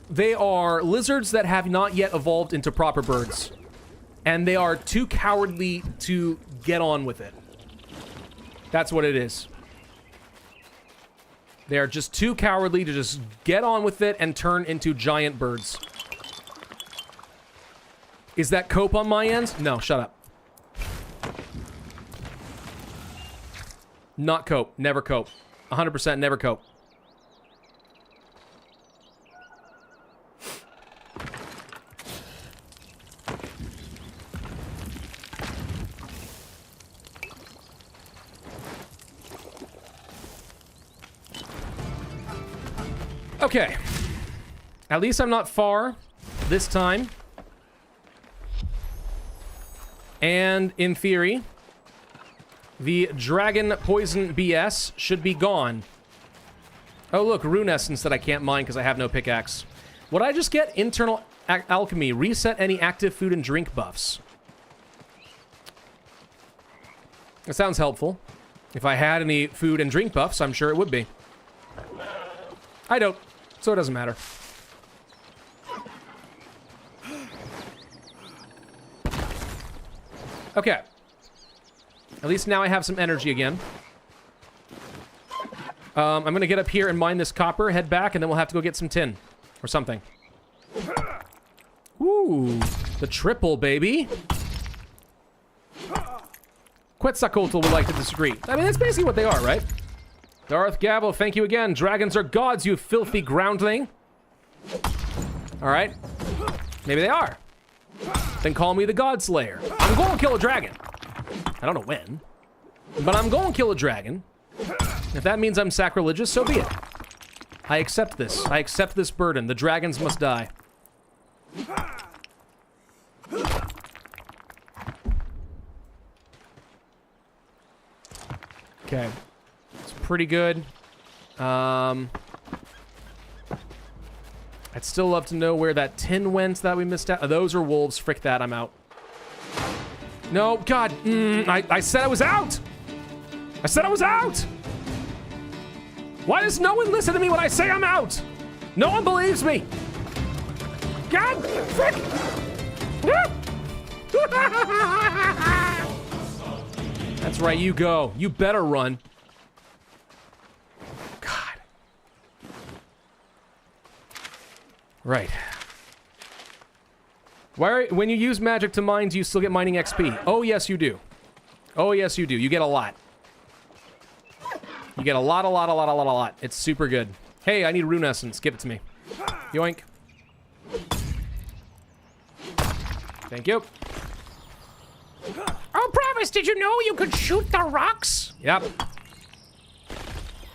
they are lizards that have not yet evolved into proper birds. And they are too cowardly to get on with it. That's what it is. They are just too cowardly to just get on with it and turn into giant birds. Is that cope on my end? No, shut up. Not cope. Never cope. 100% never cope. Okay. At least I'm not far this time. And in theory, the dragon poison BS should be gone. Oh, look, rune essence that I can't mine because I have no pickaxe. Would I just get internal alchemy? Reset any active food and drink buffs. It sounds helpful. If I had any food and drink buffs, I'm sure it would be. I don't, so it doesn't matter. Okay. At least now I have some energy again. I'm going to get up here and mine this copper, head back, and then we'll have to go get some tin. Or something. Ooh. The triple, baby. Quetzalcoatl would like to disagree. I mean, that's basically what they are, right? Darth Gavel, thank you again. Dragons are gods, you filthy groundling. All right. Maybe they are. Then call me the God Slayer. I'm going to kill a dragon. I don't know when. But I'm going to kill a dragon. If that means I'm sacrilegious, so be it. I accept this. I accept this burden. The dragons must die. Okay. It's pretty good. I'd still love to know where that tin went that we missed out. Those are wolves. Frick that. I'm out. No, God. I said I was out. I said I was out. Why does no one listen to me when I say I'm out? No one believes me. God, frick. That's right, you go. You better run. God. Right. When you use magic to mine, do you still get mining XP? Oh, yes, you do. Oh, yes, you do. You get a lot. You get a lot. It's super good. Hey, I need rune essence. Give it to me. Yoink. Thank you. Oh, Pravus, did you know you could shoot the rocks? Yep.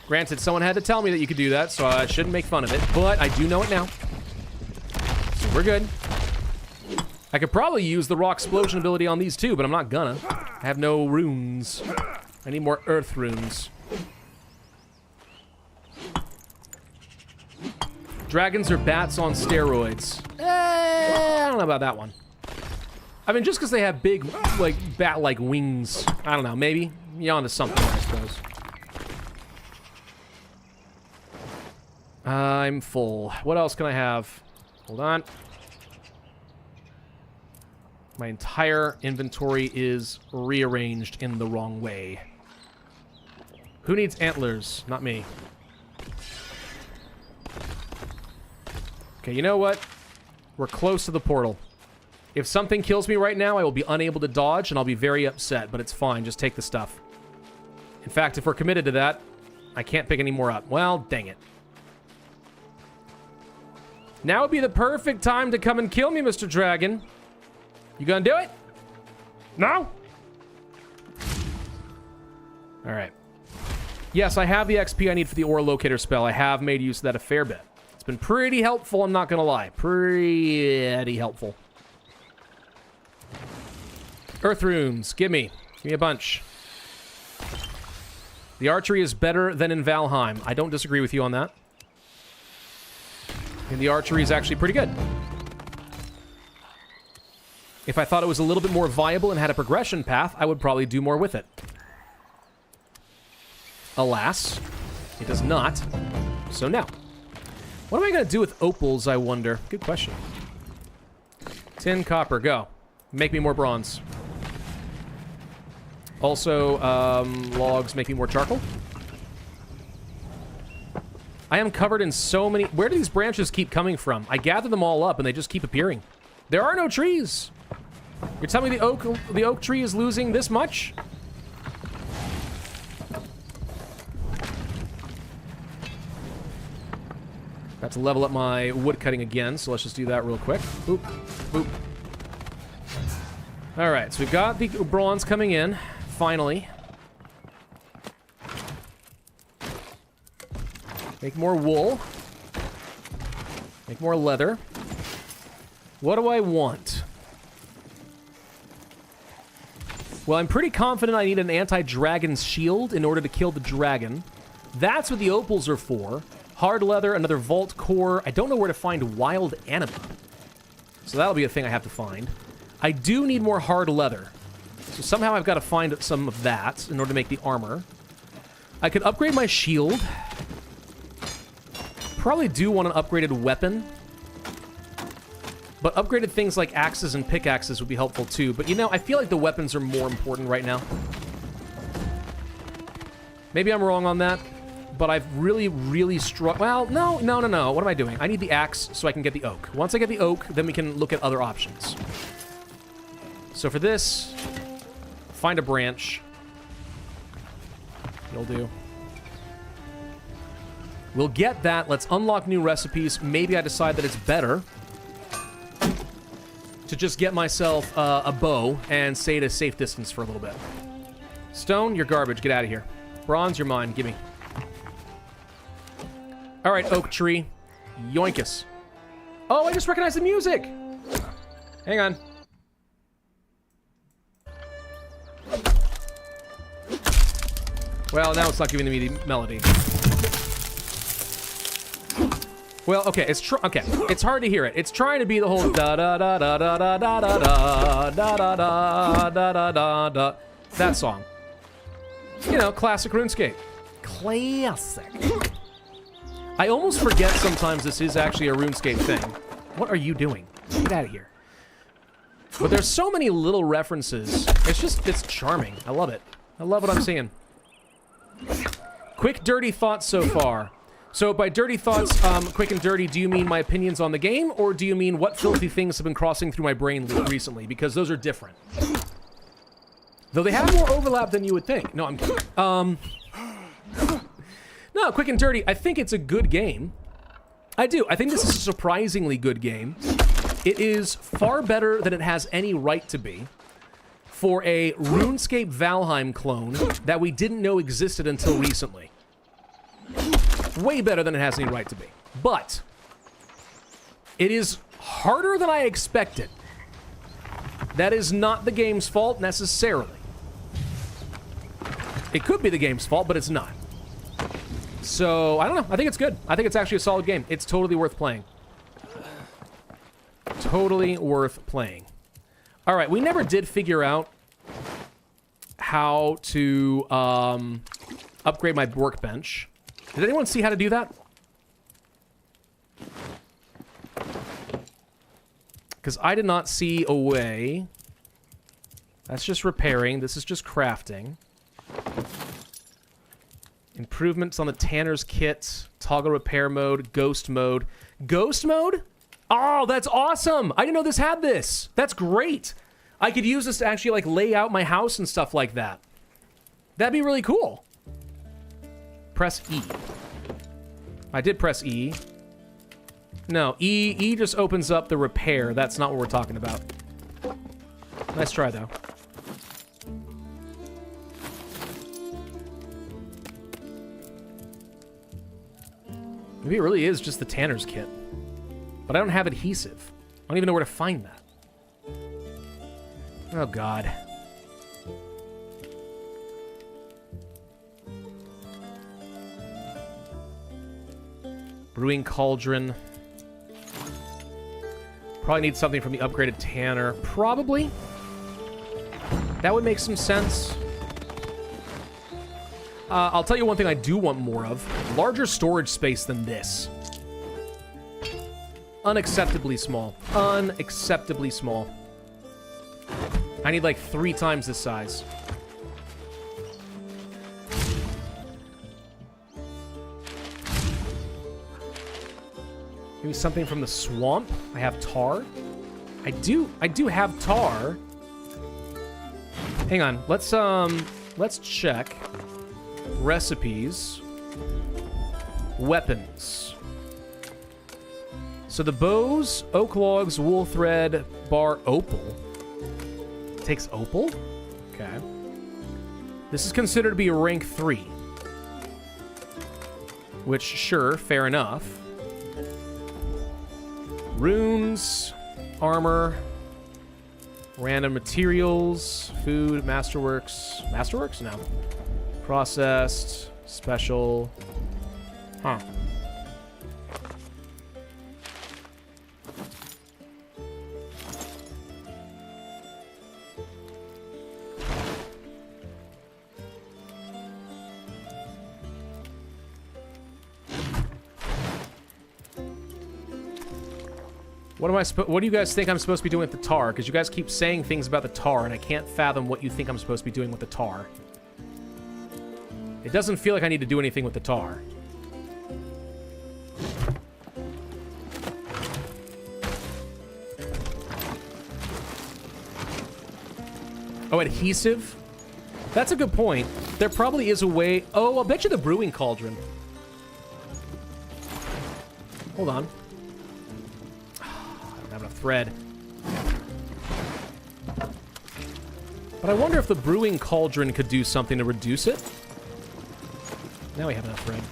Granted, someone had to tell me that you could do that, so I shouldn't make fun of it, but I do know it now. So we're good. I could probably use the rock explosion ability on these too, but I'm not gonna. I have no runes. I need more earth runes. Dragons are bats on steroids. I don't know about that one. I mean, just because they have big, like, bat-like wings. I don't know, maybe. You're onto something, I suppose. I'm full. What else can I have? Hold on. My entire inventory is rearranged in the wrong way. Who needs antlers? Not me. Okay, you know what? We're close to the portal. If something kills me right now, I will be unable to dodge, and I'll be very upset, but it's fine. Just take the stuff. In fact, if we're committed to that, I can't pick any more up. Well, dang it. Now would be the perfect time to come and kill me, Mr. Dragon. You gonna do it? No? All right. Yes, I have the XP I need for the ore locator spell. I have made use of that a fair bit. It's been pretty helpful, I'm not gonna lie. Pretty helpful. Earth runes, give me a bunch. The archery is better than in Valheim. I don't disagree with you on that. And the archery is actually pretty good. If I thought it was a little bit more viable and had a progression path, I would probably do more with it. Alas, it does not. So now, what am I going to do with opals, I wonder? Good question. Tin, copper, go. Make me more bronze. Also, logs make me more charcoal. I am covered in so many... Where do these branches keep coming from? I gather them all up and they just keep appearing. There are no trees. You're telling me the oak tree is losing this much? Got to level up my wood cutting again, so let's just do that real quick. Boop, boop. All right, so we've got the bronze coming in, finally. Make more wool. Make more leather. What do I want? Well, I'm pretty confident I need an anti-dragon shield in order to kill the dragon. That's what the opals are for. Hard leather, another vault core. I don't know where to find wild anima. So that'll be a thing I have to find. I do need more hard leather. So somehow I've got to find some of that in order to make the armor. I could upgrade my shield. Probably do want an upgraded weapon. But upgraded things like axes and pickaxes would be helpful too. But you know, I feel like the weapons are more important right now. Maybe I'm wrong on that, but I've really struck. Well, no. What am I doing? I need the axe so I can get the oak. Once I get the oak, then we can look at other options. So for this, find a branch. You'll do. We'll get that. Let's unlock new recipes. Maybe I decide that it's better to just get myself a bow and stay at a safe distance for a little bit. Stone, you're garbage. Get out of here. Bronze, you're mine. Gimme. All right, oak tree. Yoinkus. Oh, I just recognized the music. Hang on. Well, now it's not giving me the melody. Well, okay, it's hard to hear it. It's trying to be the whole da da da da da da da da da da da da da da da. That song. You know, classic RuneScape. Classic. I almost forget sometimes this is actually a RuneScape thing. What are you doing? Get out of here. But there's so many little references. It's charming. I love it. I love what I'm seeing. Quick, dirty thoughts so far. So by dirty thoughts, quick and dirty, do you mean my opinions on the game, or do you mean what filthy things have been crossing through my brain recently? Because those are different. Though they have more overlap than you would think. No, I'm kidding. No, quick and dirty, I think it's a good game. I do. I think this is a surprisingly good game. It is far better than it has any right to be for a RuneScape Valheim clone that we didn't know existed until recently. Way better than it has any right to be. But it is harder than I expected. That is not the game's fault necessarily. It could be the game's fault, but it's not. So, I don't know. I think it's good. I think it's actually a solid game. It's totally worth playing. Totally worth playing. All right, we never did figure out how to upgrade my workbench. Did anyone see how to do that? Because I did not see a way. That's just repairing. This is just crafting. Improvements on the Tanner's kit. Toggle repair mode. Ghost mode. Ghost mode? Oh, that's awesome! I didn't know this had this. That's great. I could use this to actually like lay out my house and stuff like that. That'd be really cool. Press E. I did press E. No, E just opens up the repair. That's not what we're talking about. Nice try, though. Maybe it really is just the Tanner's kit. But I don't have adhesive. I don't even know where to find that. Oh, God. Brewing cauldron. Probably need something from the upgraded Tanner. Probably. That would make some sense. I'll tell you one thing I do want more of. Larger storage space than this. Unacceptably small. Unacceptably small. I need like 3 times this size. Maybe something from the swamp? I have tar? I do have tar. Hang on. Let's check. Recipes. Weapons. So the bows, oak logs, wool thread, bar, opal. Takes opal? Okay. This is considered to be a rank 3. Which, sure, fair enough. Runes, armor, random materials, food, masterworks. Masterworks? No. Processed, special. Huh. What do you guys think I'm supposed to be doing with the tar? Because you guys keep saying things about the tar, and I can't fathom what you think I'm supposed to be doing with the tar. It doesn't feel like I need to do anything with the tar. Oh, adhesive? That's a good point. There probably is a way... Oh, I'll bet you the brewing cauldron. Hold on. I don't have enough thread. But I wonder if the brewing cauldron could do something to reduce it. Now we have enough thread.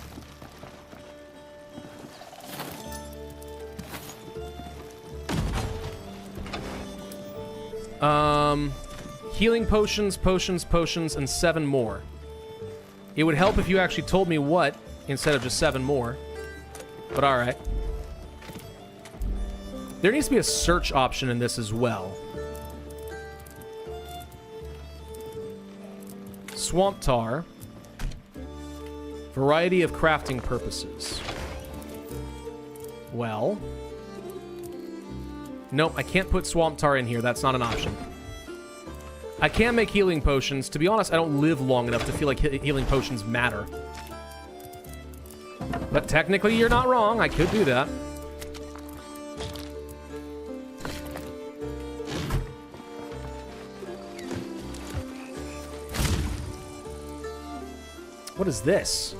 Healing potions, potions, and 7 more. It would help if you actually told me what, instead of just 7 more. But alright. There needs to be a search option in this as well. Swamp tar. Variety of crafting purposes. Well. Nope, I can't put swamp tar in here. That's not an option. I can make healing potions. To be honest, I don't live long enough to feel like healing potions matter. But technically, you're not wrong. I could do that. What is this?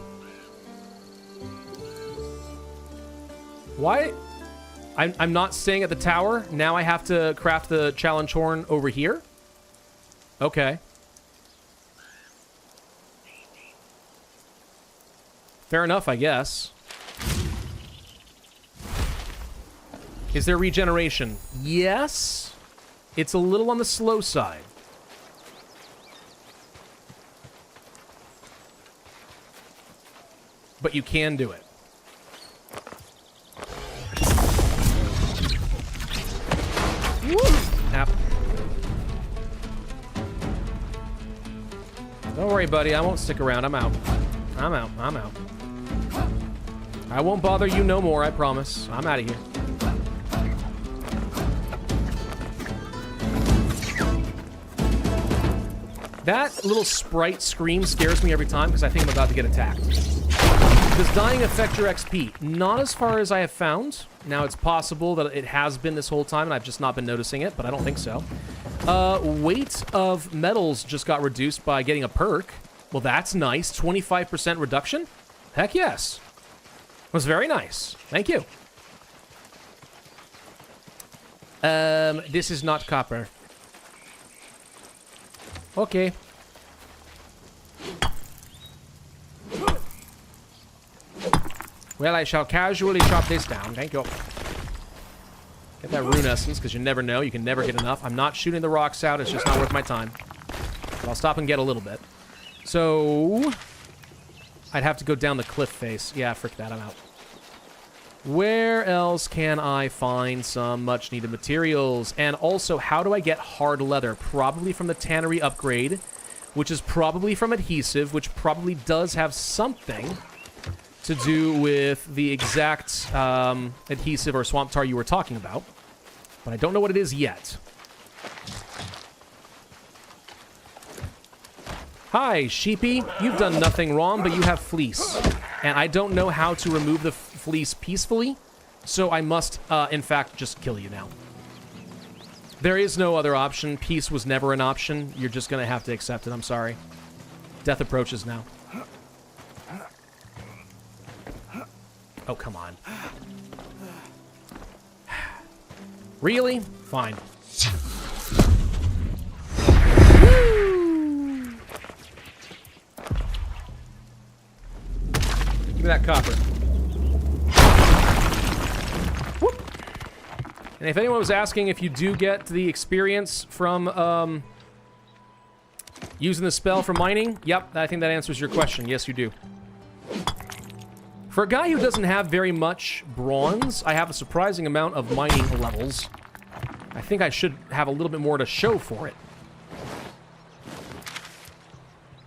Why? I'm not staying at the tower. Now I have to craft the challenge horn over here? Okay. Fair enough, I guess. Is there regeneration? Yes. It's a little on the slow side. But you can do it. Woo! App. Don't worry, buddy. I won't stick around. I'm out. I'm out. I'm out. I won't bother you no more, I promise. I'm out of here. That little sprite scream scares me every time because I think I'm about to get attacked. Does dying affect your XP? Not as far as I have found. Now, it's possible that it has been this whole time and I've just not been noticing it, but I don't think so. Weight of metals just got reduced by getting a perk. Well, that's nice. 25% reduction? Heck yes. Was very nice. Thank you. This is not copper. Okay. Well, I shall casually chop this down. Thank you. Get that rune essence, because you never know. You can never get enough. I'm not shooting the rocks out. It's just not worth my time. But I'll stop and get a little bit. So... I'd have to go down the cliff face. Yeah, frick that. I'm out. Where else can I find some much-needed materials? And also, how do I get hard leather? Probably from the tannery upgrade, which is probably from adhesive, which probably does have something to do with the exact adhesive or swamp tar you were talking about. But I don't know what it is yet. Hi, sheepy. You've done nothing wrong, but you have fleece. And I don't know how to remove the fleece peacefully, so I must, in fact, just kill you now. There is no other option. Peace was never an option. You're just going to have to accept it. I'm sorry. Death approaches now. Oh, come on. Really? Fine. Give me that copper. Whoop. And if anyone was asking if you do get the experience from using the spell for mining, yep, I think that answers your question. Yes, you do. For a guy who doesn't have very much bronze, I have a surprising amount of mining levels. I think I should have a little bit more to show for it.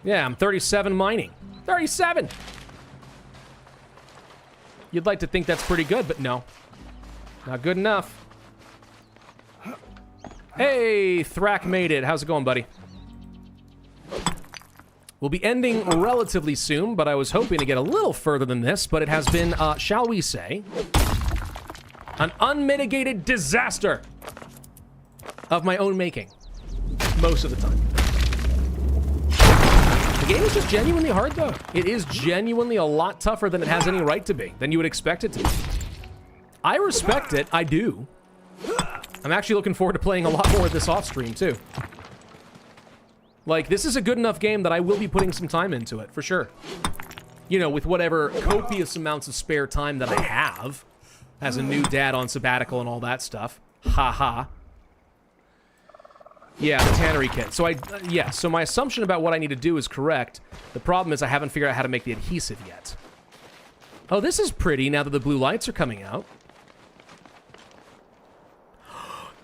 Yeah, I'm 37 mining. 37! You'd like to think that's pretty good, but no. Not good enough. Hey, Thrak made it. How's it going, buddy? We'll be ending relatively soon, but I was hoping to get a little further than this, but it has been, shall we say, an unmitigated disaster of my own making. Most of the time. The game is just genuinely hard, though. It is genuinely a lot tougher than it has any right to be, than you would expect it to be. I respect it. I do. I'm actually looking forward to playing a lot more of this off stream, too. Like, this is a good enough game that I will be putting some time into it, for sure. You know, with whatever copious amounts of spare time that I have as a new dad on sabbatical and all that stuff. Ha. Yeah, the tannery kit. So so my assumption about what I need to do is correct. The problem is I haven't figured out how to make the adhesive yet. Oh, this is pretty now that the blue lights are coming out.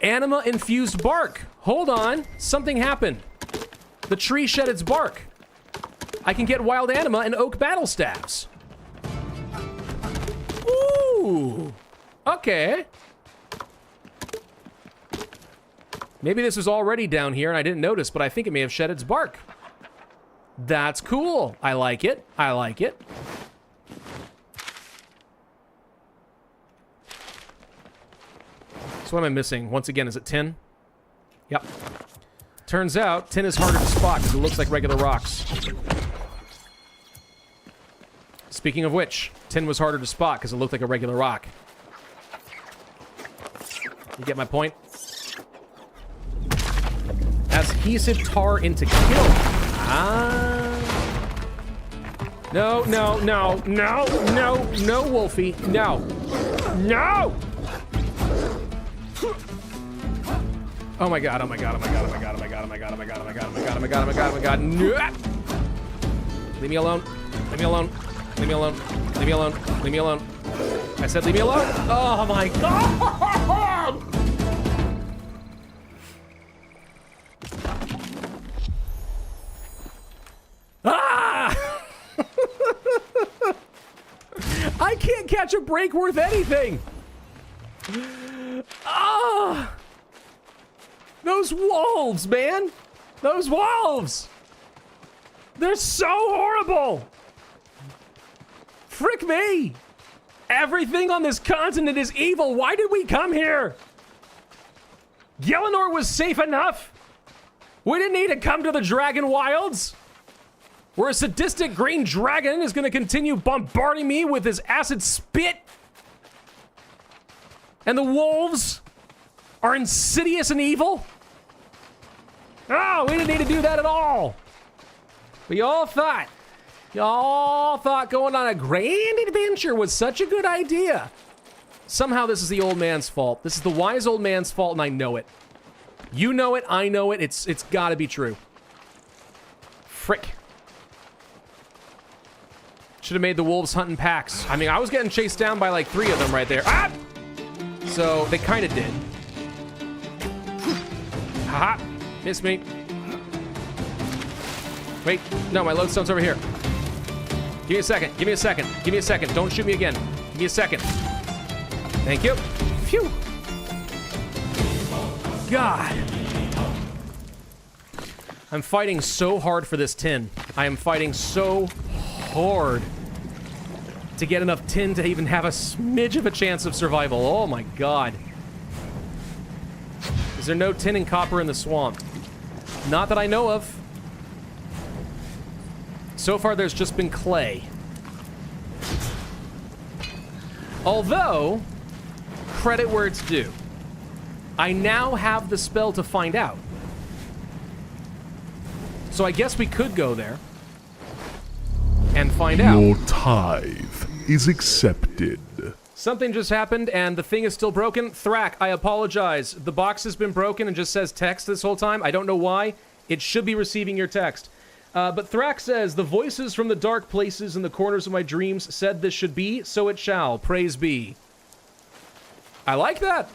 Anima-infused bark. Hold on. Something happened. The tree shed its bark. I can get wild anima and oak battle staves. Ooh. Okay. Maybe this was already down here and I didn't notice, but I think it may have shed its bark. That's cool. I like it. I like it. So what am I missing? Once again, is it tin? Yep. Turns out, tin is harder to spot because it looks like regular rocks. Speaking of which, tin was harder to spot because it looked like a regular rock. You get my point? Adhesive tar into kill. Ah. No, Wolfie. No. No! Oh my god. No. Leave me alone. I said leave me alone. Oh my god! Ah! I can't catch a break worth anything. Ah! Those wolves, man! Those wolves! They're so horrible! Frick me! Everything on this continent is evil. Why did we come here? Gielinor was safe enough. We didn't need to come to the DragonWilds, where a sadistic green dragon is going to continue bombarding me with his acid spit. And the wolves are insidious and evil. Oh, we didn't need to do that at all. But y'all thought going on a grand adventure was such a good idea. Somehow this is the old man's fault. This is the wise old man's fault, and I know it. You know it, I know it, it's gotta be true. Frick. Should have made the wolves hunt in packs. I mean, I was getting chased down by like 3 of them right there. Ah! So, they kind of did. Haha. Missed me. Wait. No, my lodestone's over here. Give me a second. Give me a second. Give me a second. Don't shoot me again. Give me a second. Thank you. Phew. God. I'm fighting so hard for this tin. I am fighting so hard to get enough tin to even have a smidge of a chance of survival. Oh my god. Is there no tin and copper in the swamp? Not that I know of. So far there's just been clay. Although, credit where it's due. I now have the spell to find out. So I guess we could go there and find out. Your tithe is accepted. Something just happened and the thing is still broken. Thrak, I apologize. The box has been broken and just says text this whole time. I don't know why. It should be receiving your text. But Thrak says, the voices from the dark places in the corners of my dreams said this should be, so it shall. Praise be. I like that.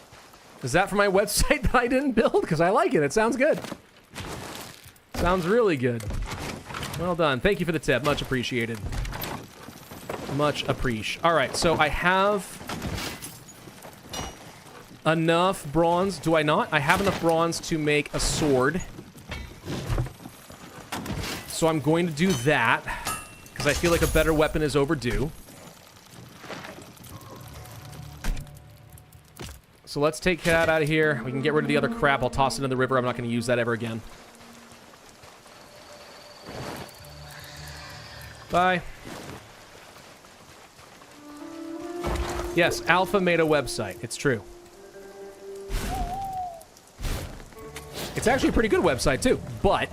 Is that for my website that I didn't build? Because I like it. It sounds good. Sounds really good. Well done. Thank you for the tip. Much appreciated. Much appreciated. All right, so I have enough bronze. Do I not? I have enough bronze to make a sword. So I'm going to do that, because I feel like a better weapon is overdue. So let's take that out of here. We can get rid of the other crap. I'll toss it in the river. I'm not going to use that ever again. Bye. Yes, Alpha made a website. It's true. It's actually a pretty good website, too. But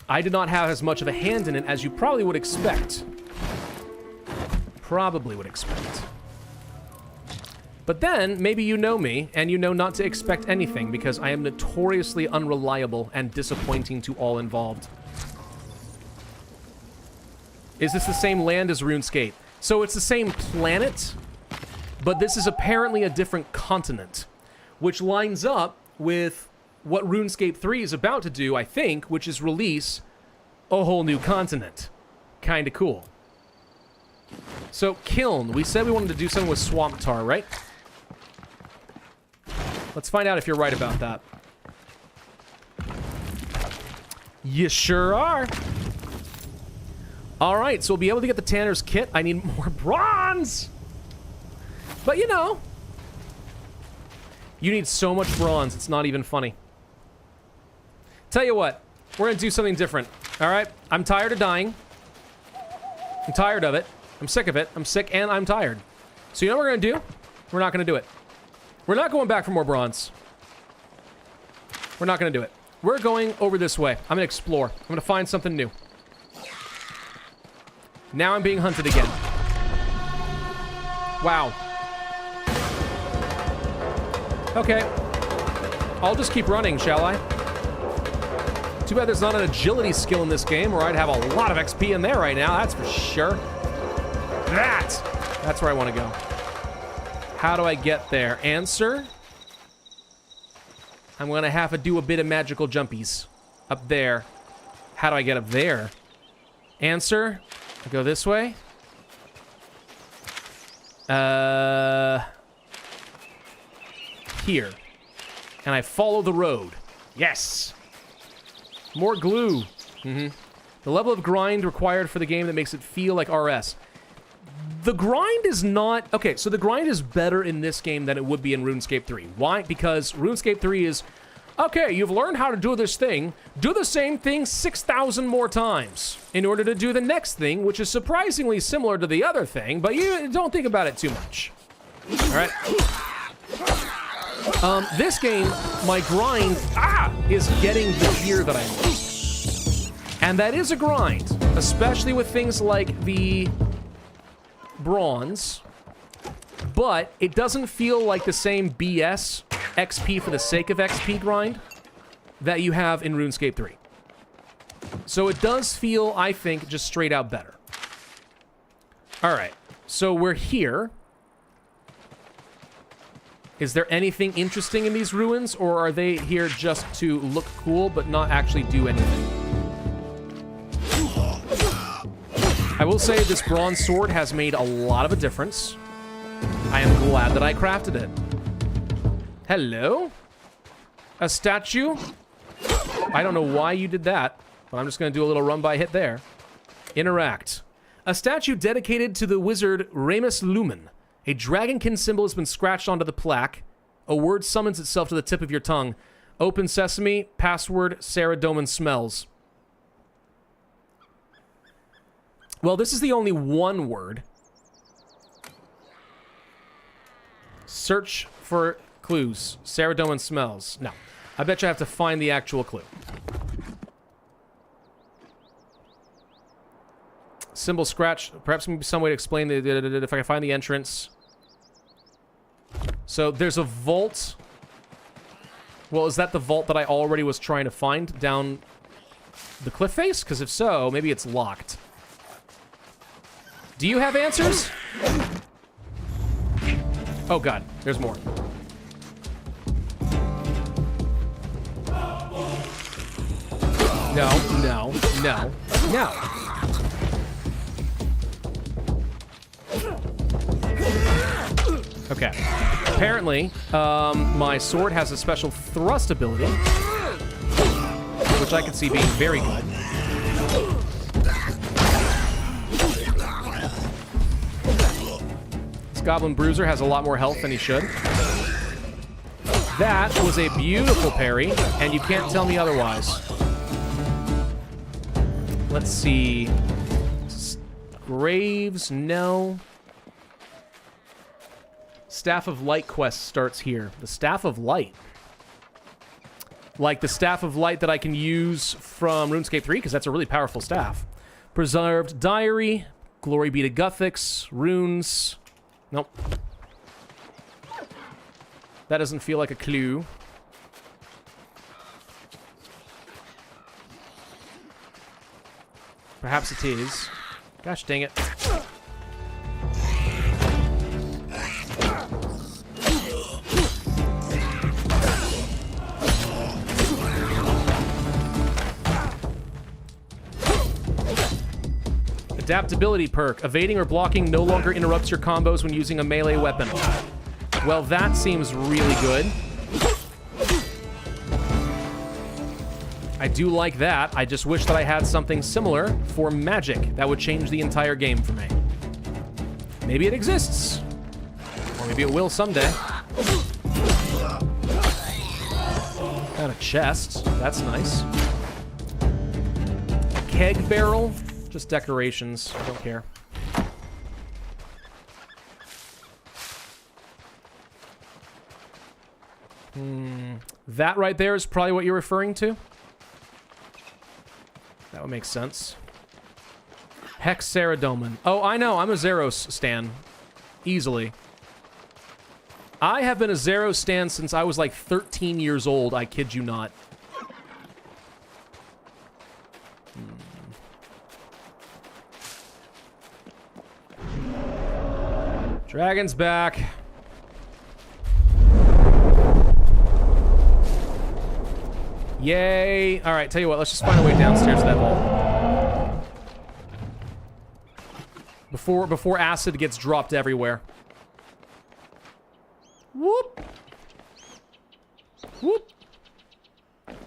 I did not have as much of a hand in it as you probably would expect. Probably would expect. But then, maybe you know me, and you know not to expect anything, because I am notoriously unreliable and disappointing to all involved. Is this the same land as RuneScape? So it's the same planet, but this is apparently a different continent, which lines up with what RuneScape 3 is about to do, I think, which is release a whole new continent. Kinda cool. So, Kiln. We said we wanted to do something with Swamp Tar, right? Let's find out if you're right about that. You sure are. All right, so we'll be able to get the Tanner's kit. I need more bronze. But you know, you need so much bronze, it's not even funny. Tell you what, we're gonna do something different. All right, I'm tired of dying. I'm tired of it. I'm sick of it. I'm sick and I'm tired. So you know what we're gonna do? We're not gonna do it. We're not going back for more bronze. We're not gonna do it. We're going over this way. I'm gonna explore. I'm gonna find something new. Now I'm being hunted again. Wow. Okay. I'll just keep running, shall I? Too bad there's not an agility skill in this game, or I'd have a lot of XP in there right now, that's for sure. That's where I want to go. How do I get there? Answer? I'm going to have to do a bit of magical jumpies. Up there. How do I get up there? Answer? I go this way. Here. And I follow the road. Yes. More glue. The level of grind required for the game that makes it feel like RS. The grind is not... Okay, so the grind is better in this game than it would be in RuneScape 3. Why? Because RuneScape 3 is... Okay, you've learned how to do this thing. Do the same thing 6,000 more times in order to do the next thing, which is surprisingly similar to the other thing, but you don't think about it too much. All right. This game, my grind is getting the gear that I want. And that is a grind, especially with things like the bronze, but it doesn't feel like the same BS XP for the sake of XP grind that you have in RuneScape 3. So it does feel, I think, just straight out better. All right, so we're here. Is there anything interesting in these ruins, or are they here just to look cool but not actually do anything? I will say this bronze sword has made a lot of a difference. I am glad that I crafted it. Hello? A statue? I don't know why you did that, but I'm just going to do a little run-by hit there. Interact. A statue dedicated to the wizard Remus Lumen. A dragonkin symbol has been scratched onto the plaque. A word summons itself to the tip of your tongue. Open sesame, password, Sarah Doman smells. Well, this is the only one word. Search for clues. Sarah Doman smells. No. I bet you I have to find the actual clue. Symbol scratch. Perhaps maybe some way to explain if I can find the entrance. So there's a vault. Well, is that the vault that I already was trying to find down the cliff face? Because if so, maybe it's locked. Do you have answers? Oh god, there's more. No, no, no, no. Okay. apparently, my sword has a special thrust ability, which I could see being very good. This Goblin Bruiser has a lot more health than he should. That was a beautiful parry, and you can't tell me otherwise. Let's see. Graves, no. Staff of Light quest starts here. The Staff of Light. Like the Staff of Light that I can use from RuneScape 3, because that's a really powerful staff. Preserved Diary. Glory be to Guthix. Runes. Nope. That doesn't feel like a clue. Perhaps it is. Gosh dang it. Adaptability perk. Evading or blocking no longer interrupts your combos when using a melee weapon. Well, that seems really good. I do like that. I just wish that I had something similar for magic that would change the entire game for me. Maybe it exists. Or maybe it will someday. Got a chest. That's nice. A keg barrel. Just decorations. I don't care. That right there is probably what you're referring to. That would make sense. Hexeradomin. Oh, I know. I'm a Zeros stan. Easily. I have been a Zeros stan since I was like 13 years old. I kid you not. Dragon's back. Yay. All right, tell you what, let's just find a way downstairs to that hole. Before acid gets dropped everywhere. Whoop. Whoop.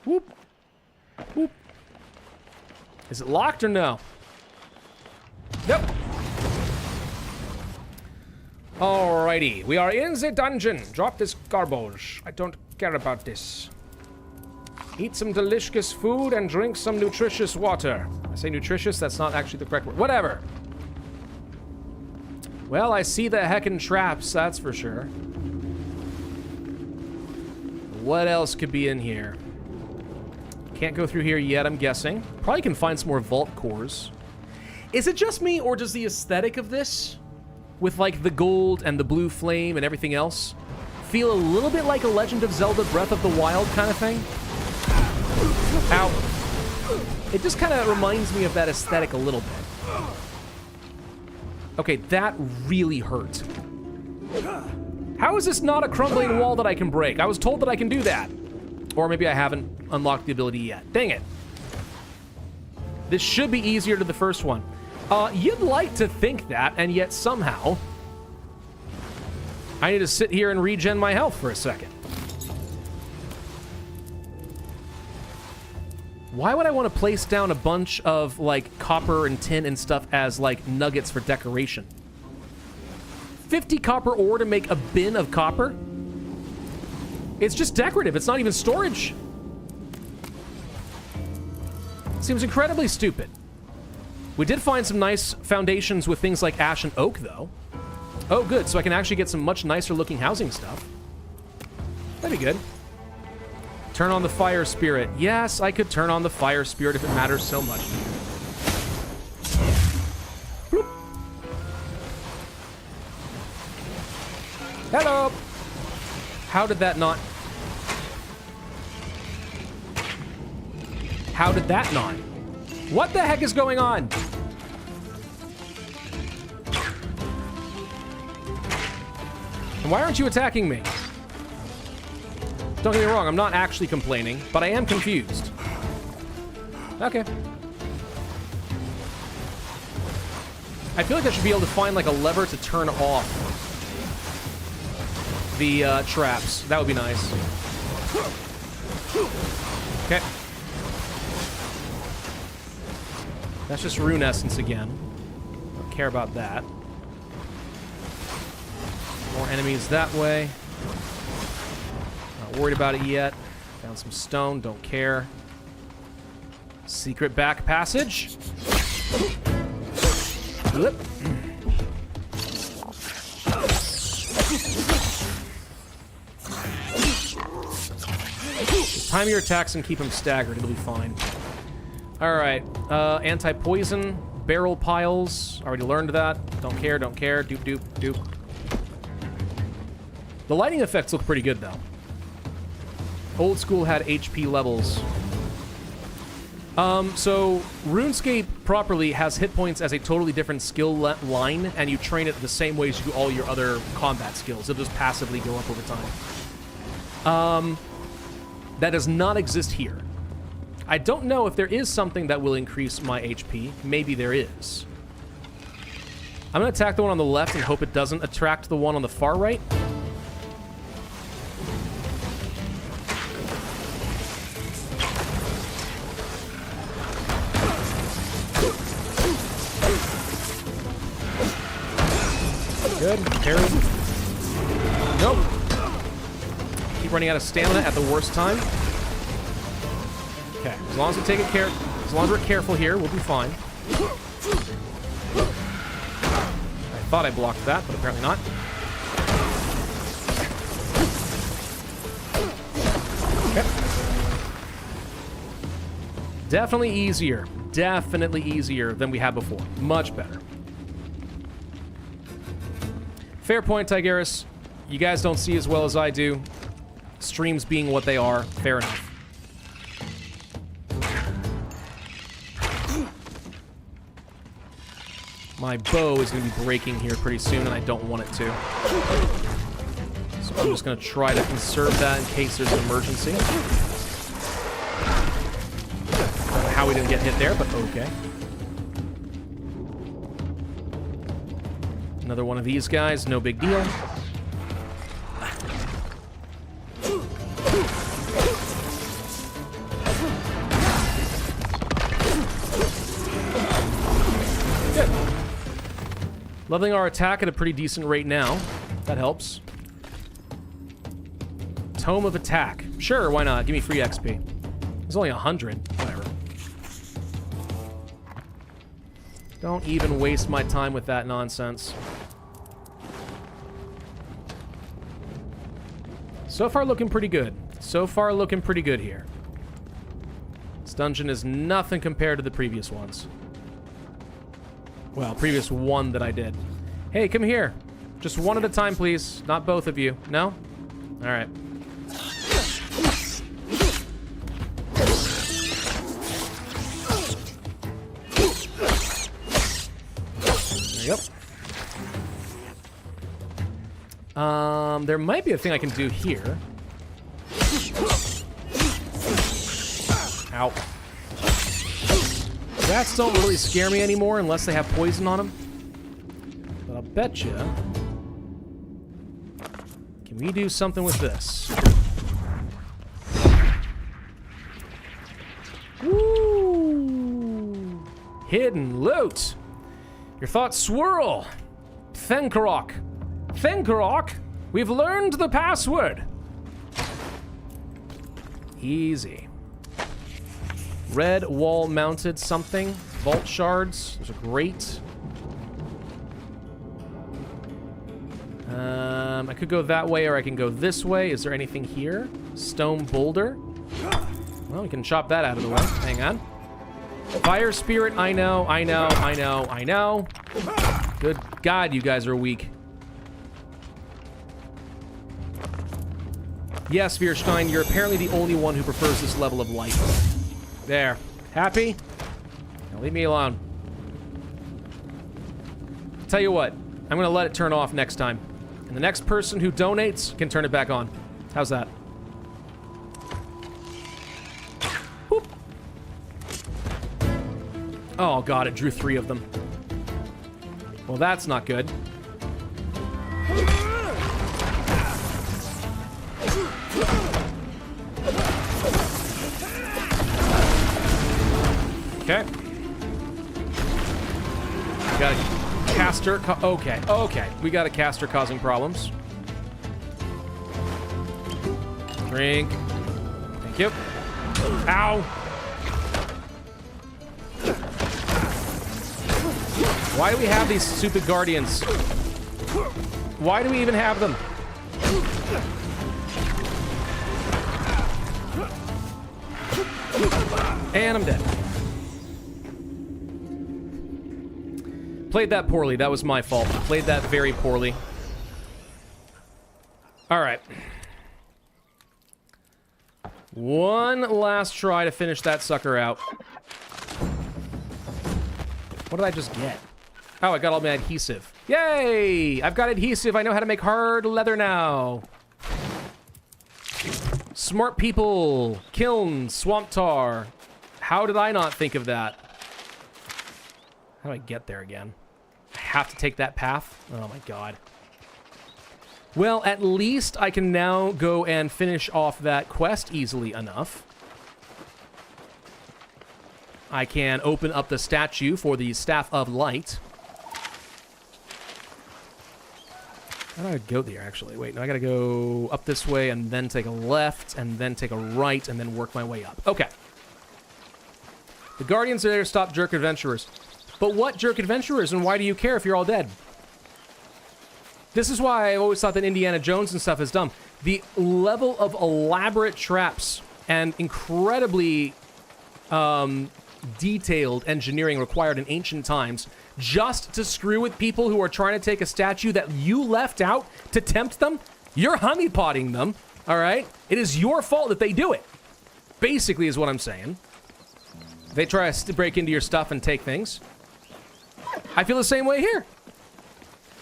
Whoop. Whoop. Is it locked or no? Nope. Alrighty, we are in the dungeon. Drop this garbage. I don't care about this. Eat some delicious food and drink some nutritious water. I say nutritious, that's not actually the correct word. Whatever. Well, I see the heckin' traps, that's for sure. What else could be in here? Can't go through here yet, I'm guessing. Probably can find some more vault cores. Is it just me, or does the aesthetic of this, with like the gold and the blue flame and everything else, feel a little bit like a Legend of Zelda Breath of the Wild kind of thing? Ow. It just kind of reminds me of that aesthetic a little bit. Okay, that really hurt. How is this not a crumbling wall that I can break? I was told that I can do that. Or maybe I haven't unlocked the ability yet. Dang it. This should be easier to the first one. You'd like to think that, and yet somehow I need to sit here and regen my health for a second. Why would I want to place down a bunch of, like, copper and tin and stuff as, like, nuggets for decoration? 50 copper ore to make a bin of copper? It's just decorative. It's not even storage. Seems incredibly stupid. We did find some nice foundations with things like ash and oak, though. Oh, good. So I can actually get some much nicer looking housing stuff. That'd be good. Turn on the fire spirit. Yes, I could turn on the fire spirit if it matters so much. Bloop. Hello. How did that not? How did that not? What the heck is going on? And why aren't you attacking me? Don't get me wrong, I'm not actually complaining, but I am confused. Okay. I feel like I should be able to find like a lever to turn off the traps. That would be nice. Okay. That's just rune essence again. Don't care about that. More enemies that way. Not worried about it yet. Found some stone, don't care. Secret back passage. Whoop. Just time your attacks and keep them staggered, it'll be fine. Alright, anti-poison, barrel piles. Already learned that. Don't care, don't care. Doop, doop, doop. The lighting effects look pretty good, though. Old school had HP levels. So RuneScape properly has hit points as a totally different skill line, and you train it the same way as you do all your other combat skills. It'll just passively go up over time. That does not exist here. I don't know if there is something that will increase my HP. Maybe there is. I'm going to attack the one on the left and hope it doesn't attract the one on the far right. Good. Parry. Nope. Keep running out of stamina at the worst time. Okay, as long as we take it as long as we're careful here, we'll be fine. I thought I blocked that, but apparently not. Okay. Definitely easier. Definitely easier than we had before. Much better. Fair point, Tigeris. You guys don't see as well as I do. Streams being what they are. Fair enough. My bow is going to be breaking here pretty soon, and I don't want it to. So I'm just going to try to conserve that in case there's an emergency. I don't know how we didn't get hit there, but okay. Another one of these guys, no big deal. Good. Leveling our attack at a pretty decent rate now. That helps. Tome of Attack. Sure, why not? Give me free XP. It's only 100. Whatever. Don't even waste my time with that nonsense. So far looking pretty good. So far looking pretty good here. This dungeon is nothing compared to the previous ones. Well, previous one that I did. Hey, come here. Just one at a time, please. Not both of you. No? All right. There you go. There might be a thing I can do here. Ow. Rats don't really scare me anymore unless they have poison on them. But I'll bet you. Can we do something with this? Woo! Hidden loot. Your thoughts swirl. Thenkarok. Thenkarok, we've learned the password. Easy. Red wall mounted something. Vault shards. Those are great. I could go that way or I can go this way. Is there anything here? Stone boulder. Well, we can chop that out of the way. Hang on. Fire spirit, I know, I know, I know, I know. Good God, you guys are weak. Yes, Veerstein, you're apparently the only one who prefers this level of light. There. Happy? Now leave me alone. Tell you what, I'm gonna let it turn off next time. And the next person who donates can turn it back on. How's that? Boop. Oh god, it drew 3 of them. Well, that's not good. Okay. We got a caster. Okay, okay. We got a caster causing problems. Drink. Thank you. Ow. Why do we have these stupid guardians? Why do we even have them? And I'm dead. Played that poorly. That was my fault. Played that very poorly. All right. One last try to finish that sucker out. What did I just get? Oh, I got all my adhesive. Yay! I've got adhesive. I know how to make hard leather now. Smart people. Kiln. Swamp tar. How did I not think of that? How do I get there again? I have to take that path? Oh my god. Well, at least I can now go and finish off that quest easily enough. I can open up the statue for the Staff of Light. How do I go there, actually? Wait, no, I gotta go up this way and then take a left and then take a right and then work my way up. Okay. The Guardians are there to stop jerk adventurers. But what jerk adventurers, and why do you care if you're all dead? This is why I always thought that Indiana Jones and stuff is dumb. The level of elaborate traps and incredibly detailed engineering required in ancient times just to screw with people who are trying to take a statue that you left out to tempt them. You're honeypotting them, all right? It is your fault that they do it, basically is what I'm saying. They try to break into your stuff and take things. I feel the same way here.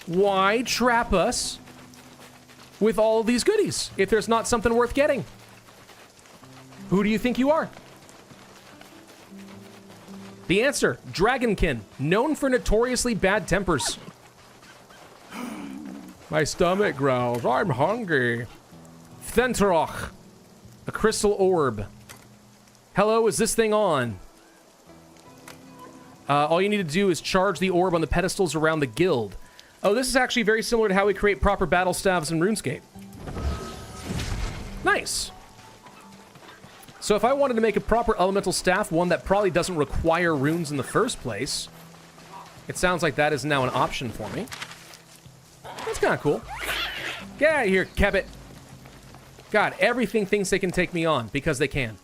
Why trap us with all of these goodies if there's not something worth getting? Who do you think you are? The answer, Dragonkin, known for notoriously bad tempers. My stomach growls. I'm hungry. Fenteroch, a crystal orb. Hello, is this thing on? All you need to do is charge the orb on the pedestals around the guild. Oh, this is actually very similar to how we create proper battle staves in RuneScape. Nice. So if I wanted to make a proper elemental staff, one that probably doesn't require runes in the first place, it sounds like that is now an option for me. That's kind of cool. Get out of here, Kebbit. God, everything thinks they can take me on because they can.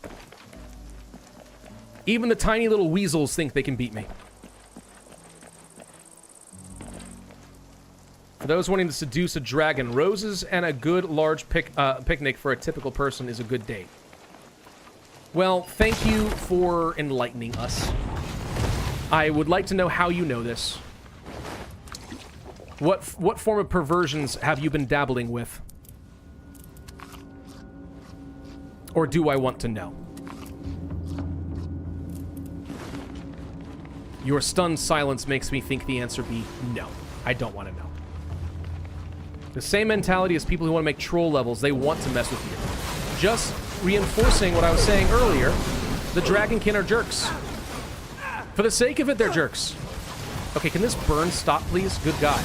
Even the tiny little weasels think they can beat me. For those wanting to seduce a dragon, roses and a good large picnic for a typical person is a good date. Well, thank you for enlightening us. I would like to know how you know this. What form of perversions have you been dabbling with? Or do I want to know? Your stunned silence makes me think the answer be no. I don't want to know. The same mentality as people who want to make troll levels. They want to mess with you. Just reinforcing what I was saying earlier. The Dragonkin are jerks. For the sake of it, they're jerks. Okay, can this burn stop, please? Good God.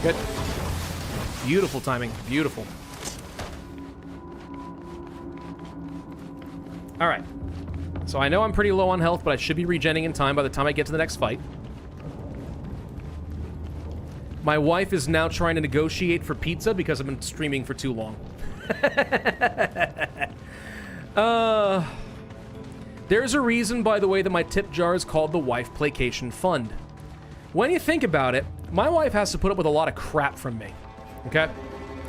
Good. Beautiful timing. Beautiful. All right. So I know I'm pretty low on health, but I should be regenning in time by the time I get to the next fight. My wife is now trying to negotiate for pizza because I've been streaming for too long. There's a reason, by the way, that my tip jar is called the Wife Placation Fund. When you think about it, my wife has to put up with a lot of crap from me. Okay?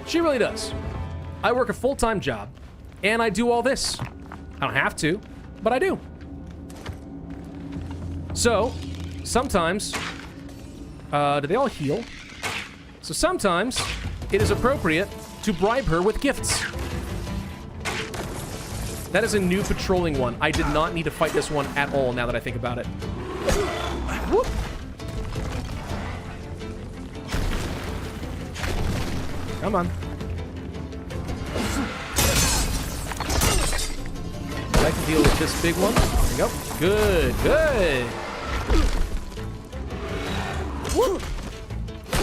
She really does. I work a full-time job, and I do all this. I don't have to, but I do. So, sometimes... do they all heal? So sometimes, it is appropriate to bribe her with gifts. That is a new patrolling one. I did not need to fight this one at all, now that I think about it. Whoop. Come on. I like to deal with this big one. There we go. Good, good. Woo.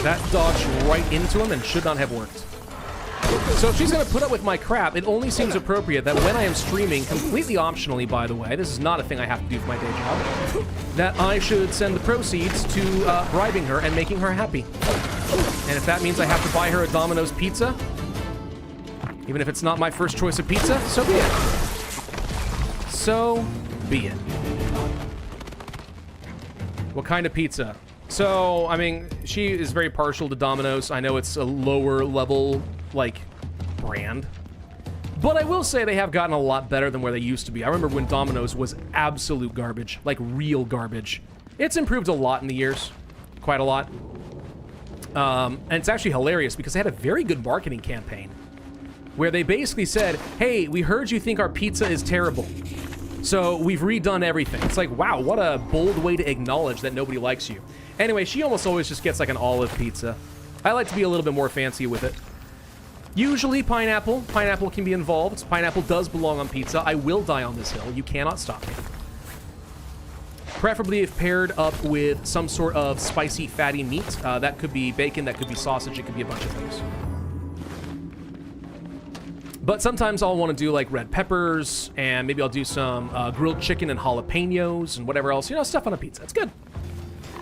That dodged right into him and should not have worked. So if she's going to put up with my crap, it only seems appropriate that when I am streaming, completely optionally, by the way, this is not a thing I have to do for my day job, that I should send the proceeds to bribing her and making her happy. And if that means I have to buy her a Domino's pizza, even if it's not my first choice of pizza, so be it. So be it. What kind of pizza? So, I mean, she is very partial to Domino's. I know it's a lower level, like, brand. But I will say they have gotten a lot better than where they used to be. I remember when Domino's was absolute garbage, like real garbage. It's improved a lot in the years, quite a lot. And it's actually hilarious because they had a very good marketing campaign where they basically said, hey, we heard you think our pizza is terrible, so we've redone everything. It's like, wow, what a bold way to acknowledge that nobody likes you. Anyway, she almost always just gets like an olive pizza. I like to be a little bit more fancy with it. Usually pineapple. Pineapple can be involved. Pineapple does belong on pizza. I will die on this hill. You cannot stop me. Preferably if paired up with some sort of spicy, fatty meat. That could be bacon, that could be sausage, it could be a bunch of things. But sometimes I'll want to do like red peppers, and maybe I'll do some grilled chicken and jalapenos and whatever else. You know, stuff on a pizza. It's good.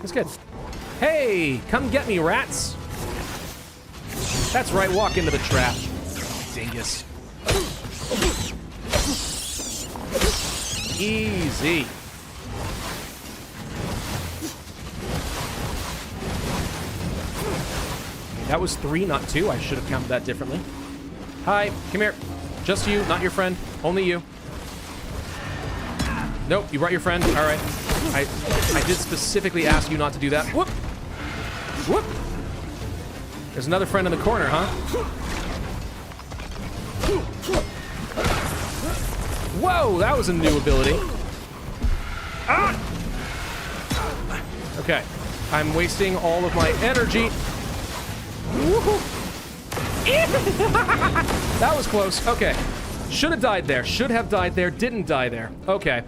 It's good. Hey, come get me, rats. That's right, walk into the trap. Dingus. Easy. That was 3, not 2. I should have counted that differently. Hi, come here. Just you, not your friend. Only you. Nope, you brought your friend. All right. I did specifically ask you not to do that. Whoop. Whoop. There's another friend in the corner, huh? Whoa, that was a new ability. Ah! Okay, I'm wasting all of my energy. That was close. Okay, should have died there. Should have died there. Didn't die there. Okay.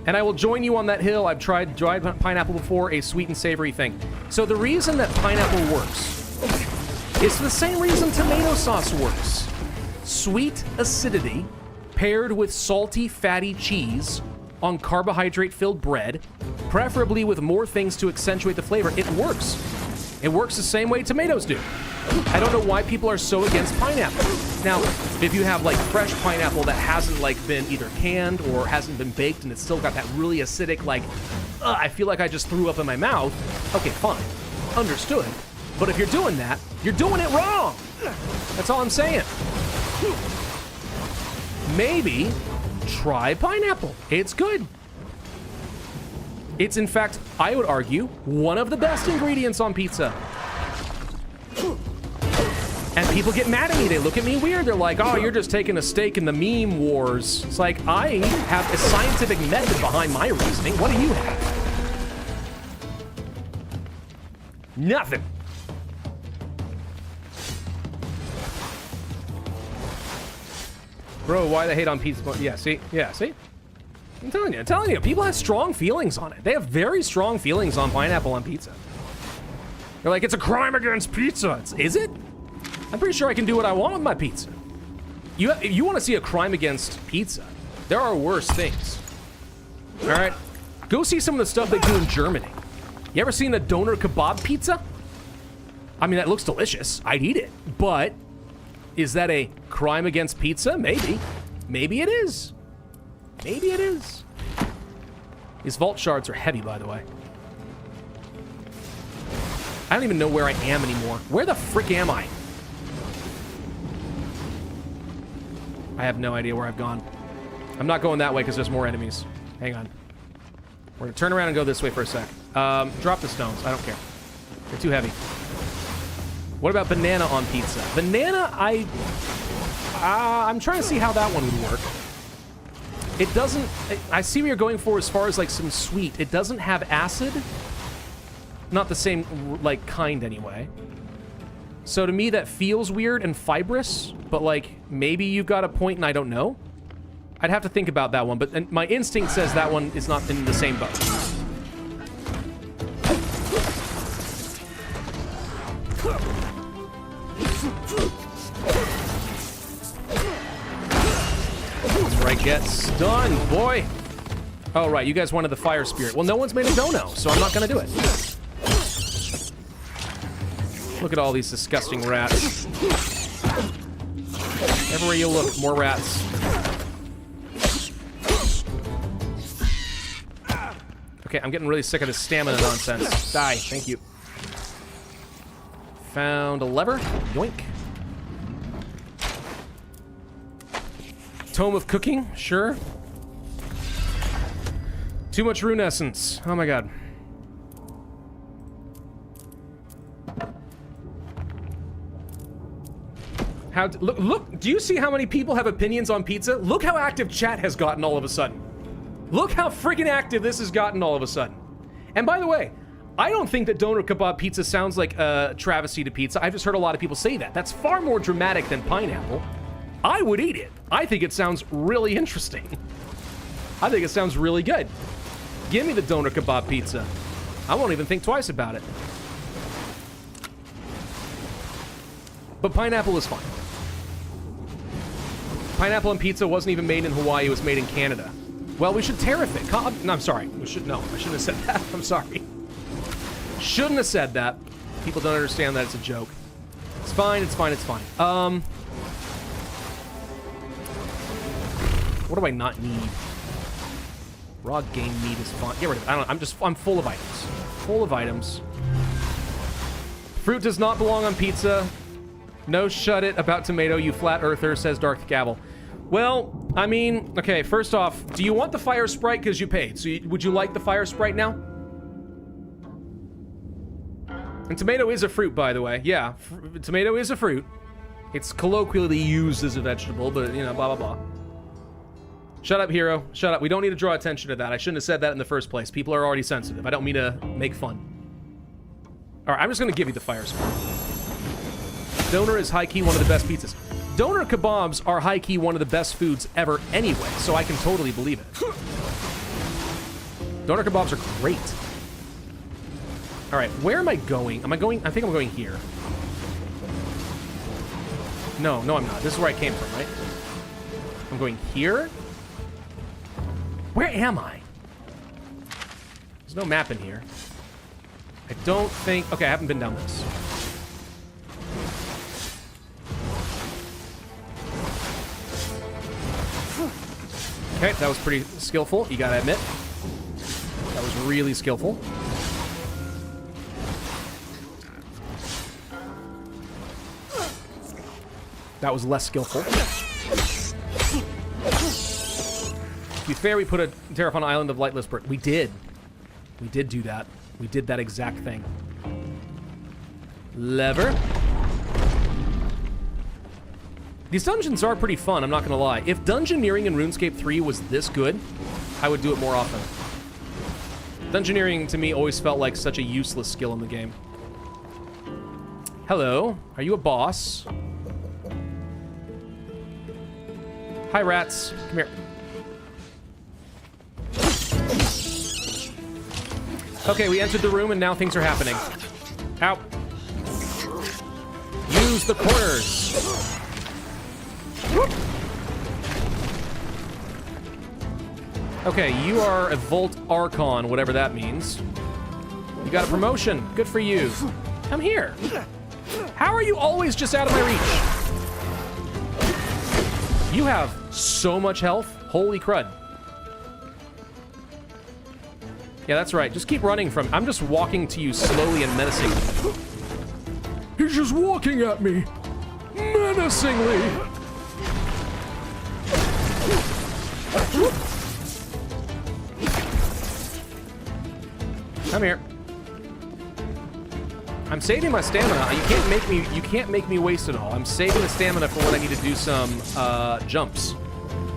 And I will join you on that hill. I've tried dried pineapple before, a sweet and savory thing. So the reason that pineapple works is the same reason tomato sauce works. Sweet acidity paired with salty, fatty cheese on carbohydrate-filled bread, preferably with more things to accentuate the flavor. It works. It works the same way tomatoes do. I don't know why people are so against pineapple. Now, if you have like fresh pineapple that hasn't like been either canned or hasn't been baked and it's still got that really acidic, like, I feel like I just threw up in my mouth, okay, fine. Understood. But if you're doing that, you're doing it wrong. That's all I'm saying. Maybe try pineapple. It's good. It's, in fact, I would argue, one of the best ingredients on pizza. And people get mad at me. They look at me weird. They're like, oh, you're just taking a stake in the meme wars. It's like, I have a scientific method behind my reasoning. What do you have? Nothing. Bro, why the hate on pizza? Yeah, see? Yeah, see? I'm telling you, people have strong feelings on it. They have very strong feelings on pineapple on pizza. They're like, it's a crime against pizza. Is it? I'm pretty sure I can do what I want with my pizza. If you want to see a crime against pizza, there are worse things. All right? Go see some of the stuff they do in Germany. You ever seen a doner kebab pizza? I mean, that looks delicious. I'd eat it. But is that a crime against pizza? Maybe. Maybe it is. Maybe it is. These vault shards are heavy, by the way. I don't even know where I am anymore. Where the frick am I? I have no idea where I've gone. I'm not going that way because there's more enemies. Hang on. We're gonna turn around and go this way for a sec. Drop the stones. I don't care. They're too heavy. What about banana on pizza? Banana, I'm trying to see how that one would work. It doesn't... I see what you're going for as far as, like, some sweet. It doesn't have acid. Not the same, like, kind, anyway. So to me, that feels weird and fibrous, but like, maybe you've got a point and I don't know. I'd have to think about that one, but my instinct says that one is not in the same boat. Right, get stunned, boy. Oh, right, you guys wanted the fire spirit. Well, no one's made a dono, so I'm not gonna do it. Look at all these disgusting rats. Everywhere you look, more rats. Okay, I'm getting really sick of this stamina nonsense. Die, thank you. Found a lever. Yoink. Tome of Cooking, sure. Too much rune essence. Oh my god. Look, do you see how many people have opinions on pizza? Look how active chat has gotten all of a sudden. Look how freaking active this has gotten all of a sudden. And by the way, I don't think that doner kebab pizza sounds like a travesty to pizza. I've just heard a lot of people say that. That's far more dramatic than pineapple. I would eat it. I think it sounds really interesting. I think it sounds really good. Give me the doner kebab pizza. I won't even think twice about it. But pineapple is fine. Pineapple and pizza wasn't even made in Hawaii, it was made in Canada. Well, we should tariff it. No, I'm sorry. I shouldn't have said that. I'm sorry. Shouldn't have said that. People don't understand that it's a joke. It's fine, it's fine, it's fine. What do I not need? Raw game meat is fine. Get rid of it. I'm full of items. Full of items. Fruit does not belong on pizza. No shut it about tomato, you flat earther, says Dark Gavel. Well, I mean, okay, first off, do you want the fire sprite because you paid? So would you like the fire sprite now? And tomato is a fruit, by the way. Yeah, tomato is a fruit. It's colloquially used as a vegetable, but, you know, blah, blah, blah. Shut up, hero. Shut up. We don't need to draw attention to that. I shouldn't have said that in the first place. People are already sensitive. I don't mean to make fun. All right, I'm just going to give you the fire sprite. Doner is high-key one of the best pizzas. Doner kebabs are high-key one of the best foods ever anyway, so I can totally believe it. Doner kebabs are great. All right, where am I going? I think I'm going here. No, I'm not. This is where I came from, right? I'm going here? Where am I? There's no map in here. I don't think... Okay, I haven't been down this. Okay, that was pretty skillful, you gotta admit. That was really skillful. That was less skillful. To be fair, we put a Terraform Island of Lightless Bird. We did. We did do that. We did that exact thing. Lever. These dungeons are pretty fun, I'm not gonna lie. If dungeoneering in RuneScape 3 was this good, I would do it more often. Dungeoneering, to me, always felt like such a useless skill in the game. Hello. Are you a boss? Hi, rats. Come here. Okay, we entered the room and now things are happening. Ow. Use the corners. Okay, you are a Volt Archon, whatever that means. You got a promotion. Good for you. Come here. How are you always just out of my reach? You have so much health. Holy crud. Yeah, that's right. Just keep running from... I'm just walking to you slowly and menacingly. He's just walking at me. Menacingly. Come here. I'm saving my stamina. You can't make me waste it all. I'm saving the stamina for when I need to do some jumps.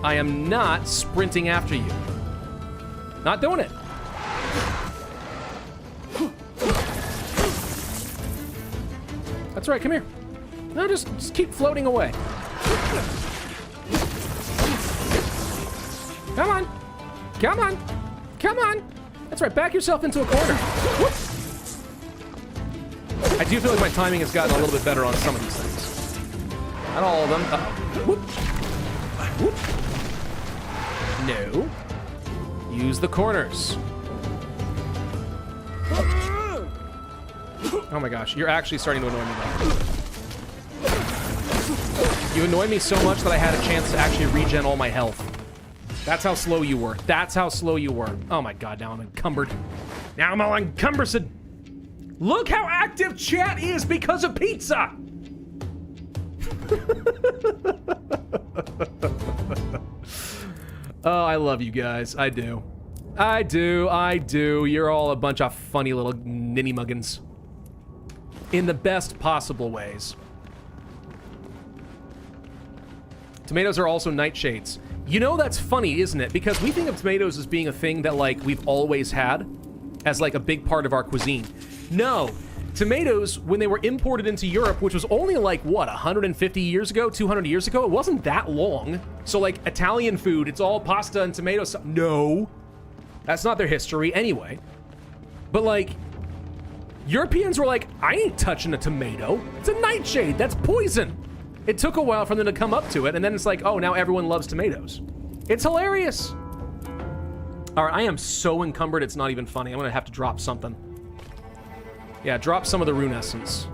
I am not sprinting after you. Not doing it. That's right, come here. No, just keep floating away. Come on. Come on. Come on. That's right, back yourself into a corner. Whoop. I do feel like my timing has gotten a little bit better on some of these things. Not all of them. Whoop. Whoop. No. Use the corners. Oh my gosh, you're actually starting to annoy me though. You annoy me so much that I had a chance to actually regen all my health. That's how slow you were. That's how slow you were. Oh my god, now I'm encumbered. Now I'm all encumbered. Look how active chat is because of pizza! Oh, I love you guys. I do. I do. You're all a bunch of funny little ninny muggins. In the best possible ways. Tomatoes are also nightshades. You know that's funny, isn't it? Because we think of tomatoes as being a thing that, like, we've always had as, like, a big part of our cuisine. No. Tomatoes, when they were imported into Europe, which was only, like, what, 150 years ago, 200 years ago? It wasn't that long. So, like, Italian food, it's all pasta and tomato sauce. No. That's not their history anyway. But, like, Europeans were like, I ain't touching a tomato. It's a nightshade. That's poison. It took a while for them to come up to it, and then it's like, oh, now everyone loves tomatoes. It's hilarious. All right, I am so encumbered, it's not even funny. I'm gonna have to drop something. Yeah, drop some of the rune essence.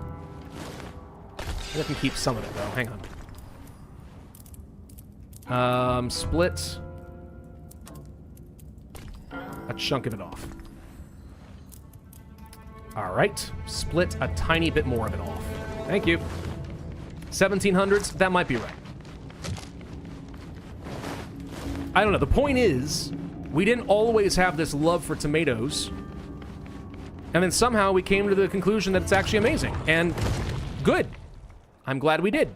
I can keep some of it, though. Hang on. Split a chunk of it off. All right, split a tiny bit more of it off. Thank you. 1700s, that might be right. I don't know. The point is, we didn't always have this love for tomatoes. And then somehow we came to the conclusion that it's actually amazing. And good. I'm glad we did.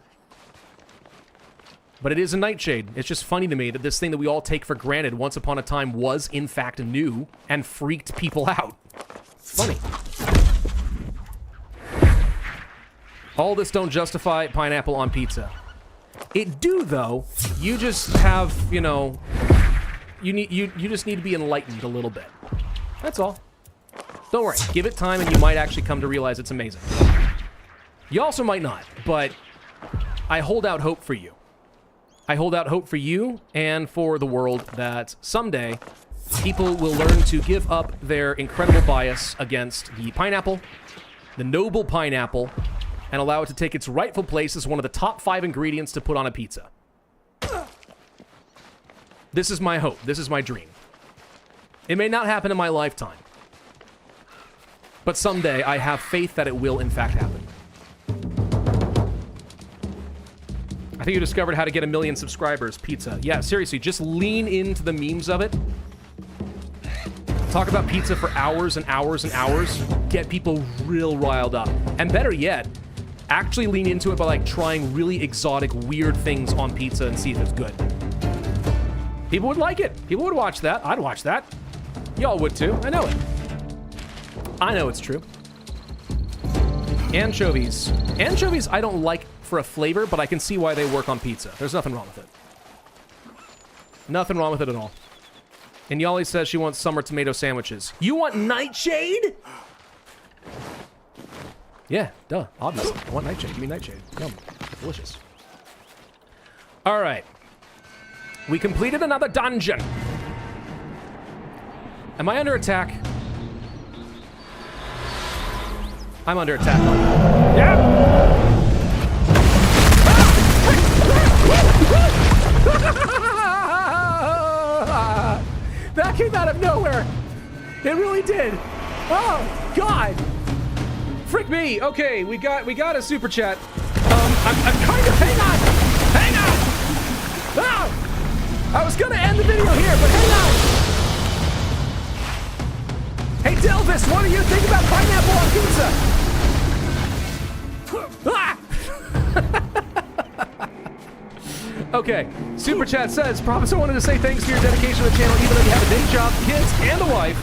But it is a nightshade. It's just funny to me that this thing that we all take for granted once upon a time was, in fact, new and freaked people out. It's funny. All this don't justify pineapple on pizza. It do, though. You just have, you know, you just need to be enlightened a little bit. That's all. Don't worry. Give it time and you might actually come to realize it's amazing. You also might not, but I hold out hope for you. I hold out hope for you and for the world that someday people will learn to give up their incredible bias against the pineapple, the noble pineapple, and allow it to take its rightful place as one of the top 5 ingredients to put on a pizza. This is my hope. This is my dream. It may not happen in my lifetime, but someday I have faith that it will in fact happen. I think you discovered how to get 1 million subscribers. Pizza. Yeah, seriously, just lean into the memes of it. Talk about pizza for hours and hours and hours. Get people real riled up. And better yet, actually lean into it by, like, trying really exotic, weird things on pizza and see if it's good. People would like it. People would watch that. I'd watch that. Y'all would too. I know it. I know it's true. Anchovies. Anchovies I don't like for a flavor, but I can see why they work on pizza. There's nothing wrong with it. Nothing wrong with it at all. And Yali says she wants summer tomato sandwiches. You want nightshade? Yeah, duh, obviously. I want nightshade. Give me nightshade. Yum. Delicious. All right. We completed another dungeon. Am I under attack? I'm under attack. Yeah. That came out of nowhere. It really did. Oh God. Frick me. Okay, we got a super chat. I'm kind of. Hang on. Oh, I was gonna end the video here, but hang on. Hey Delvis, what do you think about pineapple on pizza? Okay, Super Chat says, Pravus, I wanted to say thanks for your dedication to the channel, even though you have a day job, kids, and a wife.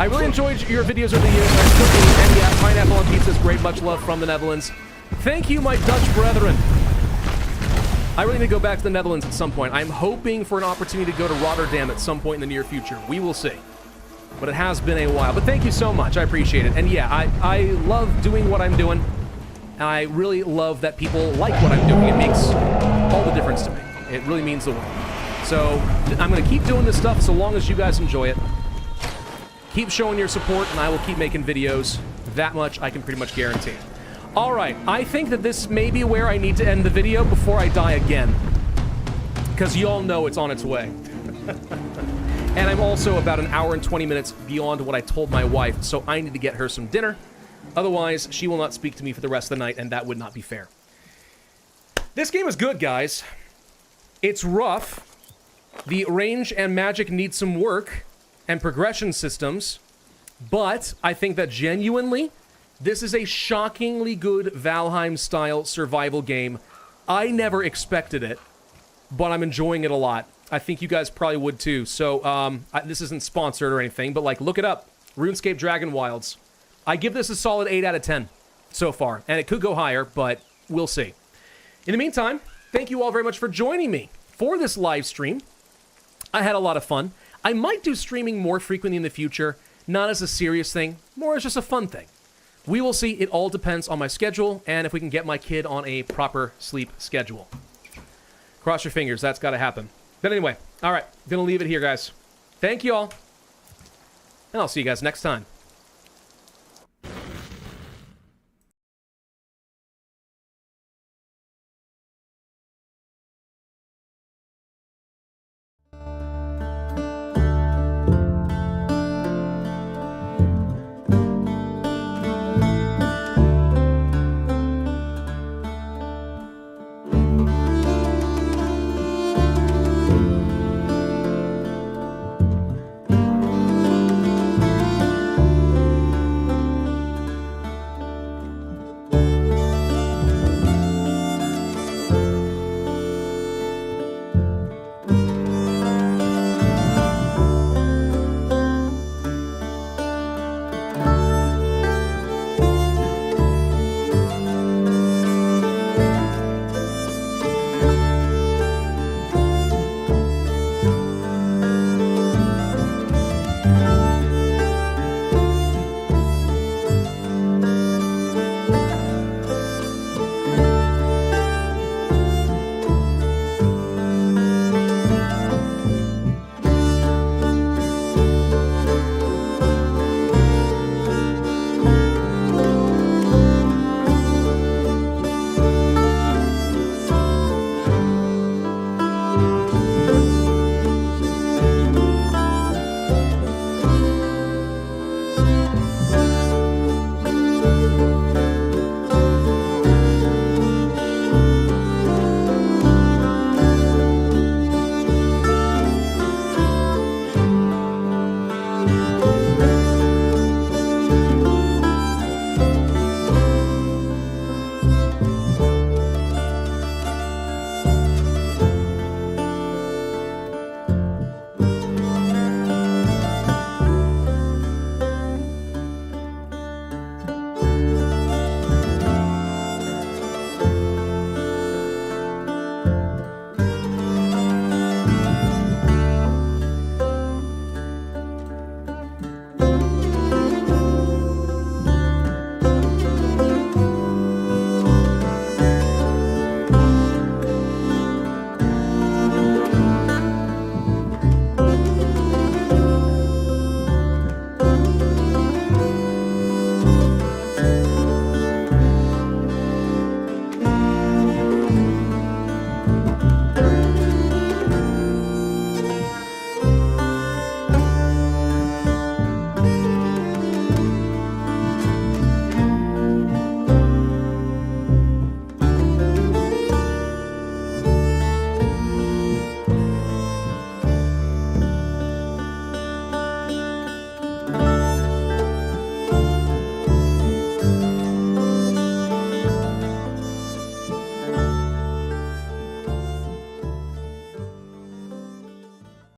I really enjoyed your videos over the years, and yeah, pineapple on pizza is great. Much love from the Netherlands. Thank you, my Dutch brethren. I really need to go back to the Netherlands at some point. I'm hoping for an opportunity to go to Rotterdam at some point in the near future. We will see. But it has been a while. But thank you so much. I appreciate it. And yeah, I love doing what I'm doing. And I really love that people like what I'm doing. It makes all the difference to me. It really means the world. So I'm going to keep doing this stuff so long as you guys enjoy it. Keep showing your support, and I will keep making videos. That much I can pretty much guarantee. All right, I think that this may be where I need to end the video before I die again. Because you all know it's on its way. And I'm also about an hour and 20 minutes beyond what I told my wife, so I need to get her some dinner. Otherwise, she will not speak to me for the rest of the night, and that would not be fair. This game is good, guys. It's rough. The range and magic need some work and progression systems, but I think that genuinely, this is a shockingly good Valheim-style survival game. I never expected it, but I'm enjoying it a lot. I think you guys probably would too. So, this isn't sponsored or anything, but like, look it up. RuneScape DragonWilds. I give this a solid 8 out of 10 so far, and it could go higher, but we'll see. In the meantime, thank you all very much for joining me for this live stream. I had a lot of fun. I might do streaming more frequently in the future, not as a serious thing, more as just a fun thing. We will see. It all depends on my schedule and if we can get my kid on a proper sleep schedule. Cross your fingers. That's got to happen. But anyway, all right. Gonna leave it here, guys. Thank you all. And I'll see you guys next time.